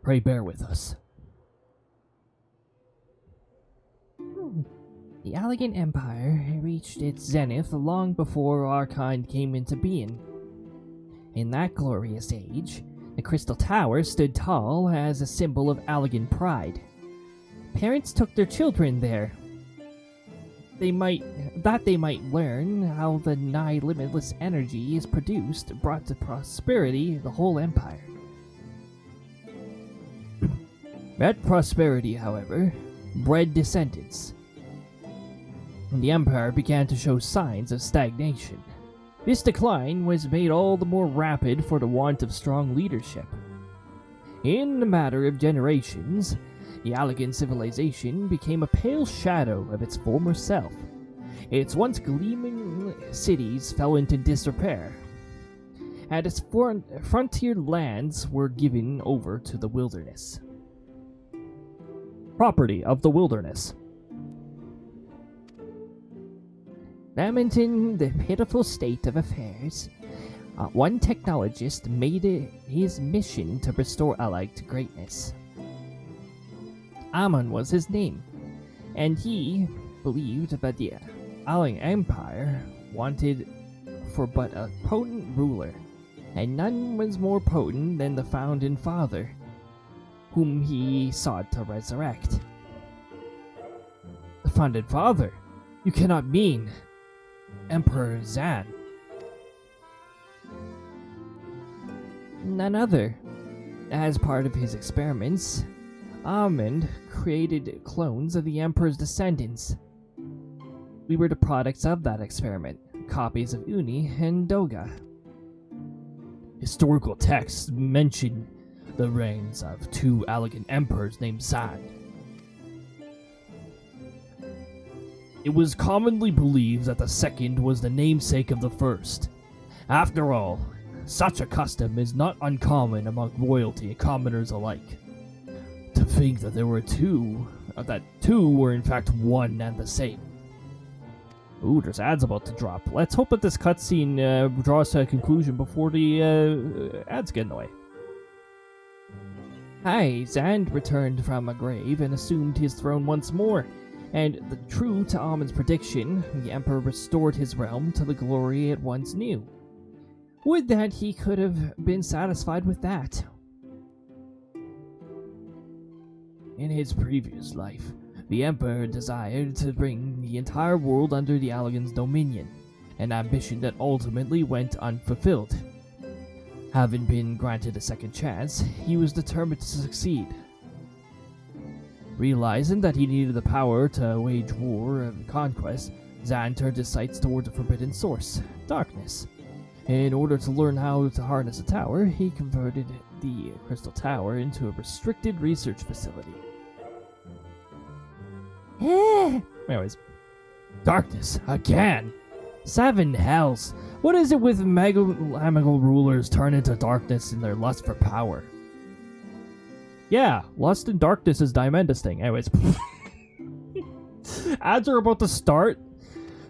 Pray bear with us. The Allegan Empire reached its zenith long before our kind came into being. In that glorious age, the Crystal Tower stood tall as a symbol of Allegan pride. Parents took their children there. They might learn how the nigh limitless energy is produced, brought to prosperity the whole empire. That prosperity, however, bred descendants. and the empire began to show signs of stagnation. This decline was made all the more rapid for the want of strong leadership. In a matter of generations, the Allegan civilization became a pale shadow of its former self. Its once gleaming cities fell into disrepair, and its frontier lands were given over to the wilderness. Property of the wilderness. Lamenting the pitiful state of affairs, one technologist made it his mission to restore Allag to greatness. Ammon was his name, and he believed that the Allag Empire wanted for but a potent ruler, and none was more potent than the Founding Father, whom he sought to resurrect. The Founding Father? You cannot mean Emperor Zan? None other. As part of his experiments, Ammon created clones of the Emperor's descendants. We were the products of that experiment, copies of Uni and Doga. Historical texts mention the reigns of two Allegan emperors named Zan. It was commonly believed that the second was the namesake of the first. After all, such a custom is not uncommon among royalty and commoners alike. To think that there were two were in fact one and the same. Ooh, there's ads about to drop. Let's hope that this cutscene draws to a conclusion before the ads get in the way. Hi, Zand returned from a grave and assumed his throne once more, and true to Ammon's prediction, the Emperor restored his realm to the glory it once knew. Would that he could have been satisfied with that. In his previous life, the Emperor desired to bring the entire world under the Allagan's dominion, an ambition that ultimately went unfulfilled. Having been granted a second chance, he was determined to succeed. Realizing that he needed the power to wage war and conquest, Zan turned his sights toward the forbidden source, darkness. In order to learn how to harness a tower, he converted the Crystal Tower into a restricted research facility. Anyways, darkness again. 7 hells! What is it with amical rulers turn into darkness in their lust for power? Yeah, lust and darkness is Diamandus thing. Anyways, ads are about to start,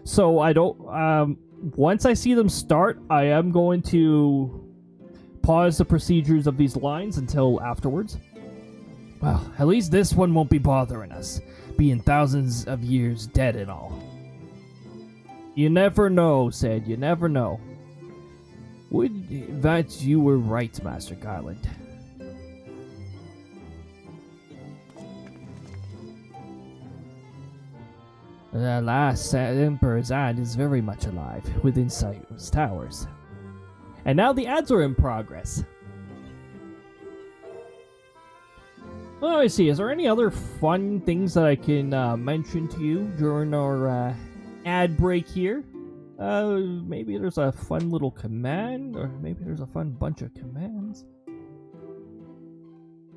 so I don't. Once I see them start, I am going to pause the procedures of these lines until afterwards. Well, at least this one won't be bothering us, being thousands of years dead and all. You never know, Sid. You never know. Would that you were right, Master Garland. The last Emperor Zan is very much alive, within sight of his towers. And now the ads are in progress. Well, let me see. Is there any other fun things that I can mention to you during our ad break here? Maybe there's a fun little command, or maybe there's a fun bunch of commands.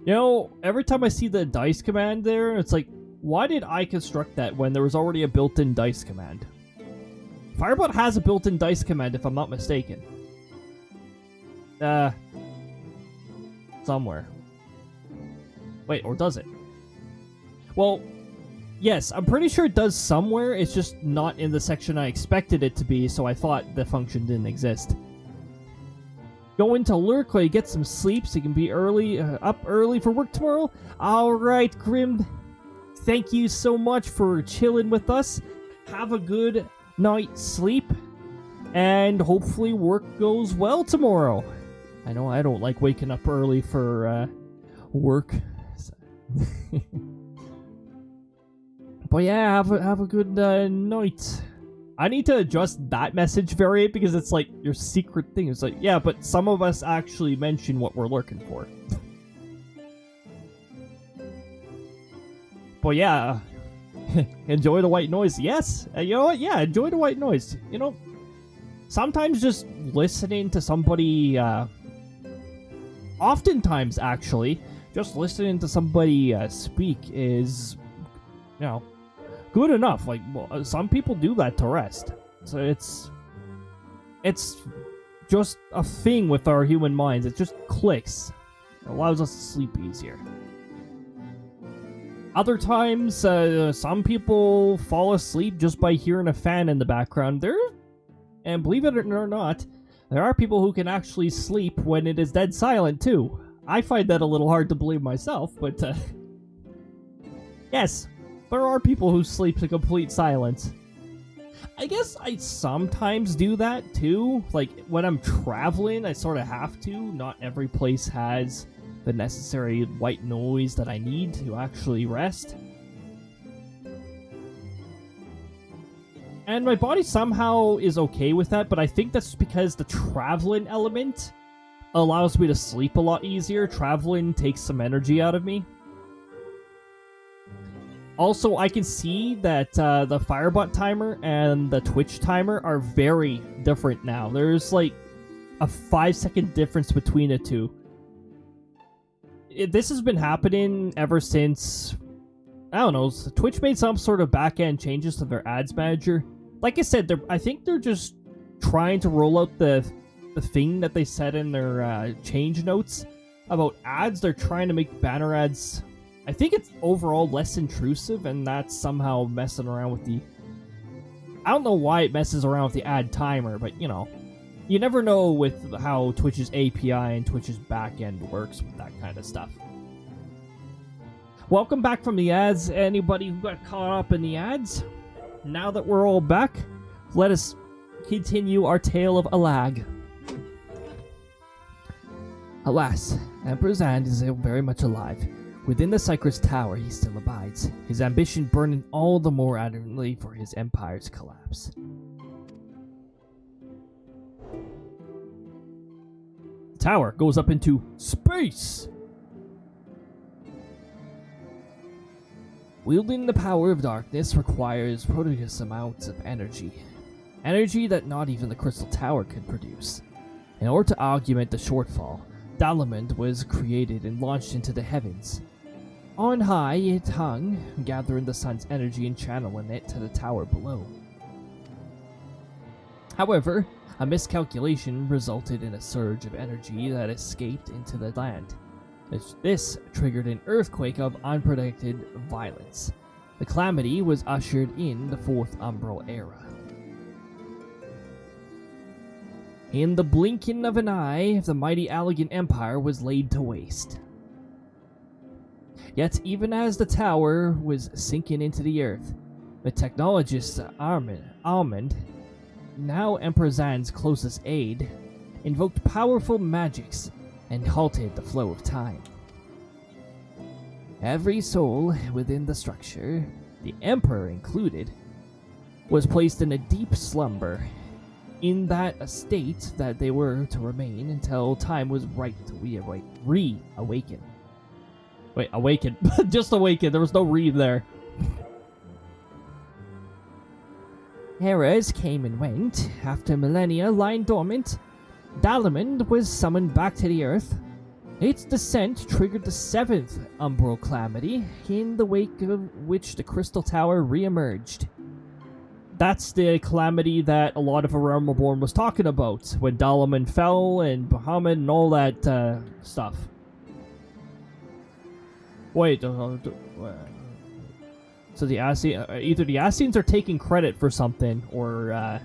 You know, every time I see the dice command there, it's like, why did I construct that when there was already a built-in dice command? Firebot has a built-in dice command, if I'm not mistaken. Somewhere. Wait, or does it? Well, yes, I'm pretty sure it does somewhere, it's just not in the section I expected it to be, so I thought the function didn't exist. Go into lurk while you get some sleep so you can be up early for work tomorrow? Alright, Grim. Thank you so much for chilling with us. Have a good night's sleep, and hopefully work goes well tomorrow. I know I don't like waking up early for work. But yeah, have a good night. I need to adjust that message variant because it's like your secret thing. It's like, yeah, but some of us actually mention what we're lurking for. But yeah, Enjoy the white noise. Yes, you know what? Yeah, enjoy the white noise. You know, sometimes just listening to somebody, oftentimes actually, just listening to somebody speak is, you know, good enough. Like, well, some people do that to rest. So it's just a thing with our human minds. It just clicks. It allows us to sleep easier. Other times, some people fall asleep just by hearing a fan in the background. And believe it or not, there are people who can actually sleep when it is dead silent too. I find that a little hard to believe myself, but yes, there are people who sleep to complete silence. I guess I sometimes do that too. Like when I'm traveling, I sort of have to. Not every place has the necessary white noise that I need to actually rest. And my body somehow is okay with that, but I think that's because the traveling element allows me to sleep a lot easier. Traveling takes some energy out of me. Also, I can see that the Firebot timer and the Twitch timer are very different now. There's like a 5-second difference between the two. This has been happening ever since, I don't know, Twitch made some sort of back-end changes to their ads manager. Like I said, I think they're just trying to roll out the thing that they said in their change notes about ads. They're trying to make banner ads, I think it's overall less intrusive, and that's somehow messing around with the... I don't know why it messes around with the ad timer, but you know, you never know with how Twitch's API and Twitch's backend works with that kind of stuff. Welcome back from the ads, anybody who got caught up in the ads. Now that we're all back, let us continue our tale of Alag. Alas, Emperor Zand is very much alive. Within the Cycler's Tower he still abides, his ambition burning all the more ardently for his empire's collapse. The tower goes up into space! Wielding the power of darkness requires prodigious amounts of energy. Energy that not even the Crystal Tower could produce. In order to augment the shortfall, Dalamond was created and launched into the heavens. On high it hung, gathering the sun's energy and channeling it to the tower below. However, a miscalculation resulted in a surge of energy that escaped into the land. This triggered an earthquake of unpredicted violence. The calamity was ushered in the Fourth Umbral Era. In the blinking of an eye, the mighty Allegan Empire was laid to waste. Yet, even as the tower was sinking into the earth, the technologist Almond, now Emperor Zand's closest aide, invoked powerful magics and halted the flow of time. Every soul within the structure, the Emperor included, was placed in a deep slumber, in that state that they were to remain until time was right to reawaken. Wait, awaken. Just awaken. There was no read there. Eras came and went. After millennia lying dormant, Dalamond was summoned back to the Earth. Its descent triggered the 7th Umbral Calamity, in the wake of which the Crystal Tower re-emerged. That's the calamity that a lot of A Realm Reborn was talking about, when Dalamond fell and Bahamut and all that stuff. Wait, so the either the Ascians are taking credit for something, or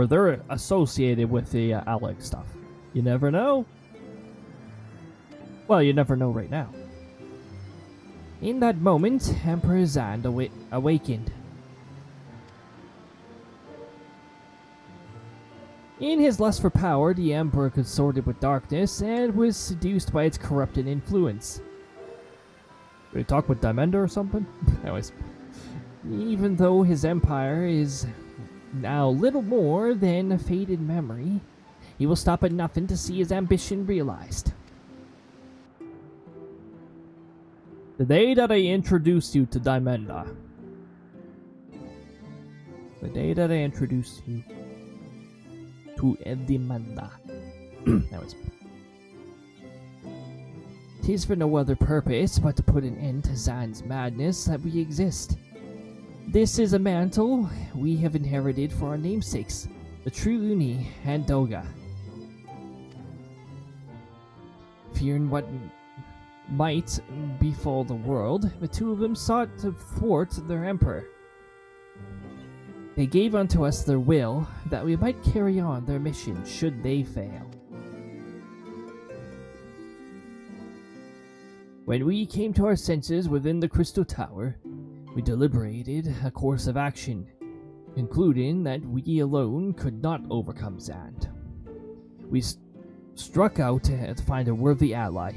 they're associated with the Alec stuff. You never know. Well, you never know right now. In that moment, Emperor Zand awakened. In his lust for power, the Emperor consorted with darkness and was seduced by its corrupting influence. Did we talk with Dimender or something? Anyways. Even though his empire is now little more than a faded memory, he will stop at nothing to see his ambition realized. The day that I introduced you to Dimenda, The day that I introduced you to Edimanda. That was. "'Tis for no other purpose but to put an end to Zan's madness that we exist. This is a mantle we have inherited for our namesakes, the true Uni and Doga. Fearing what might befall the world, the two of them sought to thwart their emperor. They gave unto us their will that we might carry on their mission should they fail. When we came to our senses within the Crystal Tower, we deliberated a course of action, concluding that we alone could not overcome Zand. We struck out to find a worthy ally.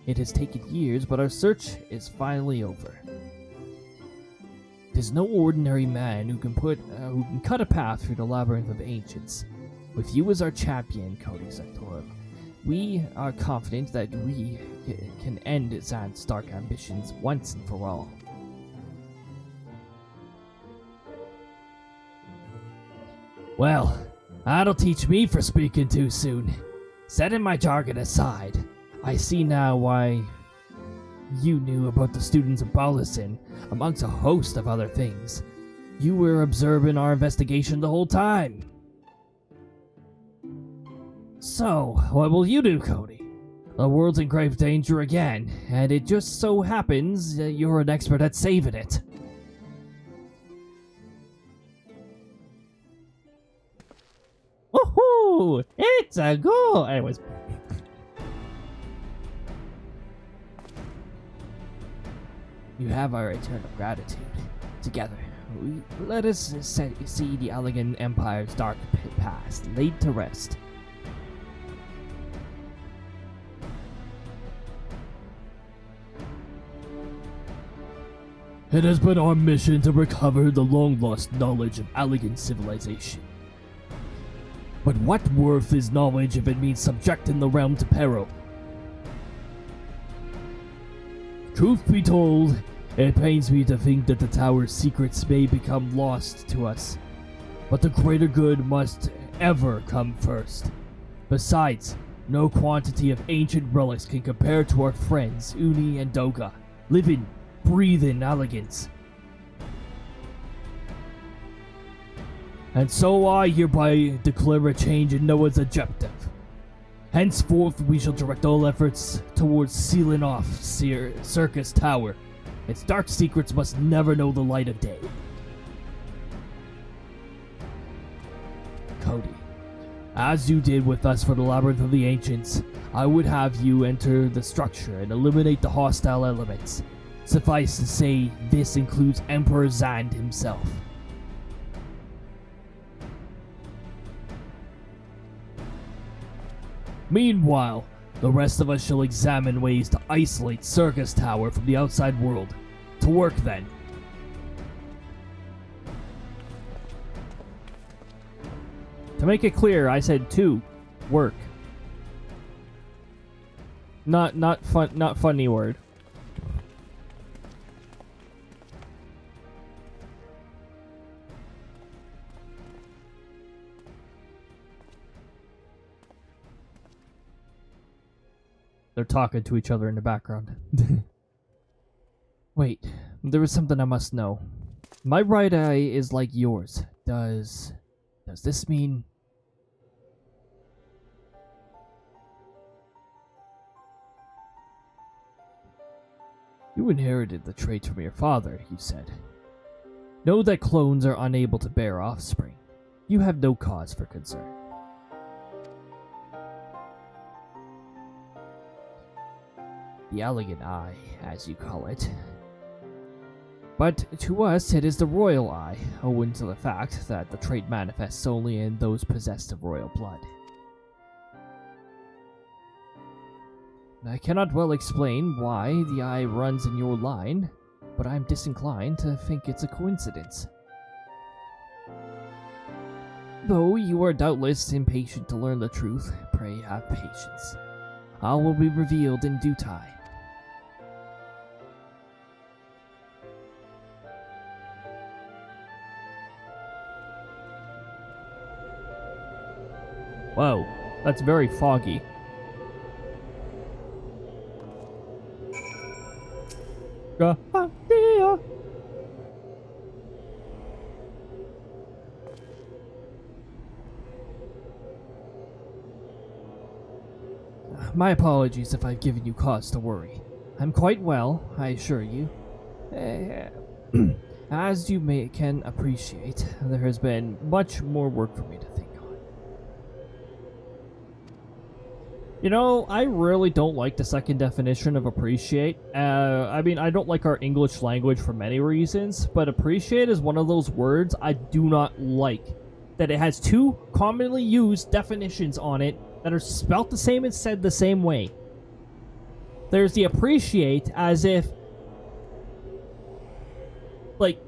It has taken years, but our search is finally over. It is no ordinary man who can cut a path through the labyrinth of ancients. With you as our champion, Cody Sectoral, we are confident that we can end Zand's dark ambitions once and for all. Well, that'll teach me for speaking too soon. Setting my jargon aside, I see now why you knew about the students of Ballison, amongst a host of other things. You were observing our investigation the whole time. So, what will you do, Cody? The world's in grave danger again, and it just so happens you're an expert at saving it. Woohoo! It's a goal! Anyways. You have our eternal gratitude. Together, let us see the elegant Empire's dark past laid to rest. It has been our mission to recover the long-lost knowledge of elegant civilization. But what worth is knowledge if it means subjecting the realm to peril? Truth be told, it pains me to think that the tower's secrets may become lost to us. But the greater good must ever come first. Besides, no quantity of ancient relics can compare to our friends Uni and Doga, living, breathing elegance. And so I hereby declare a change in Noah's objective. Henceforth, we shall direct all efforts towards sealing off Circus Tower. Its dark secrets must never know the light of day. Cody, as you did with us for the Labyrinth of the Ancients, I would have you enter the structure and eliminate the hostile elements. Suffice to say, this includes Emperor Zand himself. Meanwhile, the rest of us shall examine ways to isolate Circus Tower from the outside world. To work then. To make it clear, I said to work. Not funny word. They're talking to each other in the background. Wait, there is something I must know. My right eye is like yours. Does this mean... You inherited the traits from your father, you said. Know that clones are unable to bear offspring. You have no cause for concern. The elegant eye, as you call it. But to us, it is the royal eye, owing to the fact that the trait manifests only in those possessed of royal blood. I cannot well explain why the eye runs in your line, but I am disinclined to think it's a coincidence. Though you are doubtless impatient to learn the truth, pray have patience. All will be revealed in due time. Whoa, that's very foggy. My apologies if I've given you cause to worry. I'm quite well, I assure you. As you can appreciate, there has been much more work for me to think on. You know, I really don't like the second definition of appreciate. I mean, I don't like our English language for many reasons, but appreciate is one of those words I do not like. That it has two commonly used definitions on it that are spelt the same and said the same way. There's the appreciate as if, like,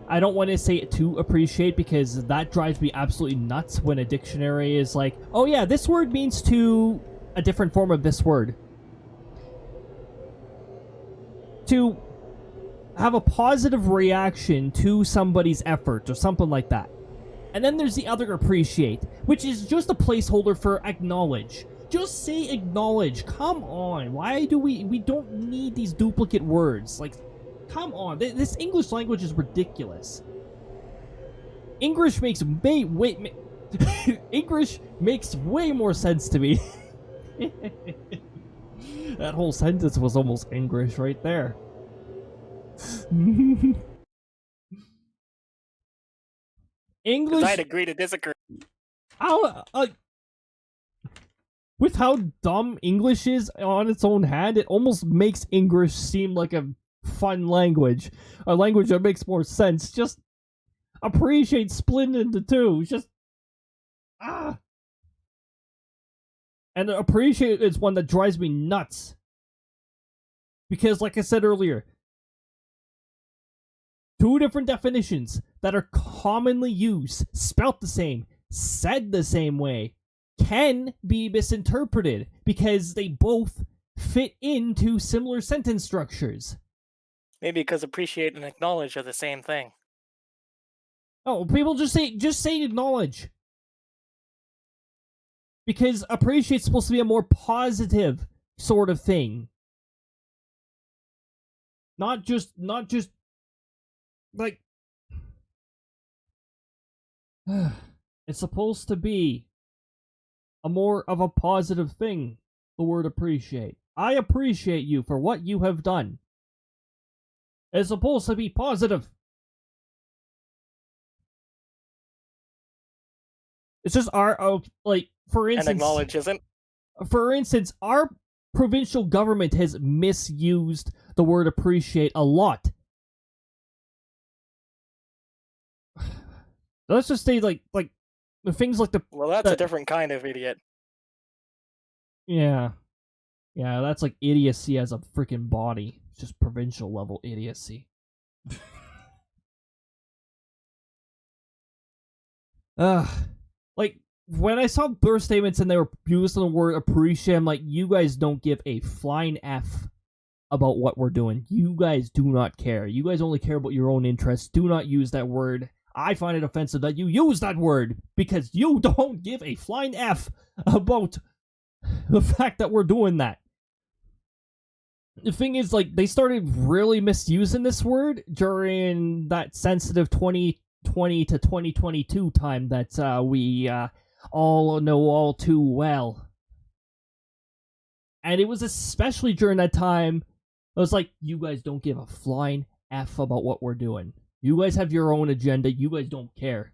I don't want to say it to appreciate because that drives me absolutely nuts when a dictionary is like, oh yeah, this word means to a different form of this word. To have a positive reaction to somebody's effort or something like that. And then there's the other appreciate, which is just a placeholder for acknowledge. Just say acknowledge. Come on. Why do we don't need these duplicate words? Like, come on. This English language is ridiculous. English makes English makes way more sense to me. That whole sentence was almost English right there. English. I'd agree to disagree. With how dumb English is on its own hand, it almost makes English seem like a fun language. A language that makes more sense. Just appreciate split into two. Just And appreciate is one that drives me nuts. Because, like I said earlier, two different definitions that are commonly used, spelt the same, said the same way, can be misinterpreted because they both fit into similar sentence structures. Maybe because appreciate and acknowledge are the same thing. Oh, people just say acknowledge. Because appreciate's supposed to be a more positive sort of thing. Not just like it's supposed to be a more of a positive thing, the word appreciate. I appreciate you for what you have done. It's supposed to be positive. It's just our, like, for instance... And acknowledge isn't? For instance, our provincial government has misused the word appreciate a lot. Let's just say, like things like the... Well, that's a different kind of idiot. Yeah. Yeah, that's like idiocy as a freaking body. It's just provincial level idiocy. Like, when I saw birth statements and they were using the word appreciate, I'm like, you guys don't give a flying F about what we're doing. You guys do not care. You guys only care about your own interests. Do not use that word. I find it offensive that you use that word because you don't give a flying F about the fact that we're doing that. The thing is, like, they started really misusing this word during that sensitive 2020 to 2022 time that we all know all too well. And it was especially during that time, I was like, you guys don't give a flying F about what we're doing. You guys have your own agenda. You guys don't care.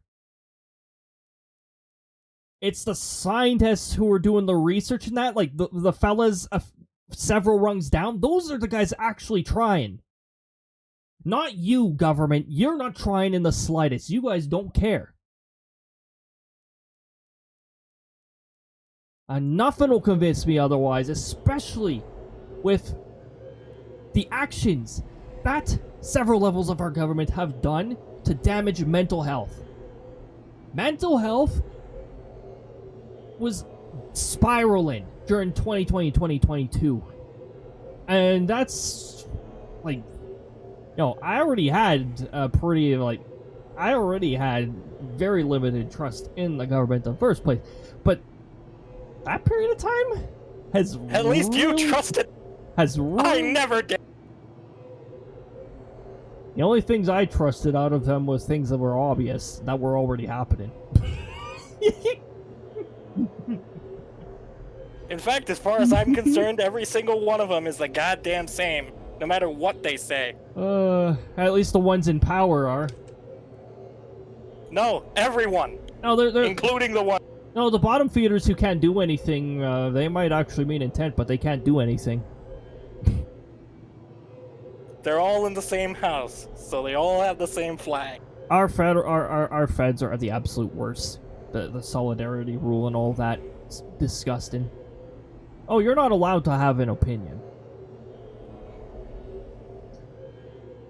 It's the scientists who are doing the research in that, like the fellas several rungs down. Those are the guys actually trying. Not you, government. You're not trying in the slightest. You guys don't care. And nothing will convince me otherwise, especially with the actions that several levels of our government have done to damage mental health. Mental health was spiraling during 2020-2022. And that's, like, I already had a pretty, I I already had very limited trust in the government in the first place, but that period of time has At least you really- trusted. has I really, never did. the only things I trusted out of them was things that were obvious, that were already happening. In fact, as far as I'm concerned, every single one of them is the goddamn same, no matter what they say. At least the ones in power are. No, everyone, No, they're including the one. no, the bottom feeders who can't do anything, they might actually mean intent, but they can't do anything. They're all in the same house, so they all have the same flag. Our feds are the absolute worst. The solidarity rule and all that. It's disgusting. Oh, you're not allowed to have an opinion.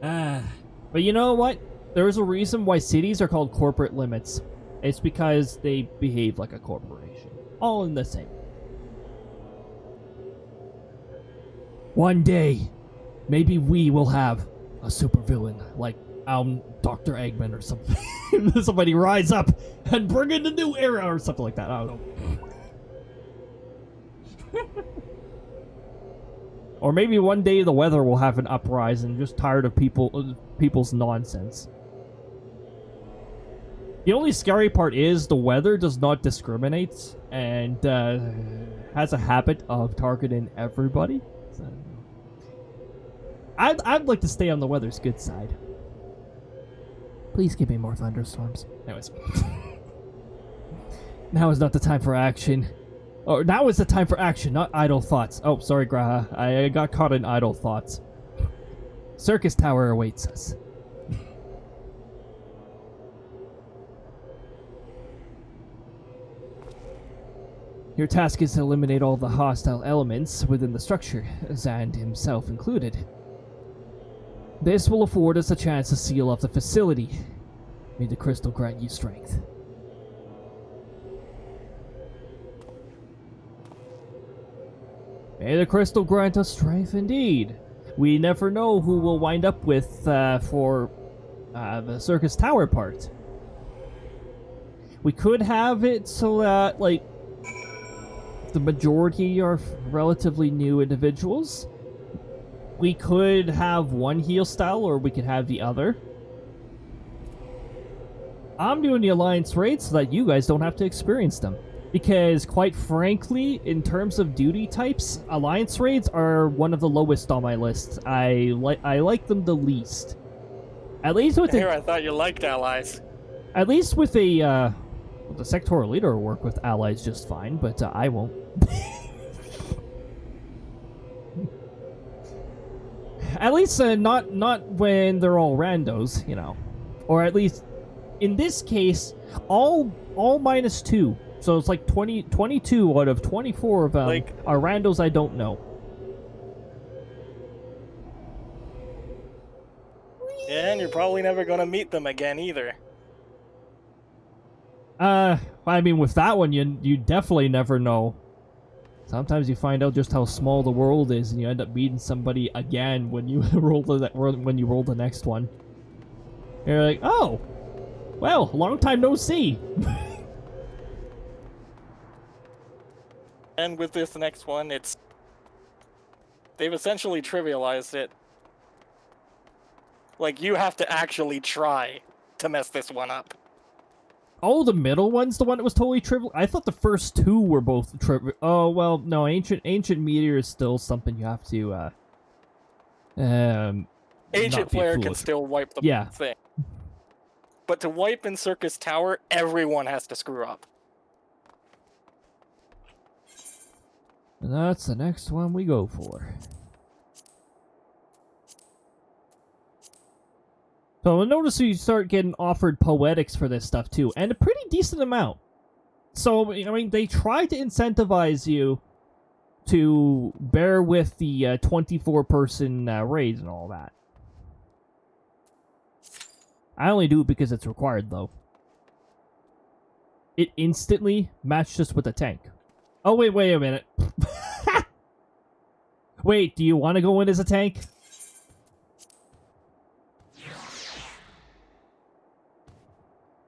But you know what? There is a reason why cities are called corporate limits. It's because they behave like a corporation. All in the same. One day, maybe we will have a supervillain like Dr. Eggman or something. Somebody rise up and bring in a new era or something like that. I don't know. Or maybe one day the weather will have an uprising, just tired of people's nonsense. The only scary part is the weather does not discriminate and has a habit of targeting everybody. So, I'd like to stay on the weather's good side. Please give me more thunderstorms. Anyways. Now is not the time for action. Oh, now is the time for action, not idle thoughts. Oh, sorry, Graha. I got caught in idle thoughts. Circus Tower awaits us. Your task is to eliminate all the hostile elements within the structure, Zand himself included. This will afford us a chance to seal off the facility. May the crystal grant you strength. May the crystal grant us strength indeed. We never know who we'll wind up with for the Circus Tower part. We could have it so that, like, the majority are relatively new individuals. We could have one heal style, or we could have the other. I'm doing the alliance raids so that you guys don't have to experience them. Because, quite frankly, in terms of duty types, alliance raids are one of the lowest on my list. I like them the least. At least with Here, I thought you liked allies. At least with the sectoral leader will work with allies just fine, but I won't. At least not when they're all randos, you know. Or at least in this case, all -2. So it's like 22 out of 24 of them are randos I don't know. And you're probably never gonna meet them again either. I mean, with that one, you definitely never know. Sometimes you find out just how small the world is, and you end up meeting somebody again when you roll the next one. You're like, oh, well, long time no see. And with this next one, they've essentially trivialized it. Like, you have to actually try to mess this one up. Oh, the middle one's the one that was totally trivial? I thought the first two were both trivial. Oh, well, no, Ancient Meteor is still something you have to, Ancient Flare can still wipe the thing. But to wipe in Circus Tower, everyone has to screw up. And that's the next one we go for. So I'll notice you start getting offered poetics for this stuff too, and a pretty decent amount. So, I mean, they try to incentivize you to bear with the 24-person raids and all that. I only do it because it's required, though. It instantly matched us with a tank. Oh, wait a minute. Wait, do you want to go in as a tank?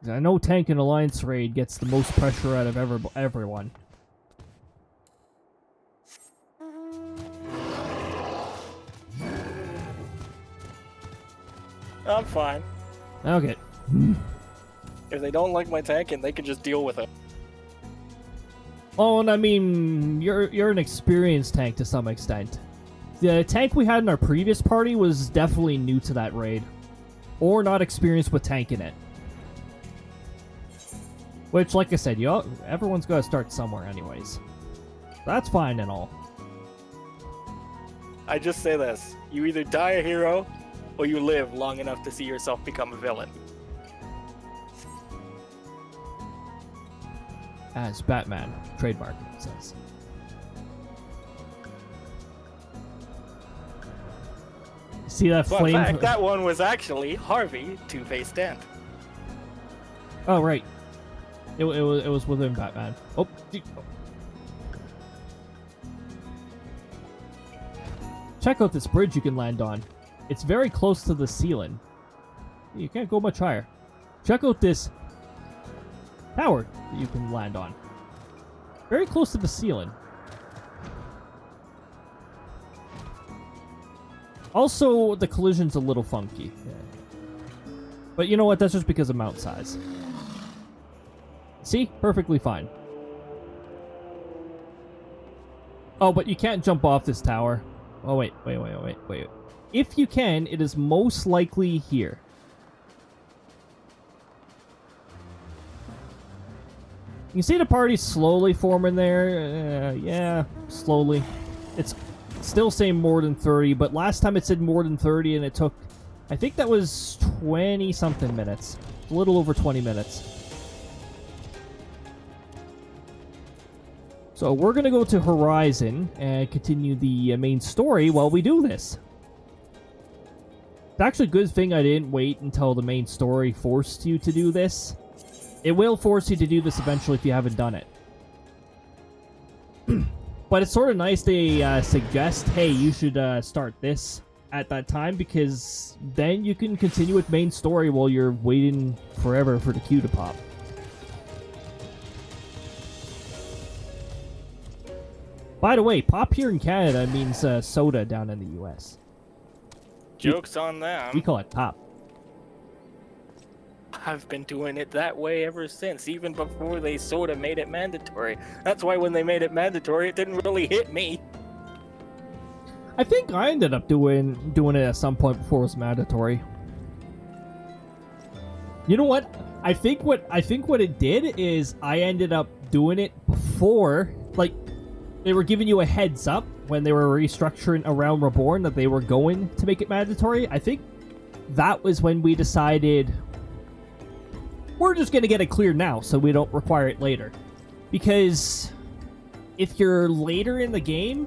I know Tank and Alliance raid gets the most pressure out of everyone. I'm fine. Okay. If they don't like my tanking, they can just deal with it. Oh, and I mean, you're an experienced tank to some extent. The tank we had in our previous party was definitely new to that raid. Or not experienced with tanking it. Which, like I said, everyone's got to start somewhere anyways. That's fine and all. I just say this. You either die a hero, or you live long enough to see yourself become a villain. As Batman, trademark, it says. See that Fun flame? fact, that one was actually Harvey Two-Face Dent. Oh, right. It was within Batman. Oh, check out this bridge you can land on. It's very close to the ceiling. You can't go much higher. Check out this tower that you can land on. Very close to the ceiling. Also, the collision's a little funky. But you know what? That's just because of mount size. See? Perfectly fine. Oh, but you can't jump off this tower. Oh, wait. If you can, it is most likely here. You see the party slowly forming there? Yeah, slowly. It's still saying more than 30, but last time it said more than 30 and it took, I think that was 20-something minutes. A little over 20 minutes. So we're going to go to Horizon and continue the main story while we do this. It's actually a good thing I didn't wait until the main story forced you to do this. It will force you to do this eventually if you haven't done it. But it's sort of nice they suggest, hey, you should start this at that time, because then you can continue with main story while you're waiting forever for the queue to pop. By the way, pop here in Canada means soda down in the US. Joke's on them. We call it pop. I've been doing it that way ever since, even before they sort of made it mandatory. That's why when they made it mandatory, it didn't really hit me. I think I ended up doing it at some point before it was mandatory. You know what? I think what it did is I ended up doing it before, like, they were giving you a heads up when they were restructuring around Reborn that they were going to make it mandatory. I think that was when we decided we're just going to get it cleared now so we don't require it later. Because if you're later in the game,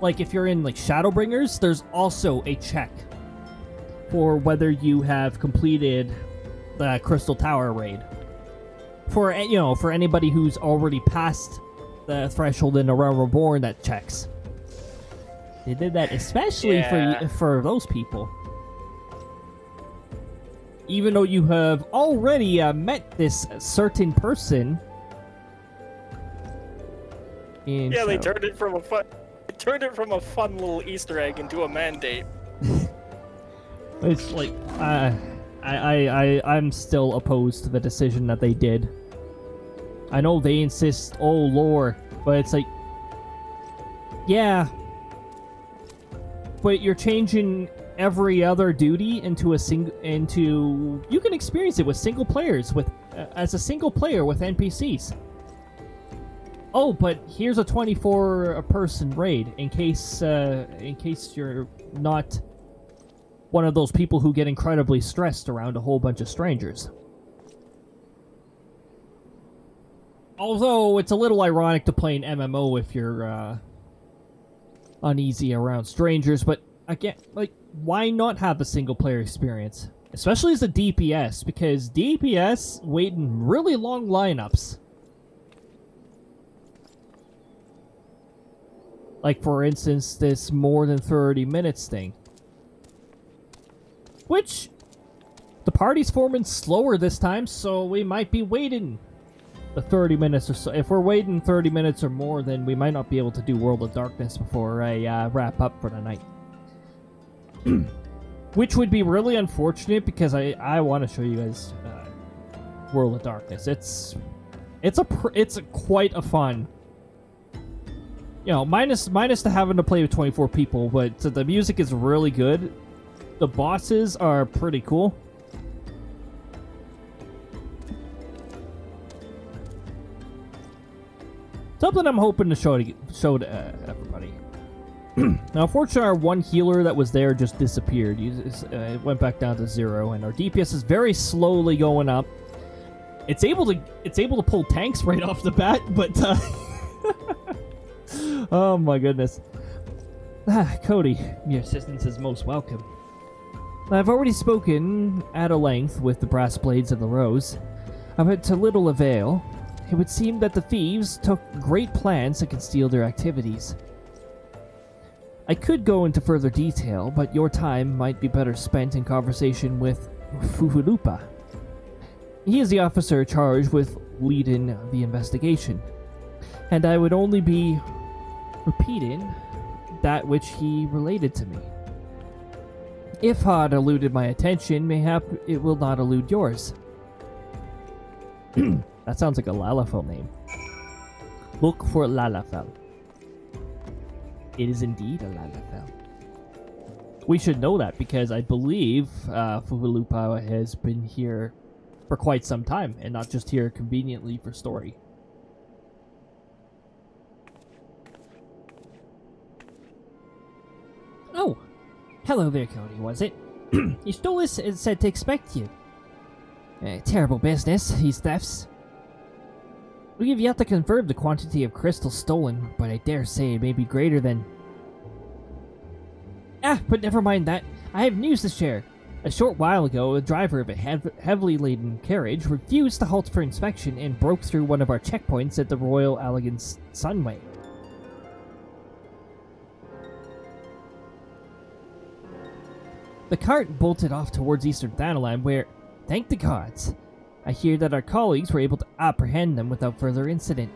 like if you're in like Shadowbringers, there's also a check for whether you have completed the Crystal Tower raid. For, you know, for anybody who's already passed the threshold in Around Reborn, that checks. They did that especially for those people. Even though you have already met this certain person in they turned it from a fun little Easter egg into a mandate. It's like I'm still opposed to the decision that they did. I know they insist, oh lore, but it's like, yeah, but you're changing every other duty into you can experience it with single players as a single player with NPCs. Oh, but here's a 24-person raid in case you're not one of those people who get incredibly stressed around a whole bunch of strangers. Although it's a little ironic to play an MMO if you're uneasy around strangers, but again, like, why not have a single player experience? Especially as a DPS, because DPS wait in really long lineups. Like, for instance, this more than 30 minutes thing. Which, The party's forming slower this time, so we might be waiting the 30 minutes or so. If we're waiting 30 minutes or more, then we might not be able to do World of Darkness before I wrap up for the night. Which would be really unfortunate because I want to show you guys World of Darkness. It's quite a fun. You know, minus the having to play with 24 people, but the music is really good. The bosses are pretty cool. Something I'm hoping to show to everybody. Now, unfortunately, our one healer that was there just disappeared. It went back down to 0, and our DPS is very slowly going up. It's able to pull tanks right off the bat, but oh my goodness. Cody, your assistance is most welcome. I've already spoken at a length with the brass blades of the rose, but to little avail. It would seem that the thieves took great plans to conceal their activities. I could go into further detail, but your time might be better spent in conversation with Fufulupa. He is the officer charged with leading the investigation, and I would only be repeating that which he related to me. If had eluded my attention, mayhap it will not elude yours. That sounds like a Lalafell name. Look for Lalafell. It is indeed a Lalafell. We should know that because I believe Fufulupa has been here for quite some time and not just here conveniently for story. Oh, hello there, Cody, was it? You stole this and said to expect you. Terrible business, these thefts. We have yet to confirm the quantity of crystals stolen, but I dare say it may be greater than... but never mind that. I have news to share. A short while ago, a driver of a heavily laden carriage refused to halt for inspection and broke through one of our checkpoints at the Royal Elegance Sunway. The cart bolted off towards Eastern Thanalan where, thank the gods, I hear that our colleagues were able to apprehend them without further incident.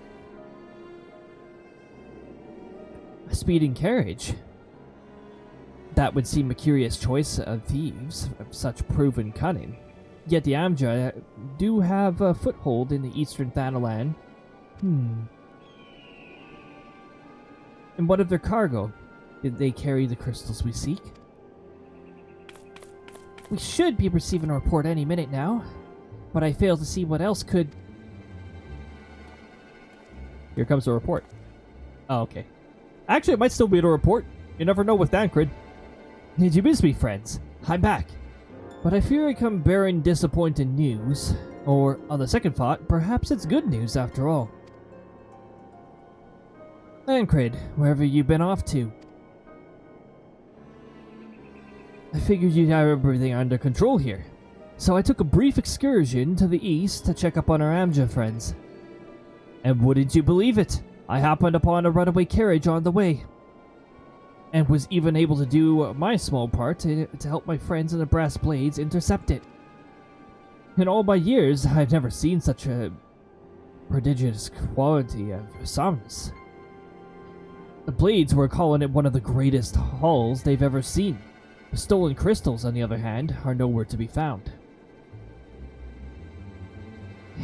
A speeding carriage? That would seem a curious choice of thieves of such proven cunning. Yet the Amja do have a foothold in the Eastern Thanalan. And what of their cargo? Did they carry the crystals we seek? We should be receiving a report any minute now, but I fail to see what else could... Here comes the report. Oh, okay. Actually, it might still be a report. You never know with Dancred. Did you miss me, friends? I'm back. But I fear I come bearing disappointing news. Or, on the second thought, perhaps it's good news after all. Dancred, wherever you've been off to? I figured you'd have everything under control here. So I took a brief excursion to the east to check up on our Amja friends. And wouldn't you believe it? I happened upon a runaway carriage on the way. And was even able to do my small part to help my friends in the Brass Blades intercept it. In all my years, I've never seen such a prodigious quality of soundness. The Blades were calling it one of the greatest hauls they've ever seen. The stolen crystals, on the other hand, are nowhere to be found.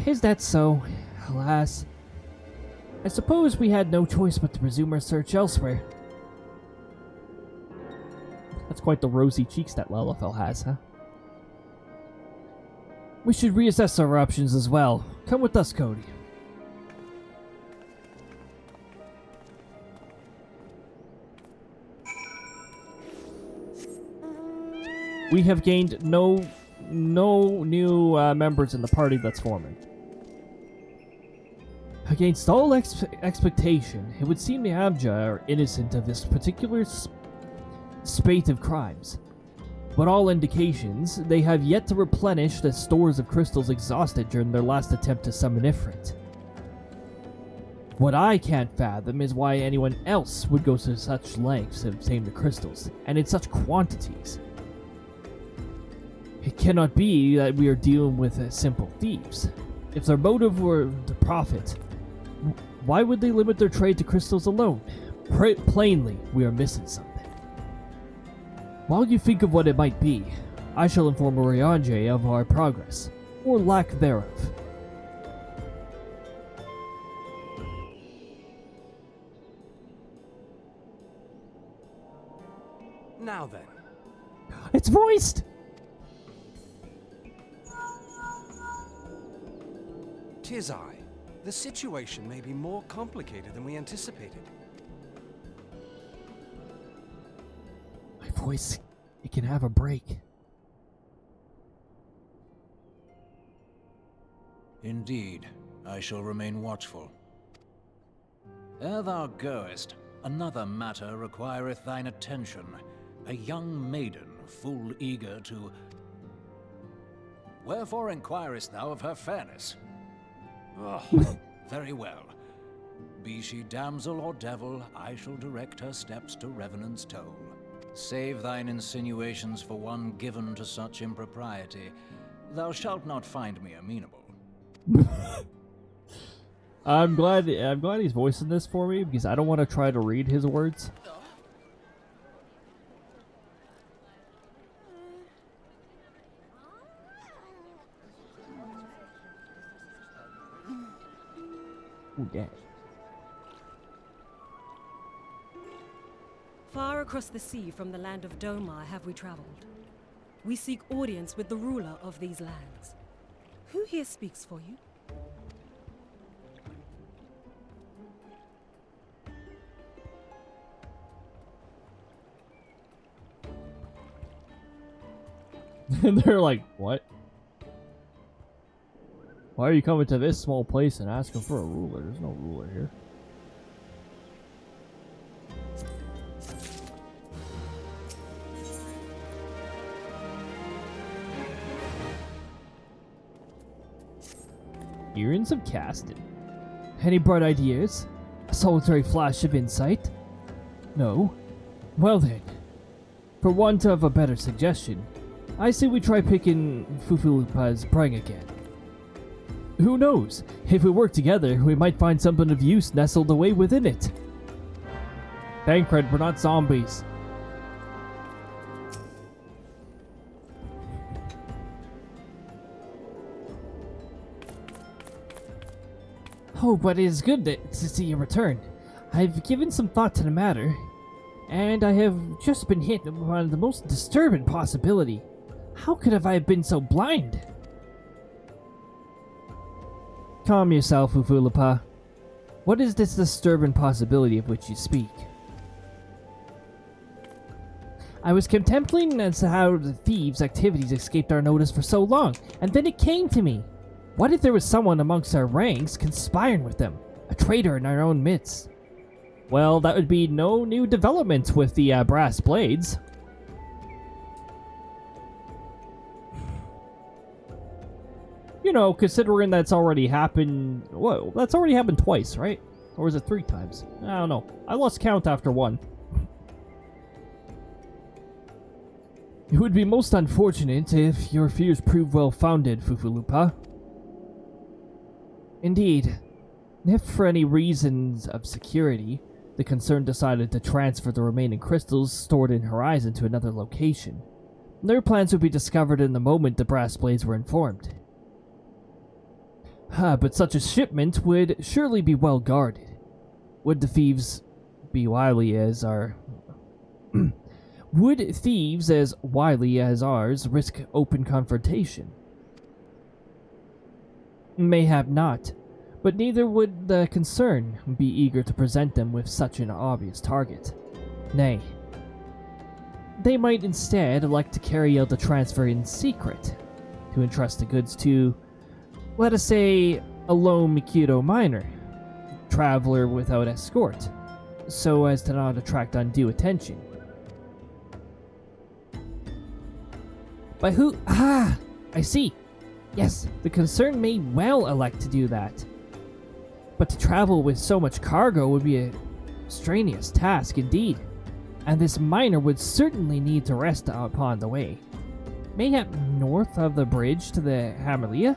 Is that so? Alas. I suppose we had no choice but to resume our search elsewhere. That's quite the rosy cheeks that Lalafell has, huh? We should reassess our options as well. Come with us, Cody. We have gained no new members in the party that's forming. Against all expectation, it would seem the Amja are innocent of this particular spate of crimes. But all indications, they have yet to replenish the stores of crystals exhausted during their last attempt to summon Ifrit. What I can't fathom is why anyone else would go to such lengths to obtain the crystals, and in such quantities. It cannot be that we are dealing with simple thieves. If their motive were to profit, why would they limit their trade to crystals alone? Plainly, we are missing something. While you think of what it might be, I shall inform Oriange of our progress, or lack thereof. Now then. It's voiced! 'Tis I. The situation may be more complicated than we anticipated. My voice, it can have a break. Indeed, I shall remain watchful. Ere thou goest, another matter requireth thine attention. A young maiden, full eager to... Wherefore inquirest thou of her fairness? Oh, very well. Be she damsel or devil, I shall direct her steps to Revenant's toll. Save thine insinuations for one given to such impropriety. Thou shalt not find me amenable. I'm glad he's voicing this for me because I don't want to try to read his words. Ooh, yeah. Far across the sea from the land of Domar have we traveled. We seek audience with the ruler of these lands. Who here speaks for you? And they're like, what? Why are you coming to this small place and asking for a ruler? There's no ruler here. Earrings of Caston. Any bright ideas? A solitary flash of insight? No? Well then, for want of a better suggestion, I say we try picking Fufulupa's brain again. Who knows? If we work together, we might find something of use nestled away within it. Bankred, we're not zombies. Oh, but it is good to see you return. I've given some thought to the matter, and I have just been hit upon the most disturbing possibility. How could have I been so blind? Calm yourself, Ufulupa. What is this disturbing possibility of which you speak? I was contemplating as to how the thieves' activities escaped our notice for so long, and then it came to me. What if there was someone amongst our ranks conspiring with them? A traitor in our own midst? Well, that would be no new developments with the brass blades. You know, considering that's already happened... Whoa, that's already happened twice, right? Or is it 3 times? I don't know. I lost count after 1. It would be most unfortunate if your fears prove well-founded, Fufulupa. Indeed, if for any reasons of security, the concern decided to transfer the remaining crystals stored in Horizon to another location, their plans would be discovered in the moment the brass blades were informed. But such a shipment would surely be well guarded. Would the thieves be wily as our... Would thieves as wily as ours risk open confrontation? Mayhap not, but neither would the concern be eager to present them with such an obvious target. Nay, they might instead elect to carry out the transfer in secret, to entrust the goods to, let us say, a lone Mikito miner, traveler without escort, so as to not attract undue attention. By who? Ah, I see. Yes, the concern may well elect to do that. But to travel with so much cargo would be a strenuous task indeed, and this miner would certainly need to rest upon the way. Mayhap north of the bridge to the Hammerlia?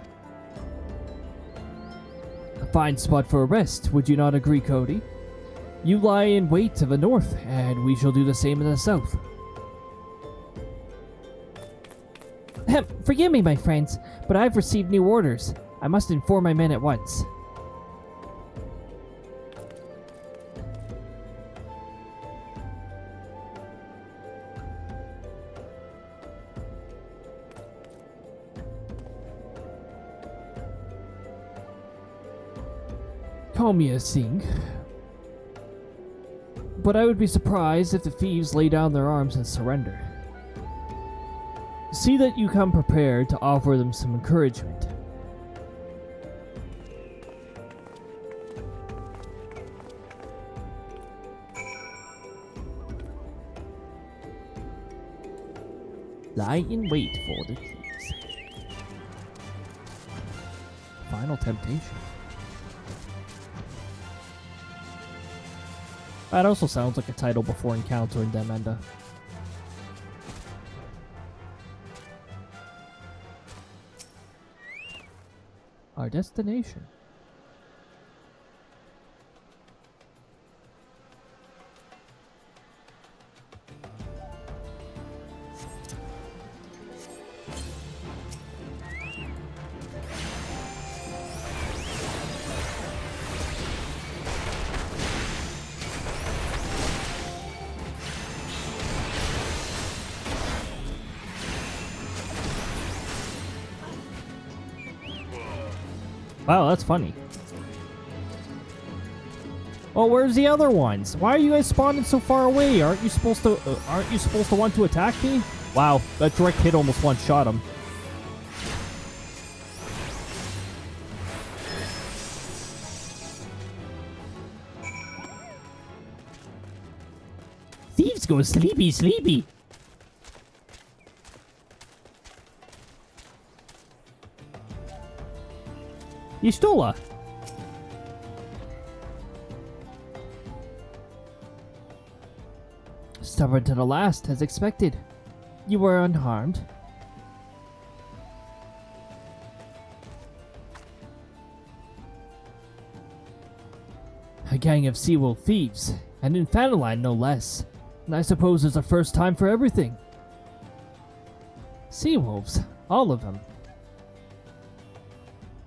A fine spot for a rest, would you not agree, Cody? You lie in wait to the north, and we shall do the same in the south. Forgive me, my friends, but I've received new orders. I must inform my men at once. Call me a sing. But I would be surprised if the thieves lay down their arms and surrender. See that you come prepared to offer them some encouragement. Lie in wait for the thieves. Final temptation. That also sounds like a title before encountering Demenda. Our destination. Wow, that's funny. Oh, where's the other ones? Why are you guys spawning so far away? Aren't you supposed to want to attack me? Wow, that direct hit almost one-shot him. Thieves go sleepy, sleepy. Y'shtola. Stubborn to the last, as expected. You were unharmed. A gang of Seawolf thieves, and in Fanaline no less. And I suppose it's a first time for everything. Seawolves, all of them.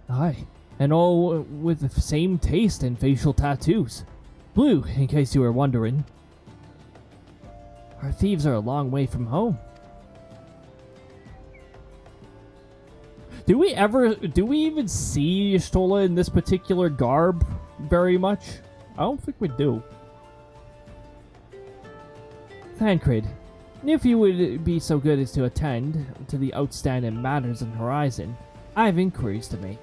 Aye, and all with the same taste and facial tattoos. Blue, in case you were wondering. Our thieves are a long way from home. Do we even see Y'shtola in this particular garb very much? I don't think we do. Thancred, if you would be so good as to attend to the outstanding matters in Horizon, I have inquiries to make.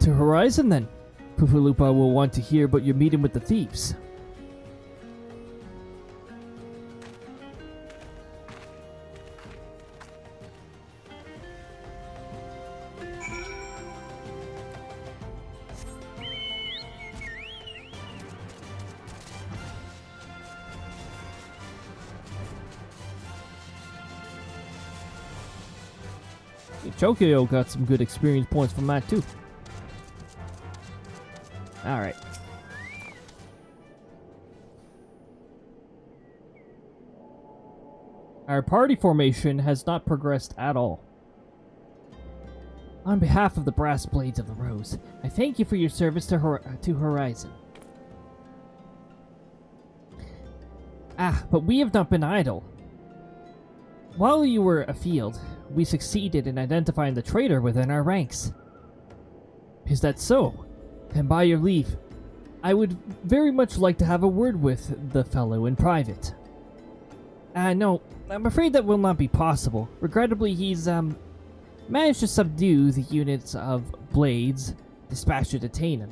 To Horizon, then. Pufalupa will want to hear about your meeting with the thieves. Chokyo got some good experience points from that too. Alright. Our party formation has not progressed at all. On behalf of the Brass Blades of the Rose, I thank you for your service to Horizon. But we have not been idle. While you were afield, we succeeded in identifying the traitor within our ranks. Is that so? And by your leave, I would very much like to have a word with the fellow in private. No, I'm afraid that will not be possible. Regrettably, he's, managed to subdue the units of Blades dispatched to detain him,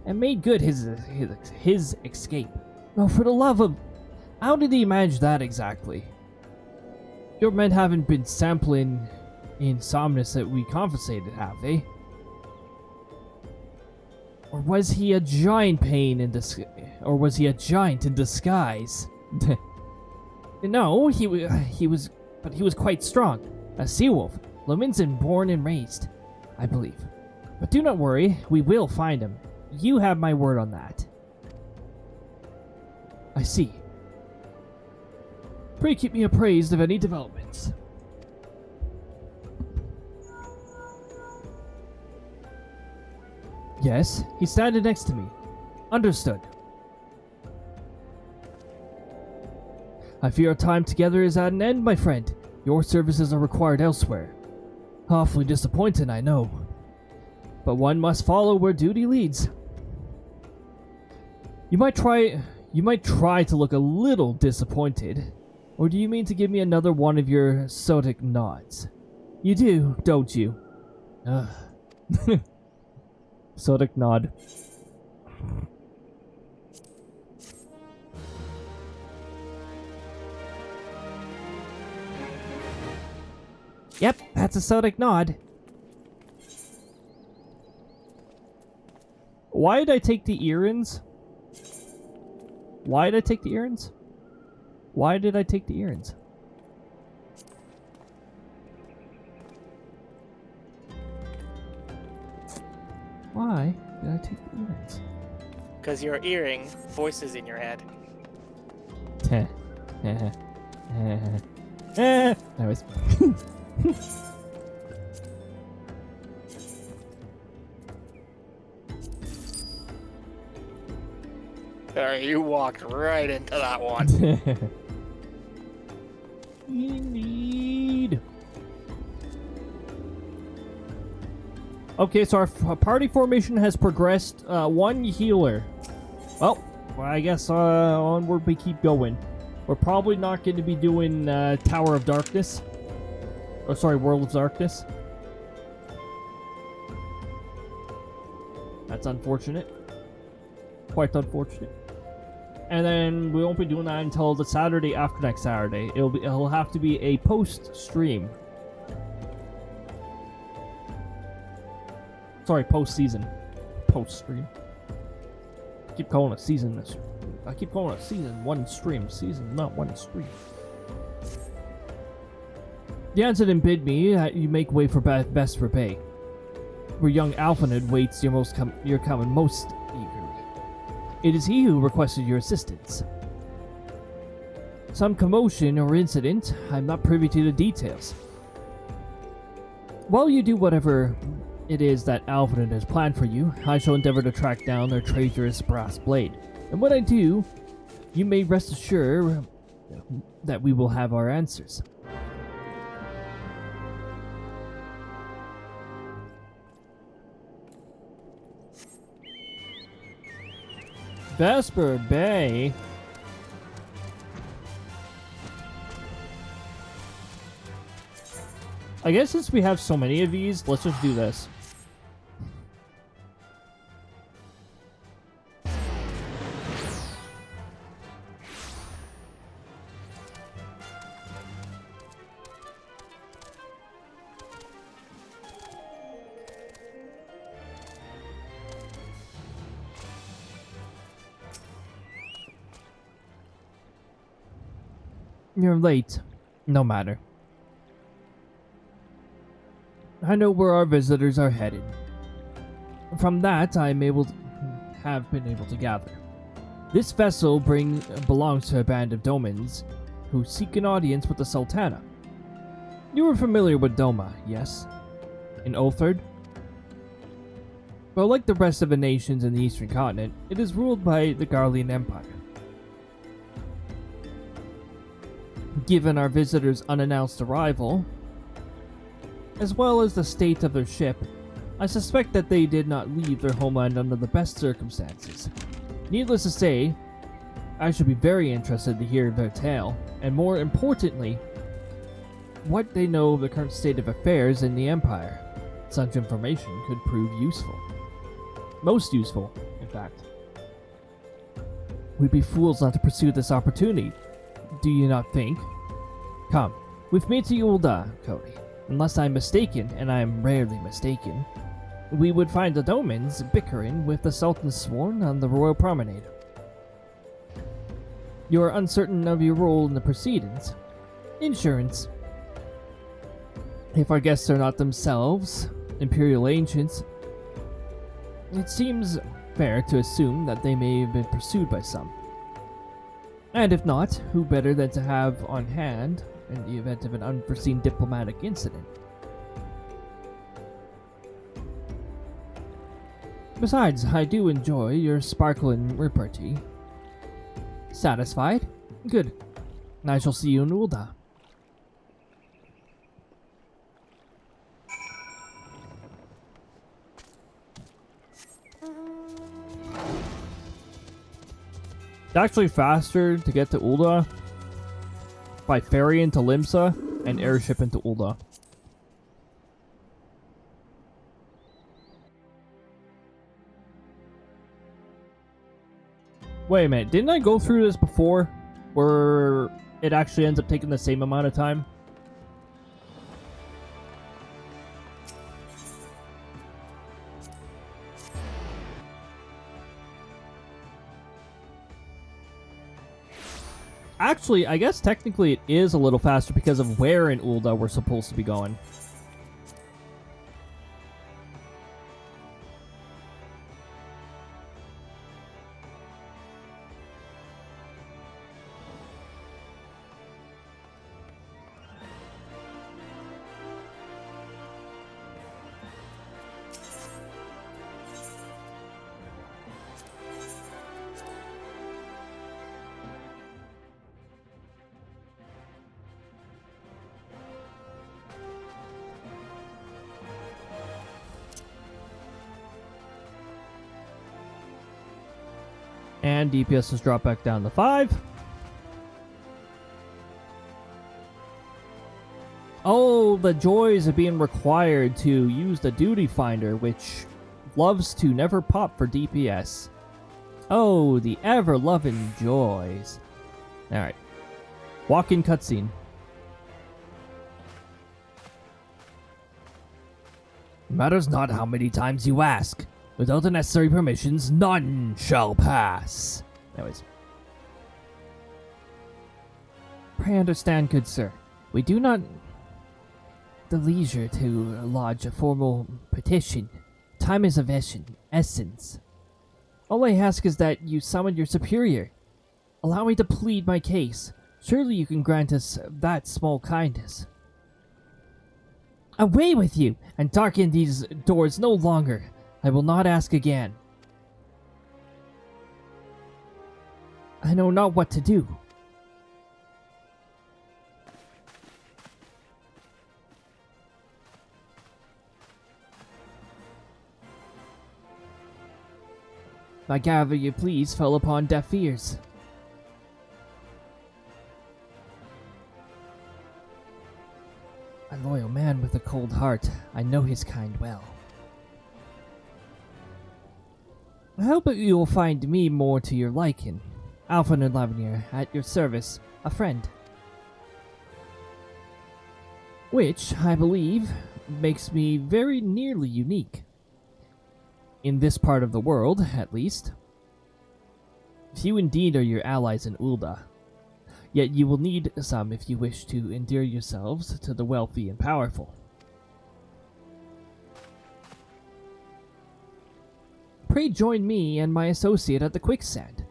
and made good his escape. Oh, for the love of... How did he manage that exactly? Your men haven't been sampling insomnus that we confiscated, have they? Or was he a giant in disguise? No, he was quite strong. A sea wolf, Lominson born and raised, I believe. But do not worry, we will find him. You have my word on that. I see. Pray keep me appraised of any developments. Yes, he's standing next to me. Understood. I fear our time together is at an end, my friend. Your services are required elsewhere. Awfully disappointing, I know. But one must follow where duty leads. You might try to look a little disappointed. Or do you mean to give me another one of your Sodic nods? You do, don't you? Sodic nod. Yep, that's a Sodic nod. Why did I take the earrings? Why did I take the earrings? Why did I take the earrings? Why did I take the earrings? Because you're hearing voices in your head. Anyways. You walked right into that one. Indeed. Okay, so our party formation has progressed. One healer. Well, I guess onward we keep going. We're probably not going to be doing Tower of Darkness. Or sorry, World of Darkness. That's unfortunate. Quite unfortunate. And then we won't be doing that until the Saturday after next Saturday. It'll have to be a post stream. Sorry, post season. Post stream. I keep calling it season this. I keep calling it season one stream. Season, not one stream. The answer didn't bid me. You make way for best for pay. Where young Alphanid waits your coming most eagerly. It is he who requested your assistance. Some commotion or incident, I'm not privy to the details. While you do whatever it is that Alphanid has planned for you, I shall endeavor to track down their traitorous brass blade. And when I do, you may rest assured that we will have our answers. Vesper Bay. I guess since we have so many of these, let's just do this. You're late. No matter. I know where our visitors are headed. From that, have been able to gather. This vessel belongs to a band of Domans who seek an audience with the Sultana. You are familiar with Doma, yes? In Ulthard? Well, like the rest of the nations in the Eastern Continent, it is ruled by the Garlean Empire. Given our visitors' unannounced arrival, as well as the state of their ship, I suspect that they did not leave their homeland under the best circumstances. Needless to say, I should be very interested to hear their tale, and more importantly, what they know of the current state of affairs in the Empire. Such information could prove useful. Most useful, in fact. We'd be fools not to pursue this opportunity, do you not think? Come, with me to Ulda, Cody. Unless I'm mistaken, and I am rarely mistaken, we would find the Domans bickering with the Sultan's sworn on the Royal Promenade. You are uncertain of your role in the proceedings. Insurance. If our guests are not themselves Imperial ancients, it seems fair to assume that they may have been pursued by some. And if not, who better than to have on hand in the event of an unforeseen diplomatic incident? Besides, I do enjoy your sparkling repartee. Satisfied? Good. I shall see you in Ulda. It's actually faster to get to Ulda by ferry into Limsa and airship into Ulda. Wait a minute, didn't I go through this before? Where it actually ends up taking the same amount of time? Actually, I guess technically it is a little faster because of where in Ulda we're supposed to be going. And DPS has dropped back down to 5. Oh, the joys of being required to use the duty finder, which loves to never pop for DPS. Oh, the ever-loving joys. Alright. Walk-in cutscene. Matters not how many times you ask. Without the necessary permissions, none shall pass. Anyways. Pray understand, good sir. We do not the leisure to lodge a formal petition. Time is of essence. All I ask is that you summon your superior. Allow me to plead my case. Surely you can grant us that small kindness. Away with you, and darken these doors no longer. I will not ask again. I know not what to do. I gather your pleas fell upon deaf ears. A loyal man with a cold heart. I know his kind well. I hope that you will find me more to your liking. Alpha Lavenier, at your service, a friend. Which, I believe, makes me very nearly unique. In this part of the world, at least. Few indeed are your allies in Ulda. Yet you will need some if you wish to endear yourselves to the wealthy and powerful. Pray join me and my associate at the quicksand.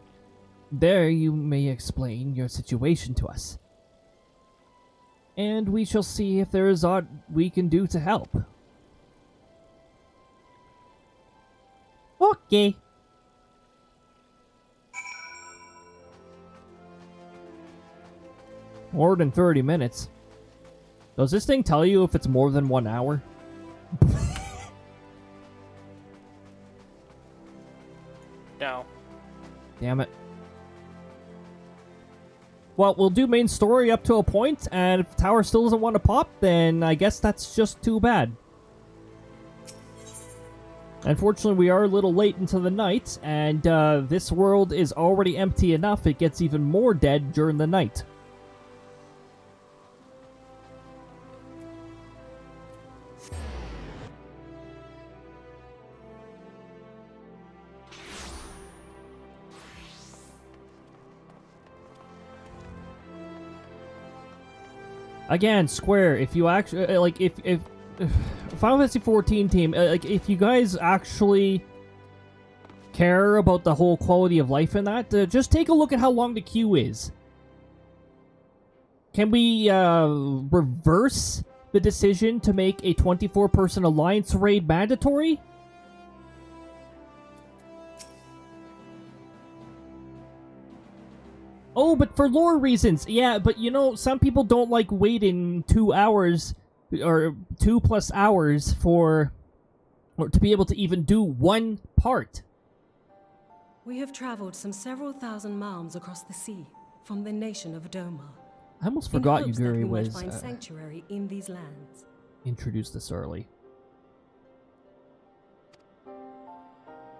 There you may explain your situation to us. And we shall see if there is aught we can do to help. Okay. More than 30 minutes. Does this thing tell you if it's more than 1 hour? No. Damn it. Well, we'll do main story up to a point, and if the tower still doesn't want to pop, then I guess that's just too bad. Unfortunately, we are a little late into the night, and this world is already empty enough, it gets even more dead during the night. Again, Square, if you actually like, if Final Fantasy 14 team, like, if you guys actually care about the whole quality of life in that, just take a look at how long the queue is. Can we reverse the decision to make a 24-person alliance raid mandatory? Oh, but for lore reasons. Yeah, but you know, some people don't like waiting 2 hours or 2+ hours or to be able to even do one part. We have traveled some several thousand miles across the sea from the nation of Doma. I almost in forgot hopes that Yuguri we might was find sanctuary in these lands. introduced this early.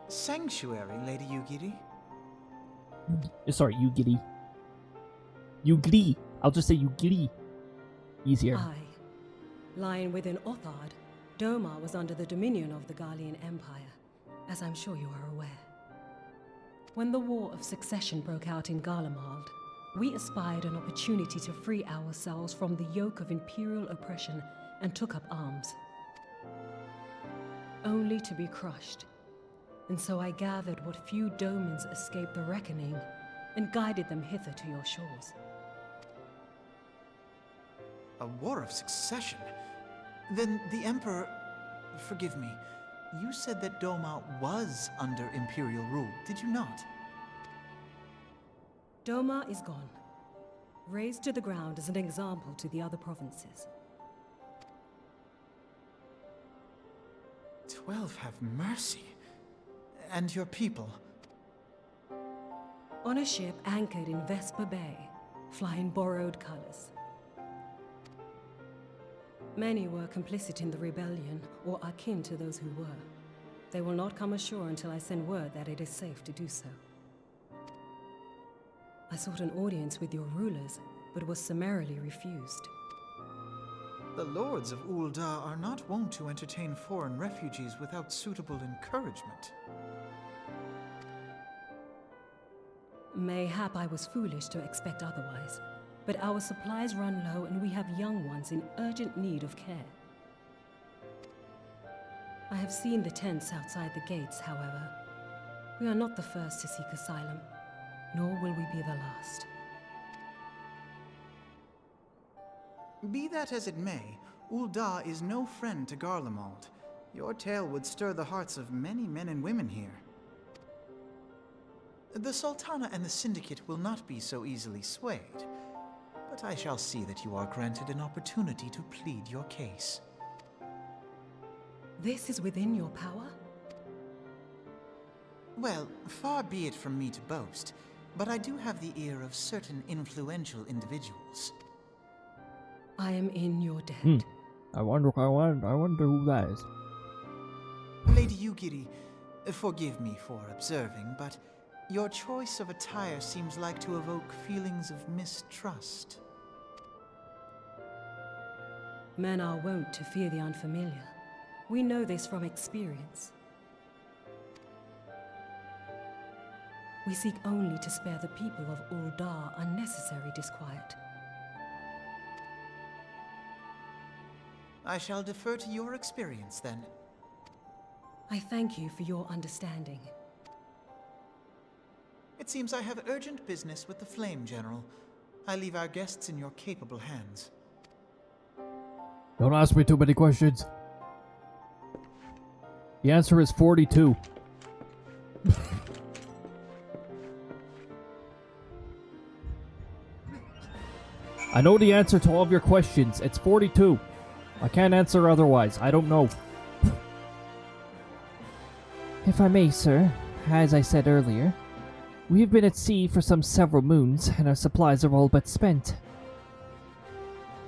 Sanctuary, Lady Yugiri? Sorry, Yugiri. Yugiri. I'll just say Yugiri. Easier. Aye. Lying within Othard, Doma was under the dominion of the Garlean Empire, as I'm sure you are aware. When the War of Succession broke out in Garlemald, we espied an opportunity to free ourselves from the yoke of imperial oppression and took up arms. Only to be crushed. And so I gathered what few Domans escaped the reckoning and guided them hither to your shores. A war of succession? Then the Emperor... Forgive me. You said that Doma was under Imperial rule, did you not? Doma is gone. Razed to the ground as an example to the other provinces. 12 have mercy. And your people? On a ship anchored in Vesper Bay, flying borrowed colors. Many were complicit in the rebellion, or akin to those who were. They will not come ashore until I send word that it is safe to do so. I sought an audience with your rulers, but was summarily refused. The lords of SLdr are not wont to entertain foreign refugees without suitable encouragement. Mayhap I was foolish to expect otherwise, but our supplies run low and we have young ones in urgent need of care. I have seen the tents outside the gates, however. We are not the first to seek asylum, nor will we be the last. Be that as it may, SLdr is no friend to Garlemald. Your tale would stir the hearts of many men and women here. The Sultana and the Syndicate will not be so easily swayed, but I shall see that you are granted an opportunity to plead your case. This is within your power? Well, far be it from me to boast, but I do have the ear of certain influential individuals. I am in your debt. I wonder who that is. Lady Yugiri, forgive me for observing, but your choice of attire seems like to evoke feelings of mistrust. Men are wont to fear the unfamiliar. We know this from experience. We seek only to spare the people of SLdr unnecessary disquiet. I shall defer to your experience, then. I thank you for your understanding. It seems I have urgent business with the Flame General. I leave our guests in your capable hands. Don't ask me too many questions. The answer is 42. I know the answer to all of your questions. It's 42. I can't answer otherwise. I don't know. If I may, sir, as I said earlier, we have been at sea for some several moons, and our supplies are all but spent.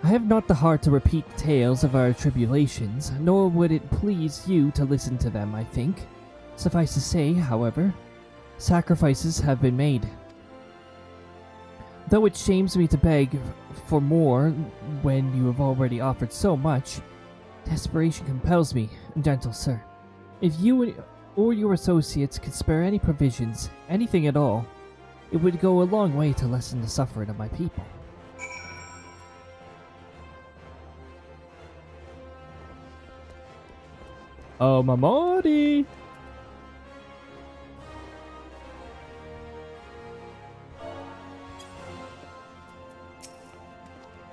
I have not the heart to repeat tales of our tribulations, nor would it please you to listen to them, I think. Suffice to say, however, sacrifices have been made. Though it shames me to beg for more when you have already offered so much, desperation compels me, gentle sir. If you or your associates could spare any provisions, anything at all, it would go a long way to lessen the suffering of my people. Oh, my Marty!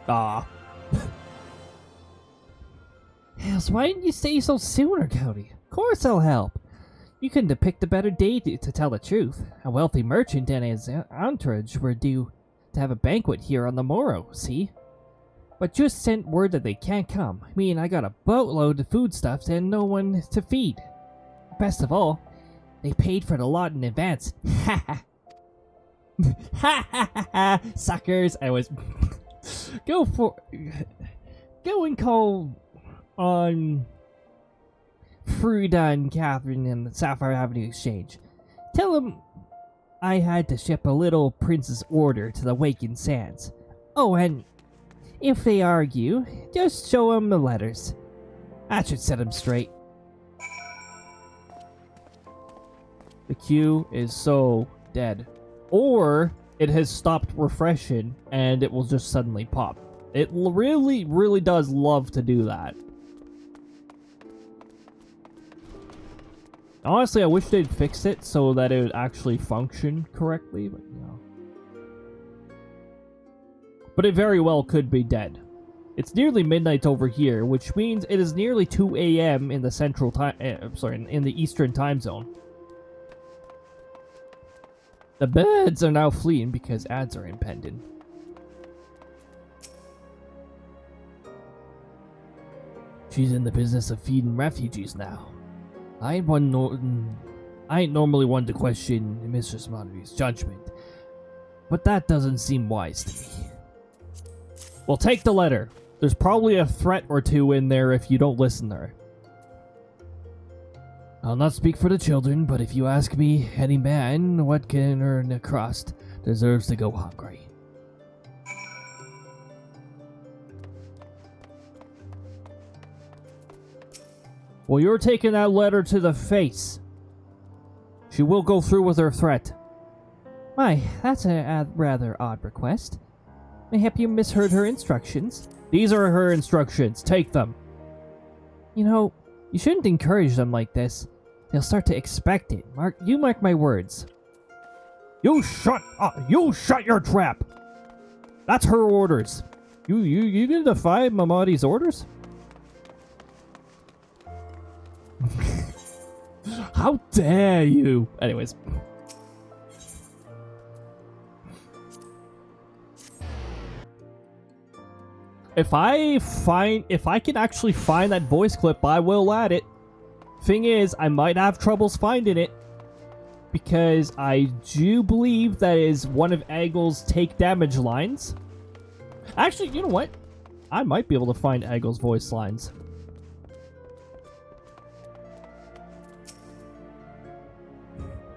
Ah. Hells, why didn't you say so sooner, Cody? Of course I'll help. You couldn't have picked a better day to tell the truth. A wealthy merchant and his entourage were due to have a banquet here on the morrow, see? But just sent word that they can't come. I mean, I got a boatload of foodstuffs and no one to feed. Best of all, they paid for the lot in advance. Ha ha! Ha ha ha ha! Suckers! I was... Go and call on Frida and Catherine in the Sapphire Avenue Exchange. Tell them I had to ship a little prince's order to the Waking Sands. Oh, and if they argue, just show them the letters. That should set them straight. The queue is so dead. Or it has stopped refreshing and it will just suddenly pop. It really, really does love to do that. Honestly, I wish they'd fix it so that it would actually function correctly, but you know. But it very well could be dead. It's nearly midnight over here, which means it is nearly 2 a.m. in the central time. In the Eastern time zone. The birds are now fleeing because ads are impending. She's in the business of feeding refugees now. I ain't normally one to question Mistress Montague's judgment, but that doesn't seem wise to me. Well, take the letter. There's probably a threat or two in there if you don't listen to her. I'll not speak for the children, but if you ask me, any man what can earn a crust deserves to go hungry. Well, you're taking that letter to the face. She will go through with her threat. Why, that's a rather odd request. Mayhap you misheard her instructions. These are her instructions. Take them. You know, you shouldn't encourage them like this. They'll start to expect it. You mark my words. You shut up. You shut your trap. That's her orders. You gonna defy Mamadi's orders? How dare you? Anyways. If I can actually find that voice clip, I will add it. Thing is, I might have troubles finding it. Because I do believe that is one of Eggle's take damage lines. Actually, you know what? I might be able to find Eggle's voice lines.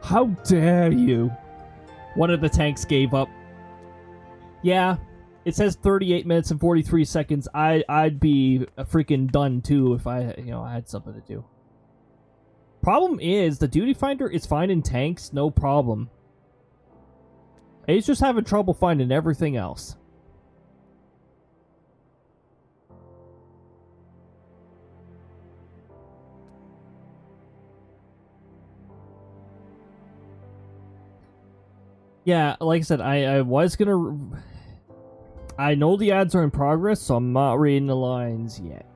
How dare you? One of the tanks gave up. Yeah, it says 38 minutes and 43 seconds. I'd be freaking done too if I had something to do. Problem is, the duty finder is finding tanks, no problem. He's just having trouble finding everything else. Yeah, like I said, I was gonna... I know the ads are in progress, so I'm not reading the lines yet.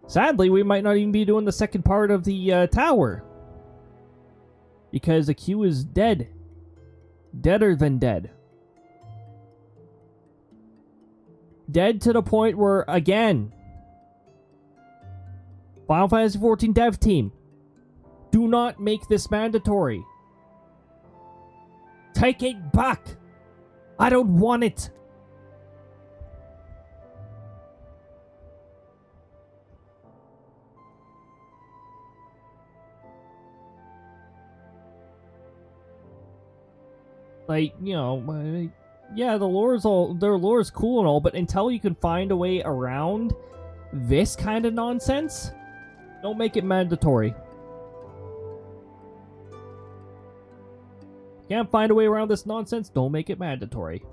Sadly, we might not even be doing the second part of the tower. Because the queue is dead. Deader than dead. Dead to the point where, again... Final Fantasy XIV dev team. Do not make this mandatory. Take it back. I don't want it. Like, you know, yeah, their lore's cool and all, but until you can find a way around this kind of nonsense, don't make it mandatory. Can't find a way around this nonsense, don't make it mandatory.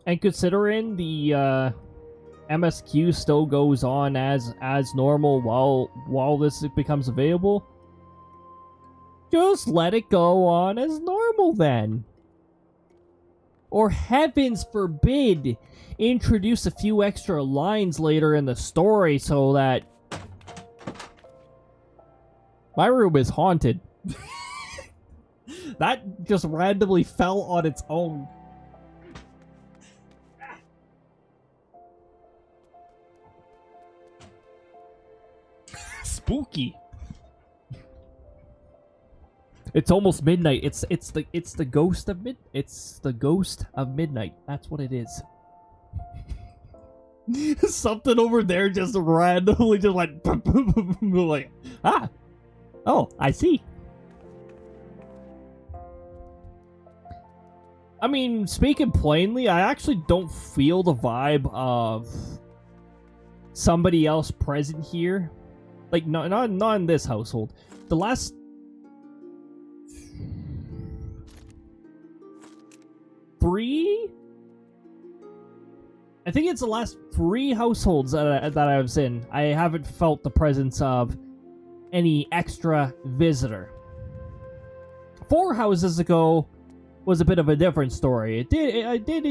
And considering the MSQ still goes on as normal while this becomes available, just let it go on as normal then. Or heavens forbid, introduce a few extra lines later in the story so that my room is haunted. That just randomly fell on its own. Spooky. It's almost midnight. It's the ghost of midnight. That's what it is. Something over there just randomly just like like, ah. Oh, I see. I mean, speaking plainly, I actually don't feel the vibe of somebody else present here. Like, not in this household. The last... three? I think it's the last 3 households that I was in. I haven't felt the presence of any extra visitor. 4 houses ago was a bit of a different story. It did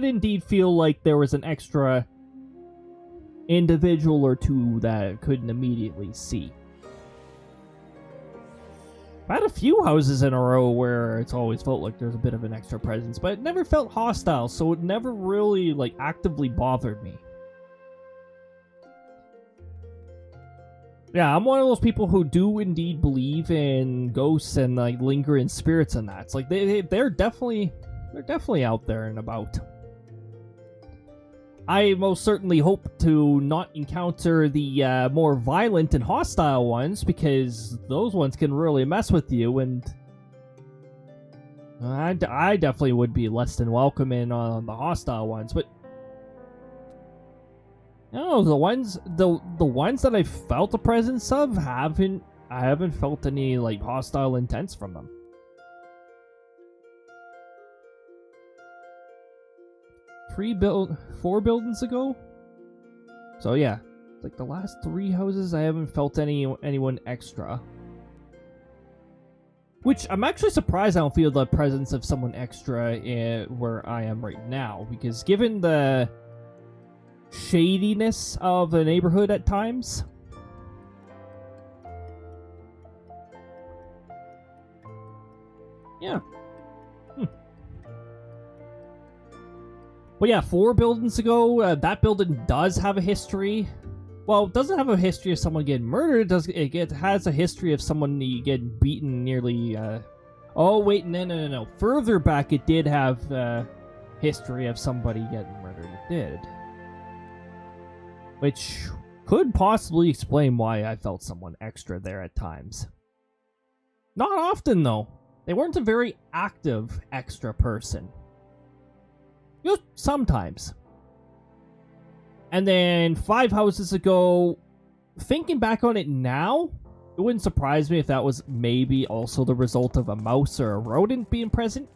indeed feel like there was an extra individual or 2 that I couldn't immediately see. I had a few houses in a row where it's always felt like there's a bit of an extra presence, but it never felt hostile, so it never really, like, actively bothered me. Yeah, I'm one of those people who do indeed believe in ghosts and, like, lingering spirits and that. It's like, they're definitely out there and about. I most certainly hope to not encounter the more violent and hostile ones, because those ones can really mess with you, and I definitely would be less than welcome in on the hostile ones. But no, the ones that I felt the presence of I haven't felt any like hostile intents from them. 4 buildings ago. So yeah, like the last 3 houses, I haven't felt anyone extra. Which I'm actually surprised I don't feel the presence of someone extra where I am right now, because given the shadiness of the neighborhood at times. Yeah. But yeah, 4 buildings ago, that building does have a history. Well, it doesn't have a history of someone getting murdered. It has a history of someone getting beaten nearly... Oh, wait, no. Further back, it did have a history of somebody getting murdered. It did. Which could possibly explain why I felt someone extra there at times. Not often, though. They weren't a very active extra person. Just sometimes. And then 5 houses ago, thinking back on it now, it wouldn't surprise me if that was maybe also the result of a mouse or a rodent being present,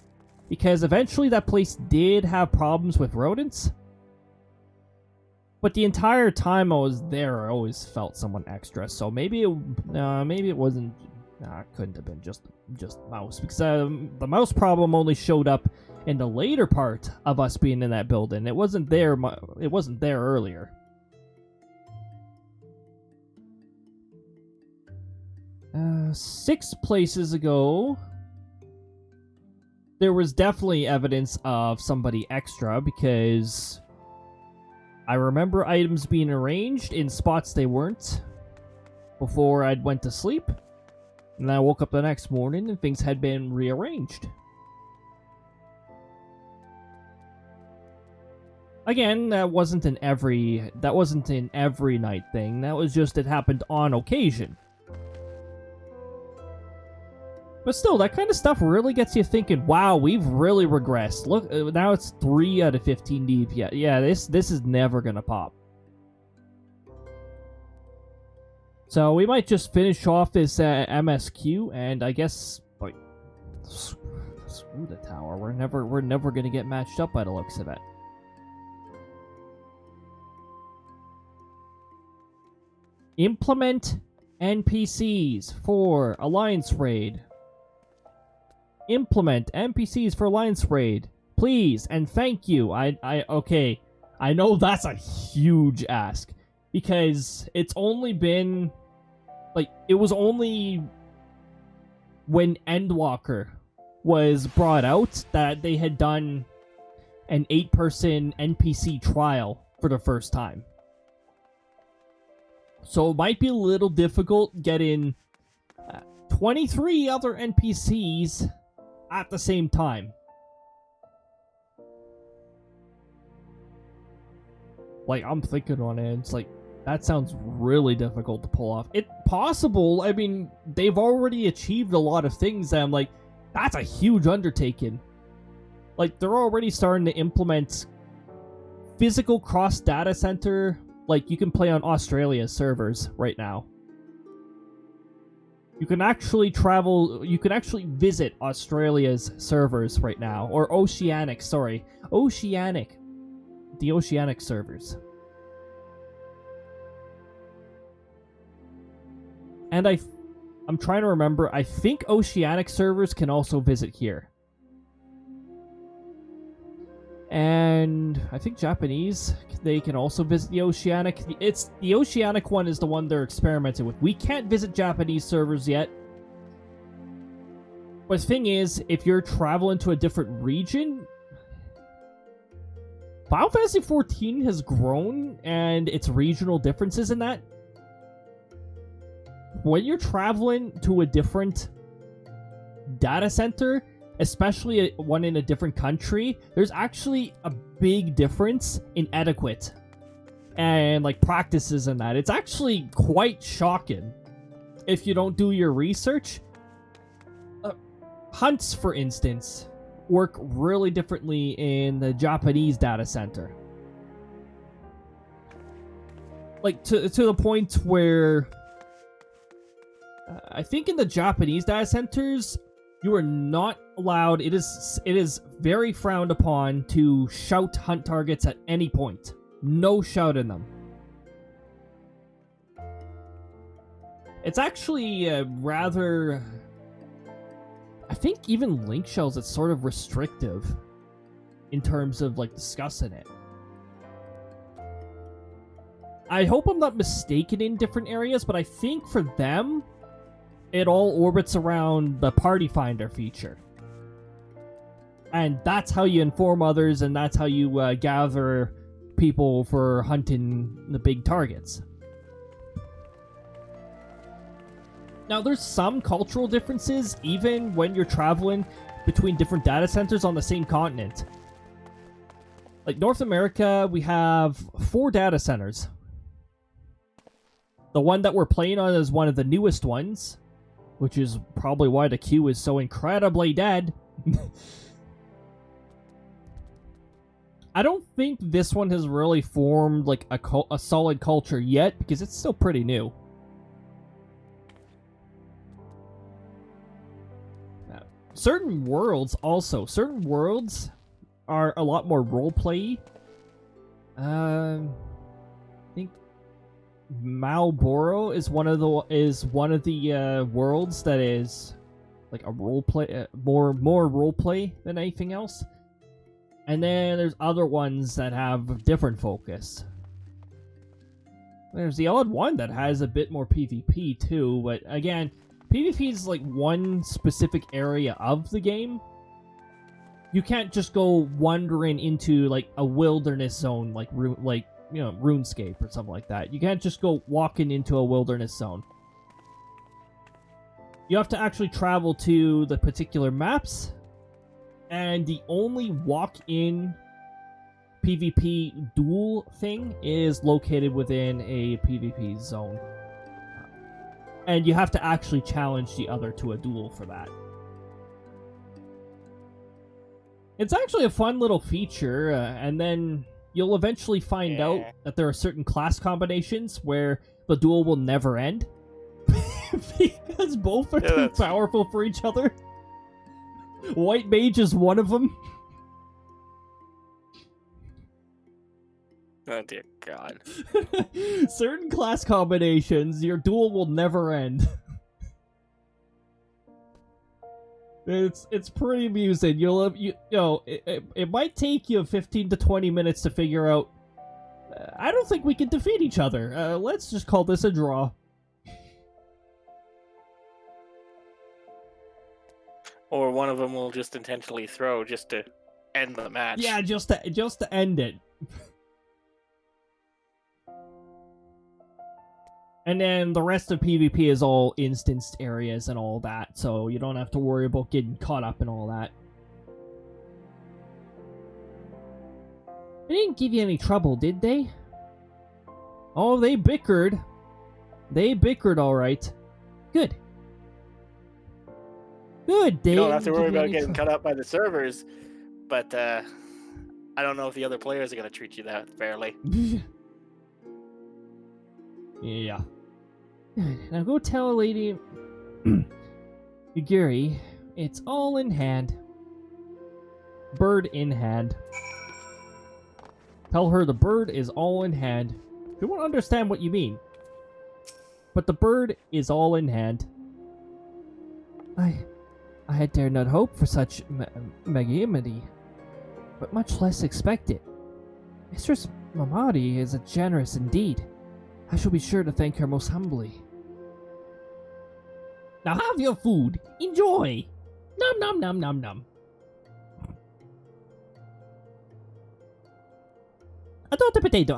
because eventually that place did have problems with rodents. But the entire time I was there, I always felt someone extra, so maybe it wasn't... it couldn't have been just mouse, because the mouse problem only showed up in the later part of us being in that building. It wasn't there earlier. Uh, 6 places ago, there was definitely evidence of somebody extra, because I remember items being arranged in spots they weren't before I'd went to sleep. And I woke up the next morning and things had been rearranged. Again, that wasn't an every night thing. That was just it happened on occasion. But still, that kind of stuff really gets you thinking, wow, we've really regressed. Look, now it's 3 out of 15 deep. Yeah, this is never gonna pop. So we might just finish off this MSQ, and I guess, like, screw the tower. We're never gonna get matched up by the looks of it. Implement NPCs for Alliance Raid. Implement NPCs for Alliance Raid. Please and thank you. Okay. I know that's a huge ask. Because it's only been... Like, it was only when Endwalker was brought out that they had done an 8-person NPC trial for the first time. So it might be a little difficult getting 23 other NPCs at the same time. Like, I'm thinking on it, it's like, that sounds really difficult to pull off. It's possible, I mean, they've already achieved a lot of things that I'm like, that's a huge undertaking. Like, they're already starting to implement physical cross-data center. Like, you can play on Australia's servers right now. You can actually visit Australia's servers right now. Or Oceanic, sorry. Oceanic. The Oceanic servers. And I'm trying to remember, I think Oceanic servers can also visit here. And I think Japanese, they can also visit the Oceanic. The Oceanic one is the one they're experimenting with. We can't visit Japanese servers yet. But the thing is, if you're traveling to a different region, Final Fantasy XIV has grown, and its regional differences in that. When you're traveling to a different data center, especially one in a different country, there's actually a big difference in etiquette and like practices in that. It's actually quite shocking if you don't do your research. Hunts, for instance, work really differently in the Japanese data center. Like to the point where I think in the Japanese data centers, you are not allowed, it is very frowned upon to shout hunt targets at any point. No shouting them. It's actually rather... I think even Link Shells, it's sort of restrictive in terms of like discussing it. I hope I'm not mistaken in different areas, but I think for them, it all orbits around the Party Finder feature. And that's how you inform others, and that's how you gather people for hunting the big targets. Now, there's some cultural differences, even when you're traveling between different data centers on the same continent. Like, North America, we have 4 data centers. The one that we're playing on is one of the newest ones, which is probably why the queue is so incredibly dead. I don't think this one has really formed like a solid culture yet, because it's still pretty new. Certain worlds are a lot more roleplay. I think Malboro is one of the worlds that is like a roleplay, more roleplay than anything else. And then there's other ones that have different focus. There's the odd one that has a bit more PvP too, but again, PvP is like one specific area of the game. You can't just go wandering into like a wilderness zone like RuneScape or something like that. You can't just go walking into a wilderness zone. You have to actually travel to the particular maps, and the only walk-in PvP duel thing is located within a PvP zone. And you have to actually challenge the other to a duel for that. It's actually a fun little feature, and then you'll eventually find out that there are certain class combinations where the duel will never end. Because both are too powerful for each other. White mage is one of them. Oh dear God. Certain class combinations, your duel will never end. It's pretty amusing. It might take you 15 to 20 minutes to figure out. I don't think we can defeat each other. Let's just call this a draw. Or one of them will just intentionally throw just to end the match. Yeah, just to end it. And then the rest of PvP is all instanced areas and all that, so you don't have to worry about getting caught up in all that. They didn't give you any trouble, did they? Oh, they bickered. They bickered, alright. Good. Good, they You don't have to didn't worry give you about any getting cut up by the servers, but I don't know if the other players are going to treat you that fairly. Yeah. Now go tell Lady Yugiri it's all in hand. Bird in hand. Tell her the bird is all in hand. She won't understand what you mean. But the bird is all in hand. I had dared not hope for such magnanimity, but much less expect it. Mistress Mamadi is a generous indeed. I shall be sure to thank her most humbly. Now have your food. Enjoy. Nom nom nom nom nom. I thought the potato.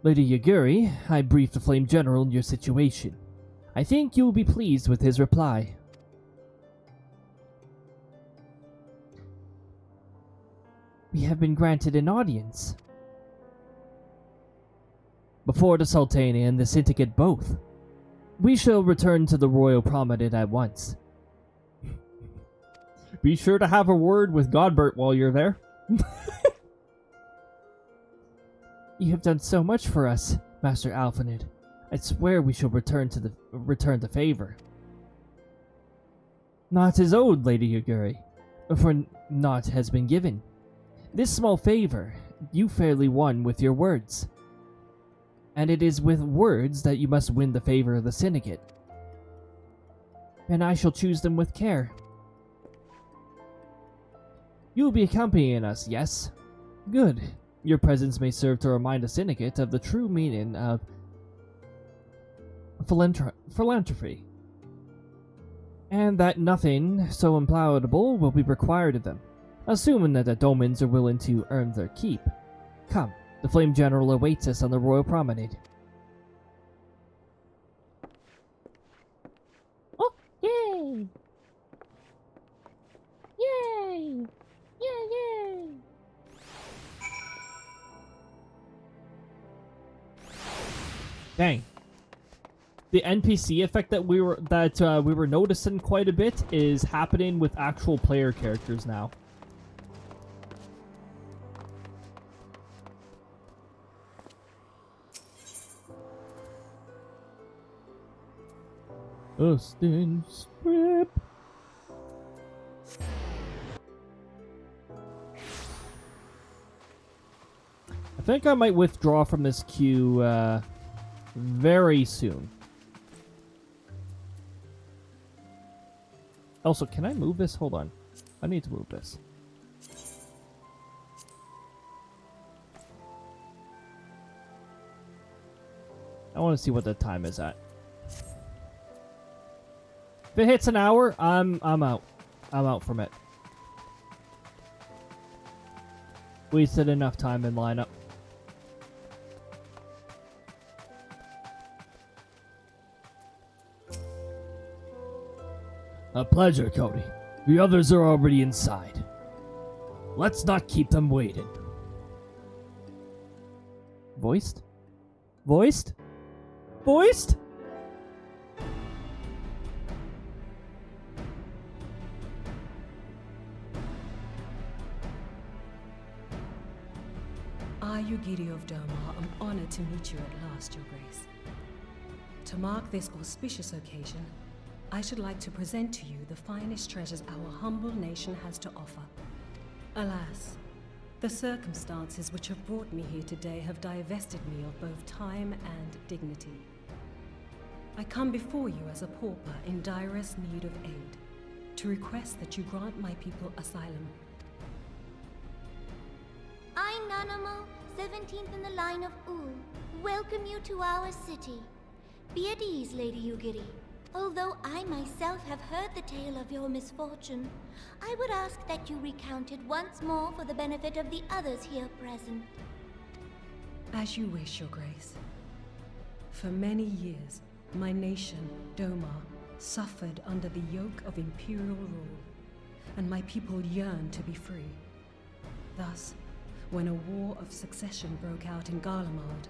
Lady Yaguri, I briefed the Flame General on your situation. I think you will be pleased with his reply. We have been granted an audience. Before the Sultana and the Syndicate both. We shall return to the Royal Promenade at once. Be sure to have a word with Godbert while you're there. You have done so much for us, Master Alphanid. I swear we shall return the favor. Naught is owed, Lady Yaguri, for naught has been given. This small favor you fairly won with your words. And it is with words that you must win the favor of the Syndicate. And I shall choose them with care. You will be accompanying us, yes? Good. Your presence may serve to remind the Syndicate of the true meaning of philanthropy. And that nothing so unpalatable will be required of them, assuming that the Domans are willing to earn their keep. Come, the Flame General awaits us on the Royal Promenade. Oh, yay! Yay! Yay! Dang. The NPC effect that we were noticing quite a bit is happening with actual player characters now. Austin Strip. I think I might withdraw from this queue very soon. Also, can I move this? Hold on. I need to move this. I want to see what the time is at. If it hits an hour, I'm out. I'm out from it. Wasted enough time in lineup. A pleasure, Cody. The others are already inside. Let's not keep them waiting. Voiced? Voiced? Voiced? I, Yugiri of Doma, am honored to meet you at last, Your Grace. To mark this auspicious occasion, I should like to present to you the finest treasures our humble nation has to offer. Alas, the circumstances which have brought me here today have divested me of both time and dignity. I come before you as a pauper in direst need of aid, to request that you grant my people asylum. I, Nanamo, 17th in the line of Ul, welcome you to our city. Be at ease, Lady Ugiri. Although I myself have heard the tale of your misfortune, I would ask that you recount it once more for the benefit of the others here present. As you wish, Your Grace. For many years, my nation, Doma, suffered under the yoke of imperial rule, and my people yearned to be free. Thus, when a war of succession broke out in Garlemald,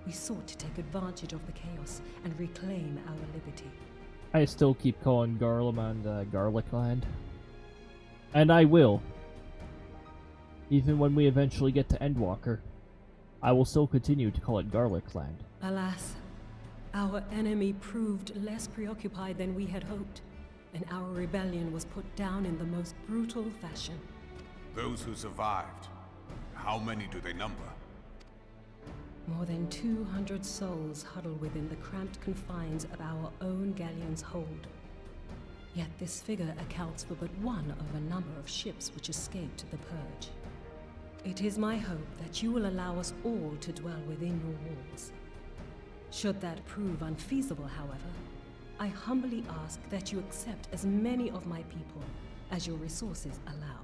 we sought to take advantage of the chaos and reclaim our liberty. I still keep calling Garlemald Garlic Land. And I will. Even when we eventually get to Endwalker, I will still continue to call it Garlic Land. Alas, our enemy proved less preoccupied than we had hoped, and our rebellion was put down in the most brutal fashion. Those who survived, how many do they number? More than 200 souls huddle within the cramped confines of our own galleon's hold. Yet this figure accounts for but one of a number of ships which escaped the Purge. It is my hope that you will allow us all to dwell within your walls. Should that prove unfeasible, however, I humbly ask that you accept as many of my people as your resources allow.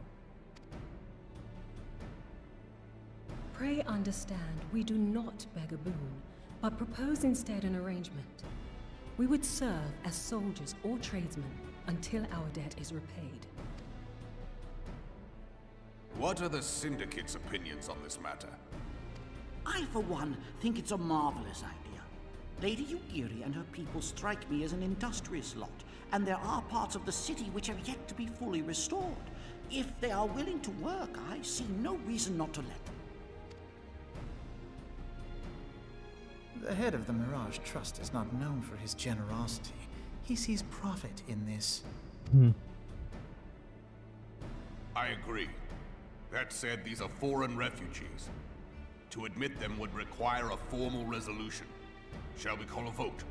Pray understand, we do not beg a boon, but propose instead an arrangement. We would serve as soldiers or tradesmen until our debt is repaid. What are the Syndicate's opinions on this matter? I, for one, think it's a marvelous idea. Lady Ugiri and her people strike me as an industrious lot, and there are parts of the city which have yet to be fully restored. If they are willing to work, I see no reason not to let them. The head of the Mirage Trust is not known for his generosity. He sees profit in this. I agree. That said, these are foreign refugees. To admit them would require a formal resolution. Shall we call a vote?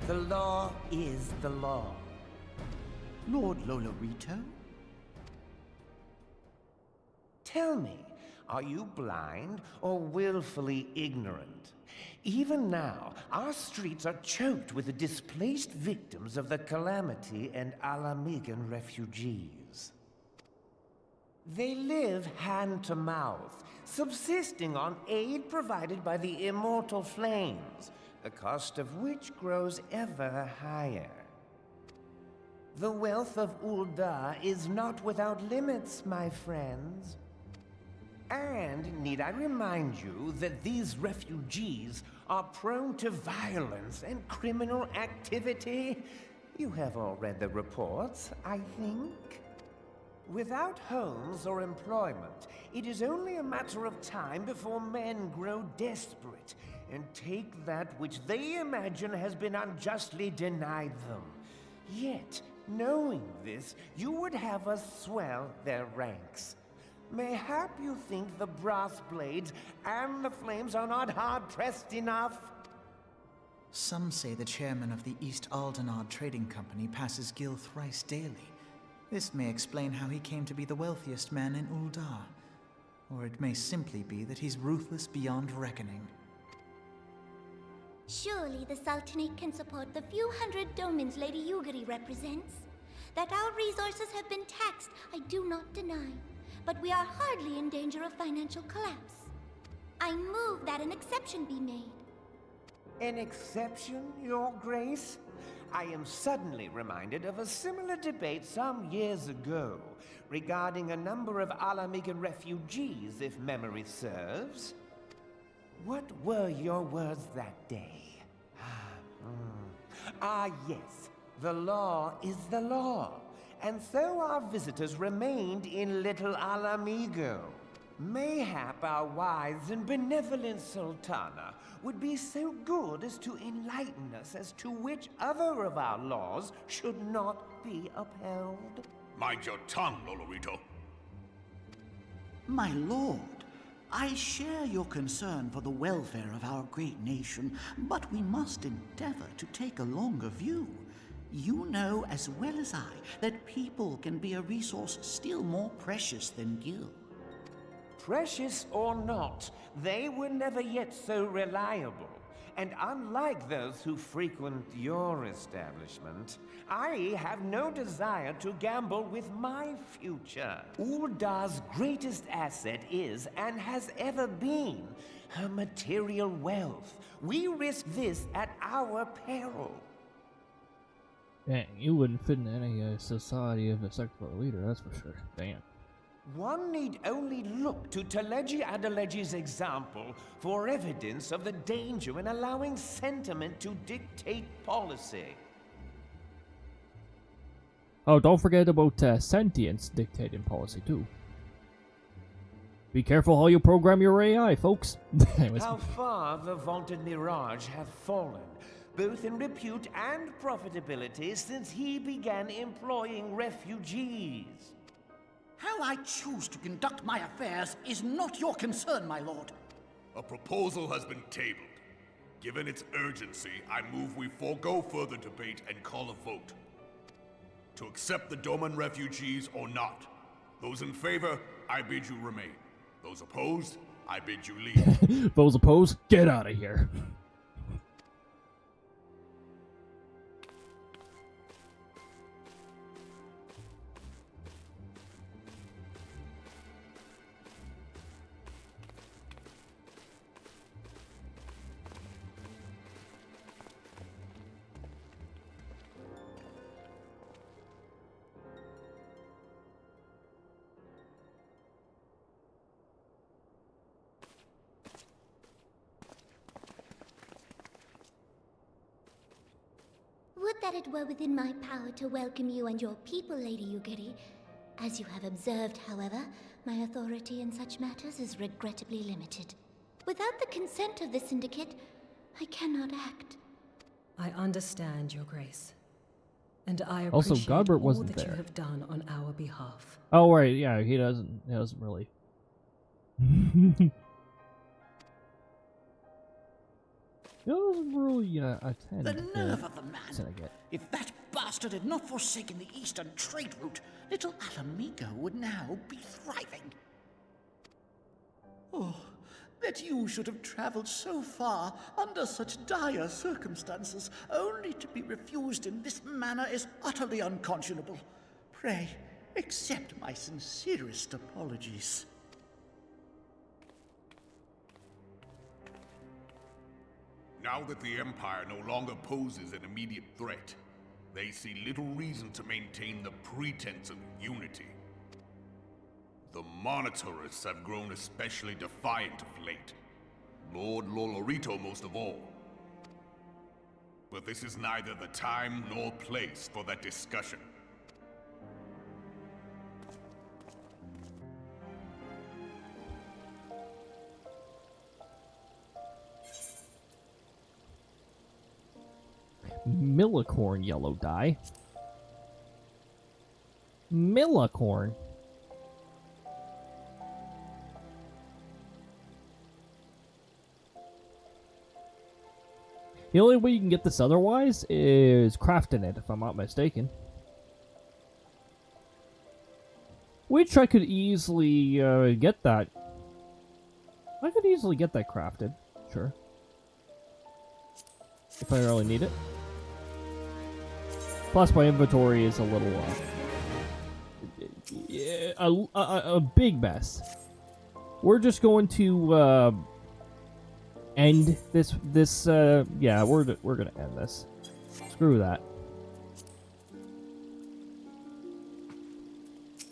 The law is the law. Lord Lolorito? Tell me, are you blind or willfully ignorant? Even now, our streets are choked with the displaced victims of the Calamity and Alamigan refugees. They live hand to mouth, subsisting on aid provided by the immortal flames, the cost of which grows ever higher. The wealth of Ul'dah is not without limits, my friends. And need I remind you that these refugees are prone to violence and criminal activity? You have all read the reports, I think. Without homes or employment, it is only a matter of time before men grow desperate and take that which they imagine has been unjustly denied them. Yet, knowing this, you would have us swell their ranks. Mayhap you think the brass blades and the flames are not hard-pressed enough? Some say the chairman of the East Aldenard Trading Company passes Gil thrice daily. This may explain how he came to be the wealthiest man in Ul'dah. Or it may simply be that he's ruthless beyond reckoning. Surely the Sultanate can support the few hundred domins Lady Ugiri represents. That our resources have been taxed, I do not deny. But we are hardly in danger of financial collapse. I move that an exception be made. An exception, Your Grace? I am suddenly reminded of a similar debate some years ago regarding a number of Alamigan refugees, if memory serves. What were your words that day? Ah, yes. The law is the law. and so our visitors remained in Little Alamigo. Mayhap our wise and benevolent Sultana would be so good as to enlighten us as to which other of our laws should not be upheld. Mind your tongue, Lolorito. My lord, I share your concern for the welfare of our great nation, but we must endeavor to take a longer view. You know as well as I that people can be a resource still more precious than gil. Precious or not, they were never yet so reliable. And unlike those who frequent your establishment, I have no desire to gamble with my future. Uldar's greatest asset is, and has ever been, her material wealth. We risk this at our peril. Dang, you wouldn't fit in any society of a sectoral leader, that's for sure. Damn. One need only look to Teleji Adeleji's example for evidence of the danger in allowing sentiment to dictate policy. Oh, don't forget about sentience dictating policy, too. Be careful how you program your AI, folks. How far the vaunted Mirage have fallen, both in repute and profitability, since he began employing refugees. How I choose to conduct my affairs is not your concern, my lord. A proposal has been tabled. Given its urgency, I move we forego further debate and call a vote. To accept the Doman refugees or not. Those in favor, I bid you remain. Those opposed, I bid you leave. Those opposed, get out of here. Would that it were within my power to welcome you and your people, Lady Yugiri. As you have observed, however, my authority in such matters is regrettably limited. Without the consent of the Syndicate, I cannot act. I understand, Your Grace. And I Also, appreciate Godbert all wasn't that there. you have done on our behalf. Oh, right, yeah, he doesn't really. He doesn't really attend The to nerve of the man! Syndicate. If that bastard had not forsaken the eastern trade route, Little Alamigo would now be thriving. Oh, that you should have traveled so far under such dire circumstances, only to be refused in this manner is utterly unconscionable. Pray, accept my sincerest apologies. Now that the Empire no longer poses an immediate threat, they see little reason to maintain the pretense of unity. The Monitorists have grown especially defiant of late. Lord Lolorito most of all. But this is neither the time nor place for that discussion. Millicorn yellow dye. Millicorn. The only way you can get this otherwise is crafting it, if I'm not mistaken. Which I could easily get that. I could easily get that crafted, sure. If I really need it. Plus, my inventory is a little, a big mess. We're just going to, end this, yeah, we're gonna end this. Screw that.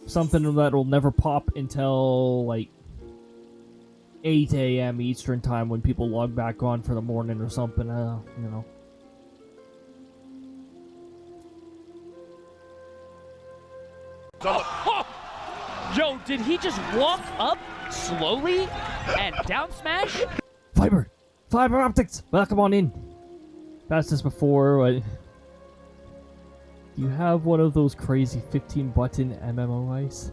Something that'll never pop until, like, 8 a.m. Eastern time when people log back on for the morning or something, you know. Yo, did he just walk up slowly and down smash? Fiber optics. Welcome on in. That's this before. Do you have one of those crazy 15-button MMOs?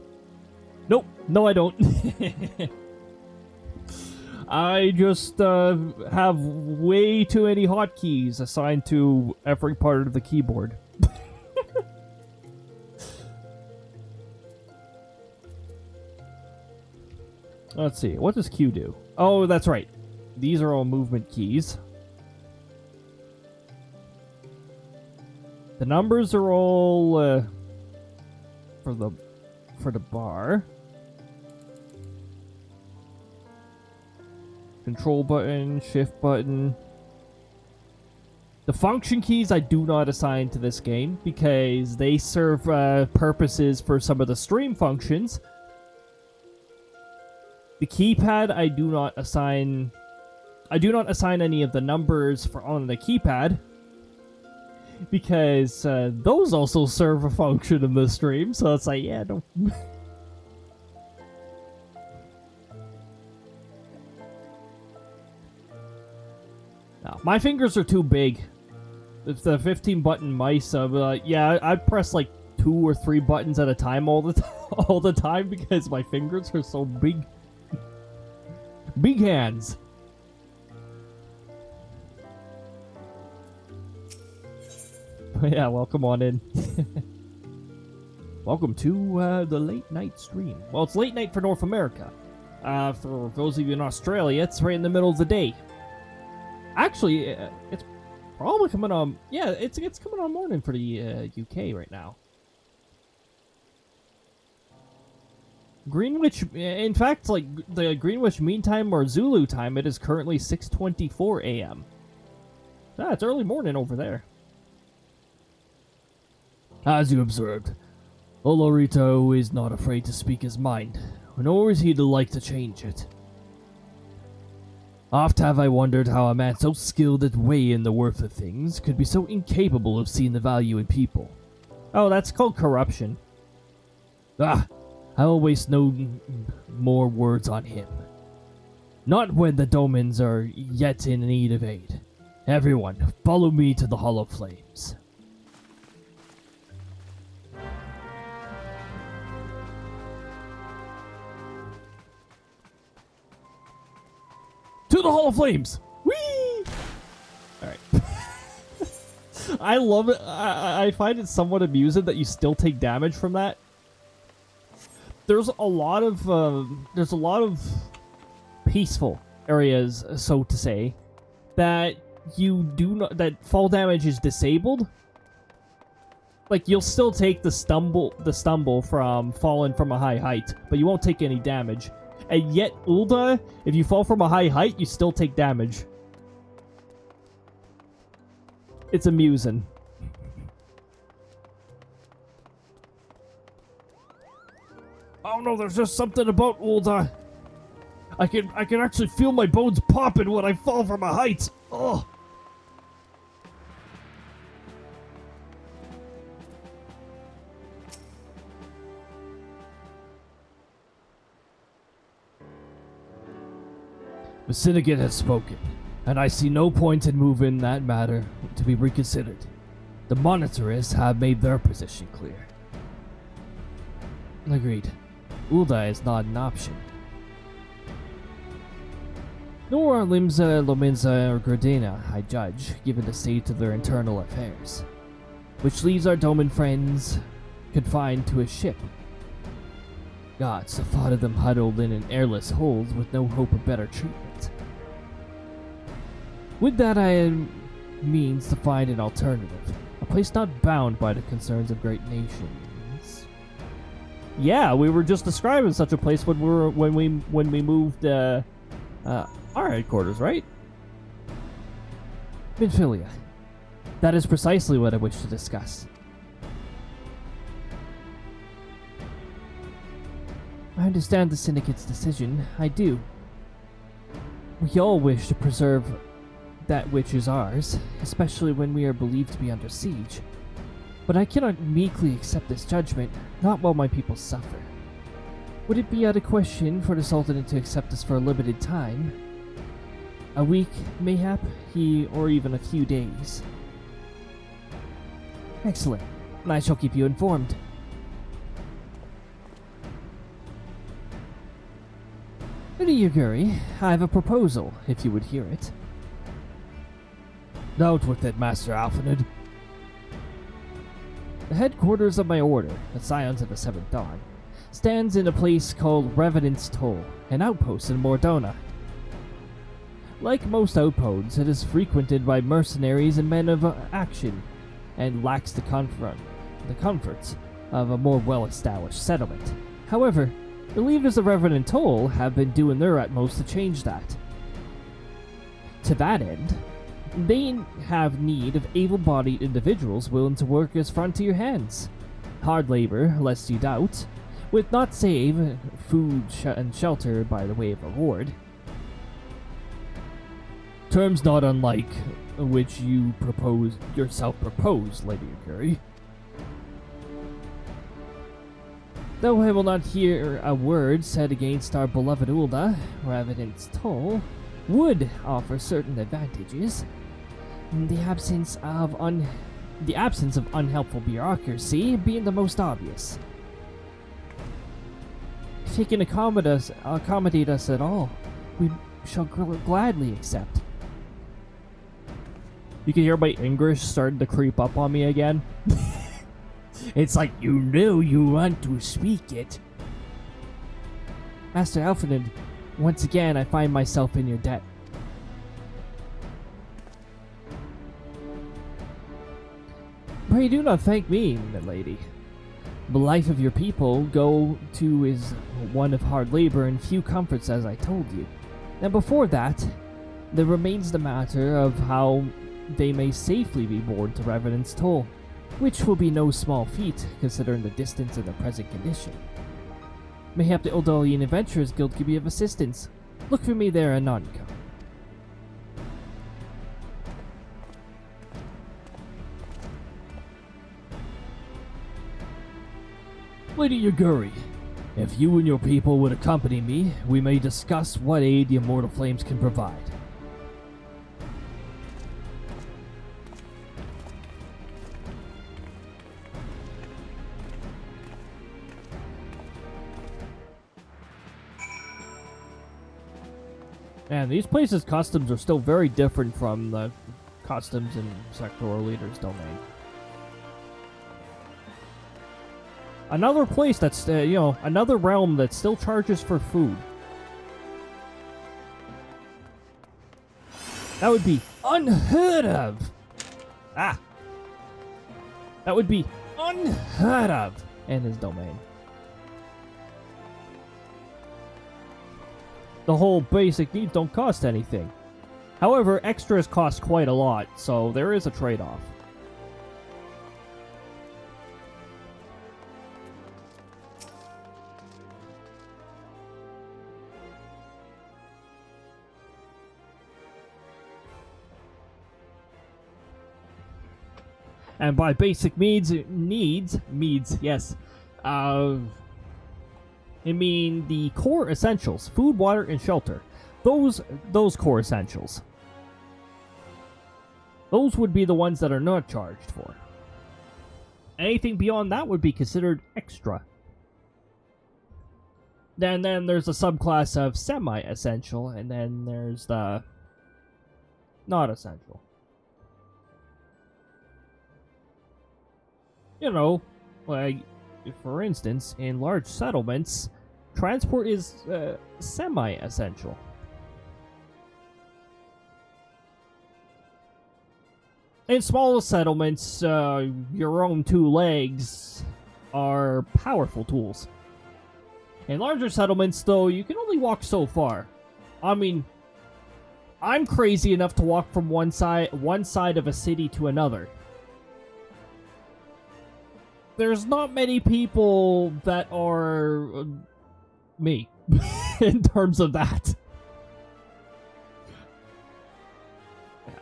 Nope. No, I don't. I just have way too many hotkeys assigned to every part of the keyboard. Let's see. What does Q do? Oh, that's right. These are all movement keys. The numbers are all for the bar. Control button, shift button. The function keys I do not assign to this game because they serve purposes for some of the stream functions. The keypad I do not assign. I do not assign any of the numbers on the keypad because those also serve a function in the stream. So it's like, yeah, no. No, my fingers are too big. If the 15-button mice, yeah, I'd press like 2 or 3 buttons at a time all the time because my fingers are so big. Big hands. Yeah, welcome on in. Welcome to the late night stream. Well, it's late night for North America. For those of you in Australia, it's right in the middle of the day. Actually, it's probably coming on. Yeah, it's coming on morning for the UK right now. Greenwich, in fact, like the Greenwich Mean Time or Zulu time, it is currently 6:24 a.m. Ah, it's early morning over there. As you observed, Olorito is not afraid to speak his mind, nor is he to like to change it. Oft have I wondered how a man so skilled at weighing the worth of things could be so incapable of seeing the value in people. Oh, that's called corruption. Ah, I will waste no more words on him. Not when the Domans are yet in need of aid. Everyone, follow me to the Hall of Flames. To the Hall of Flames! Whee! Alright. I love it. I find it somewhat amusing that you still take damage from that. There's a lot of peaceful areas, so to say, that you do not, that fall damage is disabled. Like, you'll still take the stumble from falling from a high height, but you won't take any damage. And yet, Ul'dah, if you fall from a high height, you still take damage. It's amusing. Oh no, there's just something about Ul'dah. I can actually feel my bones popping when I fall from a height. Oh. The syndicate has spoken, and I see no point in moving that matter to be reconsidered. The monitorists have made their position clear. Agreed. Ul'dah is not an option. Nor are Limsa, Lominsa, or Gradina, I judge, given the state of their internal affairs. Which leaves our Doman friends confined to a ship. Gods, the thought of them huddled in an airless hold with no hope of better treatment. With that, I am means to find an alternative, a place not bound by the concerns of great nations. Yeah, we were just describing such a place when we moved our headquarters, right? Minfilia. That is precisely what I wish to discuss. I understand the Syndicate's decision. I do. We all wish to preserve that which is ours, especially when we are believed to be under siege. But I cannot meekly accept this judgment, not while my people suffer. Would it be out of question for the Sultanate to accept us for a limited time? A week, mayhap, or even a few days. Excellent, and I shall keep you informed. Lady Yuguri, I have a proposal, if you would hear it. Out with it, Master Alphanid. The headquarters of my order, the Scions of the Seventh Dawn, stands in a place called Revenant's Toll, an outpost in Mordona. Like most outposts, it is frequented by mercenaries and men of action, and lacks the comforts of a more well-established settlement. However, the leaders of Revenant Toll have been doing their utmost to change that. To that end, they have need of able-bodied individuals willing to work as frontier hands. Hard labor, lest you doubt, with not save food and shelter by the way of reward. Terms not unlike which you yourself propose, Lady Yuguri. Though I will not hear a word said against our beloved Ulda, Revenant's Toll would offer certain advantages. The absence of unhelpful bureaucracy being the most obvious. If you can accommodate us at all, we shall gladly accept. You can hear my English starting to creep up on me again. It's like you know you want to speak it. Master Alphanid, once again I find myself in your debt. Pray do not thank me, milady. The life of your people is one of hard labor and few comforts, as I told you. And before that, there remains the matter of how they may safely be borne to Revenant's Toll, which will be no small feat considering the distance and the present condition. Mayhap the Uldalian Adventurers Guild could be of assistance. Look for me there anon. Lady Yuguri, if you and your people would accompany me, we may discuss what aid the Immortal Flames can provide. And these places' customs are still very different from the customs in Sectoral Leader's domain. Another place that's, another realm that still charges for food. That would be unheard of! Ah! That would be unheard of in his domain. The whole basic needs don't cost anything. However, extras cost quite a lot, so there is a trade-off. And by basic needs, yes. I mean the core essentials: food, water, and shelter. Those core essentials. Those would be the ones that are not charged for. Anything beyond that would be considered extra. Then there's a subclass of semi-essential, and then there's the not essential. You know, like, for instance, in large settlements, transport is semi-essential. In smaller settlements, your own two legs are powerful tools. In larger settlements, though, you can only walk so far. I mean, I'm crazy enough to walk from one side of a city to another. There's not many people that are me in terms of that.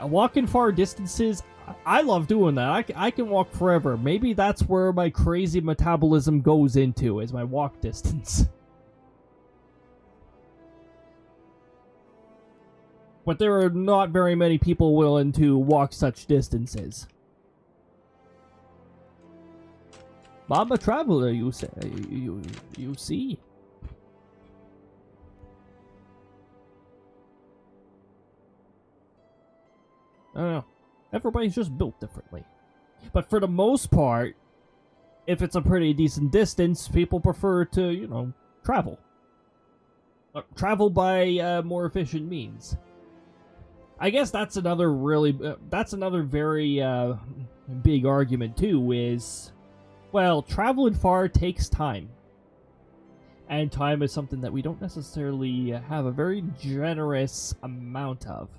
Walking far distances, I love doing that. I can walk forever. Maybe that's where my crazy metabolism goes into, is my walk distance. But there are not very many people willing to walk such distances. I'm a traveler, you say. You see. I don't know. Everybody's just built differently. But for the most part, if it's a pretty decent distance, people prefer to, you know, travel. Travel by more efficient means. I guess that's another really, that's another very big argument too, is, well, traveling far takes time. And time is something that we don't necessarily have a very generous amount of.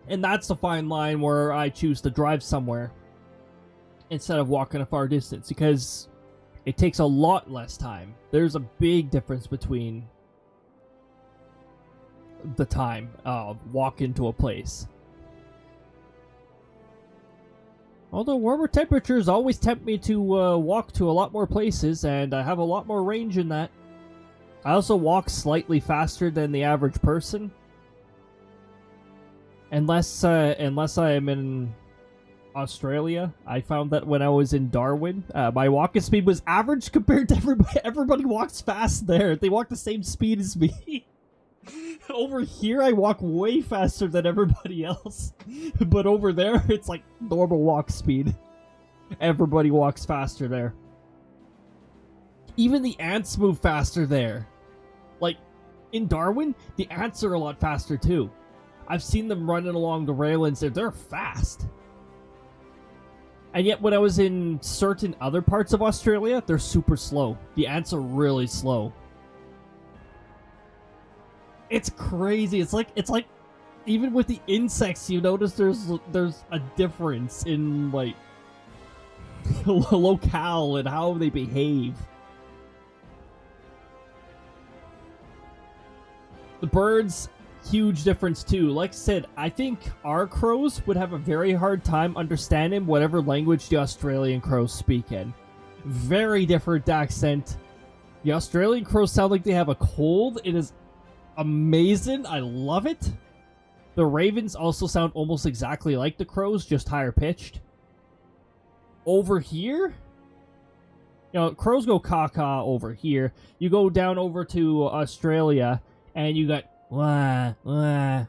And that's the fine line where I choose to drive somewhere instead of walking a far distance, because it takes a lot less time. There's a big difference between the time of walking to a place. Although warmer temperatures always tempt me to walk to a lot more places, and I have a lot more range in that. I also walk slightly faster than the average person. Unless I am in Australia. I found that when I was in Darwin, my walking speed was average compared to everybody. Everybody walks fast there. They walk the same speed as me. Over here, I walk way faster than everybody else. But over there, it's like normal walk speed. Everybody walks faster there. Even the ants move faster there. Like, in Darwin, the ants are a lot faster too. I've seen them running along the railings there. They're fast. And yet, when I was in certain other parts of Australia, they're super slow. The ants are really slow. It's crazy. It's like even with the insects, you notice there's a difference in like locale and how they behave. The birds, huge difference too. Like I said, I think our crows would have a very hard time understanding whatever language the Australian crows speak in. Very different accent. The Australian crows sound like they have a cold. It is amazing. I love it. The ravens also sound almost exactly like the crows, just higher pitched. Over here, you know, crows go caw-caw over here. You go down over to Australia, and you got wah, wah.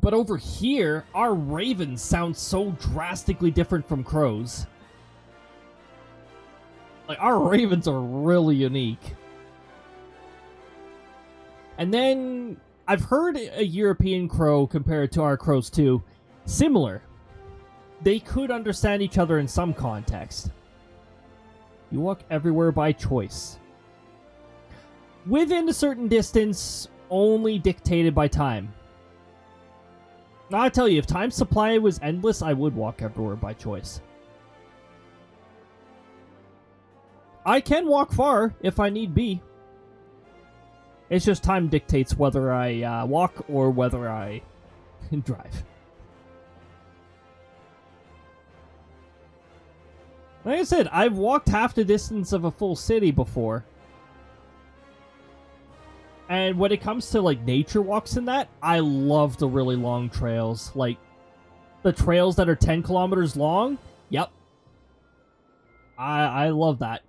But over here, our ravens sound so drastically different from crows. Like, our ravens are really unique. And then, I've heard a European crow compared to our crows too. Similar. They could understand each other in some context. You walk everywhere by choice. Within a certain distance, only dictated by time. Now, I tell you, if time supply was endless, I would walk everywhere by choice. I can walk far if I need be. It's just time dictates whether I walk or whether I drive. Like I said, I've walked half the distance of a full city before. And when it comes to, like, nature walks and that, I love the really long trails. Like, the trails that are 10 kilometers long, yep. I love that.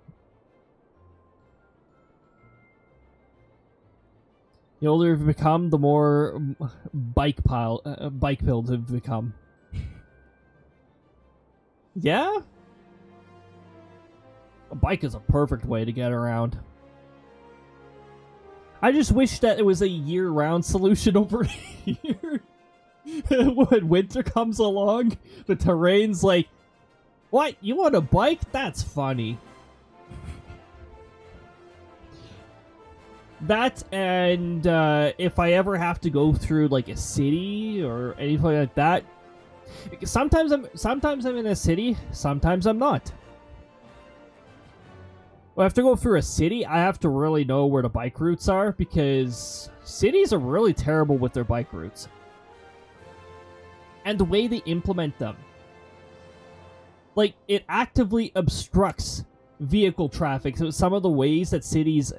The older you've become, the more bike-pilled have become. Yeah? A bike is a perfect way to get around. I just wish that it was a year-round solution over here. When winter comes along, the terrain's like, what? You want a bike? That's funny. That, and if I ever have to go through like a city or anything like that, sometimes I'm in a city, sometimes I'm not. Well, I have to go through a city. I have to really know where the bike routes are because cities are really terrible with their bike routes. And the way they implement them. Like, it actively obstructs vehicle traffic. So some of the ways that cities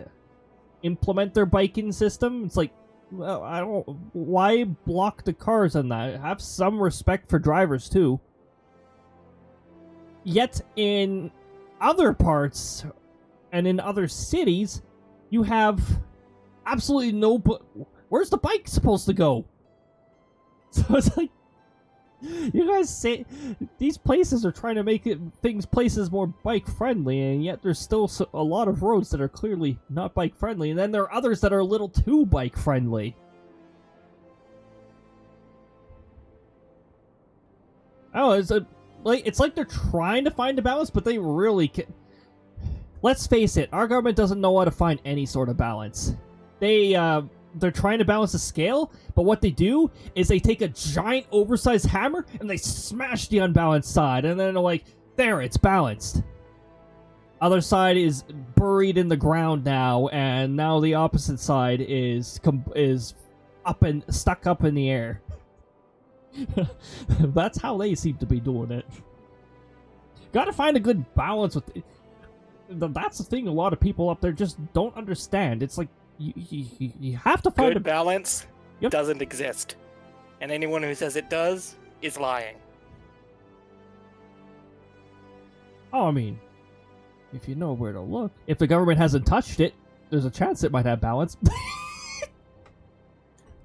implement their biking system, it's like, well, I don't... Why block the cars on that? Have some respect for drivers, too. Yet, in other parts... and in other cities, you have absolutely no... Where's the bike supposed to go? So it's like... You guys say... These places are trying to make places more bike-friendly, and yet there's still a lot of roads that are clearly not bike-friendly, and then there are others that are a little too bike-friendly. Oh, it's like they're trying to find a balance, but they really can't... Let's face it, our government doesn't know how to find any sort of balance. They're trying to balance the scale, but what they do is they take a giant oversized hammer and they smash the unbalanced side, and then they're like, there, it's balanced. Other side is buried in the ground now, and now the opposite side is up and stuck up in the air. That's how they seem to be doing it. Gotta find a good balance with it. That's the thing a lot of people up there just don't understand. It's like, you have to find good balance doesn't exist. And anyone who says it does is lying. Oh, I mean, if you know where to look. If the government hasn't touched it, there's a chance it might have balance.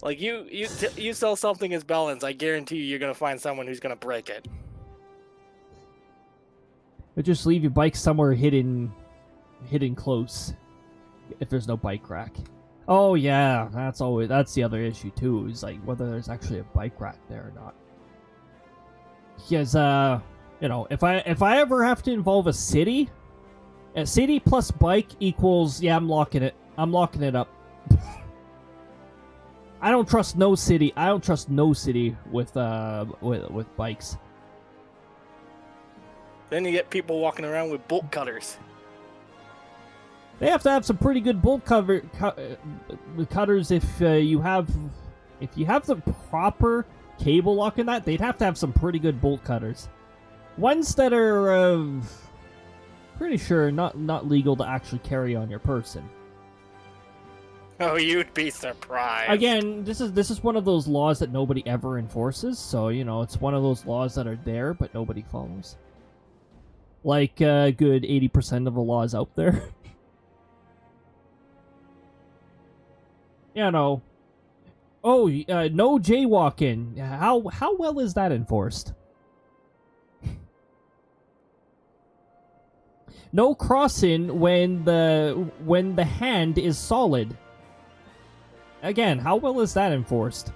Like, you sell something as balance, I guarantee you're gonna find someone who's gonna break it. Or just leave your bike somewhere hidden close, if there's no bike rack. Oh yeah, that's the other issue too, is like whether there's actually a bike rack there or not. Because you know, if I ever have to involve a city plus bike equals, yeah, I'm locking it up. I don't trust no city with bikes. Then you get people walking around with bolt cutters. They have to have some pretty good bolt cutters if you have the proper cable lock in that. They'd have to have some pretty good bolt cutters. Ones that are pretty sure not legal to actually carry on your person. Oh, you'd be surprised. Again, this is one of those laws that nobody ever enforces. So, you know, it's one of those laws that are there but nobody follows. Like a good 80% of the laws out there. You know. Oh, no jaywalking. How well is that enforced? No crossing when the hand is solid. Again, how well is that enforced?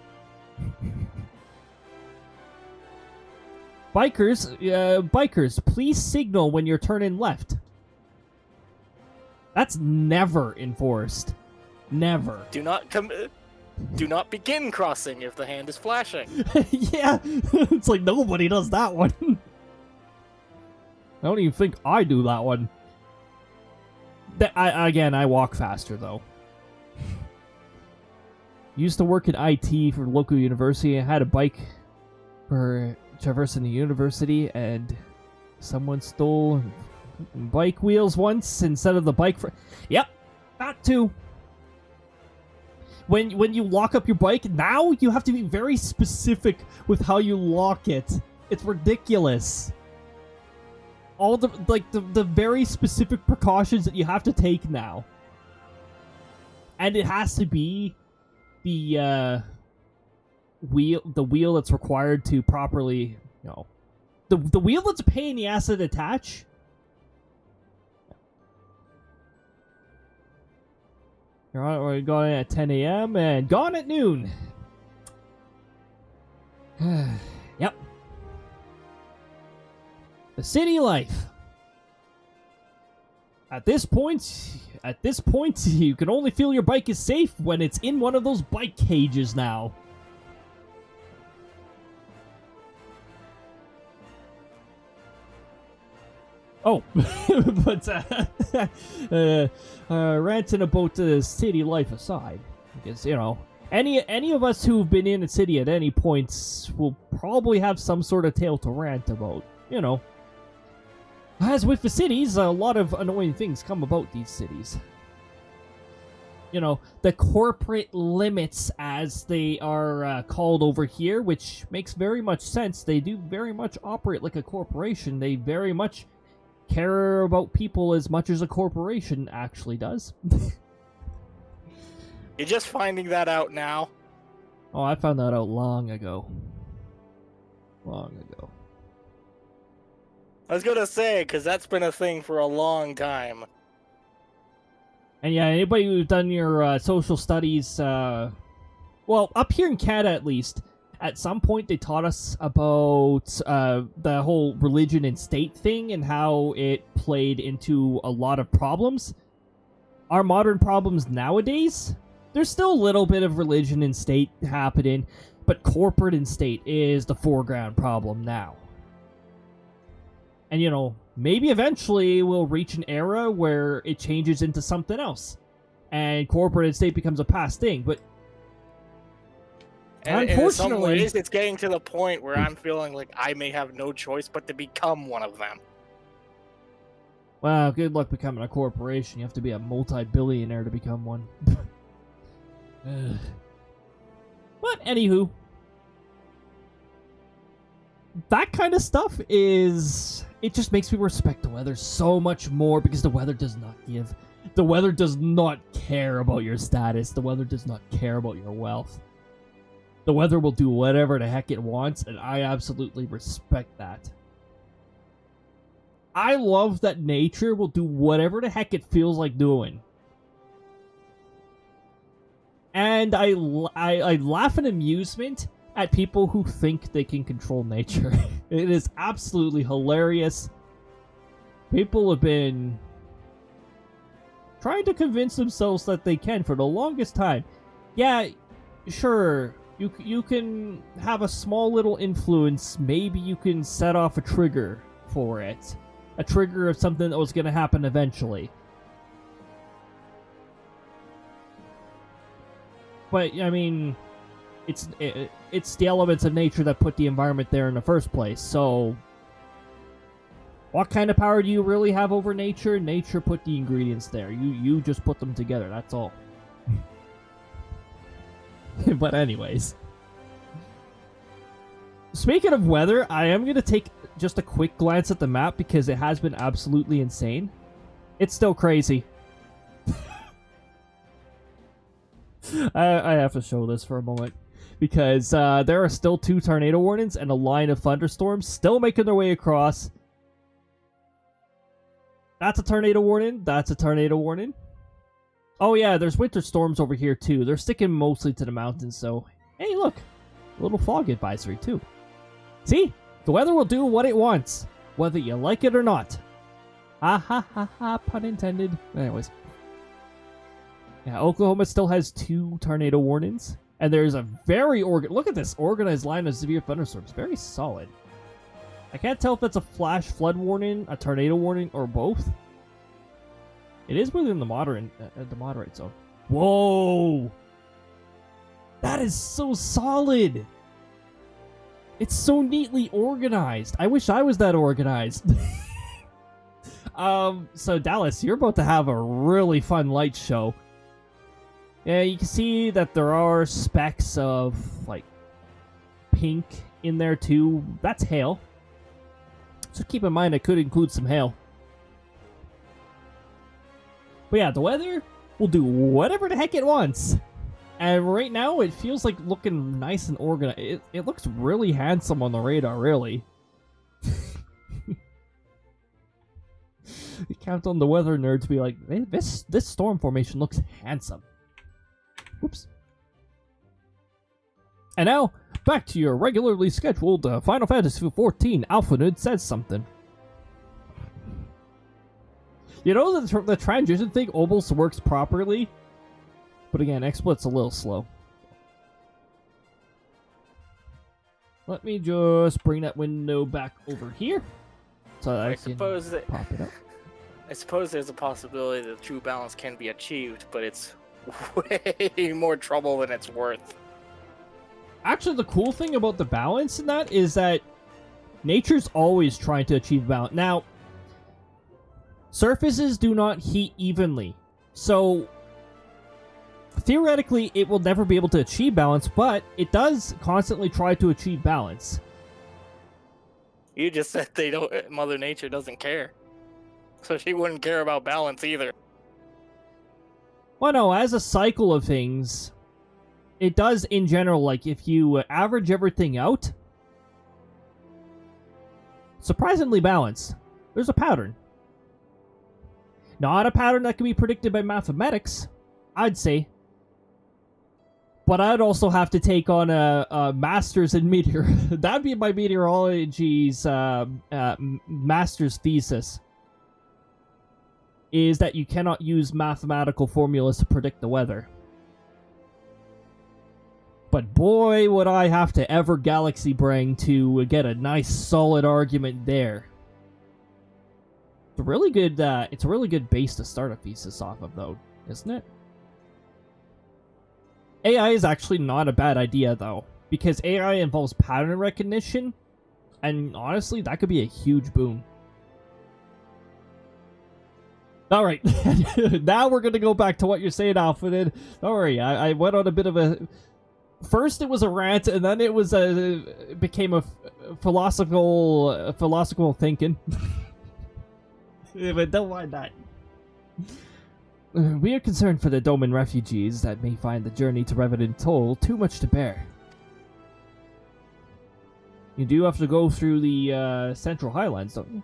Bikers, please signal when you're turning left. That's never enforced. Never. Do not begin crossing if the hand is flashing. Yeah, it's like nobody does that one. I don't even think I do that one. I walk faster though. Used to work in IT for a local university. I had a bike for traversing the university, and someone stole bike wheels once instead of the bike. Yep, that too. When you lock up your bike, now you have to be very specific with how you lock it. It's ridiculous. All the very specific precautions that you have to take now. And it has to be the wheel that's required to properly, you know, the wheel that's a pain in the ass to detach. Alright, we're going at 10 a.m. and gone at noon. Yep. The city life. At this point, you can only feel your bike is safe when it's in one of those bike cages now. Oh, but ranting about the city life aside, because you know, any of us who've been in a city at any points will probably have some sort of tale to rant about. You know, as with the cities, a lot of annoying things come about these cities. You know, the corporate limits, as they are called over here, which makes very much sense. They do very much operate like a corporation. They very much care about people as much as a corporation actually does. You're just finding that out now? Oh, I found that out long ago. Long ago. I was gonna say, because that's been a thing for a long time. And yeah, anybody who's done your social studies, well, up here in Canada at least, at some point they taught us about the whole religion and state thing and how it played into a lot of problems. Our modern problems nowadays, there's still a little bit of religion and state happening, but corporate and state is the foreground problem now. And you know, maybe eventually we'll reach an era where it changes into something else, and corporate and state becomes a past thing, but and unfortunately, in some ways, it's getting to the point where I'm feeling like I may have no choice but to become one of them. Well, good luck becoming a corporation. You have to be a multi-billionaire to become one. But anywho, that kind of stuff is... It just makes me respect the weather so much more, because the weather does not give. The weather does not care about your status. The weather does not care about your wealth. The weather will do whatever the heck it wants, and I absolutely respect that. I love that nature will do whatever the heck it feels like doing. And I laugh in amusement at people who think they can control nature. It is absolutely hilarious. People have been trying to convince themselves that they can for the longest time. Yeah, sure, you can have a small little influence. Maybe you can set off a trigger for it. A trigger of something that was going to happen eventually. But, I mean, it's the elements of nature that put the environment there in the first place, so... What kind of power do you really have over nature? Nature put the ingredients there. You just put them together, that's all. But anyways. Speaking of weather, I am going to take just a quick glance at the map because it has been absolutely insane. It's still crazy. I have to show this for a moment. Because there are still 2 tornado warnings and a line of thunderstorms still making their way across. That's a tornado warning. That's a tornado warning. Oh yeah, there's winter storms over here too. They're sticking mostly to the mountains, so... Hey, look! A little fog advisory too. See? The weather will do what it wants, whether you like it or not. Ha ha ha ha, pun intended. Anyways. Yeah, Oklahoma still has 2 tornado warnings. And there's a very look at this organized line of severe thunderstorms. Very solid. I can't tell if that's a flash flood warning, a tornado warning, or both. It is within the moderate zone. Whoa! That is so solid! It's so neatly organized. I wish I was that organized. So Dallas, you're about to have a really fun light show. Yeah, you can see that there are specks of, like, pink in there too. That's hail. So keep in mind it could include some hail. But yeah, the weather will do whatever the heck it wants. And right now it feels like looking nice and organized. It looks really handsome on the radar, really. You count on the weather nerd to be like, hey, this storm formation looks handsome. Oops. And now, back to your regularly scheduled Final Fantasy XIV Alpha Nerd Says Something. You know the transition thing almost works properly, but again, XSplit's a little slow. Let me just bring that window back over here. So that I I can suppose that pop it up. I suppose there's a possibility that true balance can be achieved, but it's way more trouble than it's worth. Actually, the cool thing about the balance in that is that nature's always trying to achieve balance. Now, surfaces do not heat evenly, so theoretically it will never be able to achieve balance, but it does constantly try to achieve balance. You just said Mother Nature doesn't care. So she wouldn't care about balance either. Well, no, as a cycle of things, it does in general, like, if you average everything out, surprisingly balanced. There's a pattern. Not a pattern that can be predicted by mathematics, I'd say. But I'd also have to take on a master's in meteor. That'd be my meteorology's master's thesis. Is that you cannot use mathematical formulas to predict the weather. But boy, would I have to ever galaxy brain to get a nice solid argument there. It's a really good base to start a thesis off of, though, isn't it? AI is actually not a bad idea, though, because AI involves pattern recognition, and honestly, that could be a huge boon. Alright, now we're gonna go back to what you're saying, Alfred. Don't worry, I went on a bit of a... First it was a rant, and then it became a philosophical thinking. But don't mind that. We are concerned for the Doman refugees that may find the journey to Revenant Toll too much to bear. You do have to go through the Central Highlands, don't you?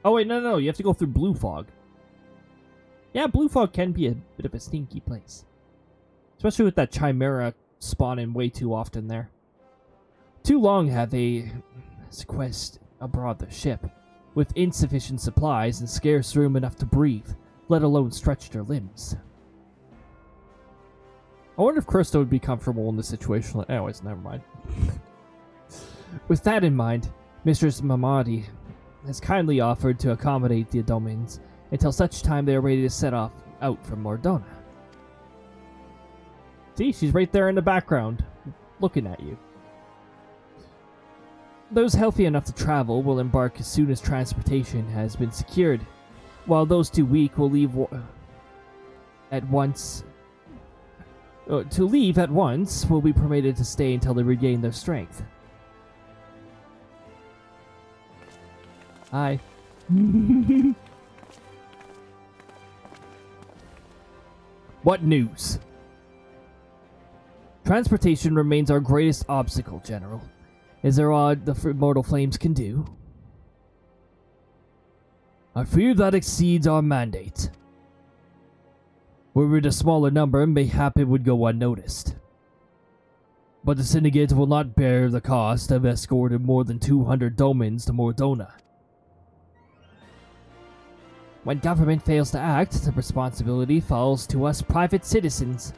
Oh wait, no, you have to go through Blue Fog. Yeah, Blue Fog can be a bit of a stinky place. Especially with that Chimera spawning way too often there. Too long have they sequestered aboard the ship, with insufficient supplies and scarce room enough to breathe, let alone stretch their limbs. I wonder if Krista would be comfortable in this situation. Anyways, never mind. With that in mind, Mistress Mamadi has kindly offered to accommodate the Domans until such time they are ready to set off out from Mordona. See, she's right there in the background, looking at you. Those healthy enough to travel will embark as soon as transportation has been secured, while those too weak will leave at once. To leave at once will be permitted to stay until they regain their strength. Hi. What news? Transportation remains our greatest obstacle, General. Is there aught the mortal flames can do? I fear that exceeds our mandate. Were we a smaller number, mayhap it would go unnoticed. But the Syndicate will not bear the cost of escorting more than 200 Domans to Mordona. When government fails to act, the responsibility falls to us private citizens.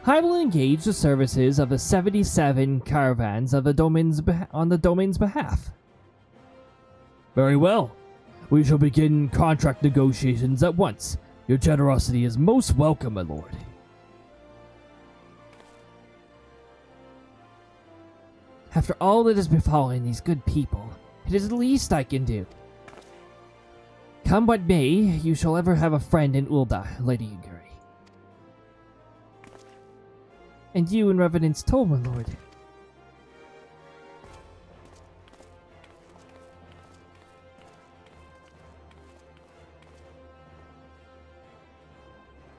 I will engage the services of the 77 caravans of the on the Domain's behalf. Very well. We shall begin contract negotiations at once. Your generosity is most welcome, my lord. After all that has befallen these good people, it is the least I can do. Come what may, you shall ever have a friend in Ulda, Lady Yuguri. And you in Revenant's Toll, my lord.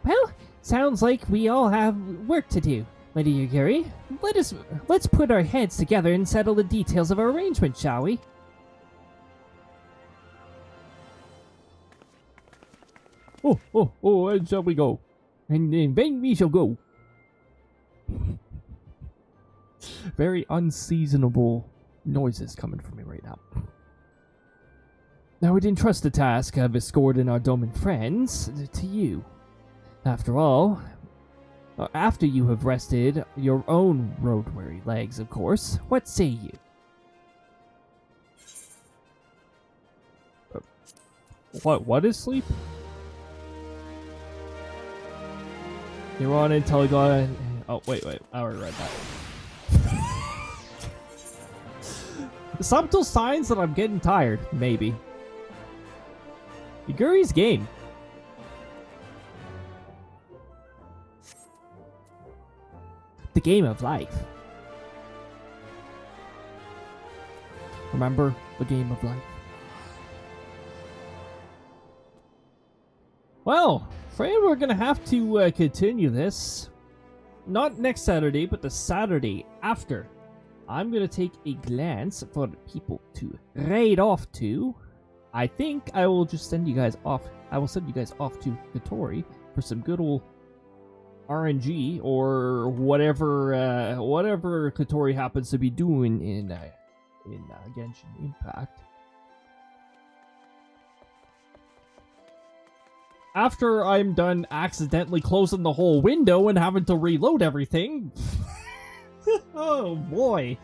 Well, sounds like we all have work to do, Lady Yuguri. Let's put our heads together and settle the details of our arrangement, shall we? And shall we go? And in vain we shall go. Very unseasonable noises coming from me right now. Now, we didn't trust the task of escorting our Doman friends to you. After all, after you have rested your own road-weary legs, of course, what say you? What is sleep? You're on until you got. Oh, wait. I already read that. Subtle signs that I'm getting tired, maybe. Yuguri's game. The game of life. Remember the game of life. Well, afraid we're gonna have to continue this. Not next Saturday, but the Saturday after. I'm gonna take a glance for people to raid off to. I think I will just send you guys off. I will send you guys off to Katori for some good old RNG or whatever whatever Katori happens to be doing in Genshin Impact. After I'm done accidentally closing the whole window and having to reload everything. Oh boy.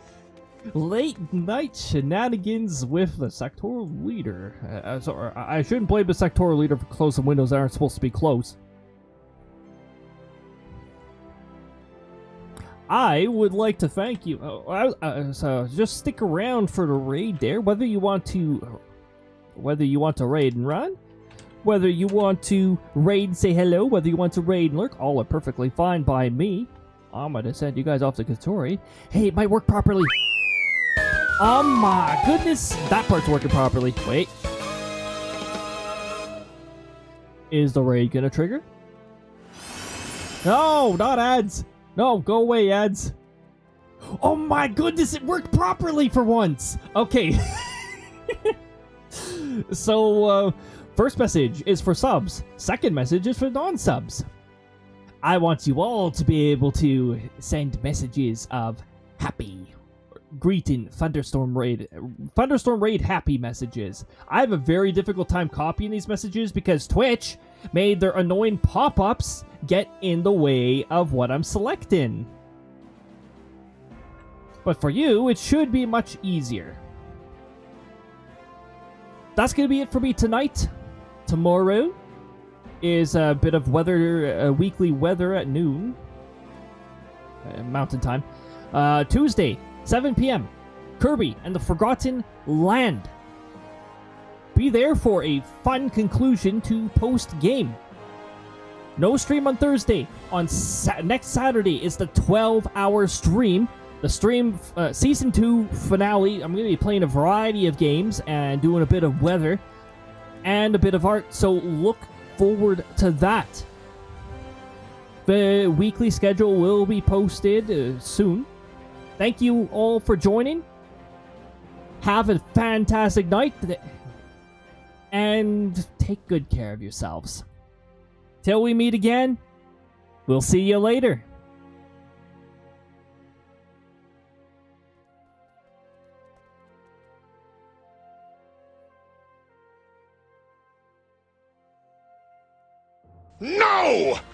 Late night shenanigans with the sectoral leader. I shouldn't blame the sectoral leader for closing windows that aren't supposed to be closed. I would like to thank you. So just stick around for the raid there. Whether you want to raid and run, whether you want to raid and say hello, whether you want to raid and lurk, all are perfectly fine by me. I'm gonna send you guys off to Katori. Hey, it might work properly. Oh my goodness, that part's working properly. Wait. Is the raid gonna trigger? No, not ads. No, go away, ads. Oh my goodness, it worked properly for once. Okay. So, first message is for subs. Second message is for non-subs. I want you all to be able to send messages of happy, greeting, Thunderstorm Raid happy messages. I have a very difficult time copying these messages because Twitch made their annoying pop-ups get in the way of what I'm selecting. But for you, it should be much easier. That's going to be it for me tonight. Tomorrow is a bit of weather, weekly weather at noon. Mountain time. Tuesday, 7 p.m. Kirby and the Forgotten Land. Be there for a fun conclusion to post-game. No stream on Thursday. On next Saturday is the 12-hour stream. The stream, Season 2 finale. I'm going to be playing a variety of games and doing a bit of weather and a bit of art. So look forward to that. The weekly schedule will be posted soon. Thank you all for joining. Have a fantastic night. And take good care of yourselves. Till we meet again, we'll see you later. No!